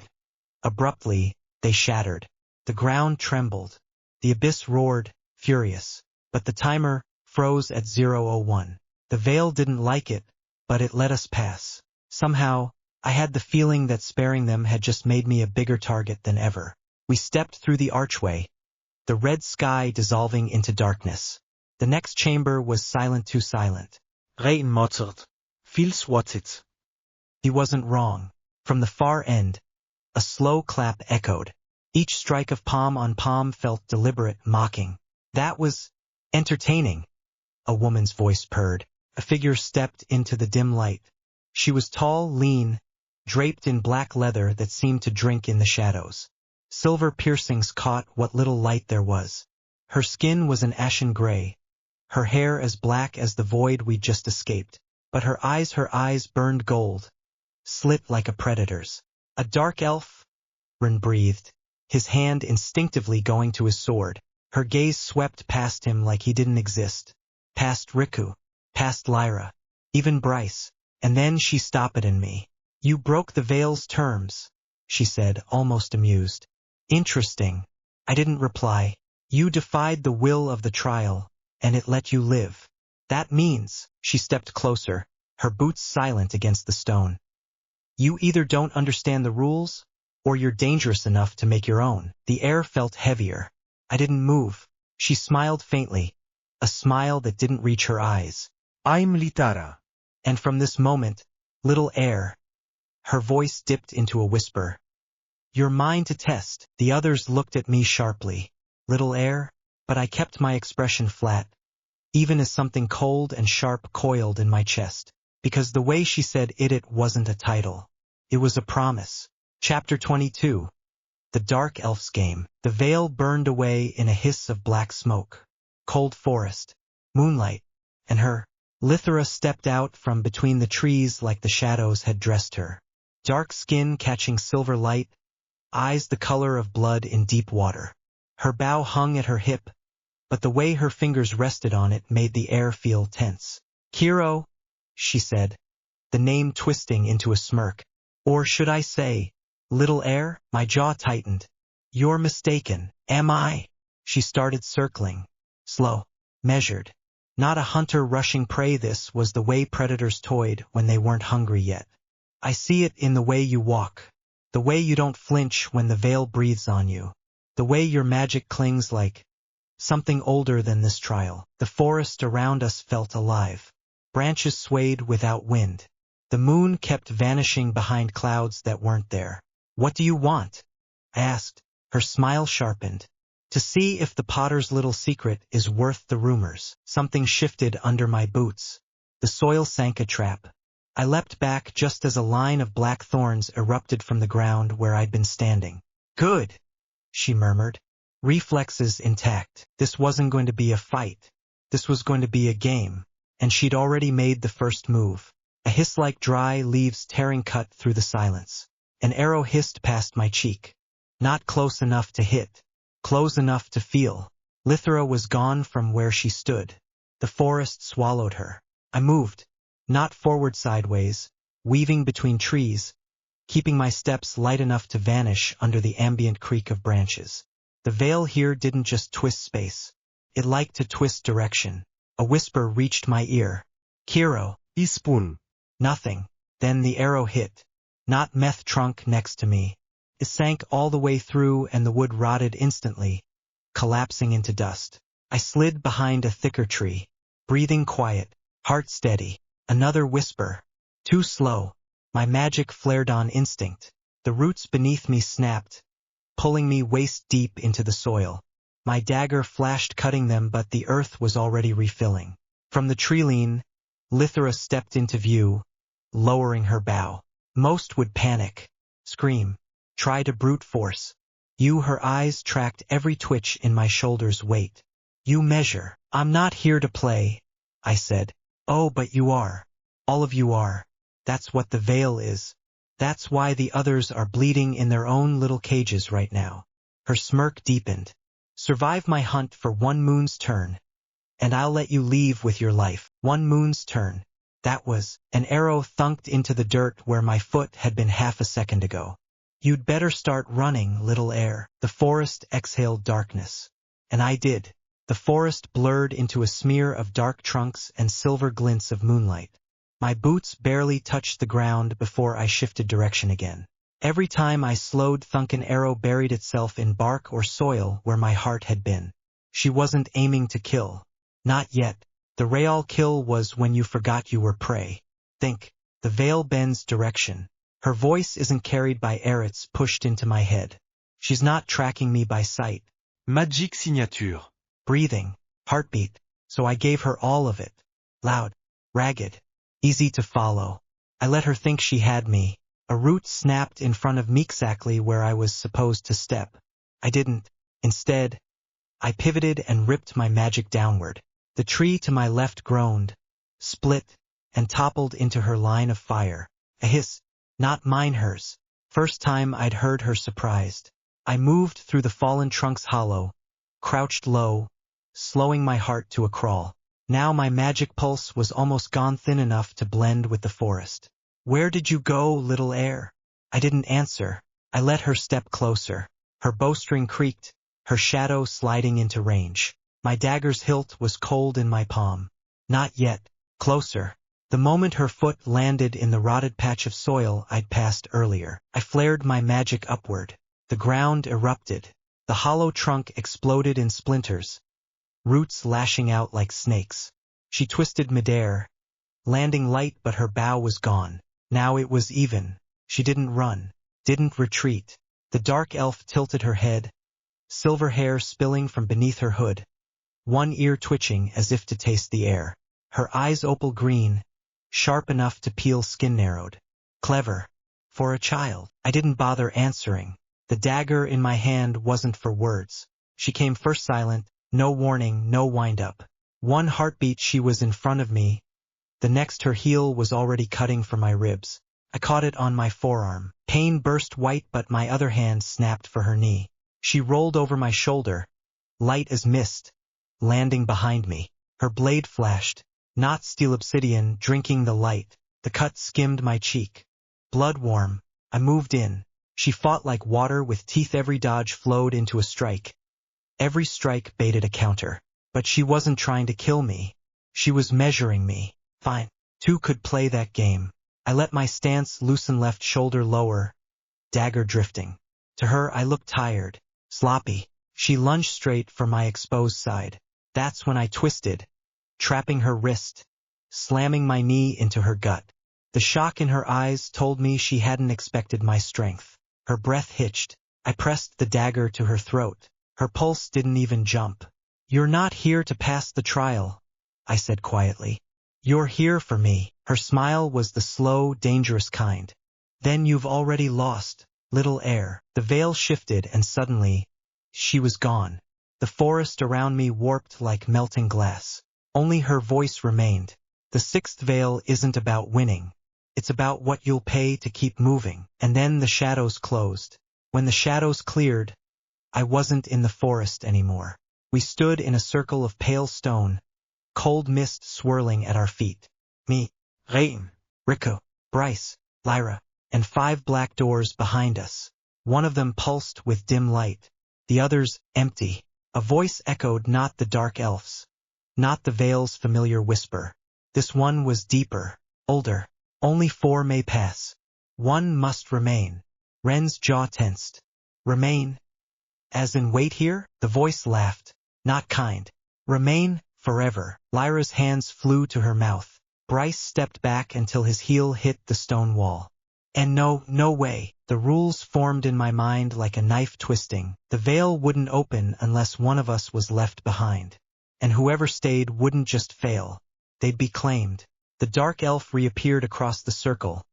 abruptly, they shattered. The ground trembled. The abyss roared, furious. But the timer froze at 0:01. The veil didn't like it, but it let us pass. Somehow, I had the feeling that sparing them had just made me a bigger target than ever. We stepped through the archway, the red sky dissolving into darkness. The next chamber was silent, too silent. Rein motzert. Viel swatzit. He wasn't wrong. From the far end, a slow clap echoed. Each strike of palm on palm felt deliberate, mocking. That was entertaining. A woman's voice purred. A figure stepped into the dim light. She was tall, lean, draped in black leather that seemed to drink in the shadows. Silver piercings caught what little light there was. Her skin was an ashen gray, her hair as black as the void we'd just escaped. But her eyes burned gold, slit like a predator's. A dark elf? Ren breathed, his hand instinctively going to his sword. Her gaze swept past him like he didn't exist. Past Riku, past Lyra, even Bryce. And then she stopped in me. You broke the veil's terms, she said, almost amused. Interesting. I didn't reply. You defied the will of the trial, and it let you live. That means, she stepped closer, her boots silent against the stone. You either don't understand the rules, or you're dangerous enough to make your own. The air felt heavier. I didn't move. She smiled faintly, a smile that didn't reach her eyes. I'm Litara. And from this moment, little heir. Her voice dipped into a whisper. You're mine to test. The others looked at me sharply. Little heir? But I kept my expression flat, even as something cold and sharp coiled in my chest. Because the way she said it wasn't a title. It was a promise. Chapter 22. The Dark Elf's Game. The veil burned away in a hiss of black smoke. Cold forest, moonlight, and her. Lithra stepped out from between the trees like the shadows had dressed her. Dark skin catching silver light, eyes the color of blood in deep water. Her bow hung at her hip, but the way her fingers rested on it made the air feel tense. Kiro, she said, the name twisting into a smirk. Or should I say, little heir? My jaw tightened. You're mistaken. Am I? She started circling. Slow, measured. Not a hunter rushing prey. This was the way predators toyed when they weren't hungry yet. I see it in the way you walk, the way you don't flinch when the veil breathes on you, the way your magic clings like something older than this trial. The forest around us felt alive. Branches swayed without wind. The moon kept vanishing behind clouds that weren't there. What do you want? I asked. Her smile sharpened. To see if the potter's little secret is worth the rumors. Something shifted under my boots. The soil sank a trap. I leapt back just as a line of black thorns erupted from the ground where I'd been standing. Good, she murmured. Reflexes intact. This wasn't going to be a fight. This was going to be a game. And she'd already made the first move. A hiss like dry leaves tearing cut through the silence. An arrow hissed past my cheek. Not close enough to hit. Close enough to feel. Lythra was gone from where she stood. The forest swallowed her. I moved. Not forward sideways, weaving between trees, keeping my steps light enough to vanish under the ambient creak of branches. The veil here didn't just twist space. It liked to twist direction. A whisper reached my ear. Kiro. Ispun. Nothing. Then the arrow hit. Not meth trunk next to me. It sank all the way through and the wood rotted instantly, collapsing into dust. I slid behind a thicker tree, breathing quiet, heart steady. Another whisper. Too slow. My magic flared on instinct. The roots beneath me snapped, pulling me waist deep into the soil. My dagger flashed cutting them, but the earth was already refilling. From the tree-line, Lythra stepped into view, lowering her bow. Most would panic, scream, try to brute force. Her eyes tracked every twitch in my shoulder's weight. You measure. I'm not here to play, I said. Oh, but you are. All of you are. That's what the veil is. That's why the others are bleeding in their own little cages right now. Her smirk deepened. Survive my hunt for 1 moon's turn, and I'll let you leave with your life. 1 moon's turn. That was. An arrow thunked into the dirt where my foot had been half a second ago. You'd better start running, little heir. The forest exhaled darkness. And I did. The forest blurred into a smear of dark trunks and silver glints of moonlight. My boots barely touched the ground before I shifted direction again. Every time I slowed, an arrow buried itself in bark or soil where my heart had been. She wasn't aiming to kill. Not yet. The real kill was when you forgot you were prey. Think. The veil bends direction. Her voice isn't carried by arrows pushed into my head. She's not tracking me by sight. Magic signature. Breathing. Heartbeat. So I gave her all of it. Loud. Ragged. Easy to follow. I let her think she had me. A root snapped in front of me exactly where I was supposed to step. I didn't. Instead, I pivoted and ripped my magic downward. The tree to my left groaned, split, and toppled into her line of fire. A hiss. Not mine, hers. First time I'd heard her surprised. I moved through the fallen trunks hollow, crouched low, slowing my heart to a crawl. Now my magic pulse was almost gone, thin enough to blend with the forest. Where did you go, little heir? I didn't answer. I let her step closer. Her bowstring creaked, her shadow sliding into range. My dagger's hilt was cold in my palm. Not yet. Closer. The moment her foot landed in the rotted patch of soil I'd passed earlier, I flared my magic upward. The ground erupted. The hollow trunk exploded in splinters, roots lashing out like snakes. She twisted midair, landing light, but her bow was gone. Now it was even. She didn't run, didn't retreat. The dark elf tilted her head, silver hair spilling from beneath her hood, one ear twitching as if to taste the air. Her eyes opal green, sharp enough to peel skin narrowed. Clever. For a child. I didn't bother answering. The dagger in my hand wasn't for words. She came first, silent, no warning, no wind-up. One heartbeat she was in front of me. The next her heel was already cutting for my ribs. I caught it on my forearm. Pain burst white, but my other hand snapped for her knee. She rolled over my shoulder, light as mist, landing behind me. Her blade flashed, not steel obsidian, drinking the light. The cut skimmed my cheek. Blood warm. I moved in. She fought like water with teeth. Every dodge flowed into a strike. Every strike baited a counter. But she wasn't trying to kill me. She was measuring me. Fine. Two could play that game. I let my stance loosen, left shoulder lower, dagger drifting. To her I looked tired, sloppy. She lunged straight for my exposed side. That's when I twisted, trapping her wrist, slamming my knee into her gut. The shock in her eyes told me she hadn't expected my strength. Her breath hitched. I pressed the dagger to her throat. Her pulse didn't even jump. "You're not here to pass the trial," I said quietly. "You're here for me." Her smile was the slow, dangerous kind. "Then you've already lost, little heir." The veil shifted and suddenly, she was gone. The forest around me warped like melting glass. Only her voice remained. "The sixth veil isn't about winning. It's about what you'll pay to keep moving." And then the shadows closed. When the shadows cleared, I wasn't in the forest anymore. We stood in a circle of pale stone, cold mist swirling at our feet. Me, Regen, Riku, Bryce, Lyra, and 5 black doors behind us. One of them pulsed with dim light, the others empty. A voice echoed, not the dark elf's, not the veil's familiar whisper. This one was deeper, older. "Only 4 may pass. 1 must remain." Ren's jaw tensed. "Remain? As in wait here?" The voice laughed. "Not kind. Remain forever." Lyra's hands flew to her mouth. Bryce stepped back until his heel hit the stone wall. And no way. The rules formed in my mind like a knife twisting. The veil wouldn't open unless one of us was left behind. And whoever stayed wouldn't just fail. They'd be claimed. The dark elf reappeared across the circle,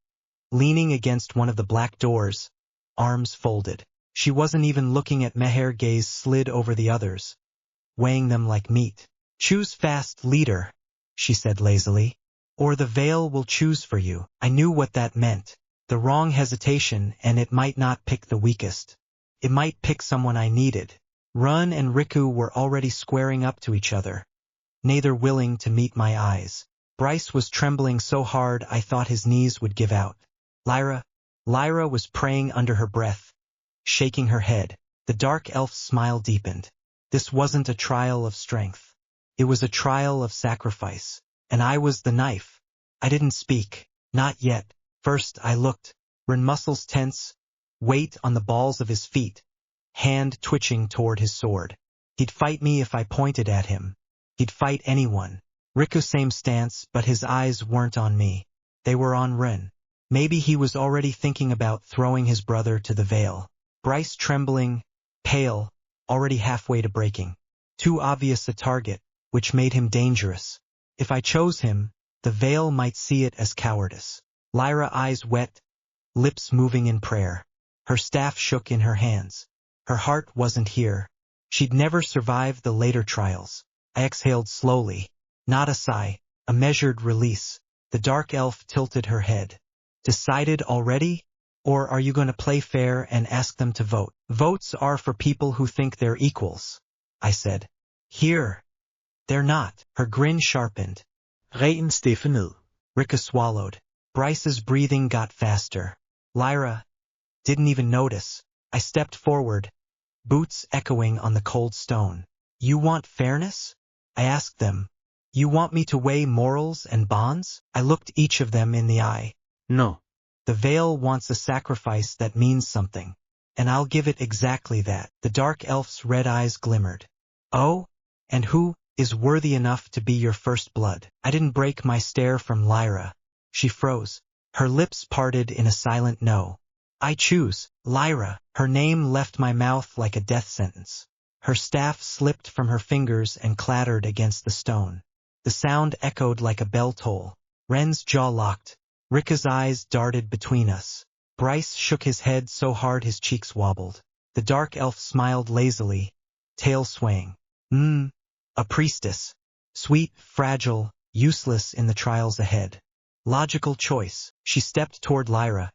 leaning against one of the black doors, arms folded. She wasn't even looking at me. Her gaze slid over the others, weighing them like meat. "Choose fast, leader," she said lazily, "or the veil will choose for you." I knew what that meant. The wrong hesitation, and it might not pick the weakest. It might pick someone I needed. Run and Riku were already squaring up to each other, neither willing to meet my eyes. Bryce was trembling so hard I thought his knees would give out. Lyra was praying under her breath, shaking her head. The dark elf's smile deepened. This wasn't a trial of strength. It was a trial of sacrifice. And I was the knife. I didn't speak. Not yet. First I looked. Ren muscles tense, weight on the balls of his feet, hand twitching toward his sword. He'd fight me if I pointed at him. He'd fight anyone. Riku same stance, but his eyes weren't on me. They were on Ren. Maybe he was already thinking about throwing his brother to the veil. Bryce trembling, pale, already halfway to breaking. Too obvious a target, which made him dangerous. If I chose him, the veil might see it as cowardice. Lyra, eyes wet, lips moving in prayer. Her staff shook in her hands. Her heart wasn't here. She'd never survived the later trials. I exhaled slowly. Not a sigh, a measured release. The dark elf tilted her head. "Decided already? Or are you going to play fair and ask them to vote?" "Votes are for people who think they're equals," I said. "Here, they're not." Her grin sharpened. Regen Steffe ned. Riku swallowed. Bryce's breathing got faster. Lyra didn't even notice. I stepped forward, boots echoing on the cold stone. "You want fairness?" I asked them. "You want me to weigh morals and bonds?" I looked each of them in the eye. No. The veil wants a sacrifice that means something, and I'll give it exactly that. The dark elf's red eyes glimmered. "Oh? And who is worthy enough to be your first blood?" I didn't break my stare from Lyra. She froze. Her lips parted in a silent no. "I choose Lyra." Her name left my mouth like a death sentence. Her staff slipped from her fingers and clattered against the stone. The sound echoed like a bell toll. Ren's jaw locked. Rika's eyes darted between us. Bryce shook his head so hard his cheeks wobbled. The dark elf smiled lazily, tail swaying. A priestess. Sweet, fragile, useless in the trials ahead. Logical choice. She stepped toward Lyra,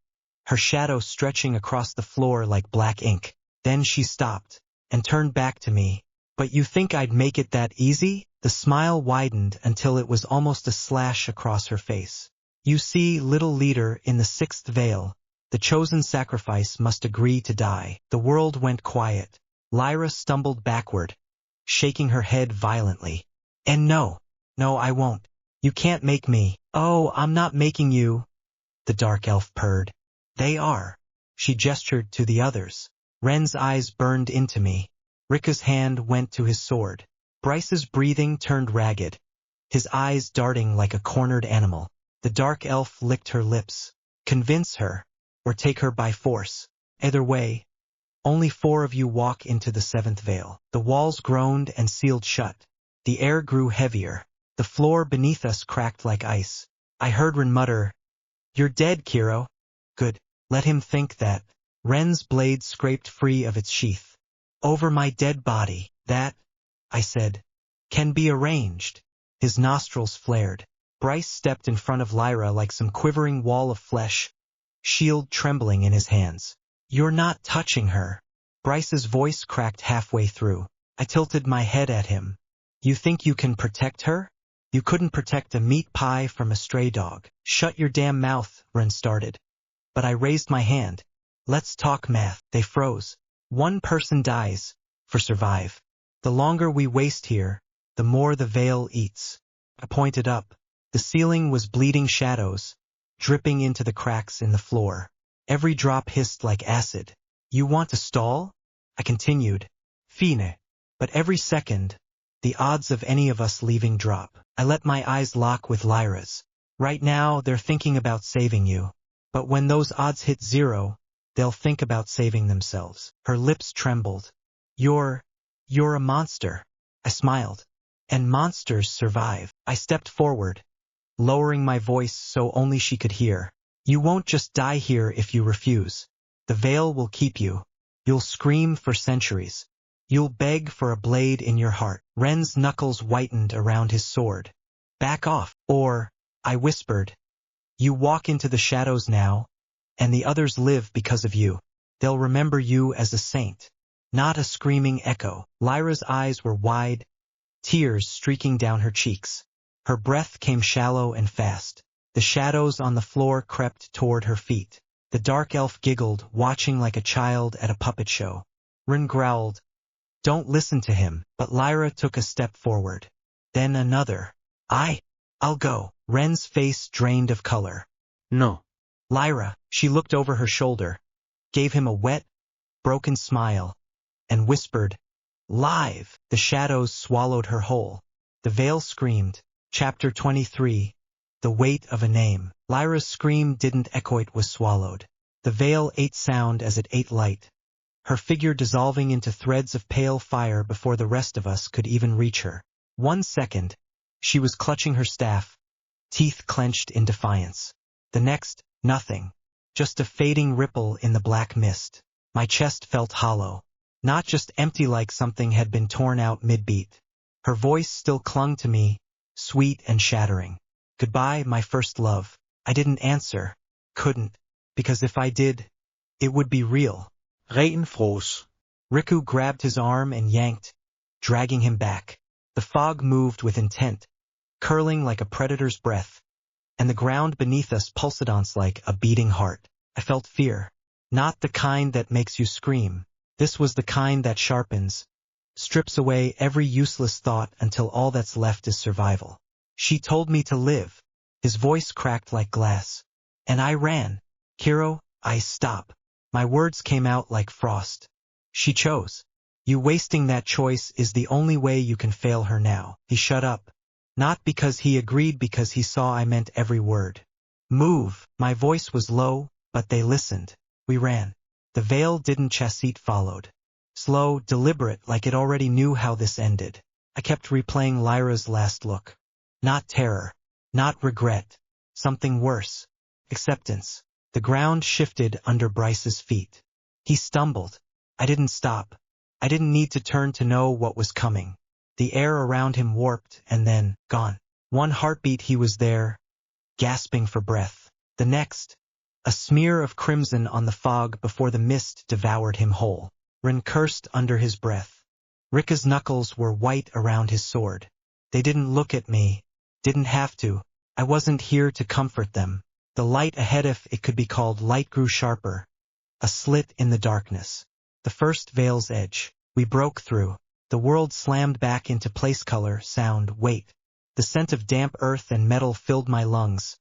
her shadow stretching across the floor like black ink. Then she stopped and turned back to me. "But you think I'd make it that easy?" The smile widened until it was almost a slash across her face. "You see, little leader, in the sixth veil, the chosen sacrifice must agree to die." The world went quiet. Lyra stumbled backward, shaking her head violently. "And no, No, I won't. You can't make me. Oh, I'm not making you. The dark elf purred. They are. She gestured to the others. Ren's eyes burned into me. Rika's hand went to his sword. Bryce's breathing turned ragged, his eyes darting like a cornered animal. The dark elf licked her lips. Convince her, or take her by force. Either way, only 4 of you walk into the 7th veil. The walls groaned and sealed shut. The air grew heavier. The floor beneath us cracked like ice. I heard Ren mutter, "You're dead, Kiro." Good. Let him think that. Ren's blade scraped free of its sheath. Over my dead body. That, I said, can be arranged. His nostrils flared. Bryce stepped in front of Lyra like some quivering wall of flesh, shield trembling in his hands. You're not touching her. Bryce's voice cracked halfway through. I tilted my head at him. You think you can protect her? You couldn't protect a meat pie from a stray dog. Shut your damn mouth, Ren started. But I raised my hand. Let's talk math. They froze. 1 person dies, for survive. The longer we waste here, the more the veil eats. I pointed up. The ceiling was bleeding shadows, dripping into the cracks in the floor. Every drop hissed like acid. You want to stall? I continued. Fine. But every second, the odds of any of us leaving drop. I let my eyes lock with Lyra's. Right now, they're thinking about saving you. But when those odds hit 0, they'll think about saving themselves. Her lips trembled. You're a monster. I smiled. And monsters survive. I stepped forward, lowering my voice so only she could hear. You won't just die here if you refuse. The veil will keep you. You'll scream for centuries. You'll beg for a blade in your heart. Ren's knuckles whitened around his sword. Back off. Or, I whispered, you walk into the shadows now, and the others live because of you. They'll remember you as a saint, not a screaming echo. Lyra's eyes were wide, tears streaking down her cheeks. Her breath came shallow and fast. The shadows on the floor crept toward her feet. The dark elf giggled, watching like a child at a puppet show. Ren growled, don't listen to him, but Lyra took a step forward. Then another. I'll go. Ren's face drained of color. No. Lyra, she looked over her shoulder, gave him a wet, broken smile, and whispered, live. The shadows swallowed her whole. The veil screamed. Chapter 23. The weight of a name. Lyra's scream didn't echo, it was swallowed. The veil ate sound as it ate light, her figure dissolving into threads of pale fire before the rest of us could even reach her. 1 second, she was clutching her staff, teeth clenched in defiance. The next, nothing. Just a fading ripple in the black mist. My chest felt hollow. Not just empty, like something had been torn out mid-beat. Her voice still clung to me, sweet and shattering. Goodbye, my first love. I didn't answer. Couldn't. Because if I did, it would be real. Ren fros. Riku grabbed his arm and yanked, dragging him back. The fog moved with intent, curling like a predator's breath, and the ground beneath us pulsed like a beating heart. I felt fear. Not the kind that makes you scream. This was the kind that sharpens, strips away every useless thought until all that's left is survival. She told me to live. His voice cracked like glass. And I ran. Kiro, stop. My words came out like frost. She chose. You wasting that choice is the only way you can fail her now. He shut up. Not because he agreed, because he saw I meant every word. Move. My voice was low, but they listened. We ran. The veil didn't chase, it followed. Slow, deliberate, like it already knew how this ended. I kept replaying Lyra's last look. Not terror. Not regret. Something worse. Acceptance. The ground shifted under Bryce's feet. He stumbled. I didn't stop. I didn't need to turn to know what was coming. The air around him warped and then, gone. 1 heartbeat he was there, gasping for breath. The next, a smear of crimson on the fog before the mist devoured him whole. Ren cursed under his breath. Rika's knuckles were white around his sword. They didn't look at me. Didn't have to. I wasn't here to comfort them. The light ahead, if it could be called light, grew sharper. A slit in the darkness. The first veil's edge. We broke through. The world slammed back into place. Color, sound, weight. The scent of damp earth and metal filled my lungs,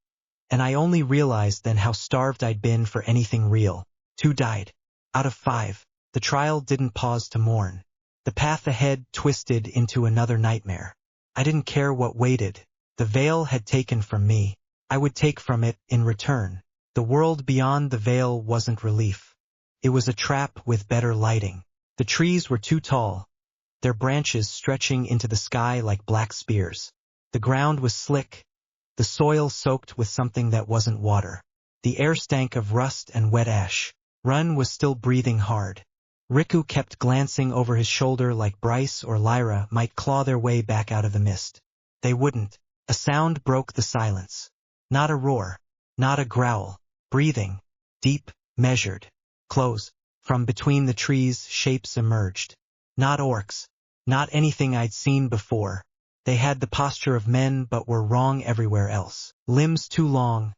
and I only realized then how starved I'd been for anything real. 2 died. Out of 5. The trial didn't pause to mourn. The path ahead twisted into another nightmare. I didn't care what waited. The veil had taken from me. I would take from it in return. The world beyond the veil wasn't relief. It was a trap with better lighting. The trees were too tall, their branches stretching into the sky like black spears. The ground was slick, the soil soaked with something that wasn't water. The air stank of rust and wet ash. Run was still breathing hard. Riku kept glancing over his shoulder like Bryce or Lyra might claw their way back out of the mist. They wouldn't. A sound broke the silence. Not a roar, not a growl. Breathing. Deep, measured. Close. From between the trees, shapes emerged. Not orcs. Not anything I'd seen before. They had the posture of men but were wrong everywhere else. Limbs too long.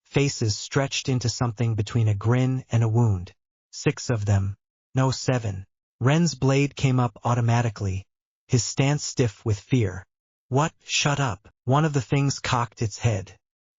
Faces stretched into something between a grin and a wound. 6 of them. No 7. Ren's blade came up automatically, his stance stiff with fear. What? Shut up. One of the things cocked its head.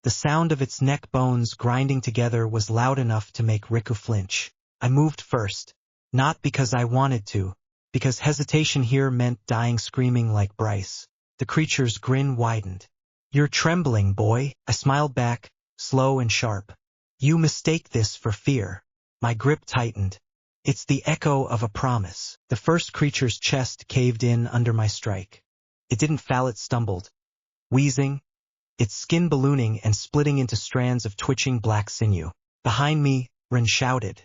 The sound of its neck bones grinding together was loud enough to make Riku flinch. I moved first. Not because I wanted to, because hesitation here meant dying screaming like Bryce. The creature's grin widened. You're trembling, boy. I smiled back, slow and sharp. You mistake this for fear. My grip tightened. It's the echo of a promise. The first creature's chest caved in under my strike. It didn't fall, it stumbled, wheezing, its skin ballooning and splitting into strands of twitching black sinew. Behind me, Ren shouted.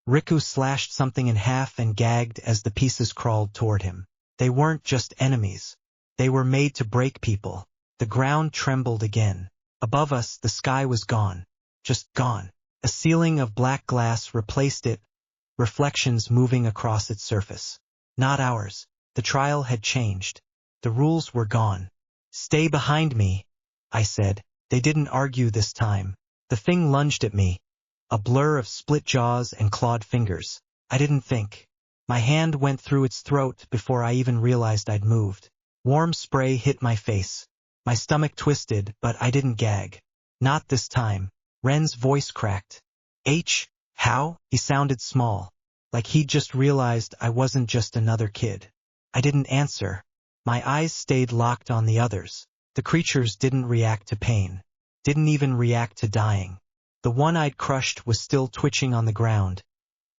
Riku slashed something in half and gagged as the pieces crawled toward him. They weren't just enemies. They were made to break people. The ground trembled again. Above us, the sky was gone. Just gone. A ceiling of black glass replaced it, reflections moving across its surface. Not ours. The trial had changed. The rules were gone. Stay behind me, I said. They didn't argue this time. The thing lunged at me, a blur of split jaws and clawed fingers. I didn't think. My hand went through its throat before I even realized I'd moved. Warm spray hit my face. My stomach twisted, but I didn't gag. Not this time. Ren's voice cracked. How? He sounded small, like he'd just realized I wasn't just another kid. I didn't answer. My eyes stayed locked on the others. The creatures didn't react to pain. Didn't even react to dying. The one I'd crushed was still twitching on the ground,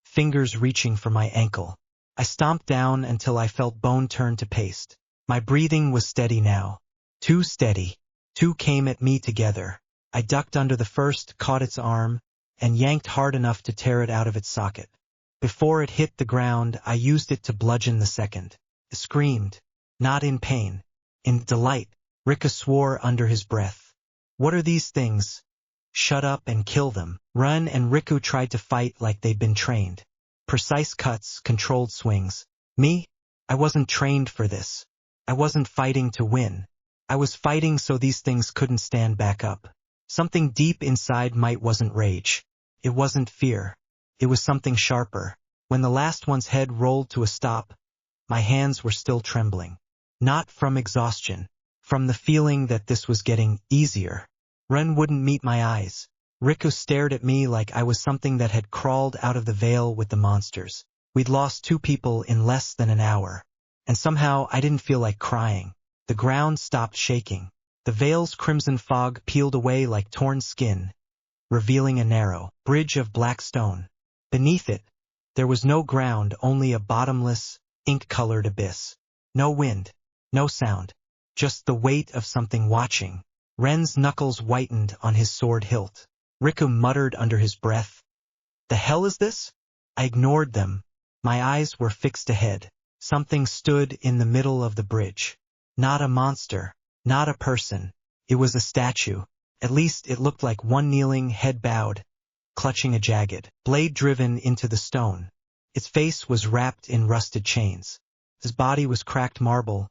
fingers reaching for my ankle. I stomped down until I felt bone turn to paste. My breathing was steady now. Too steady. 2 came at me together. I ducked under the first, caught its arm, and yanked hard enough to tear it out of its socket. Before it hit the ground, I used it to bludgeon the second. It screamed. Not in pain. In delight. Riku swore under his breath. What are these things? Shut up and kill them. Run and Riku tried to fight like they'd been trained. Precise cuts, controlled swings. Me? I wasn't trained for this. I wasn't fighting to win. I was fighting so these things couldn't stand back up. Something deep inside might wasn't rage. It wasn't fear. It was something sharper. When the last one's head rolled to a stop, my hands were still trembling. Not from exhaustion. From the feeling that this was getting easier. Ren wouldn't meet my eyes. Riku stared at me like I was something that had crawled out of the veil with the monsters. We'd lost 2 people in less than an hour. And somehow I didn't feel like crying. The ground stopped shaking. The veil's crimson fog peeled away like torn skin, revealing a narrow bridge of black stone. Beneath it, there was no ground, only a bottomless, ink-colored abyss. No wind, no sound, just the weight of something watching. Ren's knuckles whitened on his sword hilt. Riku muttered under his breath. The hell is this? I ignored them. My eyes were fixed ahead. Something stood in the middle of the bridge. Not a monster, not a person. It was a statue. At least it looked like one kneeling, head bowed, clutching a jagged blade driven into the stone. Its face was wrapped in rusted chains. His body was cracked marble,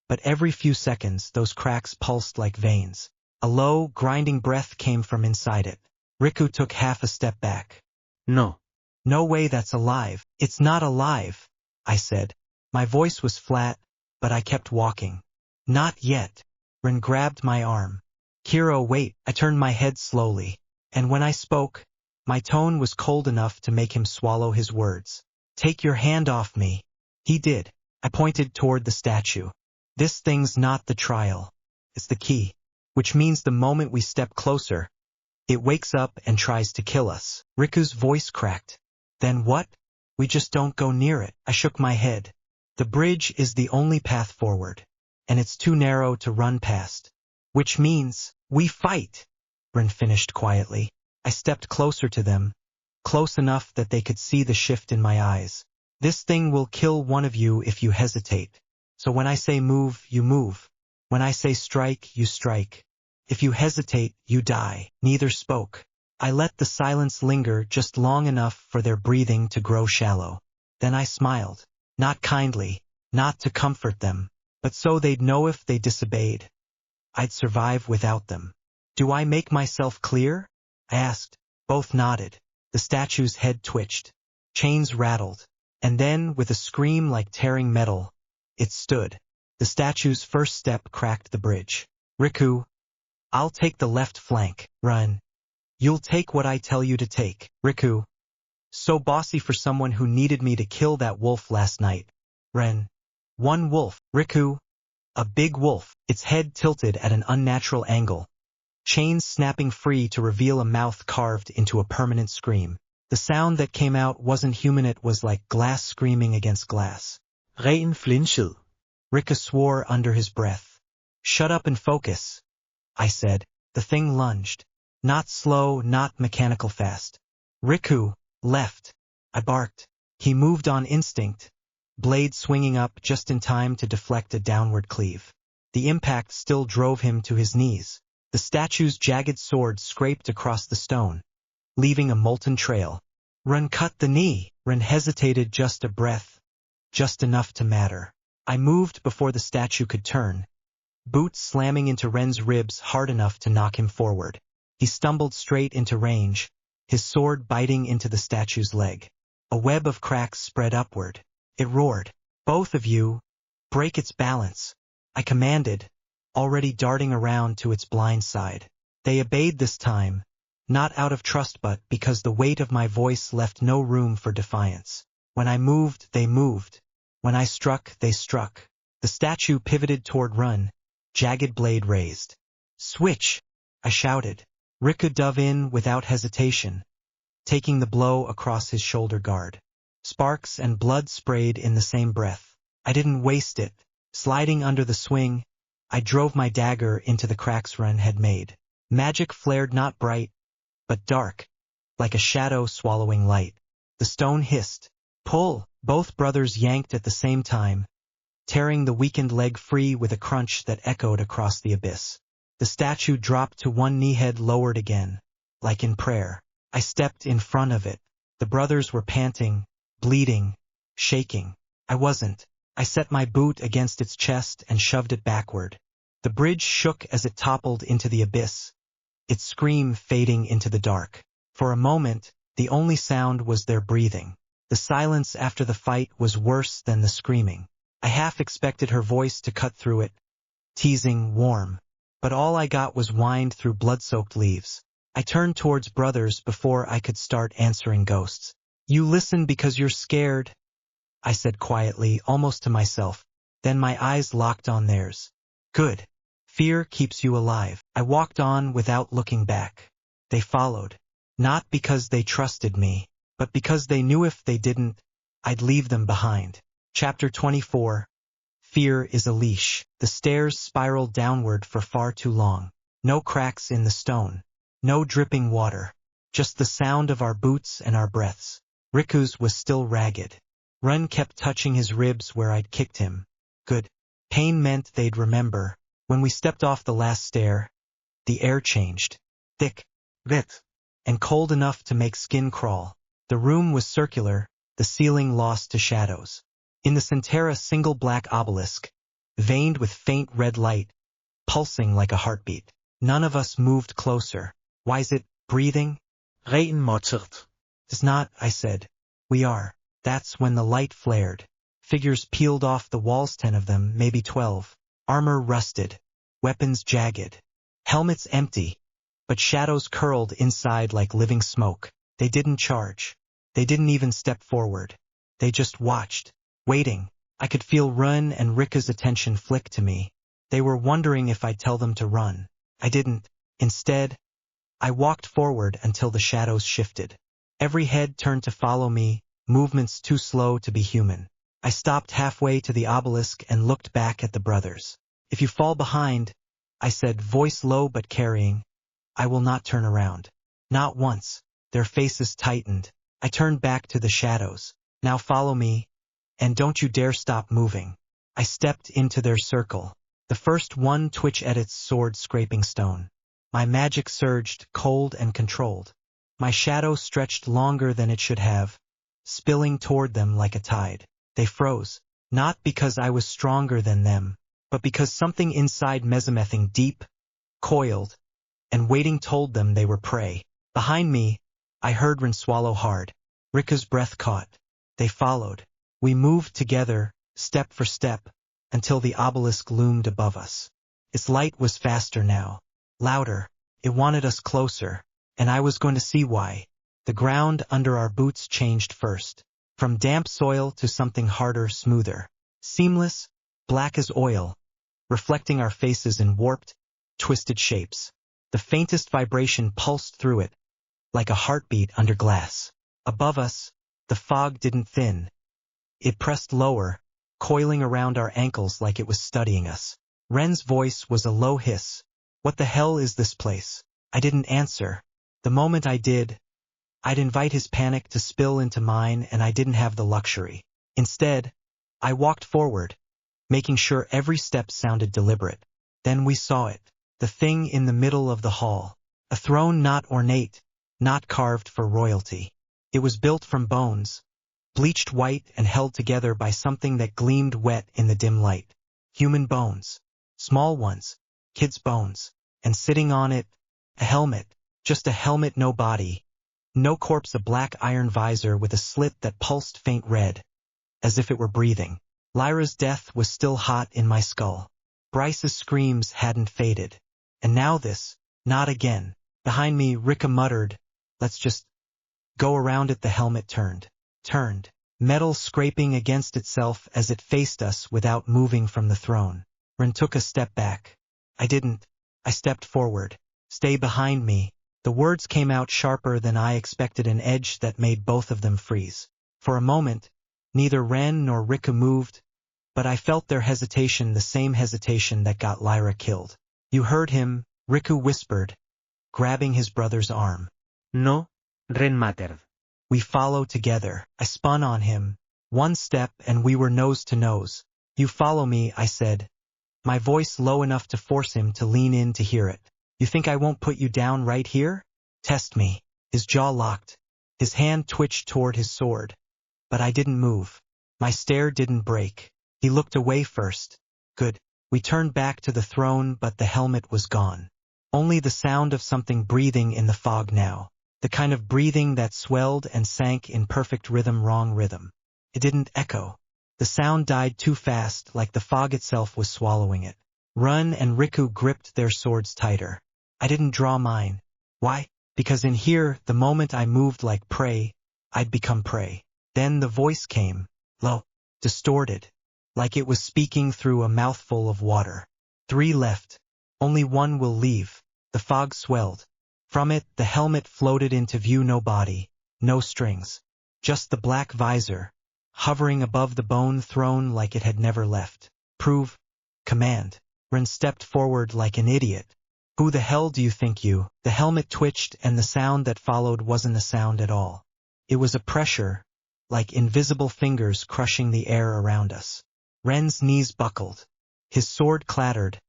but every few seconds those cracks pulsed like veins. A low, grinding breath came from inside it. Riku took half a step back. No. No way, that's alive. It's not alive, I said. My voice was flat, but I kept walking. Not yet. Ren grabbed my arm. Kiro, wait. I turned my head slowly. And when I spoke, my tone was cold enough to make him swallow his words. Take your hand off me. He did. I pointed toward the statue. This thing's not the trial. It's the key. Which means the moment we step closer, it wakes up and tries to kill us. Riku's voice cracked. Then what? We just don't go near it. I shook my head. The bridge is the only path forward. And it's too narrow to run past. Which means, we fight. Ren finished quietly. I stepped closer to them, close enough that they could see the shift in my eyes. This thing will kill one of you if you hesitate. So when I say move, you move. When I say strike, you strike. If you hesitate, you die. Neither spoke. I let the silence linger just long enough for their breathing to grow shallow. Then I smiled. Not kindly, not to comfort them, but so they'd know if they disobeyed, I'd survive without them. Do I make myself clear? I asked. Both nodded. The statue's head twitched. Chains rattled. And then, with a scream like tearing metal, it stood. The statue's first step cracked the bridge. Riku, I'll take the left flank. Run. You'll take what I tell you to take. Riku. So bossy for someone who needed me to kill that wolf last night. Ren. One wolf. Riku. A big wolf, its head tilted at an unnatural angle. Chains snapping free to reveal a mouth carved into a permanent scream. The sound that came out wasn't human, it was like glass screaming against glass. Ren flinchede. Rika swore under his breath. Shut up and focus, I said. The thing lunged. Not slow, not mechanical fast. Riku, left. I barked. He moved on instinct, blade swinging up just in time to deflect a downward cleave. The impact still drove him to his knees. The statue's jagged sword scraped across the stone, leaving a molten trail. Ren cut the knee. Ren hesitated just a breath, just enough to matter. I moved before the statue could turn, boots slamming into Ren's ribs hard enough to knock him forward. He stumbled straight into range, his sword biting into the statue's leg. A web of cracks spread upward. It roared. Both of you, break its balance, I commanded, already darting around to its blind side. They obeyed this time, not out of trust but because the weight of my voice left no room for defiance. When I moved, they moved. When I struck, they struck. The statue pivoted toward Run, jagged blade raised. Switch, I shouted. Rika dove in without hesitation, taking the blow across his shoulder guard. Sparks and blood sprayed in the same breath. I didn't waste it. Sliding under the swing, I drove my dagger into the cracks Run had made. Magic flared not bright, but dark, like a shadow swallowing light. The stone hissed. Pull! Both brothers yanked at the same time, tearing the weakened leg free with a crunch that echoed across the abyss. The statue dropped to one knee, head lowered again, like in prayer. I stepped in front of it. The brothers were panting, bleeding, shaking. I wasn't. I set my boot against its chest and shoved it backward. The bridge shook as it toppled into the abyss, its scream fading into the dark. For a moment, the only sound was their breathing. The silence after the fight was worse than the screaming. I half expected her voice to cut through it, teasing, warm. But all I got was whined through blood-soaked leaves. I turned towards brothers before I could start answering ghosts. You listen because you're scared, I said quietly, almost to myself. Then my eyes locked on theirs. Good. Fear keeps you alive. I walked on without looking back. They followed. Not because they trusted me, but because they knew if they didn't, I'd leave them behind. Chapter 24. Fear is a leash. The stairs spiraled downward for far too long. No cracks in the stone. No dripping water. Just the sound of our boots and our breaths. Riku's was still ragged. Run kept touching his ribs where I'd kicked him. Good. Pain meant they'd remember. When we stepped off the last stair, the air changed. Thick, wet, and cold enough to make skin crawl. The room was circular, the ceiling lost to shadows. In the center a single black obelisk, veined with faint red light, pulsing like a heartbeat. None of us moved closer. Why's it breathing? Ren muttered. It's not, I said. We are. That's when the light flared. Figures peeled off the walls, 10 of them, maybe 12. Armor rusted. weapons jagged, helmets empty, but shadows curled inside like living smoke. They didn't charge. They didn't even step forward. They just watched, waiting. I could feel Run and Rika's attention flick to me. They were wondering if I'd tell them to run. I didn't. Instead, I walked forward until the shadows shifted. Every head turned to follow me, movements too slow to be human. I stopped halfway to the obelisk and looked back at the brothers. If you fall behind, I said, voice low but carrying, I will not turn around. Not once. Their faces tightened. I turned back to the shadows. Now follow me, and don't you dare stop moving. I stepped into their circle. The first one twitch at its sword scraping stone. My magic surged, cold and controlled. My shadow stretched longer than it should have, spilling toward them like a tide. They froze, not because I was stronger than them, but because something inside Mesamething deep, coiled, and waiting told them they were prey. Behind me, I heard Rin swallow hard. Rika's breath caught. They followed. We moved together, step for step, until the obelisk loomed above us. Its light was faster now, louder. It wanted us closer, and I was going to see why. The ground under our boots changed first. From damp soil to something harder, smoother. Seamless, black as oil, reflecting our faces in warped, twisted shapes. The faintest vibration pulsed through it, like a heartbeat under glass. Above us, the fog didn't thin. It pressed lower, coiling around our ankles like it was studying us. Ren's voice was a low hiss. What the hell is this place? I didn't answer. The moment I did, I'd invite his panic to spill into mine, and I didn't have the luxury. Instead, I walked forward, making sure every step sounded deliberate. Then we saw it, the thing in the middle of the hall. A throne not ornate, not carved for royalty. It was built from bones, bleached white and held together by something that gleamed wet in the dim light. Human bones. Small ones. Kids' bones. And sitting on it, a helmet. Just a helmet, no body. No corpse, a black iron visor with a slit that pulsed faint red, as if it were breathing. Lyra's death was still hot in my skull. Bryce's screams hadn't faded. And now this, not again. Behind me, Rika muttered, let's just go around it. The helmet turned, metal scraping against itself as it faced us without moving from the throne. Rin took a step back. I didn't. I stepped forward. Stay behind me. The words came out sharper than I expected, an edge that made both of them freeze. For a moment, neither Ren nor Rika moved, but I felt their hesitation, the same hesitation that got Lyra killed. You heard him, Riku whispered, grabbing his brother's arm. No, Ren mattered. We follow together. I spun on him. One step and we were nose to nose. You follow me, I said, my voice low enough to force him to lean in to hear it. You think I won't put you down right here? Test me. His jaw locked. His hand twitched toward his sword. But I didn't move. My stare didn't break. He looked away first. Good. We turned back to the throne, but the helmet was gone. Only the sound of something breathing in the fog now. The kind of breathing that swelled and sank in perfect rhythm, wrong rhythm. It didn't echo. The sound died too fast, like the fog itself was swallowing it. Run and Riku gripped their swords tighter. I didn't draw mine. Why? Because in here, the moment I moved like prey, I'd become prey. Then the voice came, low, distorted, like it was speaking through a mouthful of water. 3 left. Only 1 will leave. The fog swelled. From it, the helmet floated into view, no body, no strings. Just the black visor, hovering above the bone throne like it had never left. Prove. Command. Ren stepped forward like an idiot. Who the hell do you think you? The helmet twitched, and the sound that followed wasn't a sound at all. It was a pressure, like invisible fingers crushing the air around us. Ren's knees buckled. His sword clattered.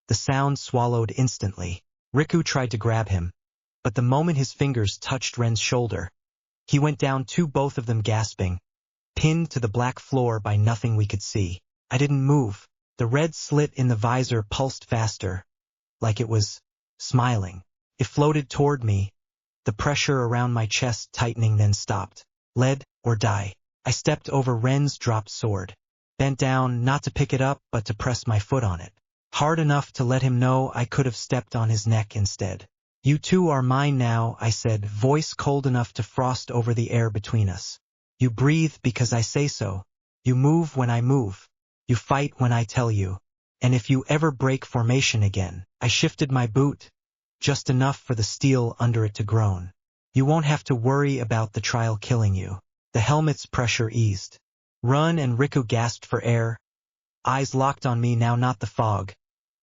The sound swallowed instantly. Riku tried to grab him, but the moment his fingers touched Ren's shoulder, he went down too, both of them gasping, pinned to the black floor by nothing we could see. I didn't move. The red slit in the visor pulsed faster, like it was smiling. It floated toward me, the pressure around my chest tightening, then stopped. Lead or die. I stepped over Ren's dropped sword, bent down not to pick it up but to press my foot on it. hard enough to let him know I could have stepped on his neck instead. You two are mine now, I said, voice cold enough to frost over the air between us. You breathe because I say so. You move when I move. You fight when I tell you. And if you ever break formation again, I shifted my boot, just enough for the steel under it to groan. You won't have to worry about the trial killing you. The helmet's pressure eased. Run, and Riku gasped for air. Eyes locked on me now, not the fog,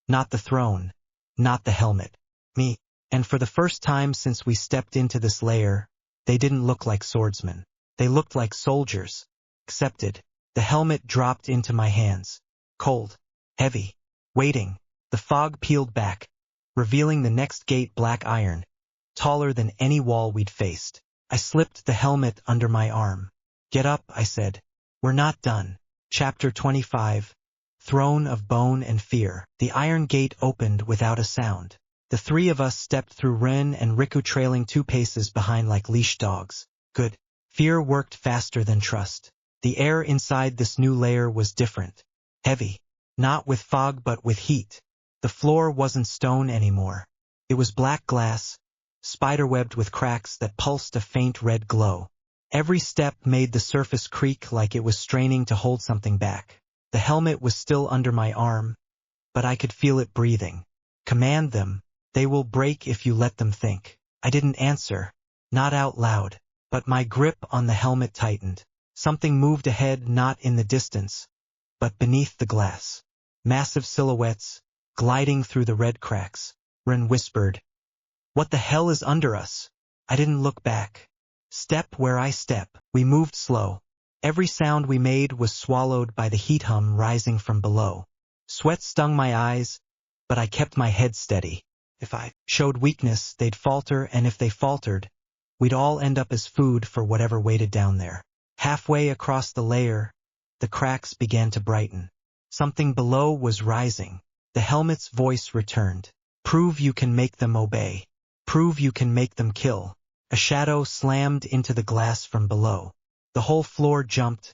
not the throne, not the helmet. Me. And for the first time since we stepped into this lair, they didn't look like swordsmen. They looked like soldiers. Accepted. The helmet dropped into my hands. Cold. Heavy. Waiting. The fog peeled back, revealing the next gate, black iron, taller than any wall we'd faced. I slipped the helmet under my arm. Get up, I said. We're not done. Chapter 25. Throne of Bone and Fear. The iron gate opened without a sound. The three of us stepped through, Ren and Riku trailing 2 paces behind like leash dogs. Good. Fear worked faster than trust. The air inside this new lair was different. Heavy. Not with fog but with heat. The floor wasn't stone anymore. It was black glass, spiderwebbed with cracks that pulsed a faint red glow. Every step made the surface creak like it was straining to hold something back. The helmet was still under my arm, but I could feel it breathing. Command them. They will break if you let them think. I didn't answer. Not out loud. But my grip on the helmet tightened. Something moved ahead, not in the distance, but beneath the glass. Massive silhouettes, gliding through the red cracks. Ren whispered, "What the hell is under us?" I didn't look back. Step where I step. We moved slow. Every sound we made was swallowed by the heat hum rising from below. Sweat stung my eyes, but I kept my head steady. If I showed weakness, they'd falter, and if they faltered, we'd all end up as food for whatever waited down there. Halfway across the layer, the cracks began to brighten. Something below was rising. The helmet's voice returned. Prove you can make them obey. Prove you can make them kill. A shadow slammed into the glass from below. The whole floor jumped,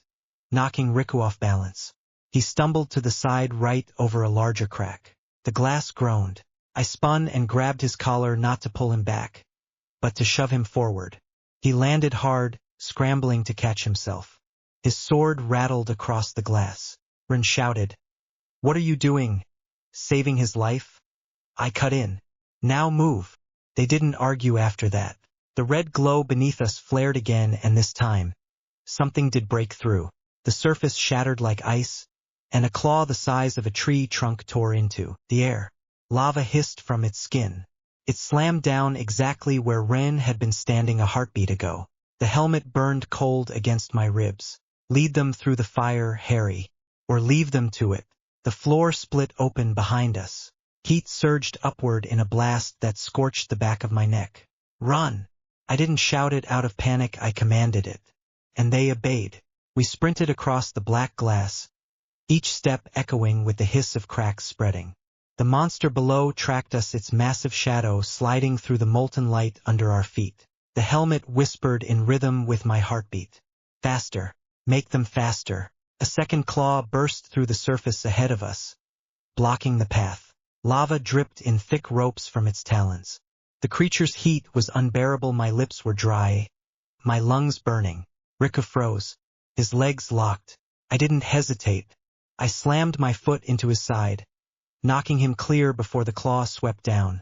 knocking Riku off balance. He stumbled to the side right over a larger crack. The glass groaned. I spun and grabbed his collar, not to pull him back, but to shove him forward. He landed hard, scrambling to catch himself. His sword rattled across the glass. Ren shouted, "What are you doing? Saving his life?" I cut in. "Now move." They didn't argue after that. The red glow beneath us flared again, and this time, something did break through. The surface shattered like ice, and a claw the size of a tree trunk tore into the air. Lava hissed from its skin. It slammed down exactly where Ren had been standing a heartbeat ago. The helmet burned cold against my ribs. Lead them through the fire, Harry, or leave them to it. The floor split open behind us. Heat surged upward in a blast that scorched the back of my neck. Run! I didn't shout it out of panic, I commanded it. And they obeyed. We sprinted across the black glass, each step echoing with the hiss of cracks spreading. The monster below tracked us, its massive shadow sliding through the molten light under our feet. The helmet whispered in rhythm with my heartbeat. Faster. Make them faster. A second claw burst through the surface ahead of us, blocking the path. Lava dripped in thick ropes from its talons. The creature's heat was unbearable. My lips were dry, my lungs burning. Riku froze, his legs locked. I didn't hesitate. I slammed my foot into his side, knocking him clear before the claw swept down,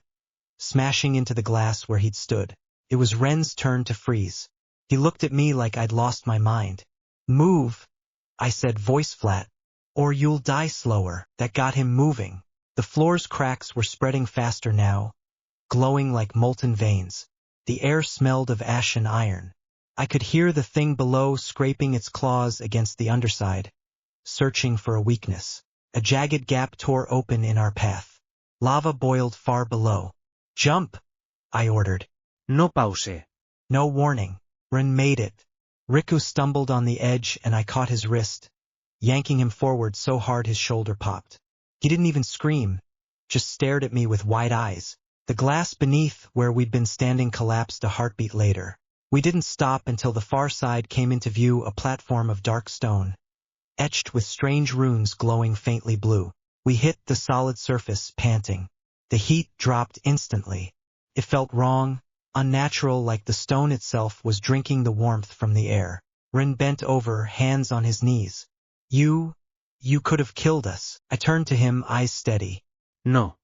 smashing into the glass where he'd stood. It was Ren's turn to freeze. He looked at me like I'd lost my mind. "Move," I said, voice flat, "or you'll die slower." That got him moving. The floor's cracks were spreading faster now, glowing like molten veins. The air smelled of ash and iron. I could hear the thing below scraping its claws against the underside, searching for a weakness. A jagged gap tore open in our path. Lava boiled far below. "Jump," I ordered. No pause. No warning. Ren made it. Riku stumbled on the edge and I caught his wrist, yanking him forward so hard his shoulder popped. He didn't even scream, just stared at me with wide eyes. The glass beneath where we'd been standing collapsed a heartbeat later. We didn't stop until the far side came into view, a platform of dark stone, etched with strange runes glowing faintly blue. We hit the solid surface, panting. The heat dropped instantly. It felt wrong, unnatural, like the stone itself was drinking the warmth from the air. Rin bent over, hands on his knees. You could have killed us. I turned to him, eyes steady. No.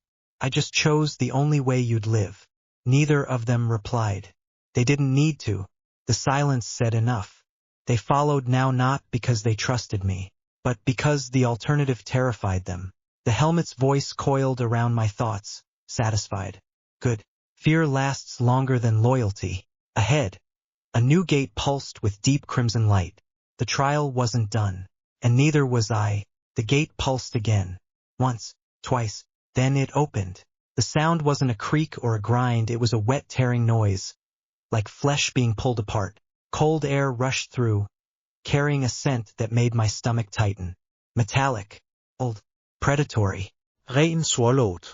I just chose the only way you'd live. Neither of them replied. They didn't need to. The silence said enough. They followed now, not because they trusted me, but because the alternative terrified them. The helmet's voice coiled around my thoughts, satisfied. Good. Fear lasts longer than loyalty. Ahead, a new gate pulsed with deep crimson light. The trial wasn't done, and neither was I. The gate pulsed again. Once, twice, then it opened. The sound wasn't a creak or a grind, it was a wet tearing noise, like flesh being pulled apart. Cold air rushed through, carrying a scent that made my stomach tighten. Metallic, old, predatory. Ren swallowed.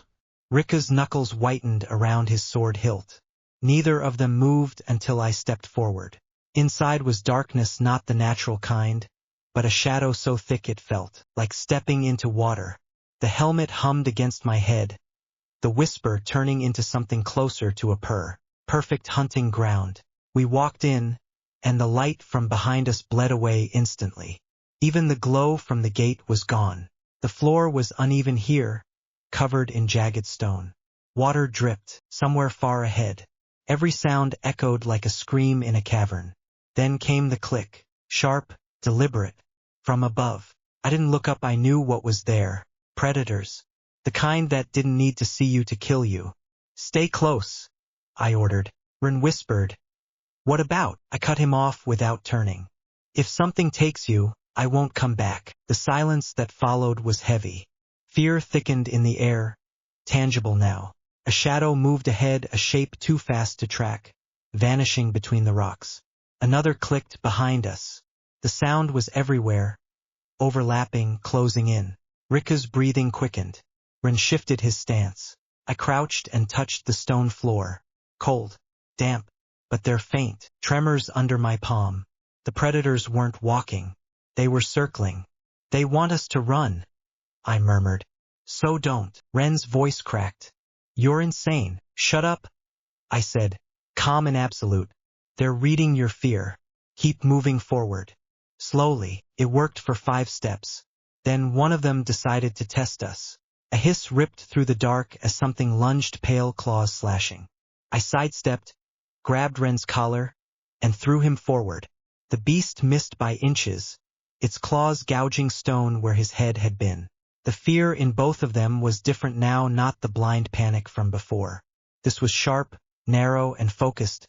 Rika's knuckles whitened around his sword hilt. Neither of them moved until I stepped forward. Inside was darkness, not the natural kind, but a shadow so thick it felt like stepping into water. The helmet hummed against my head, the whisper turning into something closer to a purr. Perfect hunting ground. We walked in, and the light from behind us bled away instantly. Even the glow from the gate was gone. The floor was uneven here, covered in jagged stone. Water dripped, somewhere far ahead. Every sound echoed like a scream in a cavern. Then came the click, sharp, deliberate, from above. I didn't look up, I knew what was there. Predators. The kind that didn't need to see you to kill you. Stay close, I ordered. Rin whispered. What about? I cut him off without turning. If something takes you, I won't come back. The silence that followed was heavy. Fear thickened in the air, tangible now. A shadow moved ahead, a shape too fast to track, vanishing between the rocks. Another clicked behind us. The sound was everywhere, overlapping, closing in. Rika's breathing quickened. Rin shifted his stance. I crouched and touched the stone floor. Cold, damp, but they're faint. Tremors under my palm. The predators weren't walking. They were circling. They want us to run, I murmured. So don't. Ren's voice cracked. You're insane. Shut up, I said, calm and absolute. They're reading your fear. Keep moving forward. Slowly, it worked for 5 steps. Then one of them decided to test us. A hiss ripped through the dark as something lunged, pale claws slashing. I sidestepped, grabbed Ren's collar, and threw him forward. The beast missed by inches, its claws gouging stone where his head had been. The fear in both of them was different now, not the blind panic from before. This was sharp, narrow, and focused.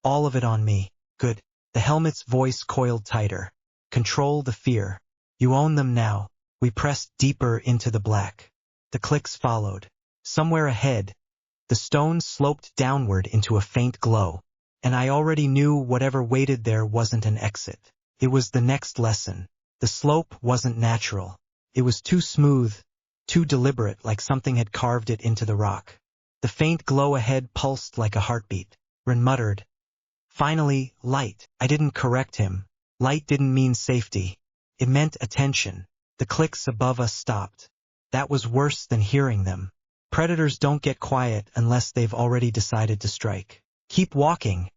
All of it on me. Good. The helmet's voice coiled tighter. Control the fear. You own them now. We pressed deeper into the black. The clicks followed. Somewhere ahead, the stone sloped downward into a faint glow. And I already knew whatever waited there wasn't an exit. It was the next lesson. The slope wasn't natural. It was too smooth, too deliberate, like something had carved it into the rock. The faint glow ahead pulsed like a heartbeat. Rin muttered. Finally, light. I didn't correct him. Light didn't mean safety. It meant attention. The clicks above us stopped. That was worse than hearing them. Predators don't get quiet unless they've already decided to strike. Keep walking,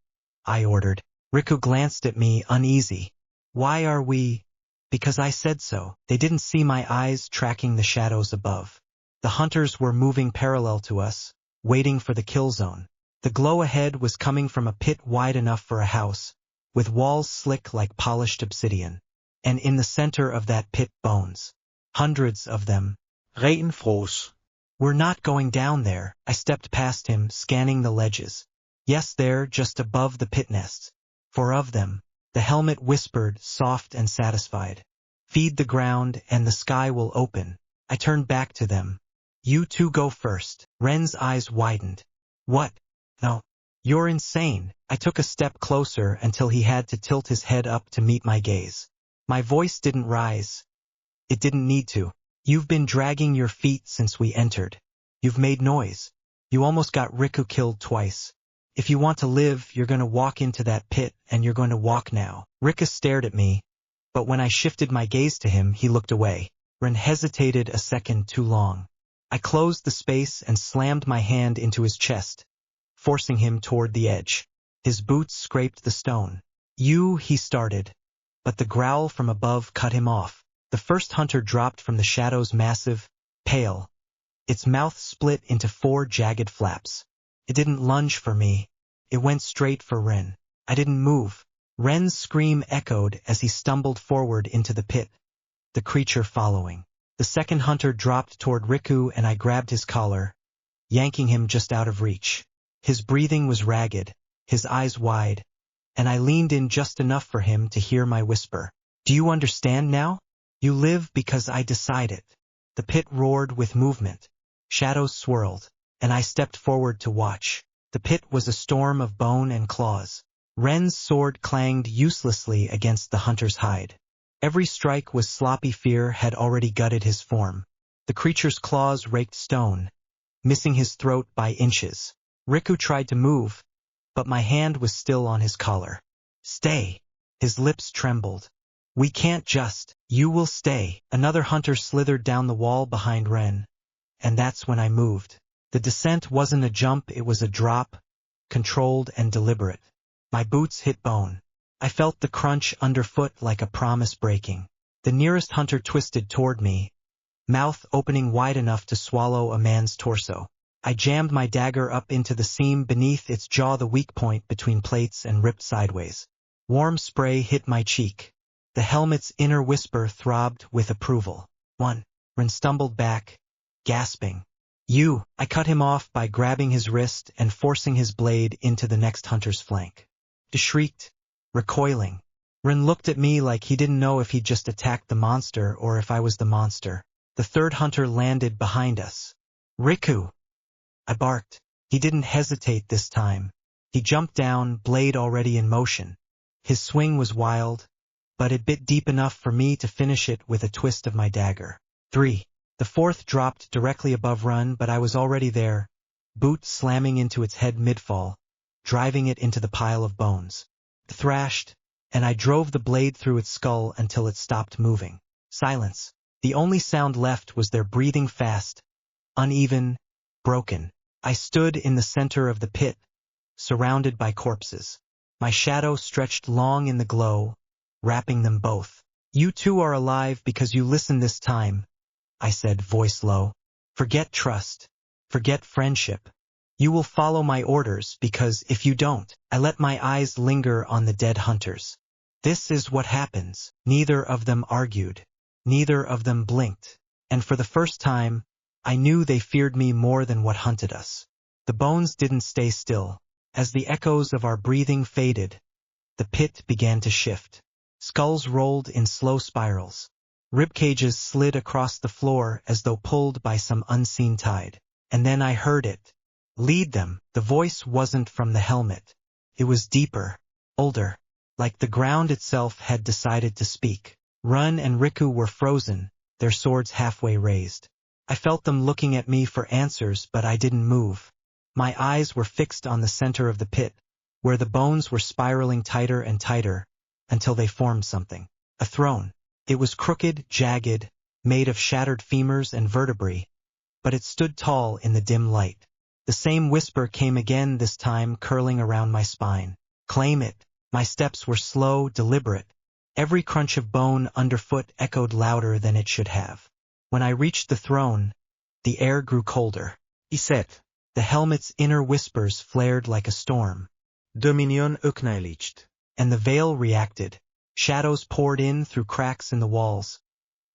I ordered. Riku glanced at me, uneasy. Why are we? Because I said so. They didn't see my eyes tracking the shadows above. The hunters were moving parallel to us, waiting for the kill zone. The glow ahead was coming from a pit wide enough for a house, with walls slick like polished obsidian. And in the center of that pit, bones. Hundreds of them. Ren froze. We're not going down there. I stepped past him, scanning the ledges. Yes, there, just above the pit nests. 4 of them. The helmet whispered, soft and satisfied. Feed the ground and the sky will open. I turned back to them. You 2 go first. Ren's eyes widened. What? No. You're insane. I took a step closer until he had to tilt his head up to meet my gaze. My voice didn't rise. It didn't need to. You've been dragging your feet since we entered. You've made noise. You almost got Riku killed twice. If you want to live, you're going to walk into that pit, and you're going to walk now. Rika stared at me, but when I shifted my gaze to him, he looked away. Ren hesitated a second too long. I closed the space and slammed my hand into his chest, forcing him toward the edge. His boots scraped the stone. He started, but the growl from above cut him off. The first hunter dropped from the shadows, massive, pale. Its mouth split into 4 jagged flaps. It didn't lunge for me. It went straight for Ren. I didn't move. Ren's scream echoed as he stumbled forward into the pit, the creature following. The second hunter dropped toward Riku and I grabbed his collar, yanking him just out of reach. His breathing was ragged, his eyes wide, and I leaned in just enough for him to hear my whisper. Do you understand now? You live because I decided. The pit roared with movement. Shadows swirled, and I stepped forward to watch. The pit was a storm of bone and claws. Ren's sword clanged uselessly against the hunter's hide. Every strike was sloppy. Fear had already gutted his form. The creature's claws raked stone, missing his throat by inches. Riku tried to move, but my hand was still on his collar. Stay. His lips trembled. We can't just. You will stay. Another hunter slithered down the wall behind Ren, and that's when I moved. The descent wasn't a jump, it was a drop, controlled and deliberate. My boots hit bone. I felt the crunch underfoot like a promise breaking. The nearest hunter twisted toward me, mouth opening wide enough to swallow a man's torso. I jammed my dagger up into the seam beneath its jaw, the weak point between plates, and ripped sideways. Warm spray hit my cheek. The helmet's inner whisper throbbed with approval. One. Ren stumbled back, gasping. You. I cut him off by grabbing his wrist and forcing his blade into the next hunter's flank. He shrieked, recoiling. Ren looked at me like he didn't know if he'd just attacked the monster or if I was the monster. The third hunter landed behind us. Riku! I barked. He didn't hesitate this time. He jumped down, blade already in motion. His swing was wild, but it bit deep enough for me to finish it with a twist of my dagger. 3. The fourth dropped directly above Ren, but I was already there, boot slamming into its head midfall, driving it into the pile of bones. It thrashed, and I drove the blade through its skull until it stopped moving. Silence. The only sound left was their breathing, fast, uneven, broken. I stood in the center of the pit, surrounded by corpses. My shadow stretched long in the glow, wrapping them both. You two are alive because you listened this time, I said, voice low. Forget trust. Forget friendship. You will follow my orders because if you don't, I let my eyes linger on the dead hunters. This is what happens. Neither of them argued. Neither of them blinked. And for the first time, I knew they feared me more than what hunted us. The bones didn't stay still. As the echoes of our breathing faded, the pit began to shift. Skulls rolled in slow spirals. Ribcages slid across the floor as though pulled by some unseen tide. And then I heard it. Lead them. The voice wasn't from the helmet. It was deeper, older, like the ground itself had decided to speak. Ren and Riku were frozen, their swords halfway raised. I felt them looking at me for answers, but I didn't move. My eyes were fixed on the center of the pit, where the bones were spiraling tighter and tighter, until they formed something. A throne. It was crooked, jagged, made of shattered femurs and vertebrae, but it stood tall in the dim light. The same whisper came again, this time curling around my spine. Claim it. My steps were slow, deliberate. Every crunch of bone underfoot echoed louder than it should have. When I reached the throne, the air grew colder. Iset. The helmet's inner whispers flared like a storm. Dominion acknowledged. And the veil reacted. Shadows poured in through cracks in the walls,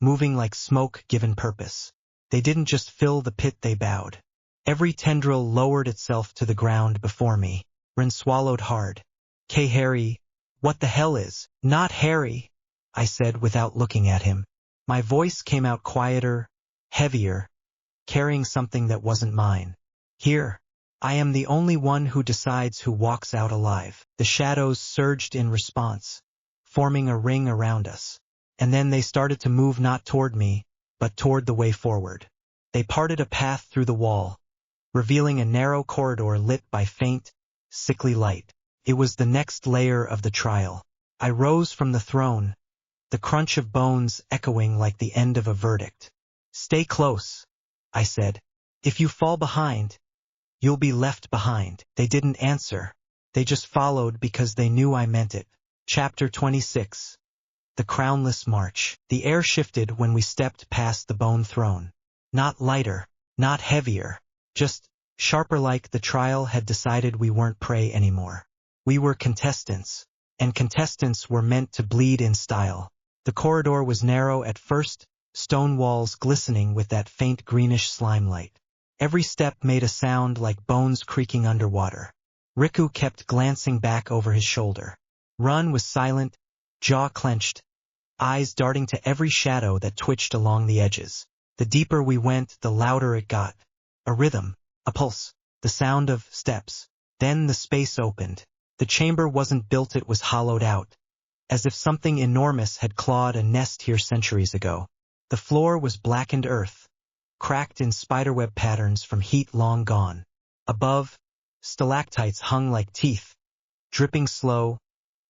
moving like smoke given purpose. They didn't just fill the pit, they bowed. Every tendril lowered itself to the ground before me. Ren swallowed hard. Harry, what the hell is? Not Harry, I said without looking at him. My voice came out quieter, heavier, carrying something that wasn't mine. Here, I am the only one who decides who walks out alive. The shadows surged in response, forming a ring around us. And then they started to move not toward me, but toward the way forward. They parted a path through the wall, revealing a narrow corridor lit by faint, sickly light. It was the next layer of the trial. I rose from the throne, the crunch of bones echoing like the end of a verdict. "Stay close," I said. "If you fall behind, you'll be left behind." They didn't answer. They just followed because they knew I meant it. Chapter 26. The Crownless March. The air shifted when we stepped past the bone throne. Not lighter, not heavier, just sharper, like the trial had decided we weren't prey anymore. We were contestants, and contestants were meant to bleed in style. The corridor was narrow at first, stone walls glistening with that faint greenish slime light. Every step made a sound like bones creaking underwater. Riku kept glancing back over his shoulder. Run was silent, jaw clenched, eyes darting to every shadow that twitched along the edges. The deeper we went, the louder it got. A rhythm, a pulse, the sound of steps. Then the space opened. The chamber wasn't built, it was hollowed out, as if something enormous had clawed a nest here centuries ago. The floor was blackened earth, cracked in spiderweb patterns from heat long gone. Above, stalactites hung like teeth, dripping slow,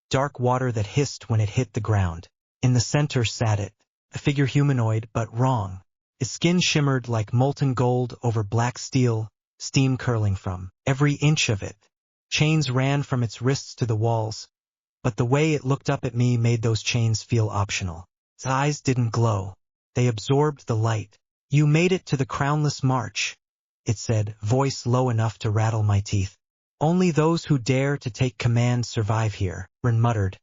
dark water that hissed when it hit the ground. In the center sat it, a figure humanoid but wrong. Its skin shimmered like molten gold over black steel, steam curling from every inch of it. Chains ran from its wrists to the walls, but the way it looked up at me made those chains feel optional. Its eyes didn't glow. They absorbed the light. "You made it to the Crownless March," it said, voice low enough to rattle my teeth. "Only those who dare to take command survive here," Ren muttered.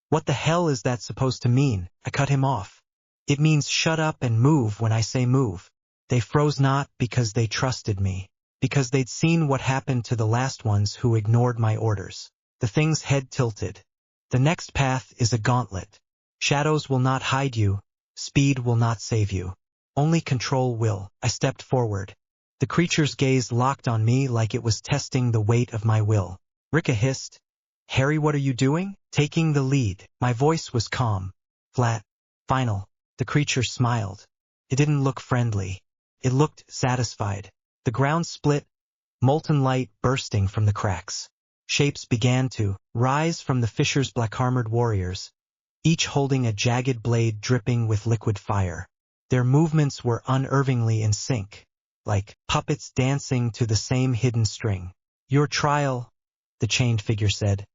"What the hell is that supposed to mean?" I cut him off. "It means shut up and move when I say move." They froze, not because they trusted me, because they'd seen what happened to the last ones who ignored my orders. The thing's head tilted. "The next path is a gauntlet. Shadows will not hide you. Speed will not save you. Only control will." I stepped forward. The creature's gaze locked on me like it was testing the weight of my will. Rika hissed, "Harry, what are you doing?" "Taking the lead." My voice was calm, flat, final. The creature smiled. It didn't look friendly. It looked satisfied. The ground split, molten light bursting from the cracks. Shapes began to rise from the fissure's black-armored warriors, each holding a jagged blade dripping with liquid fire. Their movements were unervingly in sync, like puppets dancing to the same hidden string. "Your trial," the chained figure said,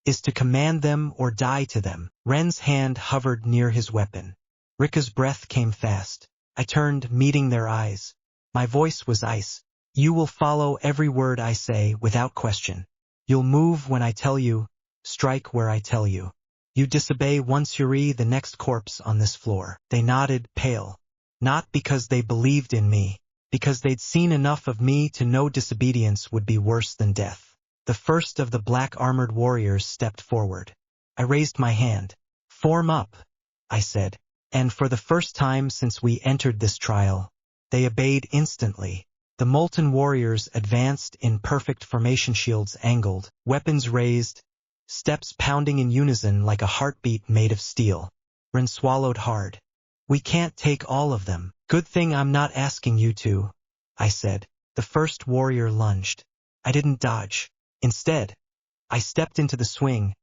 "is to command them or die to them." Ren's hand hovered near his weapon. Rika's breath came fast. I turned, meeting their eyes. My voice was ice. "You will follow every word I say without question. You'll move when I tell you, strike where I tell you. You disobey once you're the next corpse on this floor." They nodded, pale. Not because they believed in me, because they'd seen enough of me to know disobedience would be worse than death. The first of the black-armored warriors stepped forward. I raised my hand. "Form up," I said. And for the first time since we entered this trial, they obeyed instantly. The molten warriors advanced in perfect formation, shields angled, weapons raised, steps pounding in unison like a heartbeat made of steel. Ren swallowed hard. "We can't take all of them." "Good thing I'm not asking you to," I said. The first warrior lunged. I didn't dodge. Instead, I stepped into the swing,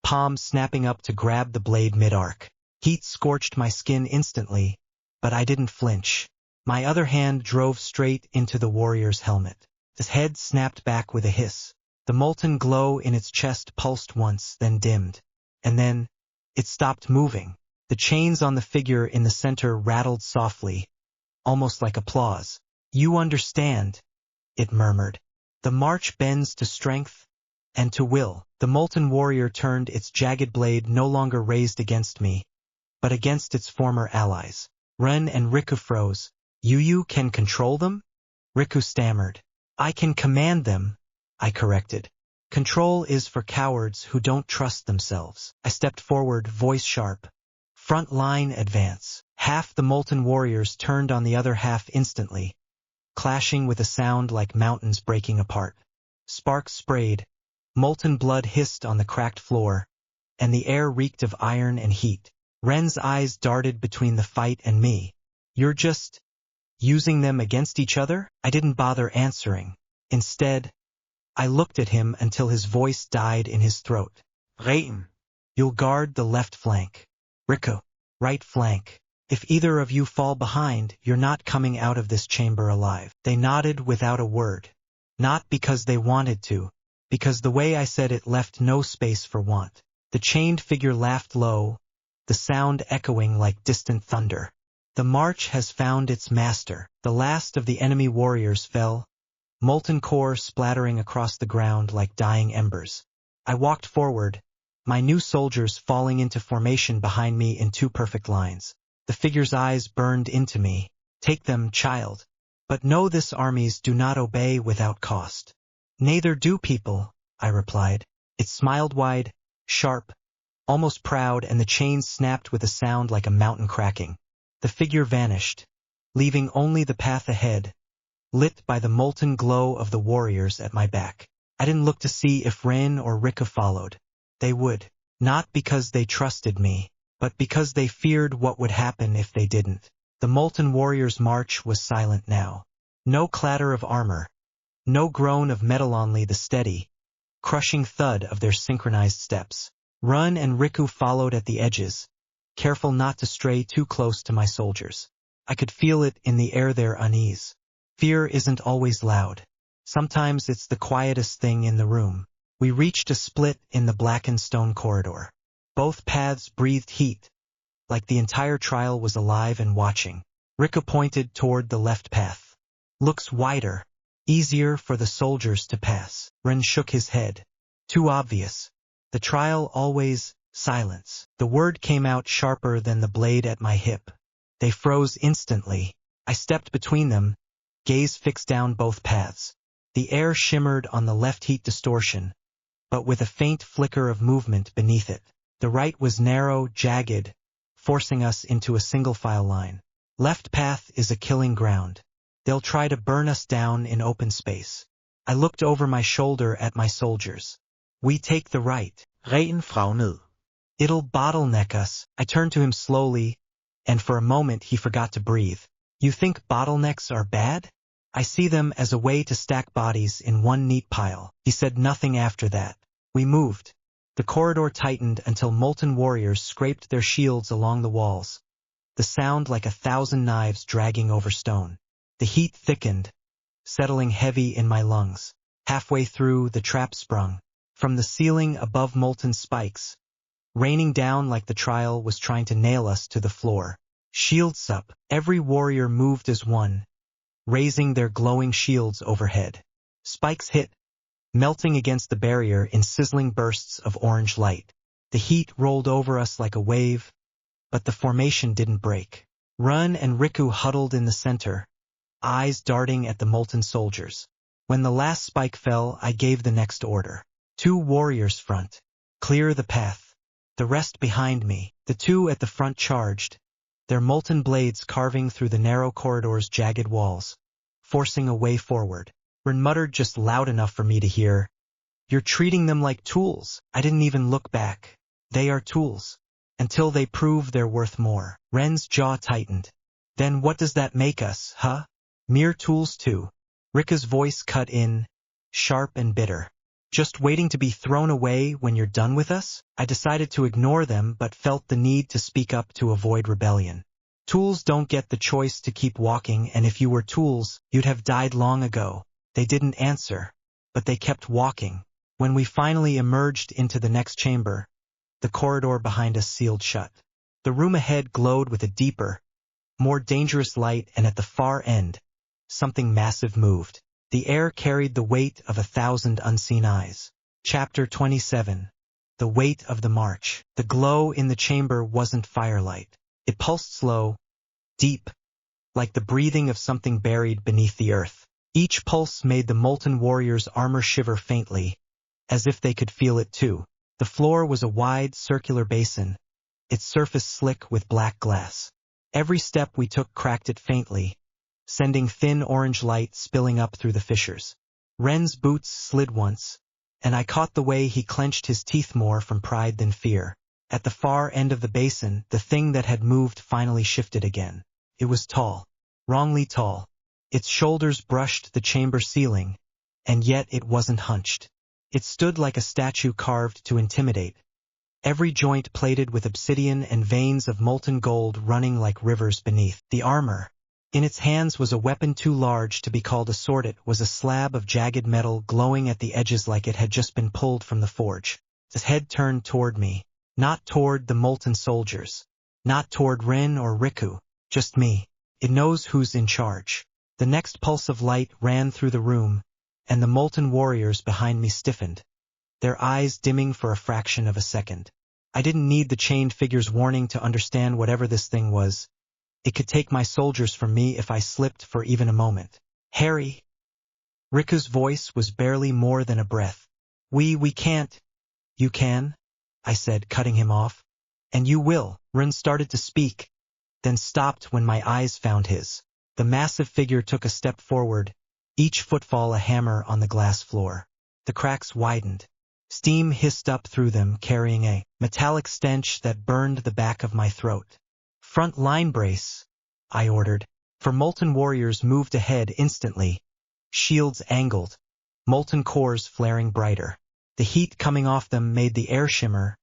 palm snapping up to grab the blade mid-arc. Heat scorched my skin instantly, but I didn't flinch. My other hand drove straight into the warrior's helmet. His head snapped back with a hiss. The molten glow in its chest pulsed once, then dimmed. And then, it stopped moving. The chains on the figure in the center rattled softly, almost like applause. "You understand," it murmured. "The march bends to strength and to will." The molten warrior turned, its jagged blade no longer raised against me, but against its former allies. Ren and Riku froze. You can control them?" Riku stammered. "I can command them," I corrected. "Control is for cowards who don't trust themselves." I stepped forward, voice sharp. "Front line, advance." Half the molten warriors turned on the other half instantly, clashing with a sound like mountains breaking apart. Sparks sprayed, molten blood hissed on the cracked floor, and the air reeked of iron and heat. Ren's eyes darted between the fight and me. "You're just using them against each other?" I didn't bother answering. Instead, I looked at him until his voice died in his throat. "Rain, you'll guard the left flank. Riku, Right flank. If either of you fall behind, you're not coming out of this chamber alive. They nodded without a word. Not because they wanted to, because the way I said it left no space for want. The chained figure laughed low, the sound echoing like distant thunder. The march has found its master. The last of the enemy warriors fell, molten core splattering across the ground like dying embers. I walked forward, my new soldiers falling into formation behind me in two perfect lines. The figure's eyes burned into me. Take them, child. But know this: armies do not obey without cost. Neither do people, I replied. It smiled wide, sharp, almost proud, and the chains snapped with a sound like a mountain cracking. The figure vanished, leaving only the path ahead, lit by the molten glow of the warriors at my back. I didn't look to see if Ren or Rika followed. They would. Not because they trusted me, but because they feared what would happen if they didn't. The molten warriors' march was silent now. No clatter of armor, no groan of metal, only the steady, crushing thud of their synchronized steps. Run and Riku followed at the edges, careful not to stray too close to my soldiers. I could feel it in the air, their unease. Fear isn't always loud. Sometimes it's the quietest thing in the room. We reached a split in the blackened stone corridor. Both paths breathed heat, like the entire trial was alive and watching. Rika pointed toward the left path. Looks wider, easier for the soldiers to pass. Ren shook his head. Too obvious. The trial always. Silence. The word came out sharper than the blade at my hip. They froze instantly. I stepped between them, gaze fixed down both paths. The air shimmered on the left, heat distortion, but with a faint flicker of movement beneath it. The right was narrow, jagged, forcing us into a single file line. Left path is a killing ground. They'll try to burn us down in open space. I looked over my shoulder at my soldiers. We take the right. Ren fra ned. It'll bottleneck us. I turned to him slowly, and for a moment he forgot to breathe. You think bottlenecks are bad? I see them as a way to stack bodies in one neat pile. He said nothing after that. We moved. The corridor tightened until molten warriors scraped their shields along the walls, the sound like 1,000 knives dragging over stone. The heat thickened, settling heavy in my lungs. Halfway through, the trap sprung. From the ceiling above, molten spikes, raining down like the trial was trying to nail us to the floor. Shields up. Every warrior moved as one, raising their glowing shields overhead. Spikes hit, melting against the barrier in sizzling bursts of orange light. The heat rolled over us like a wave, but the formation didn't break. Run and Riku huddled in the center, eyes darting at the molten soldiers. When the last spike fell, I gave the next order. 2 warriors front. Clear the path. The rest behind me. The 2 at the front charged, their molten blades carving through the narrow corridor's jagged walls, forcing a way forward. Ren muttered just loud enough for me to hear, "You're treating them like tools." I didn't even look back. They are tools, until they prove they're worth more. Ren's jaw tightened. Then what does that make us, huh? Mere tools too. Rika's voice cut in, sharp and bitter. Just waiting to be thrown away when you're done with us? I decided to ignore them, but felt the need to speak up to avoid rebellion. Tools don't get the choice to keep walking, and if you were tools, you'd have died long ago. They didn't answer, but they kept walking. When we finally emerged into the next chamber, the corridor behind us sealed shut. The room ahead glowed with a deeper, more dangerous light, and at the far end, something massive moved. The air carried the weight of 1,000 unseen eyes. Chapter 27. The weight of the march. The glow in the chamber wasn't firelight. It pulsed slow, deep, like the breathing of something buried beneath the earth. Each pulse made the molten warrior's armor shiver faintly, as if they could feel it too. The floor was a wide, circular basin, its surface slick with black glass. Every step we took cracked it faintly, sending thin orange light spilling up through the fissures. Ren's boots slid once, and I caught the way he clenched his teeth more from pride than fear. At the far end of the basin, the thing that had moved finally shifted again. It was tall, wrongly tall. Its shoulders brushed the chamber ceiling, and yet it wasn't hunched. It stood like a statue carved to intimidate, every joint plated with obsidian and veins of molten gold running like rivers beneath. The armor. In its hands was a weapon too large to be called a sword. It was a slab of jagged metal glowing at the edges like it had just been pulled from the forge. His head turned toward me, not toward the molten soldiers, not toward Rin or Riku, just me. It knows who's in charge. The next pulse of light ran through the room, and the molten warriors behind me stiffened, their eyes dimming for a fraction of a second. I didn't need the chained figure's warning to understand whatever this thing was. It could take my soldiers from me if I slipped for even a moment. Harry. Riku's voice was barely more than a breath. We can't. You can, I said, cutting him off. And you will. Rin started to speak, then stopped when my eyes found his. The massive figure took a step forward, each footfall a hammer on the glass floor. The cracks widened. Steam hissed up through them, carrying a metallic stench that burned the back of my throat. Front line brace, I ordered. For molten warriors moved ahead instantly, shields angled, molten cores flaring brighter. The heat coming off them made the air shimmer,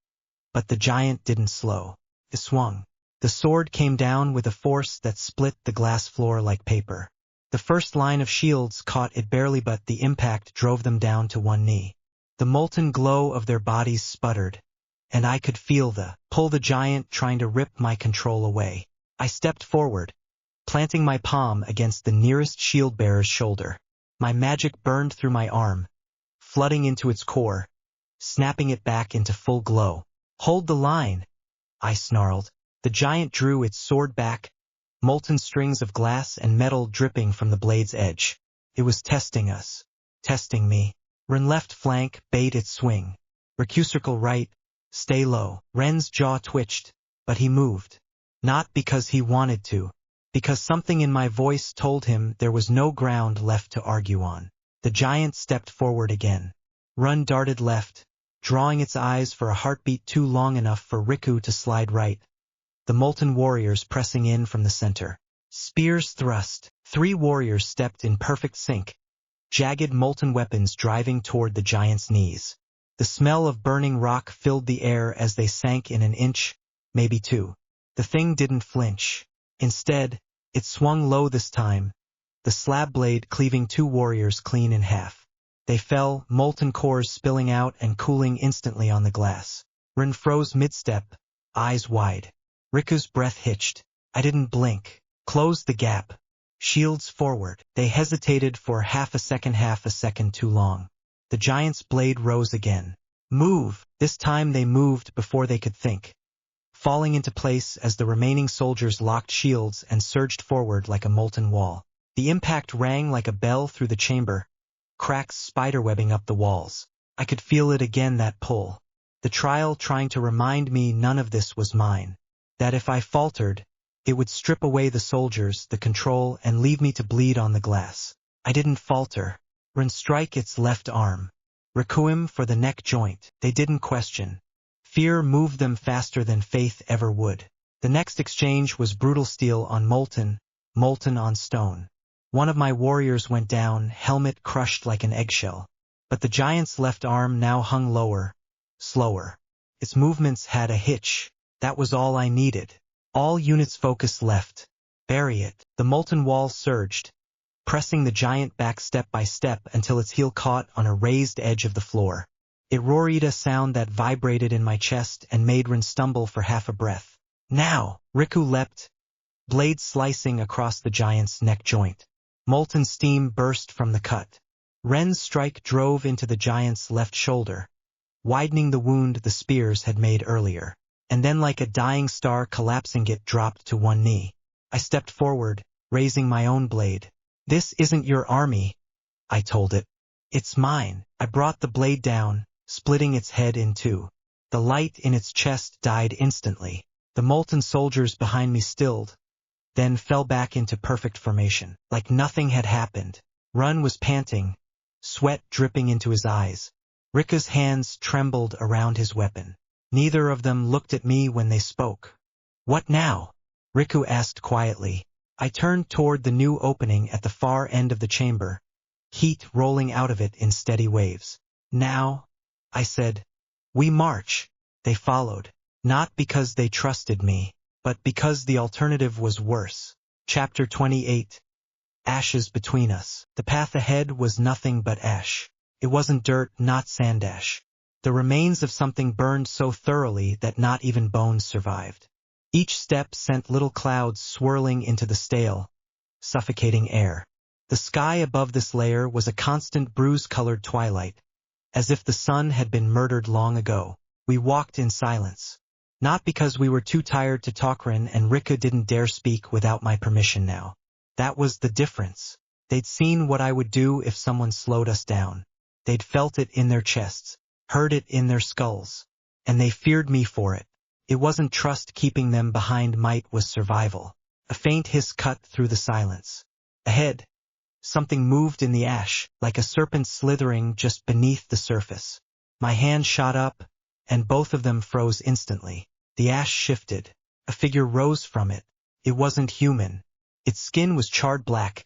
but the giant didn't slow. It swung. The sword came down with a force that split the glass floor like paper. The first line of shields caught it barely, but the impact drove them down to one knee. The molten glow of their bodies sputtered, and I could feel the giant trying to rip my control away. I stepped forward, planting my palm against the nearest shield-bearer's shoulder. My magic burned through my arm, flooding into its core, snapping it back into full glow. Hold the line, I snarled. The giant drew its sword back, molten strings of glass and metal dripping from the blade's edge. It was testing us, testing me. Ren left flank, bait its swing. Riku circle right, stay low. Ren's jaw twitched, but he moved. Not because he wanted to, because something in my voice told him there was no ground left to argue on. The giant stepped forward again. Ren darted left, drawing its eyes for a heartbeat too long enough for Riku to slide right. The molten warriors pressing in from the center. Spears thrust. 3 warriors stepped in perfect sync, jagged molten weapons driving toward the giant's knees. The smell of burning rock filled the air as they sank in an inch, maybe 2. The thing didn't flinch. Instead, it swung low this time, the slab blade cleaving 2 warriors clean in half. They fell, molten cores spilling out and cooling instantly on the glass. Rin froze mid-step, eyes wide. Riku's breath hitched. I didn't blink. Close the gap. Shields forward. They hesitated for half a second too long. The giant's blade rose again. Move! This time they moved before they could think, falling into place as the remaining soldiers locked shields and surged forward like a molten wall. The impact rang like a bell through the chamber, cracks spiderwebbing up the walls. I could feel it again, that pull. The trial trying to remind me none of this was mine. That if I faltered, it would strip away the soldiers, the control, and leave me to bleed on the glass. I didn't falter. Rin strike its left arm. Requiem for the neck joint. They didn't question. Fear moved them faster than faith ever would. The next exchange was brutal, steel on molten, molten on stone. One of my warriors went down, helmet crushed like an eggshell. But the giant's left arm now hung lower, slower. Its movements had a hitch. That was all I needed. All units focused left. Bury it. The molten wall surged, pressing the giant back step by step until its heel caught on a raised edge of the floor. It roared a sound that vibrated in my chest and made Rin stumble for half a breath. Now! Riku leapt, blade slicing across the giant's neck joint. Molten steam burst from the cut. Ren's strike drove into the giant's left shoulder, widening the wound the spears had made earlier. And then, like a dying star collapsing, it dropped to one knee. I stepped forward, raising my own blade. This isn't your army, I told it. It's mine. I brought the blade down, splitting its head in 2. The light in its chest died instantly. The molten soldiers behind me stilled, then fell back into perfect formation, like nothing had happened. Ren was panting, sweat dripping into his eyes. Riku's hands trembled around his weapon. Neither of them looked at me when they spoke. What now? Riku asked quietly. I turned toward the new opening at the far end of the chamber, heat rolling out of it in steady waves. Now, I said, we march. They followed. Not because they trusted me, but because the alternative was worse. Chapter 28. Ashes between us. The path ahead was nothing but ash. It wasn't dirt, not sand ash. The remains of something burned so thoroughly that not even bones survived. Each step sent little clouds swirling into the stale, suffocating air. The sky above this layer was a constant bruise-colored twilight, as if the sun had been murdered long ago. We walked in silence. Not because we were too tired to talk. Ren and Rika didn't dare speak without my permission now. That was the difference. They'd seen what I would do if someone slowed us down. They'd felt it in their chests, heard it in their skulls, and they feared me for it. It wasn't trust keeping them behind, might was survival. A faint hiss cut through the silence. Ahead, something moved in the ash, like a serpent slithering just beneath the surface. My hand shot up, and both of them froze instantly. The ash shifted. A figure rose from it. It wasn't human. Its skin was charred black.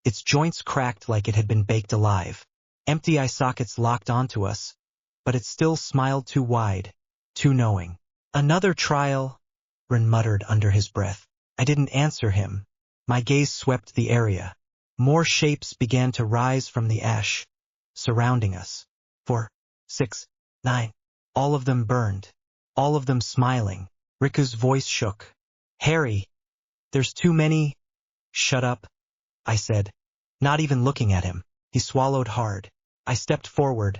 Its joints cracked like it had been baked alive. Empty eye sockets locked onto us, but it still smiled too wide, too knowing. Another trial, Ren muttered under his breath. I didn't answer him. My gaze swept the area. More shapes began to rise from the ash, surrounding us. 4, 6, 9. All of them burned. All of them smiling. Rika's voice shook. Harry, there's too many. Shut up, I said, not even looking at him. He swallowed hard. I stepped forward,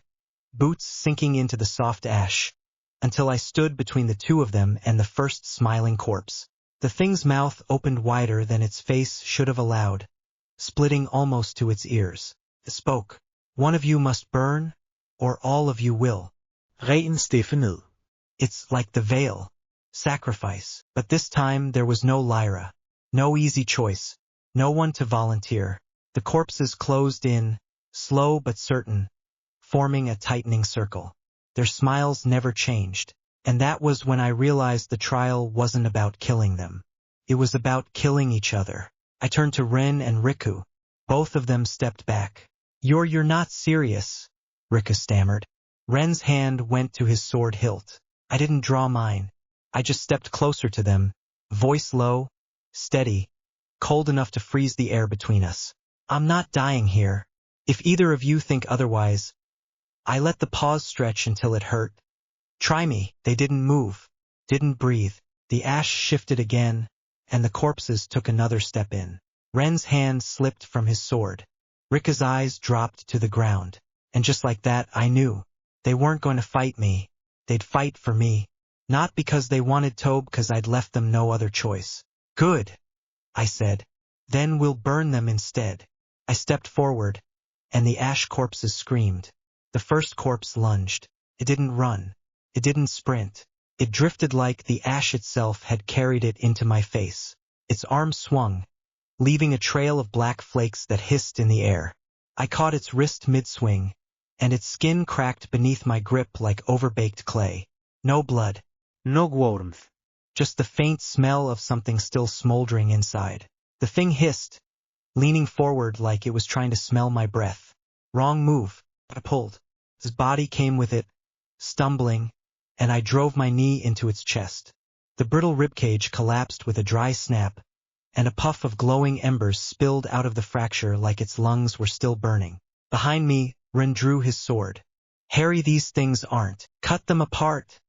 boots sinking into the soft ash, until I stood between the two of them and the first smiling corpse. The thing's mouth opened wider than its face should have allowed, splitting almost to its ears. It spoke. One of you must burn, or all of you will. Ren Steffe ned. It's like the veil. Sacrifice. But this time there was no Lyra. No easy choice. No one to volunteer. The corpses closed in, slow but certain, forming a tightening circle. Their smiles never changed. And that was when I realized the trial wasn't about killing them. It was about killing each other. I turned to Ren and Riku. Both of them stepped back. You're not serious, Rika stammered. Ren's hand went to his sword hilt. I didn't draw mine. I just stepped closer to them, voice low, steady, cold enough to freeze the air between us. I'm not dying here. If either of you think otherwise. I let the pause stretch until it hurt. Try me. They didn't move, didn't breathe. The ash shifted again, and the corpses took another step in. Ren's hand slipped from his sword. Rika's eyes dropped to the ground. And just like that, I knew. They weren't going to fight me. They'd fight for me. Not because they wanted Tobe, because I'd left them no other choice. Good, I said. Then we'll burn them instead. I stepped forward, and the ash corpses screamed. The first corpse lunged. It didn't run. It didn't sprint. It drifted like the ash itself had carried it into my face. Its arm swung, leaving a trail of black flakes that hissed in the air. I caught its wrist mid-swing, and its skin cracked beneath my grip like overbaked clay. No blood. No warmth. Just the faint smell of something still smoldering inside. The thing hissed, leaning forward like it was trying to smell my breath. Wrong move. I pulled. His body came with it, stumbling, and I drove my knee into its chest. The brittle ribcage collapsed with a dry snap, and a puff of glowing embers spilled out of the fracture like its lungs were still burning. Behind me, Ren drew his sword. Harry, these things aren't. Cut them apart,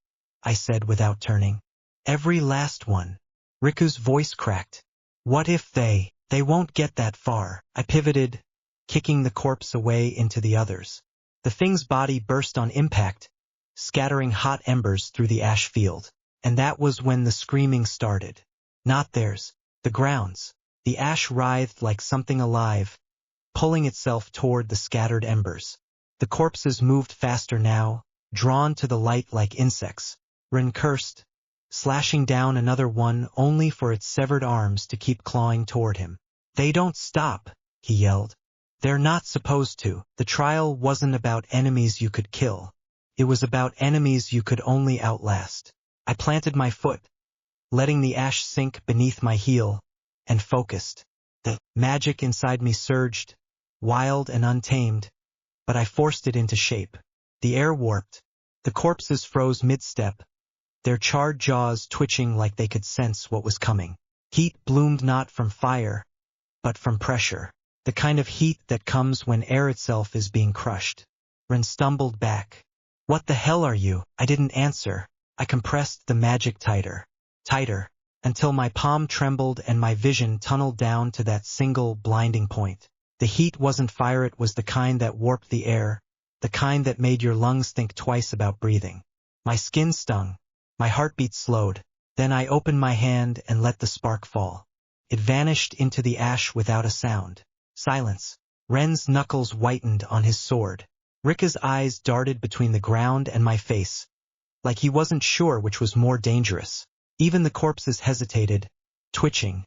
I said without turning. Every last one. Riku's voice cracked. What if they won't get that far? I pivoted, kicking the corpse away into the others. The thing's body burst on impact, scattering hot embers through the ash field. And that was when the screaming started. Not theirs, the ground's. The ash writhed like something alive, pulling itself toward the scattered embers. The corpses moved faster now, drawn to the light like insects. Ren cursed, slashing down another one only for its severed arms to keep clawing toward him. They don't stop, he yelled. They're not supposed to. The trial wasn't about enemies you could kill. It was about enemies you could only outlast. I planted my foot, letting the ash sink beneath my heel, and focused. The magic inside me surged, wild and untamed, but I forced it into shape. The air warped. The corpses froze mid-step, their charred jaws twitching like they could sense what was coming. Heat bloomed not from fire, but from pressure. The kind of heat that comes when air itself is being crushed. Ren stumbled back. "What the hell are you?" I didn't answer. I compressed the magic tighter, tighter, until my palm trembled and my vision tunneled down to that single blinding point. The heat wasn't fire, it was the kind that warped the air, the kind that made your lungs think twice about breathing. My skin stung. My heartbeat slowed. Then I opened my hand and let the spark fall. It vanished into the ash without a sound. Silence. Ren's knuckles whitened on his sword. Rika's eyes darted between the ground and my face, like he wasn't sure which was more dangerous. Even the corpses hesitated, twitching,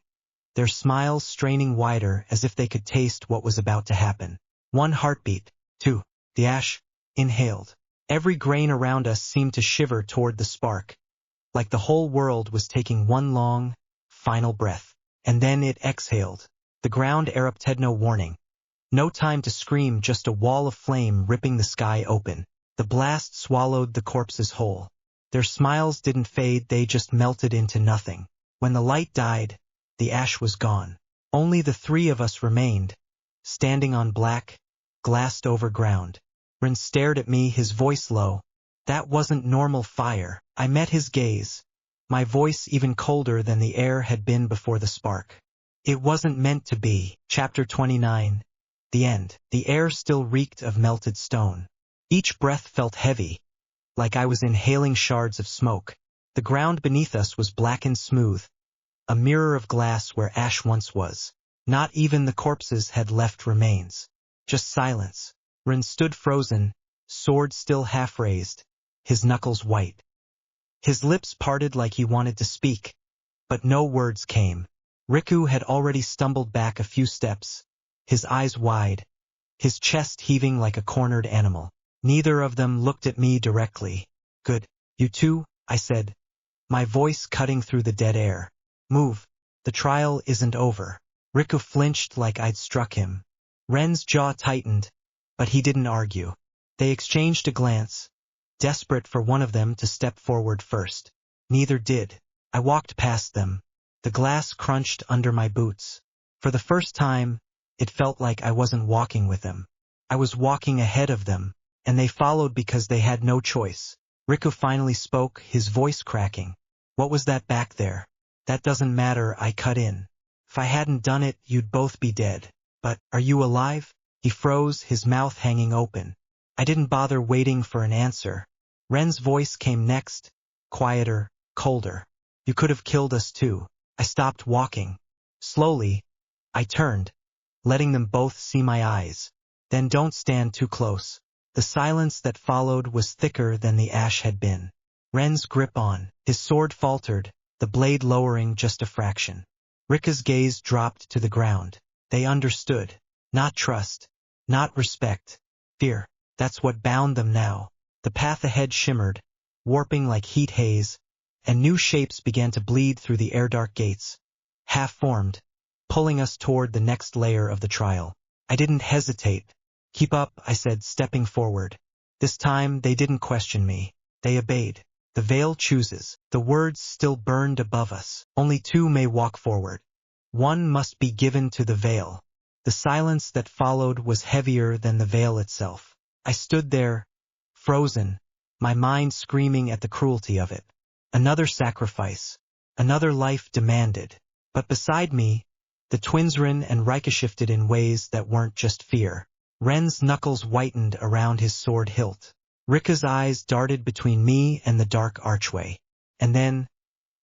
their smiles straining wider as if they could taste what was about to happen. 1 heartbeat, 2. The ash inhaled. Every grain around us seemed to shiver toward the spark, like the whole world was taking one long, final breath. And then it exhaled. The ground erupted, no warning. No time to scream, just a wall of flame ripping the sky open. The blast swallowed the corpses whole. Their smiles didn't fade, they just melted into nothing. When the light died, the ash was gone. Only the 3 of us remained, standing on black, glassed-over ground. Ren stared at me, his voice low. That wasn't normal fire. I met his gaze, my voice even colder than the air had been before the spark. It wasn't meant to be. Chapter 29. The end. The air still reeked of melted stone. Each breath felt heavy, like I was inhaling shards of smoke. The ground beneath us was black and smooth, a mirror of glass where ash once was. Not even the corpses had left remains. Just silence. Ren stood frozen, sword still half raised, his knuckles white. His lips parted like he wanted to speak, but no words came. Riku had already stumbled back a few steps, his eyes wide, his chest heaving like a cornered animal. Neither of them looked at me directly. "Good. You too," I said, my voice cutting through the dead air. "Move. The trial isn't over." Riku flinched like I'd struck him. Ren's jaw tightened, but he didn't argue. They exchanged a glance, desperate for one of them to step forward first. Neither did. I walked past them. The glass crunched under my boots. For the first time, it felt like I wasn't walking with them. I was walking ahead of them, and they followed because they had no choice. Riku finally spoke, his voice cracking. "What was that back there?" "That doesn't matter," I cut in. "If I hadn't done it, you'd both be dead. But, are you alive?" He froze, his mouth hanging open. I didn't bother waiting for an answer. Ren's voice came next, quieter, colder. "You could have killed us too." I stopped walking. Slowly, I turned, letting them both see my eyes. "Then don't stand too close." The silence that followed was thicker than the ash had been. Ren's grip on, his sword faltered, the blade lowering just a fraction. Rika's gaze dropped to the ground. They understood. Not trust, not respect, fear. That's what bound them now. The path ahead shimmered, warping like heat haze, and new shapes began to bleed through the air-dark gates, half-formed, pulling us toward the next layer of the trial. I didn't hesitate. "Keep up," I said, stepping forward. This time they didn't question me. They obeyed. "The veil chooses." The words still burned above us. "Only 2 may walk forward. 1 must be given to the veil." The silence that followed was heavier than the veil itself. I stood there, frozen, my mind screaming at the cruelty of it. Another sacrifice, another life demanded. But beside me, the twins Ren and Rika shifted in ways that weren't just fear. Ren's knuckles whitened around his sword hilt. Rika's eyes darted between me and the dark archway. And then,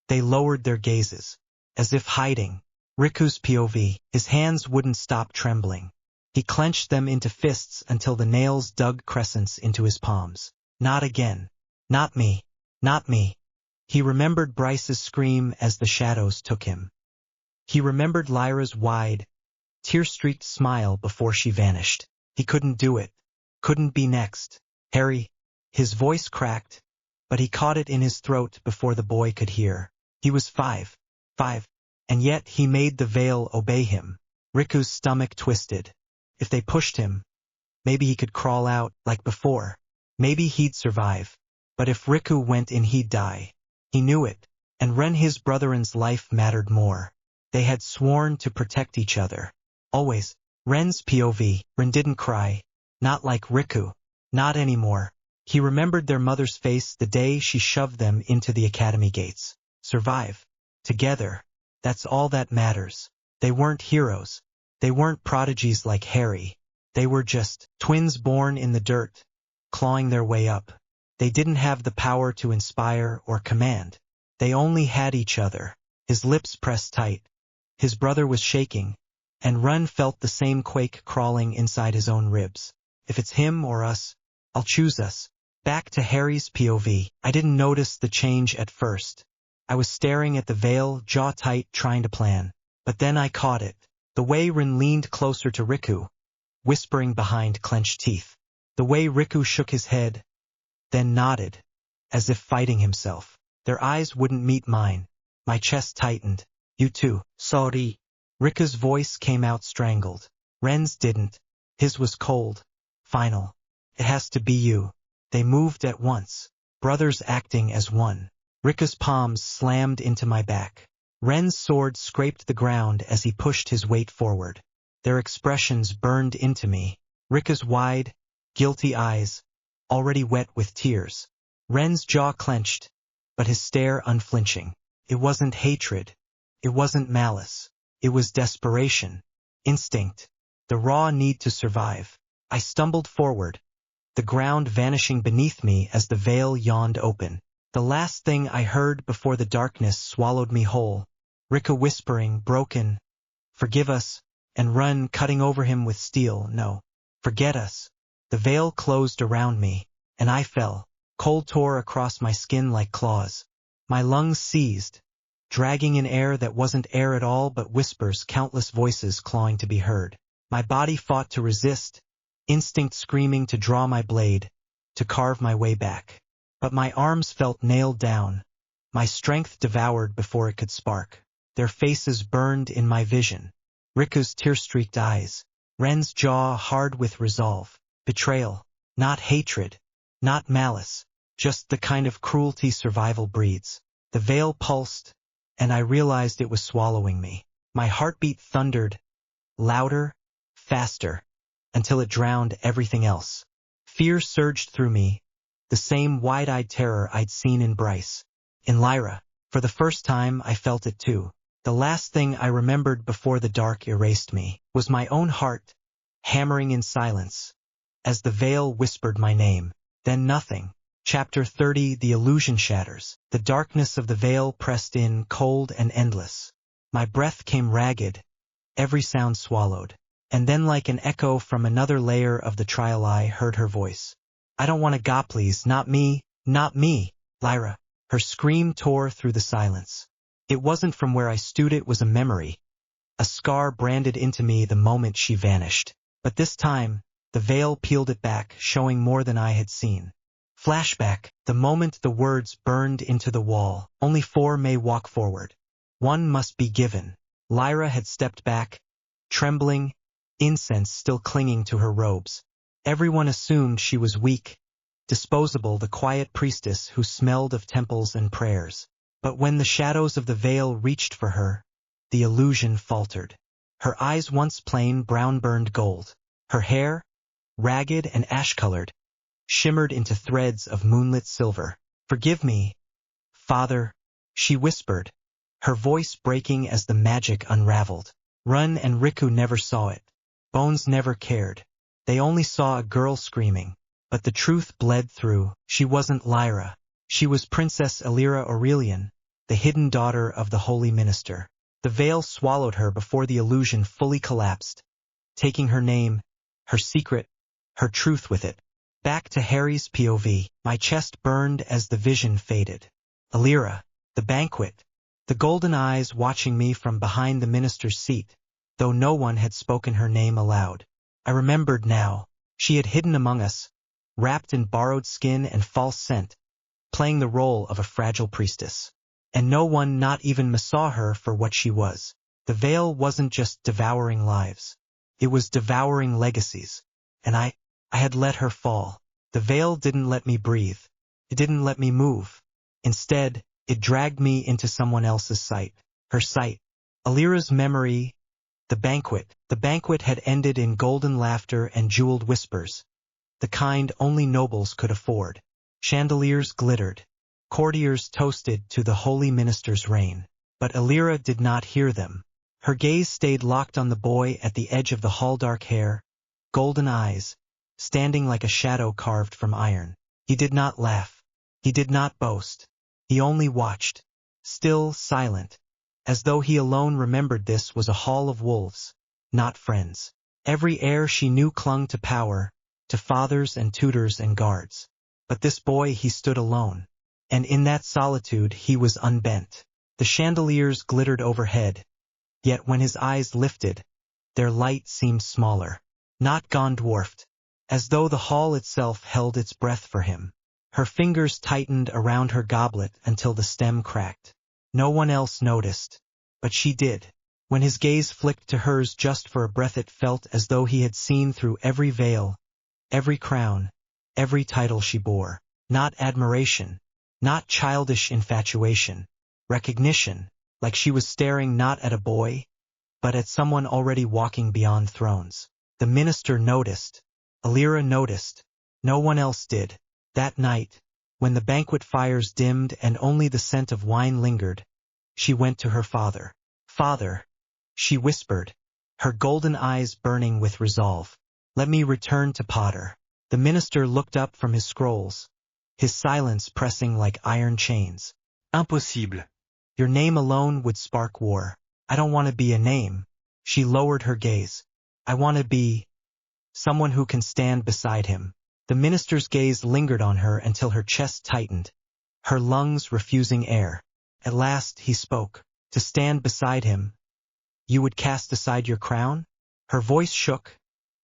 they lowered their gazes, as if hiding. Riku's POV, his hands wouldn't stop trembling. He clenched them into fists until the nails dug crescents into his palms. "Not again. Not me. Not me." He remembered Bryce's scream as the shadows took him. He remembered Lyra's wide, tear-streaked smile before she vanished. He couldn't do it. Couldn't be next. "Harry." His voice cracked, but he caught it in his throat before the boy could hear. He was 5. And yet he made the veil obey him. Riku's stomach twisted. If they pushed him, maybe he could crawl out like before. Maybe he'd survive. But if Riku went in, he'd die. He knew it, and Ren his brethren's life mattered more. They had sworn to protect each other. Always. Ren's POV. Ren didn't cry. Not like Riku. Not anymore. He remembered their mother's face the day she shoved them into the academy gates. Survive. Together. That's all that matters. They weren't heroes. They weren't prodigies like Harry. They were just twins born in the dirt, clawing their way up. They didn't have the power to inspire or command. They only had each other. His lips pressed tight. His brother was shaking, and Ren felt the same quake crawling inside his own ribs. If it's him or us, I'll choose us. Back to Harry's POV. I didn't notice the change at first. I was staring at the veil, jaw tight, trying to plan. But then I caught it. The way Ren leaned closer to Riku, whispering behind clenched teeth. The way Riku shook his head, then nodded, as if fighting himself. Their eyes wouldn't meet mine. My chest tightened. You too. Sorry. Riku's voice came out strangled. Ren's didn't. His was cold. Final. It has to be you. They moved at once, brothers acting as one. Riku's palms slammed into my back. Ren's sword scraped the ground as he pushed his weight forward. Their expressions burned into me. Riku's wide, guilty eyes, already wet with tears. Ren's jaw clenched, but his stare unflinching. It wasn't hatred. It wasn't malice. It was desperation. Instinct. The raw need to survive. I stumbled forward, the ground vanishing beneath me as the veil yawned open. The last thing I heard before the darkness swallowed me whole. Riku whispering, broken, forgive us, and Ren cutting over him with steel, no, forget us. The veil closed around me, and I fell. Cold tore across my skin like claws. My lungs seized, dragging in air that wasn't air at all but whispers, countless voices clawing to be heard. My body fought to resist, instinct screaming to draw my blade, to carve my way back. But my arms felt nailed down, my strength devoured before it could spark. Their faces burned in my vision. Riku's tear-streaked eyes, Ren's jaw hard with resolve. Betrayal, not hatred, not malice, just the kind of cruelty survival breeds. The veil pulsed, and I realized it was swallowing me. My heartbeat thundered, louder, faster, until it drowned everything else. Fear surged through me, the same wide-eyed terror I'd seen in Bryce. In Lyra, for the first time I felt it too. The last thing I remembered before the dark erased me was my own heart, hammering in silence, as the veil whispered my name. Then nothing. Chapter 30. The illusion shatters. The darkness of the veil pressed in, cold and endless. My breath came ragged, every sound swallowed. And then like an echo from another layer of the trial I heard her voice. I don't want to go, please, not me, not me, Lyra. Her scream tore through the silence. It wasn't from where I stood, it was a memory. A scar branded into me the moment she vanished. But this time, the veil peeled it back, showing more than I had seen. Flashback. The moment the words burned into the wall. Only 4 may walk forward. 1 must be given. Lyra had stepped back, trembling, incense still clinging to her robes. Everyone assumed she was weak, disposable, the quiet priestess who smelled of temples and prayers. But when the shadows of the veil reached for her, the illusion faltered. Her eyes, once plain brown, burned gold. Her hair, ragged and ash-colored, shimmered into threads of moonlit silver. Forgive me, Father, she whispered, her voice breaking as the magic unraveled. Run and Riku never saw it. Bones never cared. They only saw a girl screaming. But the truth bled through. She wasn't Lyra. She was Princess Elira Aurelian, the hidden daughter of the holy minister. The veil swallowed her before the illusion fully collapsed, taking her name, her secret, her truth with it. Back to Harry's POV. My chest burned as the vision faded. Elira, the banquet, the golden eyes watching me from behind the minister's seat, though no one had spoken her name aloud. I remembered now. She had hidden among us, wrapped in borrowed skin and false scent, playing the role of a fragile priestess. And no one, not even saw her for what she was. The veil wasn't just devouring lives. It was devouring legacies. And I had let her fall. The veil didn't let me breathe. It didn't let me move. Instead, It dragged me into someone else's sight. Her sight. Alira's memory. The banquet. The banquet had ended in golden laughter and jeweled whispers, the kind only nobles could afford. Chandeliers glittered. Courtiers toasted to the holy minister's reign. But Alira did not hear them. Her gaze stayed locked on the boy at the edge of the hall, dark hair, golden eyes, standing like a shadow carved from iron. He did not laugh. He did not boast. He only watched, still, silent, as though he alone remembered this was a hall of wolves, not friends. Every heir she knew clung to power, to fathers and tutors and guards. But this boy, he stood alone. And in that solitude he was unbent. The chandeliers glittered overhead, yet when his eyes lifted, their light seemed smaller, not gone, dwarfed, as though the hall itself held its breath for him. Her fingers tightened around her goblet until the stem cracked. No one else noticed, but she did. When his gaze flicked to hers just for a breath, it felt as though he had seen through every veil, every crown, every title she bore. Not admiration, not childish infatuation, recognition, like she was staring not at a boy, but at someone already walking beyond thrones. The minister noticed. Alira noticed. No one else did. That night, when the banquet fires dimmed and only the scent of wine lingered, she went to her father. Father, she whispered, her golden eyes burning with resolve. Let me return to Potter. The minister looked up from his scrolls, his silence pressing like iron chains. Impossible. Your name alone would spark war. I don't want to be a name. She lowered her gaze. I want to be someone who can stand beside him. The minister's gaze lingered on her until her chest tightened, her lungs refusing air. At last he spoke. To stand beside him. You would cast aside your crown? Her voice shook,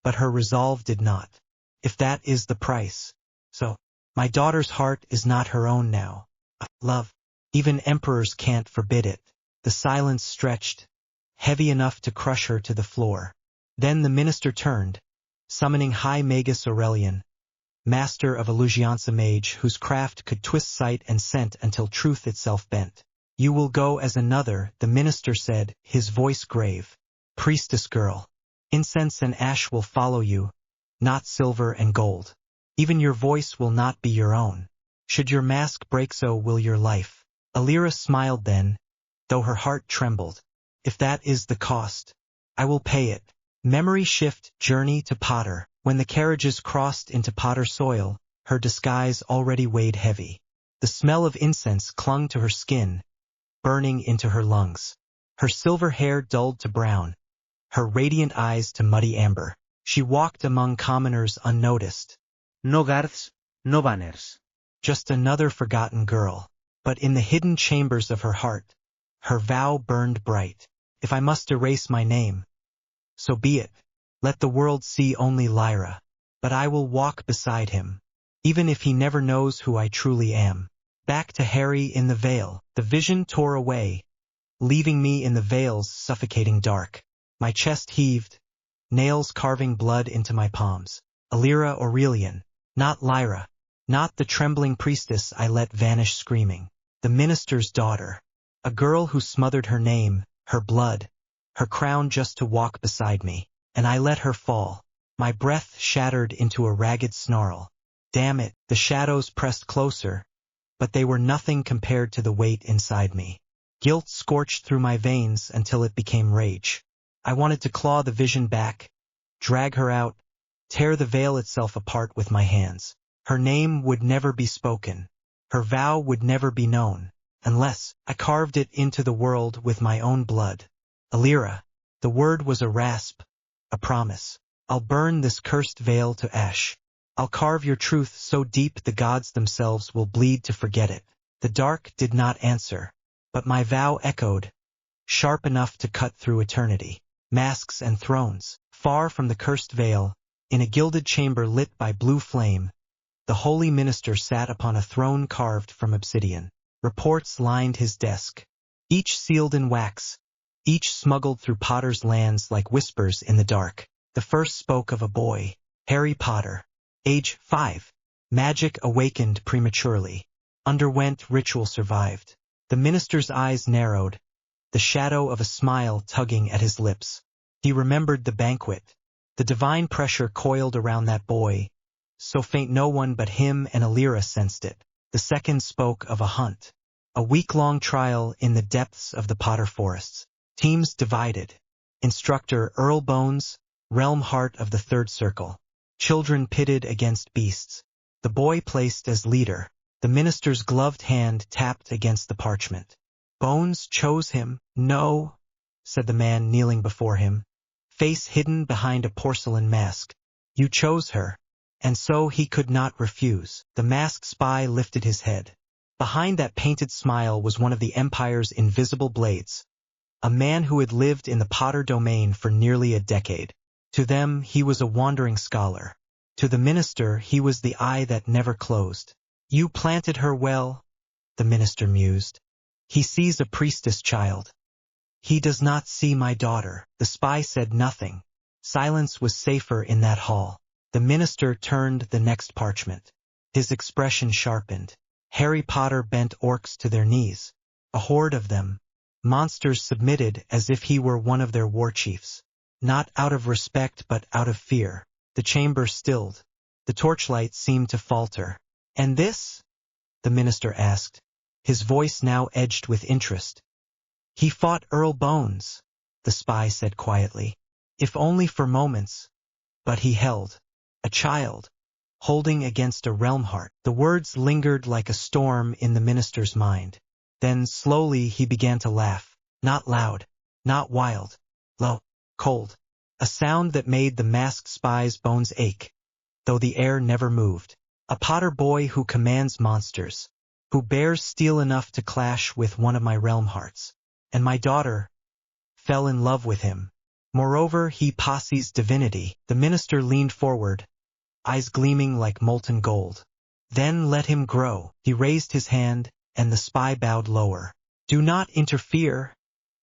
but her resolve did not. If that is the price. So, my daughter's heart is not her own now. Love. Even emperors can't forbid it. The silence stretched, heavy enough to crush her to the floor. Then the minister turned, summoning High Magus Aurelian, master of Illusionsa mage whose craft could twist sight and scent until truth itself bent. You will go as another, the minister said, his voice grave. Priestess girl. Incense and ash will follow you, not silver and gold. Even your voice will not be your own. Should your mask break, so will your life. Alira smiled then, though her heart trembled. If that is the cost, I will pay it. Memory shift, journey to Potter. When the carriages crossed into Potter soil, her disguise already weighed heavy. The smell of incense clung to her skin, burning into her lungs. Her silver hair dulled to brown, her radiant eyes to muddy amber. She walked among commoners unnoticed. No guards, no banners. Just another forgotten girl. But in the hidden chambers of her heart, her vow burned bright. If I must erase my name, so be it. Let the world see only Lyra. But I will walk beside him, even if he never knows who I truly am. Back to Harry in the Vale. The vision tore away, leaving me in the Vale's suffocating dark. My chest heaved, nails carving blood into my palms. Alira Aurelian, not Lyra, not the trembling priestess I let vanish screaming. The minister's daughter, a girl who smothered her name, her blood, her crown just to walk beside me. And I let her fall. My breath shattered into a ragged snarl. Damn it, the shadows pressed closer, but they were nothing compared to the weight inside me. Guilt scorched through my veins until it became rage. I wanted to claw the vision back, drag her out, tear the veil itself apart with my hands. Her name would never be spoken. Her vow would never be known, unless I carved it into the world with my own blood. Alira. The word was a rasp, a promise. I'll burn this cursed veil to ash. I'll carve your truth so deep the gods themselves will bleed to forget it. The dark did not answer, but my vow echoed, sharp enough to cut through eternity. Masks and thrones. Far from the cursed veil, in a gilded chamber lit by blue flame, the holy minister sat upon a throne carved from obsidian. Reports lined his desk, each sealed in wax, each smuggled through Potter's lands like whispers in the dark. The first spoke of a boy, Harry Potter, age 5, magic awakened prematurely, underwent ritual, survived. The minister's eyes narrowed, the shadow of a smile tugging at his lips. He remembered the banquet. The divine pressure coiled around that boy, so faint no one but him and Alira sensed it. The second spoke of a hunt. A week-long trial in the depths of the Potter forests. Teams divided. Instructor Earl Bones, realm heart of the third circle. Children pitted against beasts. The boy placed as leader. The minister's gloved hand tapped against the parchment. Bones chose him. No, said the man kneeling before him, face hidden behind a porcelain mask. You chose her. And so he could not refuse. The masked spy lifted his head. Behind that painted smile was one of the Empire's invisible blades, a man who had lived in the Potter domain for nearly a decade. To them, he was a wandering scholar. To the minister, he was the eye that never closed. You planted her well, the minister mused. He sees a priestess child. He does not see my daughter. The spy said nothing. Silence was safer in that hall. The minister turned the next parchment. His expression sharpened. Harry Potter bent orcs to their knees. A horde of them. Monsters submitted as if he were one of their war chiefs. Not out of respect but out of fear. The chamber stilled. The torchlight seemed to falter. And this? The minister asked, his voice now edged with interest. He fought Earl Bones, the spy said quietly. If only for moments. But he held. A child. Holding against a realm heart. The words lingered like a storm in the minister's mind. Then slowly he began to laugh. Not loud. Not wild. Low. Cold. A sound that made the masked spy's bones ache. Though the air never moved. A Potter boy who commands monsters. Who bears steel enough to clash with one of my realm hearts. And my daughter fell in love with him. Moreover, he posse's divinity. The minister leaned forward, eyes gleaming like molten gold. Then let him grow. He raised his hand, and the spy bowed lower. Do not interfere,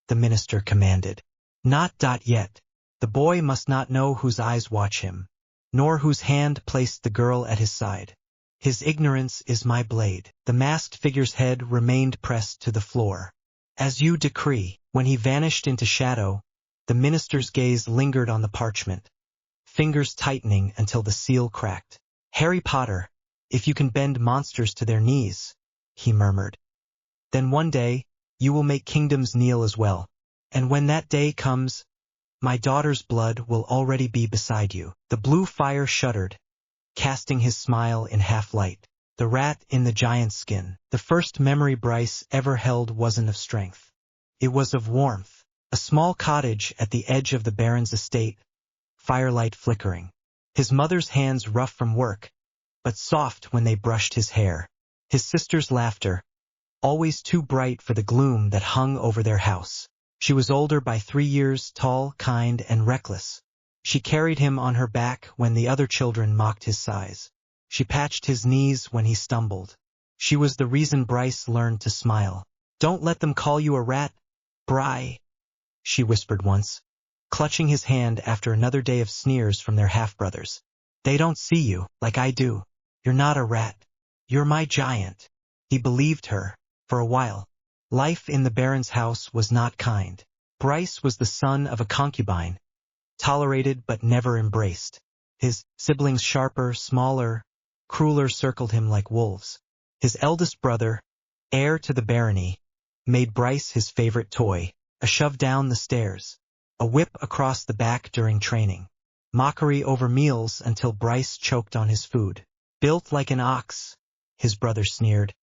the minister commanded. Not yet. The boy must not know whose eyes watch him, nor whose hand placed the girl at his side. His ignorance is my blade. The masked figure's head remained pressed to the floor. As you decree. When he vanished into shadow, the minister's gaze lingered on the parchment, fingers tightening until the seal cracked. Harry Potter, if you can bend monsters to their knees, he murmured. Then one day, you will make kingdoms kneel as well. And when that day comes, my daughter's blood will already be beside you. The blue fire shuddered, casting his smile in half-light. The rat in the giant's skin. The first memory Bryce ever held wasn't of strength. It was of warmth. A small cottage at the edge of the Baron's estate, firelight flickering. His mother's hands rough from work, but soft when they brushed his hair. His sister's laughter, always too bright for the gloom that hung over their house. She was older by 3 years, tall, kind, and reckless. She carried him on her back when the other children mocked his size. She patched his knees when he stumbled. She was the reason Bryce learned to smile. Don't let them call you a rat, Bry, she whispered once, clutching his hand after another day of sneers from their half-brothers. They don't see you, like I do. You're not a rat. You're my giant. He believed her, for a while. Life in the Baron's house was not kind. Bryce was the son of a concubine, tolerated but never embraced. His siblings sharper, smaller, crueler circled him like wolves. His eldest brother, heir to the barony, made Bryce his favorite toy, a shove down the stairs, a whip across the back during training, mockery over meals until Bryce choked on his food. Built like an ox, his brother sneered,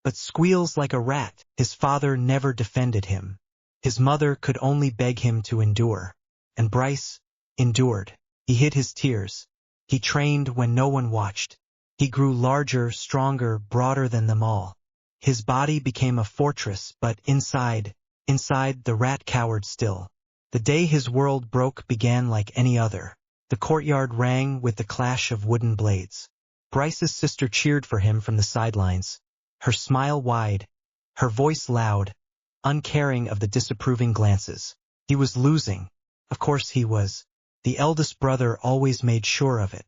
but squeals like a rat. His father never defended him. His mother could only beg him to endure, and Bryce endured. He hid his tears. He trained when no one watched. He grew larger, stronger, broader than them all. His body became a fortress, but inside the rat cowered still. The day his world broke began like any other. The courtyard rang with the clash of wooden blades. Bryce's sister cheered for him from the sidelines, her smile wide, her voice loud, uncaring of the disapproving glances. He was losing. Of course he was. The eldest brother always made sure of it.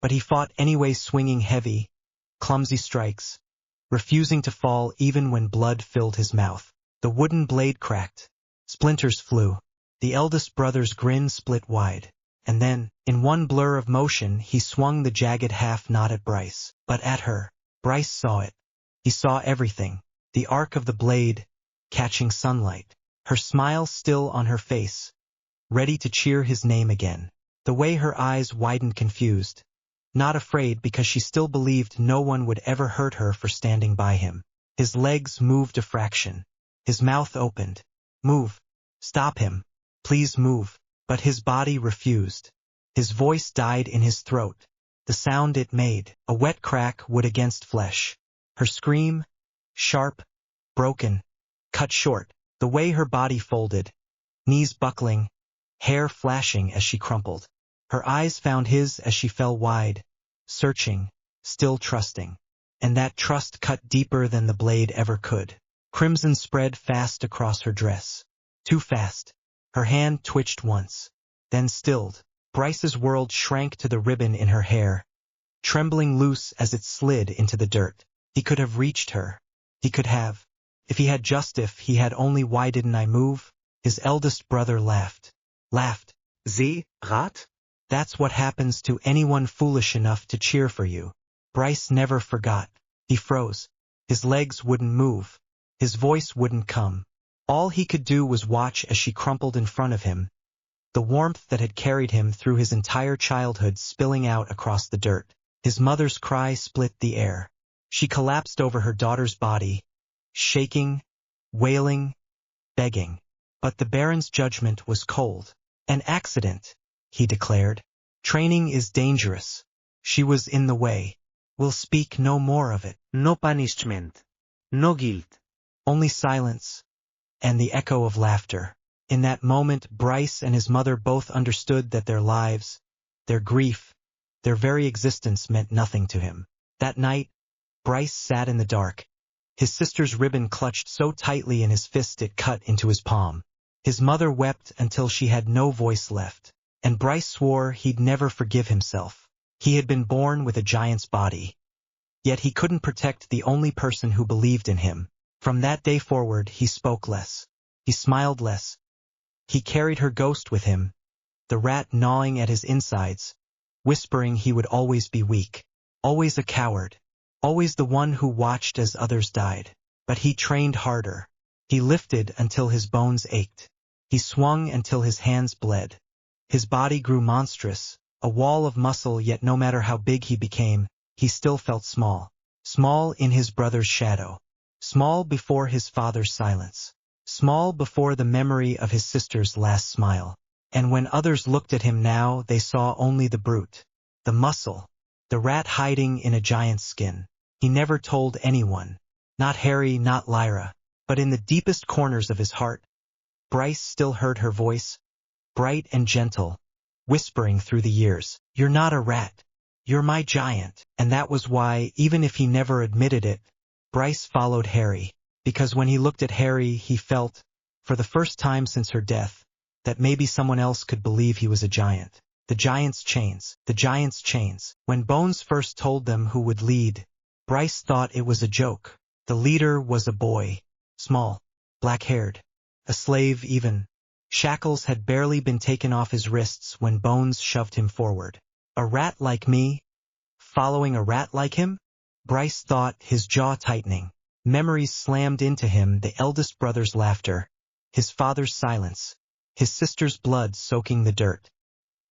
But he fought anyway, swinging heavy, clumsy strikes, refusing to fall even when blood filled his mouth. The wooden blade cracked. Splinters flew. The eldest brother's grin split wide. And then, in one blur of motion, he swung the jagged half not at Bryce, but at her. Bryce saw it. He saw everything. The arc of the blade, catching sunlight. Her smile still on her face, ready to cheer his name again. The way her eyes widened confused. Not afraid because she still believed no one would ever hurt her for standing by him. His legs moved a fraction. His mouth opened. Move. Stop him. Please move. But his body refused. His voice died in his throat. The sound it made, a wet crack wood against flesh. Her scream, sharp, broken, cut short. The way her body folded, knees buckling, hair flashing as she crumpled. Her eyes found his as she fell wide, searching, still trusting. And that trust cut deeper than the blade ever could. Crimson spread fast across her dress. Too fast. Her hand twitched once, then stilled. Bryce's world shrank to the ribbon in her hair, trembling loose as it slid into the dirt. He could have reached her. He could have. If he had only why didn't I move? His eldest brother laughed. Laughed. Sie, Rat? That's what happens to anyone foolish enough to cheer for you. Bryce never forgot. He froze. His legs wouldn't move. His voice wouldn't come. All he could do was watch as she crumpled in front of him, the warmth that had carried him through his entire childhood spilling out across the dirt. His mother's cry split the air. She collapsed over her daughter's body, shaking, wailing, begging. But the Baron's judgment was cold. An accident, he declared. Training is dangerous. She was in the way. We'll speak no more of it. No punishment. No guilt. Only silence. And the echo of laughter. In that moment, Bryce and his mother both understood that their lives, their grief, their very existence meant nothing to him. That night, Bryce sat in the dark. His sister's ribbon clutched so tightly in his fist it cut into his palm. His mother wept until she had no voice left. And Bryce swore he'd never forgive himself. He had been born with a giant's body. Yet he couldn't protect the only person who believed in him. From that day forward, he spoke less. He smiled less. He carried her ghost with him, the rat gnawing at his insides, whispering he would always be weak, always a coward, always the one who watched as others died. But he trained harder. He lifted until his bones ached. He swung until his hands bled. His body grew monstrous, a wall of muscle, yet no matter how big he became, he still felt small. Small in his brother's shadow. Small before his father's silence. Small before the memory of his sister's last smile. And when others looked at him now, they saw only the brute, the muscle, the rat hiding in a giant's skin. He never told anyone, not Harry, not Lyra, but in the deepest corners of his heart, Bryce still heard her voice, bright and gentle, whispering through the years, "You're not a rat. You're my giant." And that was why, even if he never admitted it, Bryce followed Harry. Because when he looked at Harry, he felt, for the first time since her death, that maybe someone else could believe he was a giant. The giant's chains. The giant's chains. When Bones first told them who would lead, Bryce thought it was a joke. The leader was a boy. Small. Black-haired. A slave even. Shackles had barely been taken off his wrists when Bones shoved him forward. A rat like me? Following a rat like him? Bryce thought, his jaw tightening. Memories slammed into him, the eldest brother's laughter, his father's silence, his sister's blood soaking the dirt.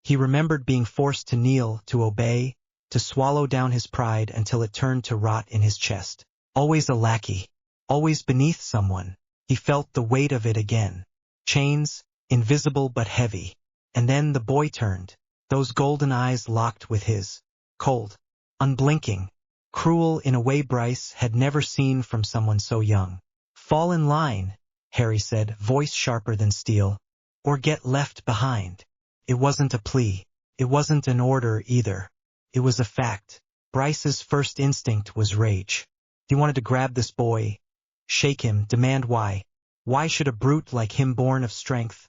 He remembered being forced to kneel, to obey, to swallow down his pride until it turned to rot in his chest. Always a lackey, always beneath someone. He felt the weight of it again. Chains, invisible but heavy. And then the boy turned, those golden eyes locked with his, cold, unblinking, cruel in a way Bryce had never seen from someone so young. "Fall in line," Harry said, voice sharper than steel, "or get left behind." It wasn't a plea. It wasn't an order either. It was a fact. Bryce's first instinct was rage. He wanted to grab this boy, shake him, demand why. Why should a brute like him, born of strength,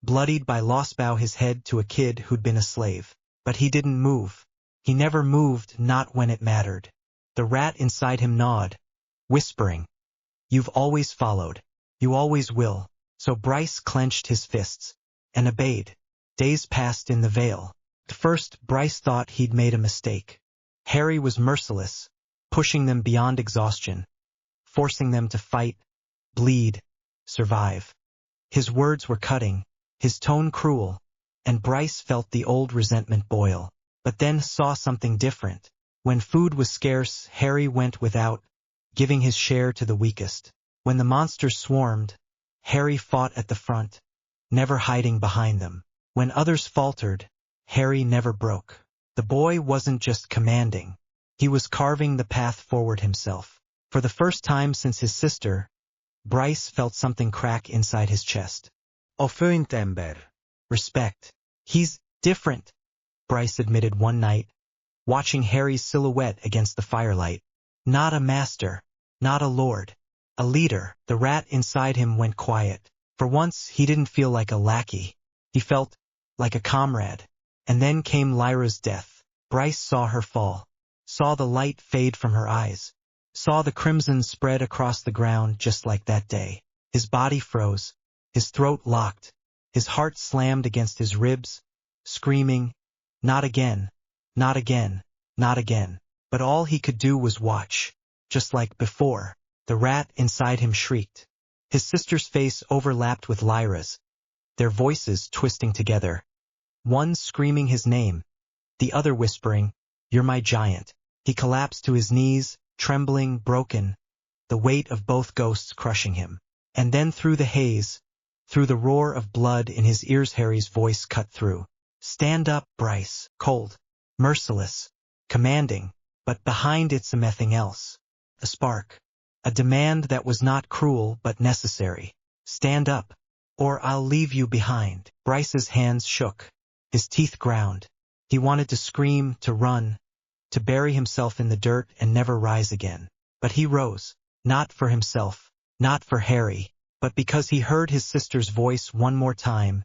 bloodied by loss, bow his head to a kid who'd been a slave? But he didn't move. He never moved, not when it mattered. The rat inside him gnawed, whispering, "You've always followed. You always will." So Bryce clenched his fists and obeyed. Days passed in the Vale. At first, Bryce thought he'd made a mistake. Harry was merciless, pushing them beyond exhaustion, forcing them to fight, bleed, survive. His words were cutting, his tone cruel, and Bryce felt the old resentment boil. But then saw something different. When food was scarce, Harry went without, giving his share to the weakest. When the monsters swarmed, Harry fought at the front, never hiding behind them. When others faltered, Harry never broke. The boy wasn't just commanding. He was carving the path forward himself. For the first time since his sister, Bryce felt something crack inside his chest. Offer in timber. Respect. He's different, Bryce admitted one night, watching Harry's silhouette against the firelight. Not a master, not a lord, a leader. The rat inside him went quiet. For once, he didn't feel like a lackey. He felt like a comrade. And then came Lyra's death. Bryce saw her fall, saw the light fade from her eyes, saw the crimson spread across the ground just like that day. His body froze, his throat locked, his heart slammed against his ribs, screaming, "Not again, not again, not again." But all he could do was watch. Just like before, the rat inside him shrieked. His sister's face overlapped with Lyra's, their voices twisting together. One screaming his name, the other whispering, "You're my giant." He collapsed to his knees, trembling, broken, the weight of both ghosts crushing him. And then through the haze, through the roar of blood in his ears, Harry's voice cut through. "Stand up, Bryce." Cold, merciless, commanding, but behind it something else. A spark. A demand that was not cruel but necessary. "Stand up, or I'll leave you behind." Bryce's hands shook. His teeth ground. He wanted to scream, to run, to bury himself in the dirt and never rise again. But he rose, not for himself, not for Harry, but because he heard his sister's voice one more time,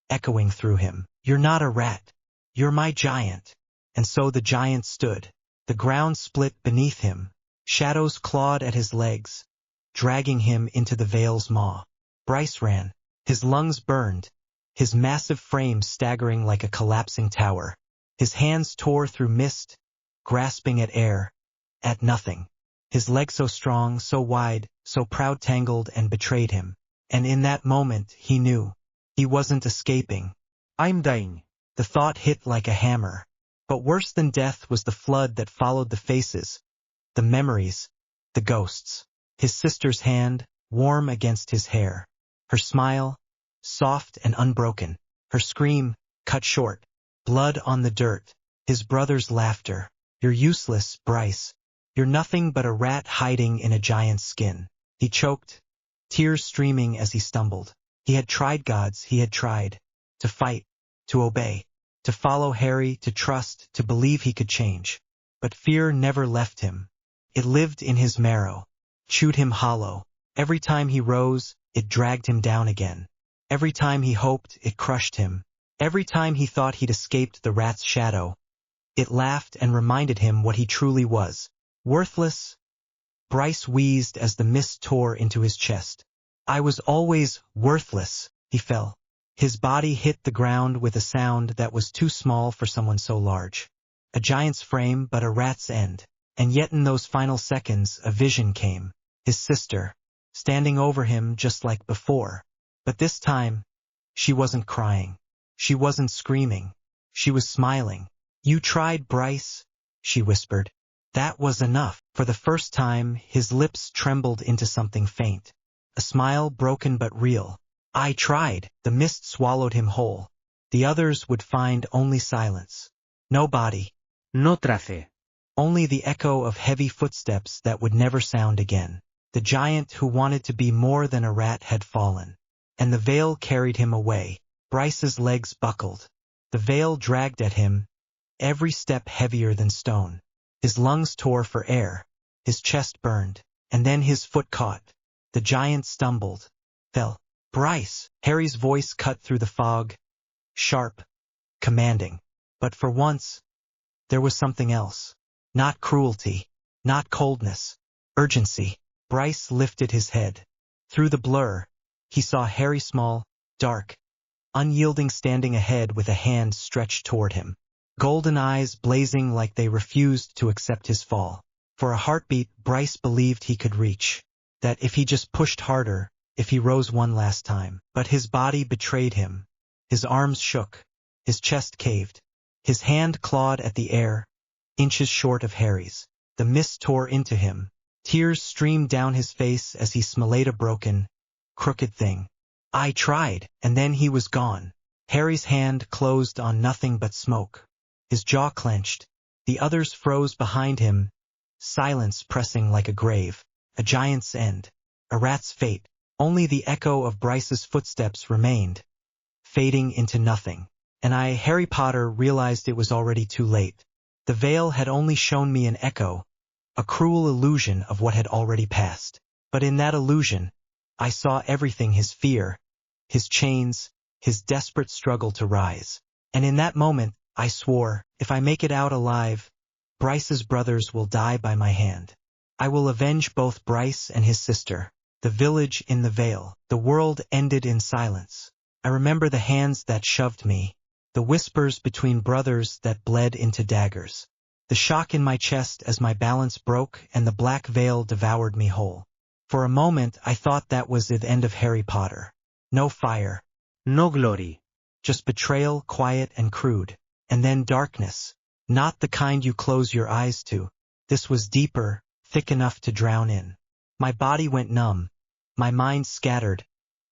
echoing through him. "You're not a rat. You're my giant." And so the giant stood. The ground split beneath him. Shadows clawed at his legs, dragging him into the Vale's maw. Bryce ran. His lungs burned, his massive frame staggering like a collapsing tower. His hands tore through mist, grasping at air, at nothing. His legs so strong, so wide, so proud tangled and betrayed him. And in that moment he knew. He wasn't escaping. I'm dying. The thought hit like a hammer. But worse than death was the flood that followed the faces, the memories, the ghosts. His sister's hand, warm against his hair. Her smile, soft and unbroken. Her scream, cut short. Blood on the dirt. His brother's laughter. "You're useless, Bryce. You're nothing but a rat hiding in a giant's skin." He choked, tears streaming as he stumbled. He had tried gods, he had tried. To fight, to obey, to follow Harry, to trust, to believe he could change. But fear never left him. It lived in his marrow, chewed him hollow. Every time he rose, it dragged him down again. Every time he hoped, it crushed him. Every time he thought he'd escaped the rat's shadow, it laughed and reminded him what he truly was. Worthless. Bryce wheezed as the mist tore into his chest. "I was always worthless." He fell. His body hit the ground with a sound that was too small for someone so large. A giant's frame, but a rat's end. And yet in those final seconds, a vision came. His sister, standing over him just like before. But this time, she wasn't crying. She wasn't screaming. She was smiling. "You tried, Bryce," she whispered. That was enough. For the first time, his lips trembled into something faint. A smile broken but real. "I tried." The mist swallowed him whole. The others would find only silence. No body. No trace. Only the echo of heavy footsteps that would never sound again. The giant who wanted to be more than a rat had fallen. And the veil carried him away. Bryce's legs buckled. The veil dragged at him, every step heavier than stone. His lungs tore for air. His chest burned. And then his foot caught. The giant stumbled. Fell. "Bryce!" Harry's voice cut through the fog. Sharp. Commanding. But for once, there was something else. Not cruelty. Not coldness. Urgency. Bryce lifted his head. Through the blur, he saw Harry small, dark, unyielding standing ahead with a hand stretched toward him. Golden eyes blazing like they refused to accept his fall. For a heartbeat, Bryce believed he could reach. That if he just pushed harder, if he rose one last time. But his body betrayed him. His arms shook. His chest caved. His hand clawed at the air, inches short of Harry's. The mist tore into him. Tears streamed down his face as he smelled a broken, crooked thing. I tried, and then he was gone. Harry's hand closed on nothing but smoke. His jaw clenched. The others froze behind him, silence pressing like a grave, a giant's end, a rat's fate. Only the echo of Bryce's footsteps remained, fading into nothing. And I, Harry Potter, realized it was already too late. The veil had only shown me an echo, a cruel illusion of what had already passed. But in that illusion, I saw everything: his fear, his chains, his desperate struggle to rise. And in that moment, I swore, if I make it out alive, Bryce's brothers will die by my hand. I will avenge both Bryce and his sister. The village in the Vale. The world ended in silence. I remember the hands that shoved me, the whispers between brothers that bled into daggers, the shock in my chest as my balance broke and the black veil devoured me whole. For a moment I thought that was the end of Harry Potter. No fire, No glory. just betrayal, quiet and crude. And then darkness. Not the kind you close your eyes to. This was deeper, thick enough to drown in. My body went numb. My mind scattered.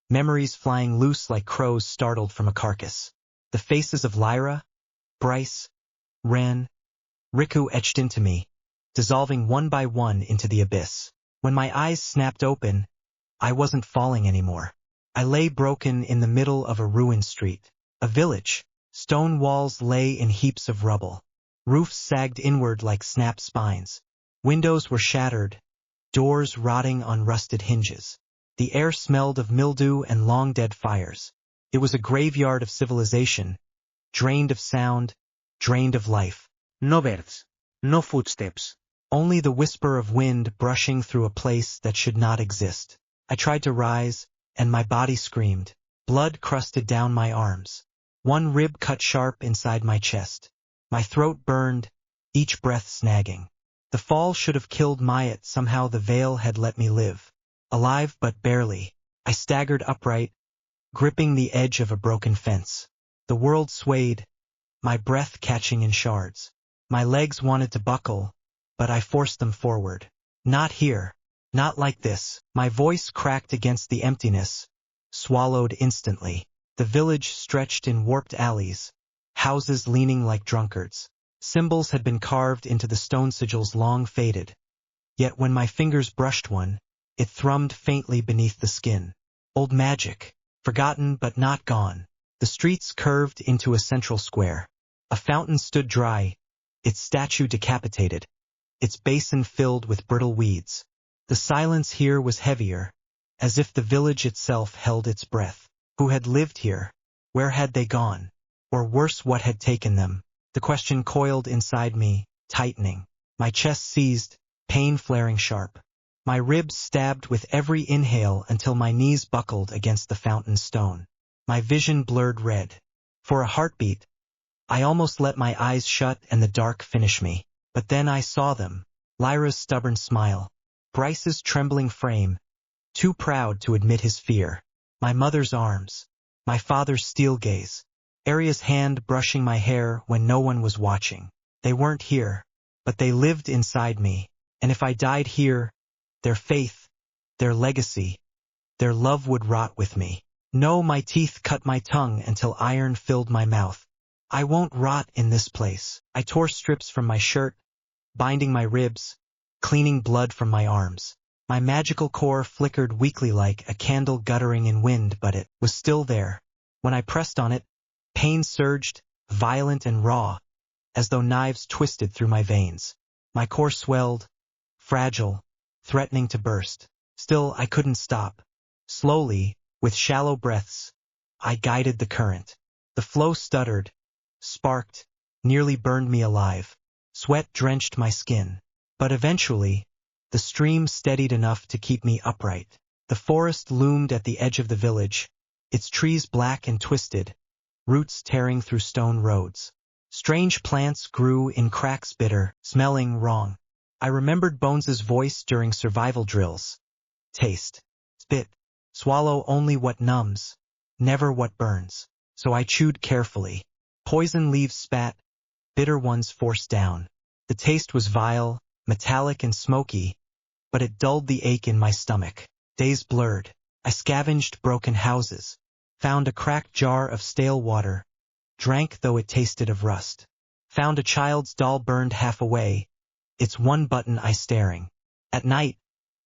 Memories flying loose like crows startled from a carcass. The faces of Lyra, Bryce, Ren, Riku etched into me, dissolving one by one into the abyss. When my eyes snapped open, I wasn't falling anymore. I lay broken in the middle of a ruined street. A village. Stone walls lay in heaps of rubble. Roofs sagged inward like snapped spines. Windows were shattered, doors rotting on rusted hinges. The air smelled of mildew and long-dead fires. It was a graveyard of civilization, drained of sound, drained of life. No birds. No footsteps. Only the whisper of wind brushing through a place that should not exist. I tried to rise, and my body screamed. Blood crusted down my arms. One rib cut sharp inside my chest. My throat burned, each breath snagging. The fall should have killed me, yet somehow the veil had let me live. Alive but barely. I staggered upright, gripping the edge of a broken fence. The world swayed, my breath catching in shards. My legs wanted to buckle, but I forced them forward. Not here. Not like this. My voice cracked against the emptiness, swallowed instantly. The village stretched in warped alleys, houses leaning like drunkards. Symbols had been carved into the stone sigils long faded. Yet when my fingers brushed one, it thrummed faintly beneath the skin. Old magic, forgotten but not gone. The streets curved into a central square. A fountain stood dry, its statue decapitated, its basin filled with brittle weeds. The silence here was heavier, as if the village itself held its breath. Who had lived here? Where had they gone? Or worse, what had taken them? The question coiled inside me, tightening. My chest seized, pain flaring sharp. My ribs stabbed with every inhale until my knees buckled against the fountain stone. My vision blurred red. For a heartbeat, I almost let my eyes shut and the dark finish me. But then I saw them. Lyra's stubborn smile. Bryce's trembling frame, too proud to admit his fear. My mother's arms. My father's steel gaze. Arya's hand brushing my hair when no one was watching. They weren't here, but they lived inside me. And if I died here, their faith, their legacy, their love would rot with me. No, my teeth cut my tongue until iron filled my mouth. I won't rot in this place. I tore strips from my shirt, binding my ribs, cleaning blood from my arms. My magical core flickered weakly like a candle guttering in wind, but it was still there. When I pressed on it, pain surged, violent and raw, as though knives twisted through my veins. My core swelled, fragile, threatening to burst. Still, I couldn't stop. Slowly, with shallow breaths, I guided the current. The flow stuttered, sparked, nearly burned me alive. Sweat drenched my skin. But eventually, The stream steadied enough to keep me upright. The forest loomed at the edge of the village, its trees black and twisted, roots tearing through stone roads. Strange plants grew in cracks, bitter, smelling wrong. I remembered Bones's voice during survival drills. Taste, spit, swallow only what numbs, never what burns. So I chewed carefully. Poison leaves spat, bitter ones forced down. The taste was vile, metallic and smoky, but it dulled the ache in my stomach. Days blurred. I scavenged broken houses, found a cracked jar of stale water, drank though it tasted of rust. Found a child's doll burned half away, its one button eye staring. At night,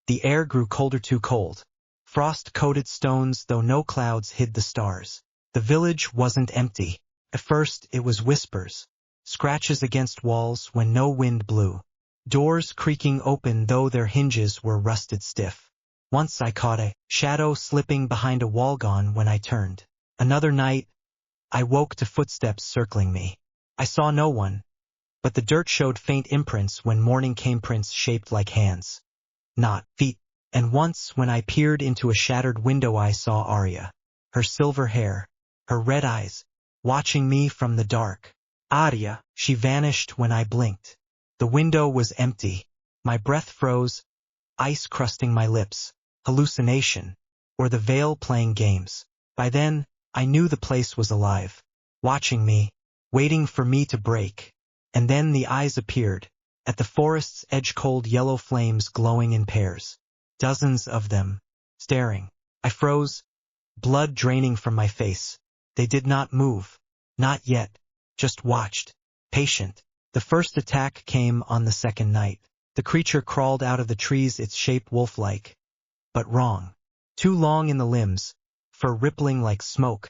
the air grew colder, too cold. Frost-coated stones though no clouds hid the stars. The village wasn't empty. At first it was whispers, scratches against walls when no wind blew, doors creaking open though their hinges were rusted stiff. Once I caught a shadow slipping behind a wall, gone when I turned. Another night, I woke to footsteps circling me. I saw no one, but the dirt showed faint imprints when morning came, prints shaped like hands, not feet. And once when I peered into a shattered window I saw Arya, her silver hair, her red eyes, watching me from the dark. Arya, she vanished when I blinked. The window was empty. My breath froze, ice crusting my lips. Hallucination, or the veil playing games. By then, I knew the place was alive, watching me, waiting for me to break. And then the eyes appeared, at the forest's edge, cold yellow flames glowing in pairs. Dozens of them, staring. I froze, blood draining from my face. They did not move, not yet, just watched, patient. The first attack came on the second night. The creature crawled out of the trees, its shape wolf-like, but wrong. Too long in the limbs, fur rippling like smoke,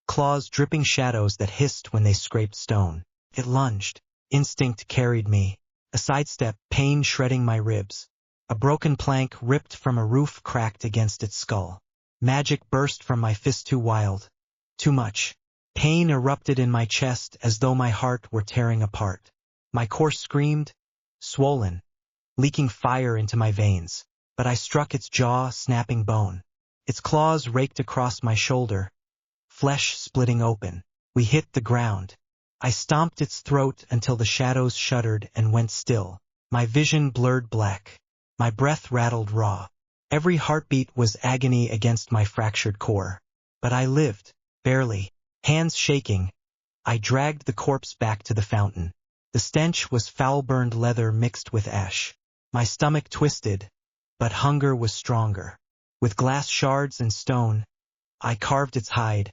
claws dripping shadows that hissed when they scraped stone. It lunged. Instinct carried me. A sidestep, pain shredding my ribs. A broken plank ripped from a roof cracked against its skull. Magic burst from my fist, too wild. Too much. Pain erupted in my chest as though my heart were tearing apart. My core screamed, swollen, leaking fire into my veins. But I struck its jaw, snapping bone. Its claws raked across my shoulder, flesh splitting open. We hit the ground. I stomped its throat until the shadows shuddered and went still. My vision blurred black. My breath rattled raw. Every heartbeat was agony against my fractured core. But I lived, barely. Hands shaking, I dragged the corpse back to the fountain. The stench was foul-burned leather mixed with ash. My stomach twisted, but hunger was stronger. With glass shards and stone, I carved its hide,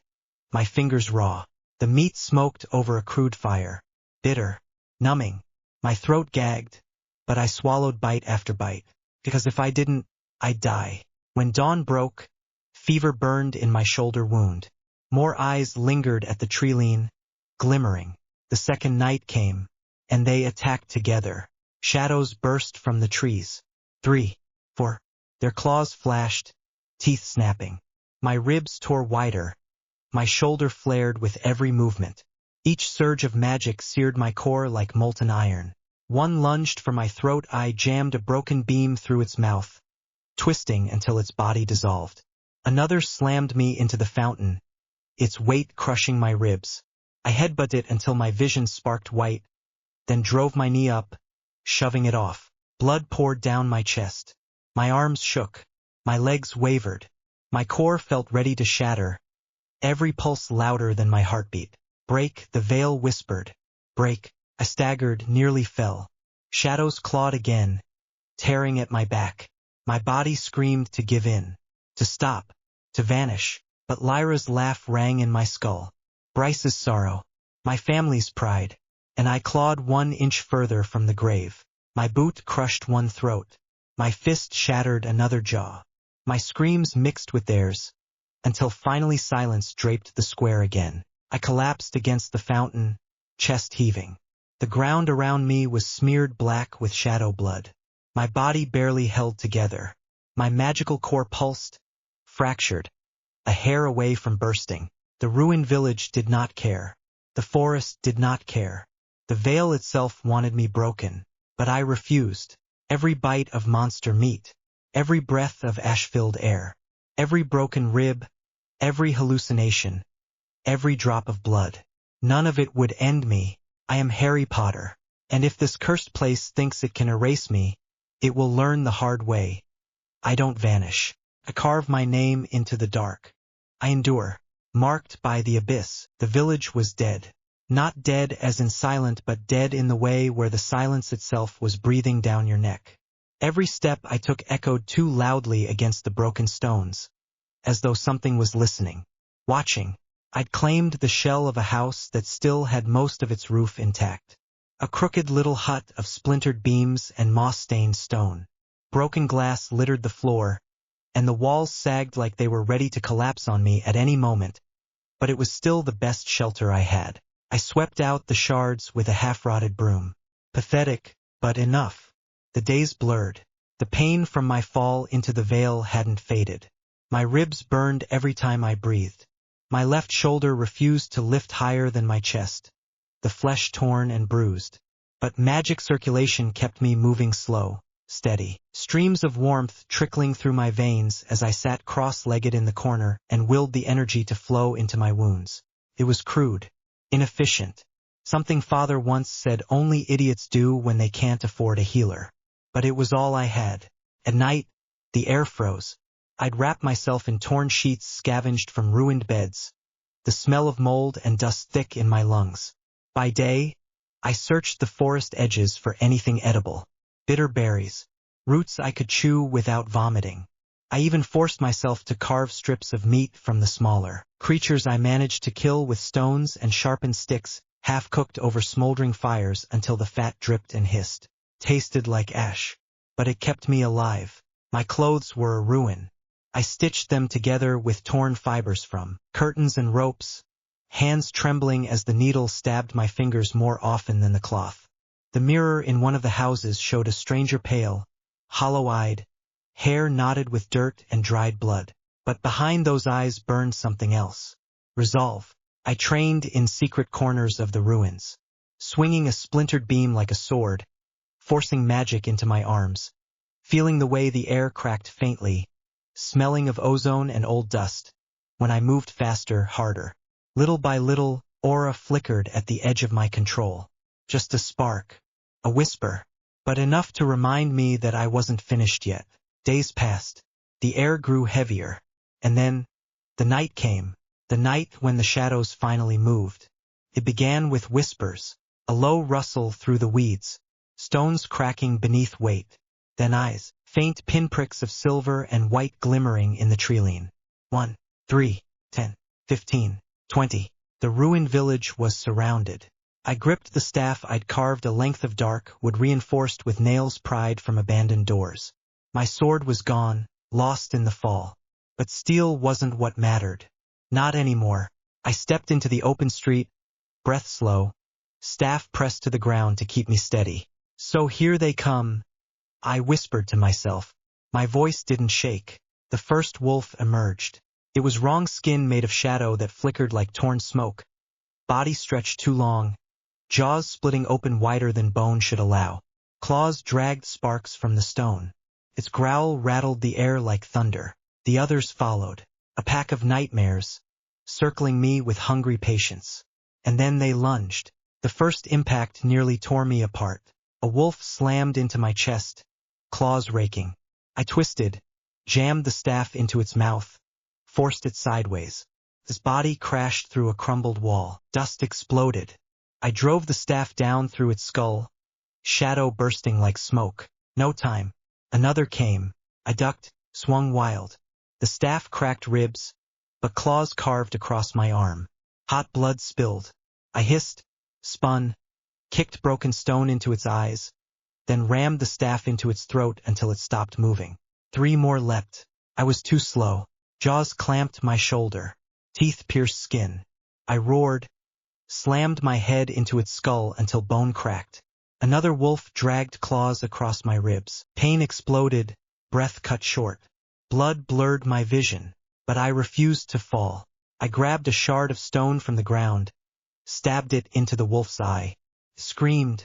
my fingers raw. The meat smoked over a crude fire, bitter, numbing. My throat gagged, but I swallowed bite after bite, because if I didn't, I'd die. When dawn broke, fever burned in my shoulder wound. More eyes lingered at the tree-lean, glimmering. The second night came, and they attacked together. Shadows burst from the trees. 3, 4. Their claws flashed, teeth snapping. My ribs tore wider. My shoulder flared with every movement. Each surge of magic seared my core like molten iron. One lunged for my throat. I jammed a broken beam through its mouth, twisting until its body dissolved. Another slammed me into the fountain, its weight crushing my ribs. I headbutted it until my vision sparked white, then drove my knee up, shoving it off. Blood poured down my chest. My arms shook. My legs wavered. My core felt ready to shatter, every pulse louder than my heartbeat. Break, the veil whispered. Break. I staggered, nearly fell. Shadows clawed again, tearing at my back. My body screamed to give in, to stop, to vanish. But Lyra's laugh rang in my skull. Bryce's sorrow, my family's pride. And I clawed 1 inch further from the grave. My boot crushed one throat. My fist shattered another jaw. My screams mixed with theirs, until finally silence draped the square again. I collapsed against the fountain, chest heaving. The ground around me was smeared black with shadow blood. My body barely held together. My magical core pulsed, fractured, a hair away from bursting. The ruined village did not care. The forest did not care. The veil itself wanted me broken, but I refused. every bite of monster meat, every breath of ash-filled air, every broken rib, every hallucination, every drop of blood. None of it would end me. I am Harry Potter, and if this cursed place thinks it can erase me, it will learn the hard way. I don't vanish. I carve my name into the dark. I endure. Marked by the abyss, the village was dead. Not dead as in silent, but dead in the way where the silence itself was breathing down your neck. Every step I took echoed too loudly against the broken stones, as though something was listening, watching. I'd claimed the shell of a house that still had most of its roof intact. A crooked little hut of splintered beams and moss-stained stone. Broken glass littered the floor, and the walls sagged like they were ready to collapse on me at any moment, but it was still the best shelter I had. I swept out the shards with a half-rotted broom. Pathetic, but enough. The days blurred. The pain from my fall into the veil hadn't faded. My ribs burned every time I breathed. My left shoulder refused to lift higher than my chest, the flesh torn and bruised. But magic circulation kept me moving slow, steady. Streams of warmth trickling through my veins as I sat cross-legged in the corner and willed the energy to flow into my wounds. It was crude, inefficient. Something Father once said only idiots do when they can't afford a healer. But it was all I had. At night, the air froze. I'd wrap myself in torn sheets scavenged from ruined beds, the smell of mold and dust thick in my lungs. By day, I searched the forest edges for anything edible. Bitter berries, roots I could chew without vomiting. I even forced myself to carve strips of meat from the smaller creatures I managed to kill with stones and sharpened sticks, half-cooked over smoldering fires until the fat dripped and hissed. Tasted like ash, but it kept me alive. My clothes were a ruin. I stitched them together with torn fibers from curtains and ropes, hands trembling as the needle stabbed my fingers more often than the cloth. The mirror in one of the houses showed a stranger pale, hollow-eyed, hair knotted with dirt and dried blood. But behind those eyes burned something else. Resolve. I trained in secret corners of the ruins, swinging a splintered beam like a sword, forcing magic into my arms, feeling the way the air cracked faintly, smelling of ozone and old dust. When I moved faster, harder. Little by little, aura flickered at the edge of my control. Just a spark, a whisper, but enough to remind me that I wasn't finished yet. Days passed. The air grew heavier. And then, the night came. The night when the shadows finally moved. It began with whispers, a low rustle through the weeds, stones cracking beneath weight, then eyes, faint pinpricks of silver and white glimmering in the treeline. 1, 3, 10, 15, 20. The ruined village was surrounded. I gripped the staff I'd carved a length of dark wood reinforced with nails pried from abandoned doors. My sword was gone, lost in the fall. But steel wasn't what mattered. Not anymore. I stepped into the open street, breath slow, staff pressed to the ground to keep me steady. So here they come, I whispered to myself. My voice didn't shake. The first wolf emerged. It was wrong skin made of shadow that flickered like torn smoke. Body stretched too long, jaws splitting open wider than bone should allow. Claws dragged sparks from the stone. Its growl rattled the air like thunder. The others followed, a pack of nightmares, circling me with hungry patience. And then they lunged. The first impact nearly tore me apart. A wolf slammed into my chest, claws raking. I twisted, jammed the staff into its mouth, forced it sideways. His body crashed through a crumbled wall. Dust exploded. I drove the staff down through its skull, shadow bursting like smoke. No time. Another came. I ducked, swung wild. The staff cracked ribs, but claws carved across my arm. Hot blood spilled. I hissed, spun, kicked broken stone into its eyes, then rammed the staff into its throat until it stopped moving. 3 more leapt. I was too slow. Jaws clamped my shoulder. Teeth pierced skin. I roared, slammed my head into its skull until bone cracked. Another wolf dragged claws across my ribs. Pain exploded, breath cut short. Blood blurred my vision, but I refused to fall. I grabbed a shard of stone from the ground, stabbed it into the wolf's eye, screamed,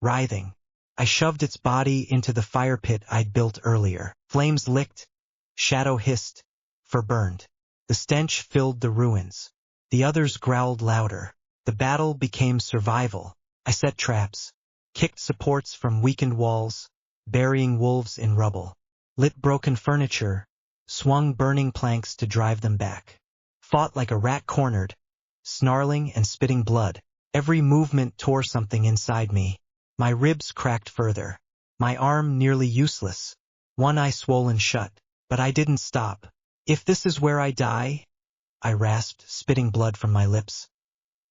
writhing. I shoved its body into the fire pit I'd built earlier. Flames licked, shadow hissed, fur burned. The stench filled the ruins. The others growled louder. The battle became survival. I set traps, kicked supports from weakened walls, burying wolves in rubble. Lit broken furniture, swung burning planks to drive them back. Fought like a rat cornered, snarling and spitting blood. Every movement tore something inside me. My ribs cracked further. My arm nearly useless. One eye swollen shut. But I didn't stop. If this is where I die, I rasped, spitting blood from my lips,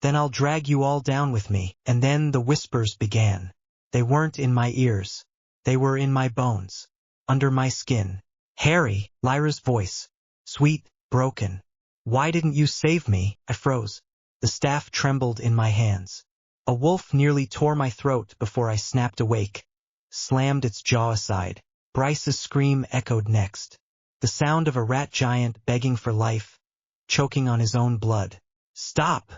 then I'll drag you all down with me. And then the whispers began. They weren't in my ears. They were in my bones, under my skin. Harry, Lyra's voice, sweet, broken. Why didn't you save me? I froze. The staff trembled in my hands. A wolf nearly tore my throat before I snapped awake, slammed its jaw aside. Bryce's scream echoed next. The sound of a rat giant begging for life, choking on his own blood. Stop,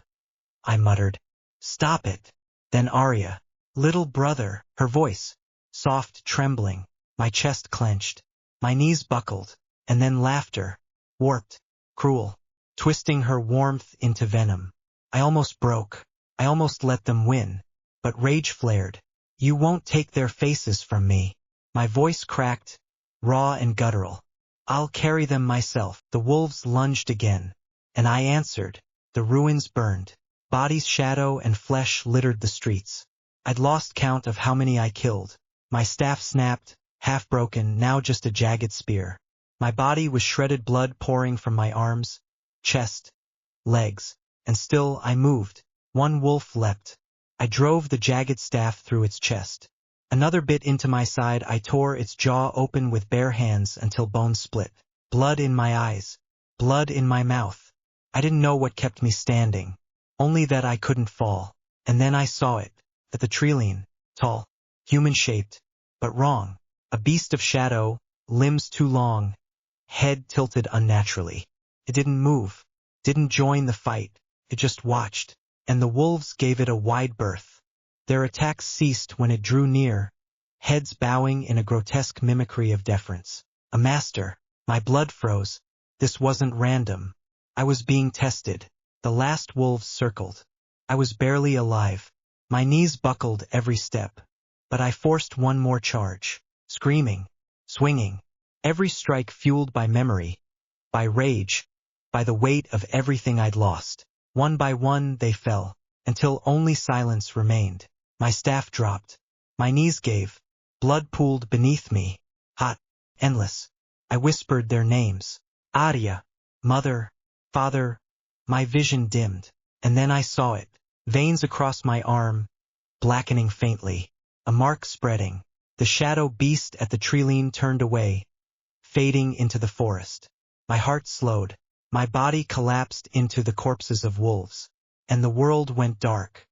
I muttered. Stop it. Then Arya. Little brother, her voice, soft, trembling. My chest clenched. My knees buckled. And then laughter, warped, cruel, twisting her warmth into venom. I almost broke. I almost let them win. But rage flared. You won't take their faces from me. My voice cracked, raw and guttural. I'll carry them myself. The wolves lunged again. And I answered. The ruins burned. Bodies, shadow, and flesh littered the streets. I'd lost count of how many I killed. My staff snapped, half broken, now just a jagged spear. My body was shredded, blood pouring from my arms, chest, legs. And still I moved. One wolf leapt. I drove the jagged staff through its chest. Another bit into my side. I tore its jaw open with bare hands until bones split. Blood in my eyes. Blood in my mouth. I didn't know what kept me standing. Only that I couldn't fall. And then I saw it. That the treeline, tall, human-shaped, but wrong. A beast of shadow, limbs too long, head tilted unnaturally. It didn't move. Didn't join the fight. It just watched. And the wolves gave it a wide berth. Their attacks ceased when it drew near, heads bowing in a grotesque mimicry of deference. A master. My blood froze. This wasn't random. I was being tested. The last wolves circled. I was barely alive. My knees buckled every step. But I forced one more charge. Screaming. Swinging. Every strike fueled by memory. By rage. By the weight of everything I'd lost. One by one they fell. Until only silence remained. My staff dropped. My knees gave. Blood pooled beneath me. Hot. Endless. I whispered their names. Arya. Mother. Father. My vision dimmed. And then I saw it. Veins across my arm. Blackening faintly. A mark spreading. The shadow beast at the treeline turned away. Fading into the forest. My heart slowed. My body collapsed into the corpses of wolves. And the world went dark.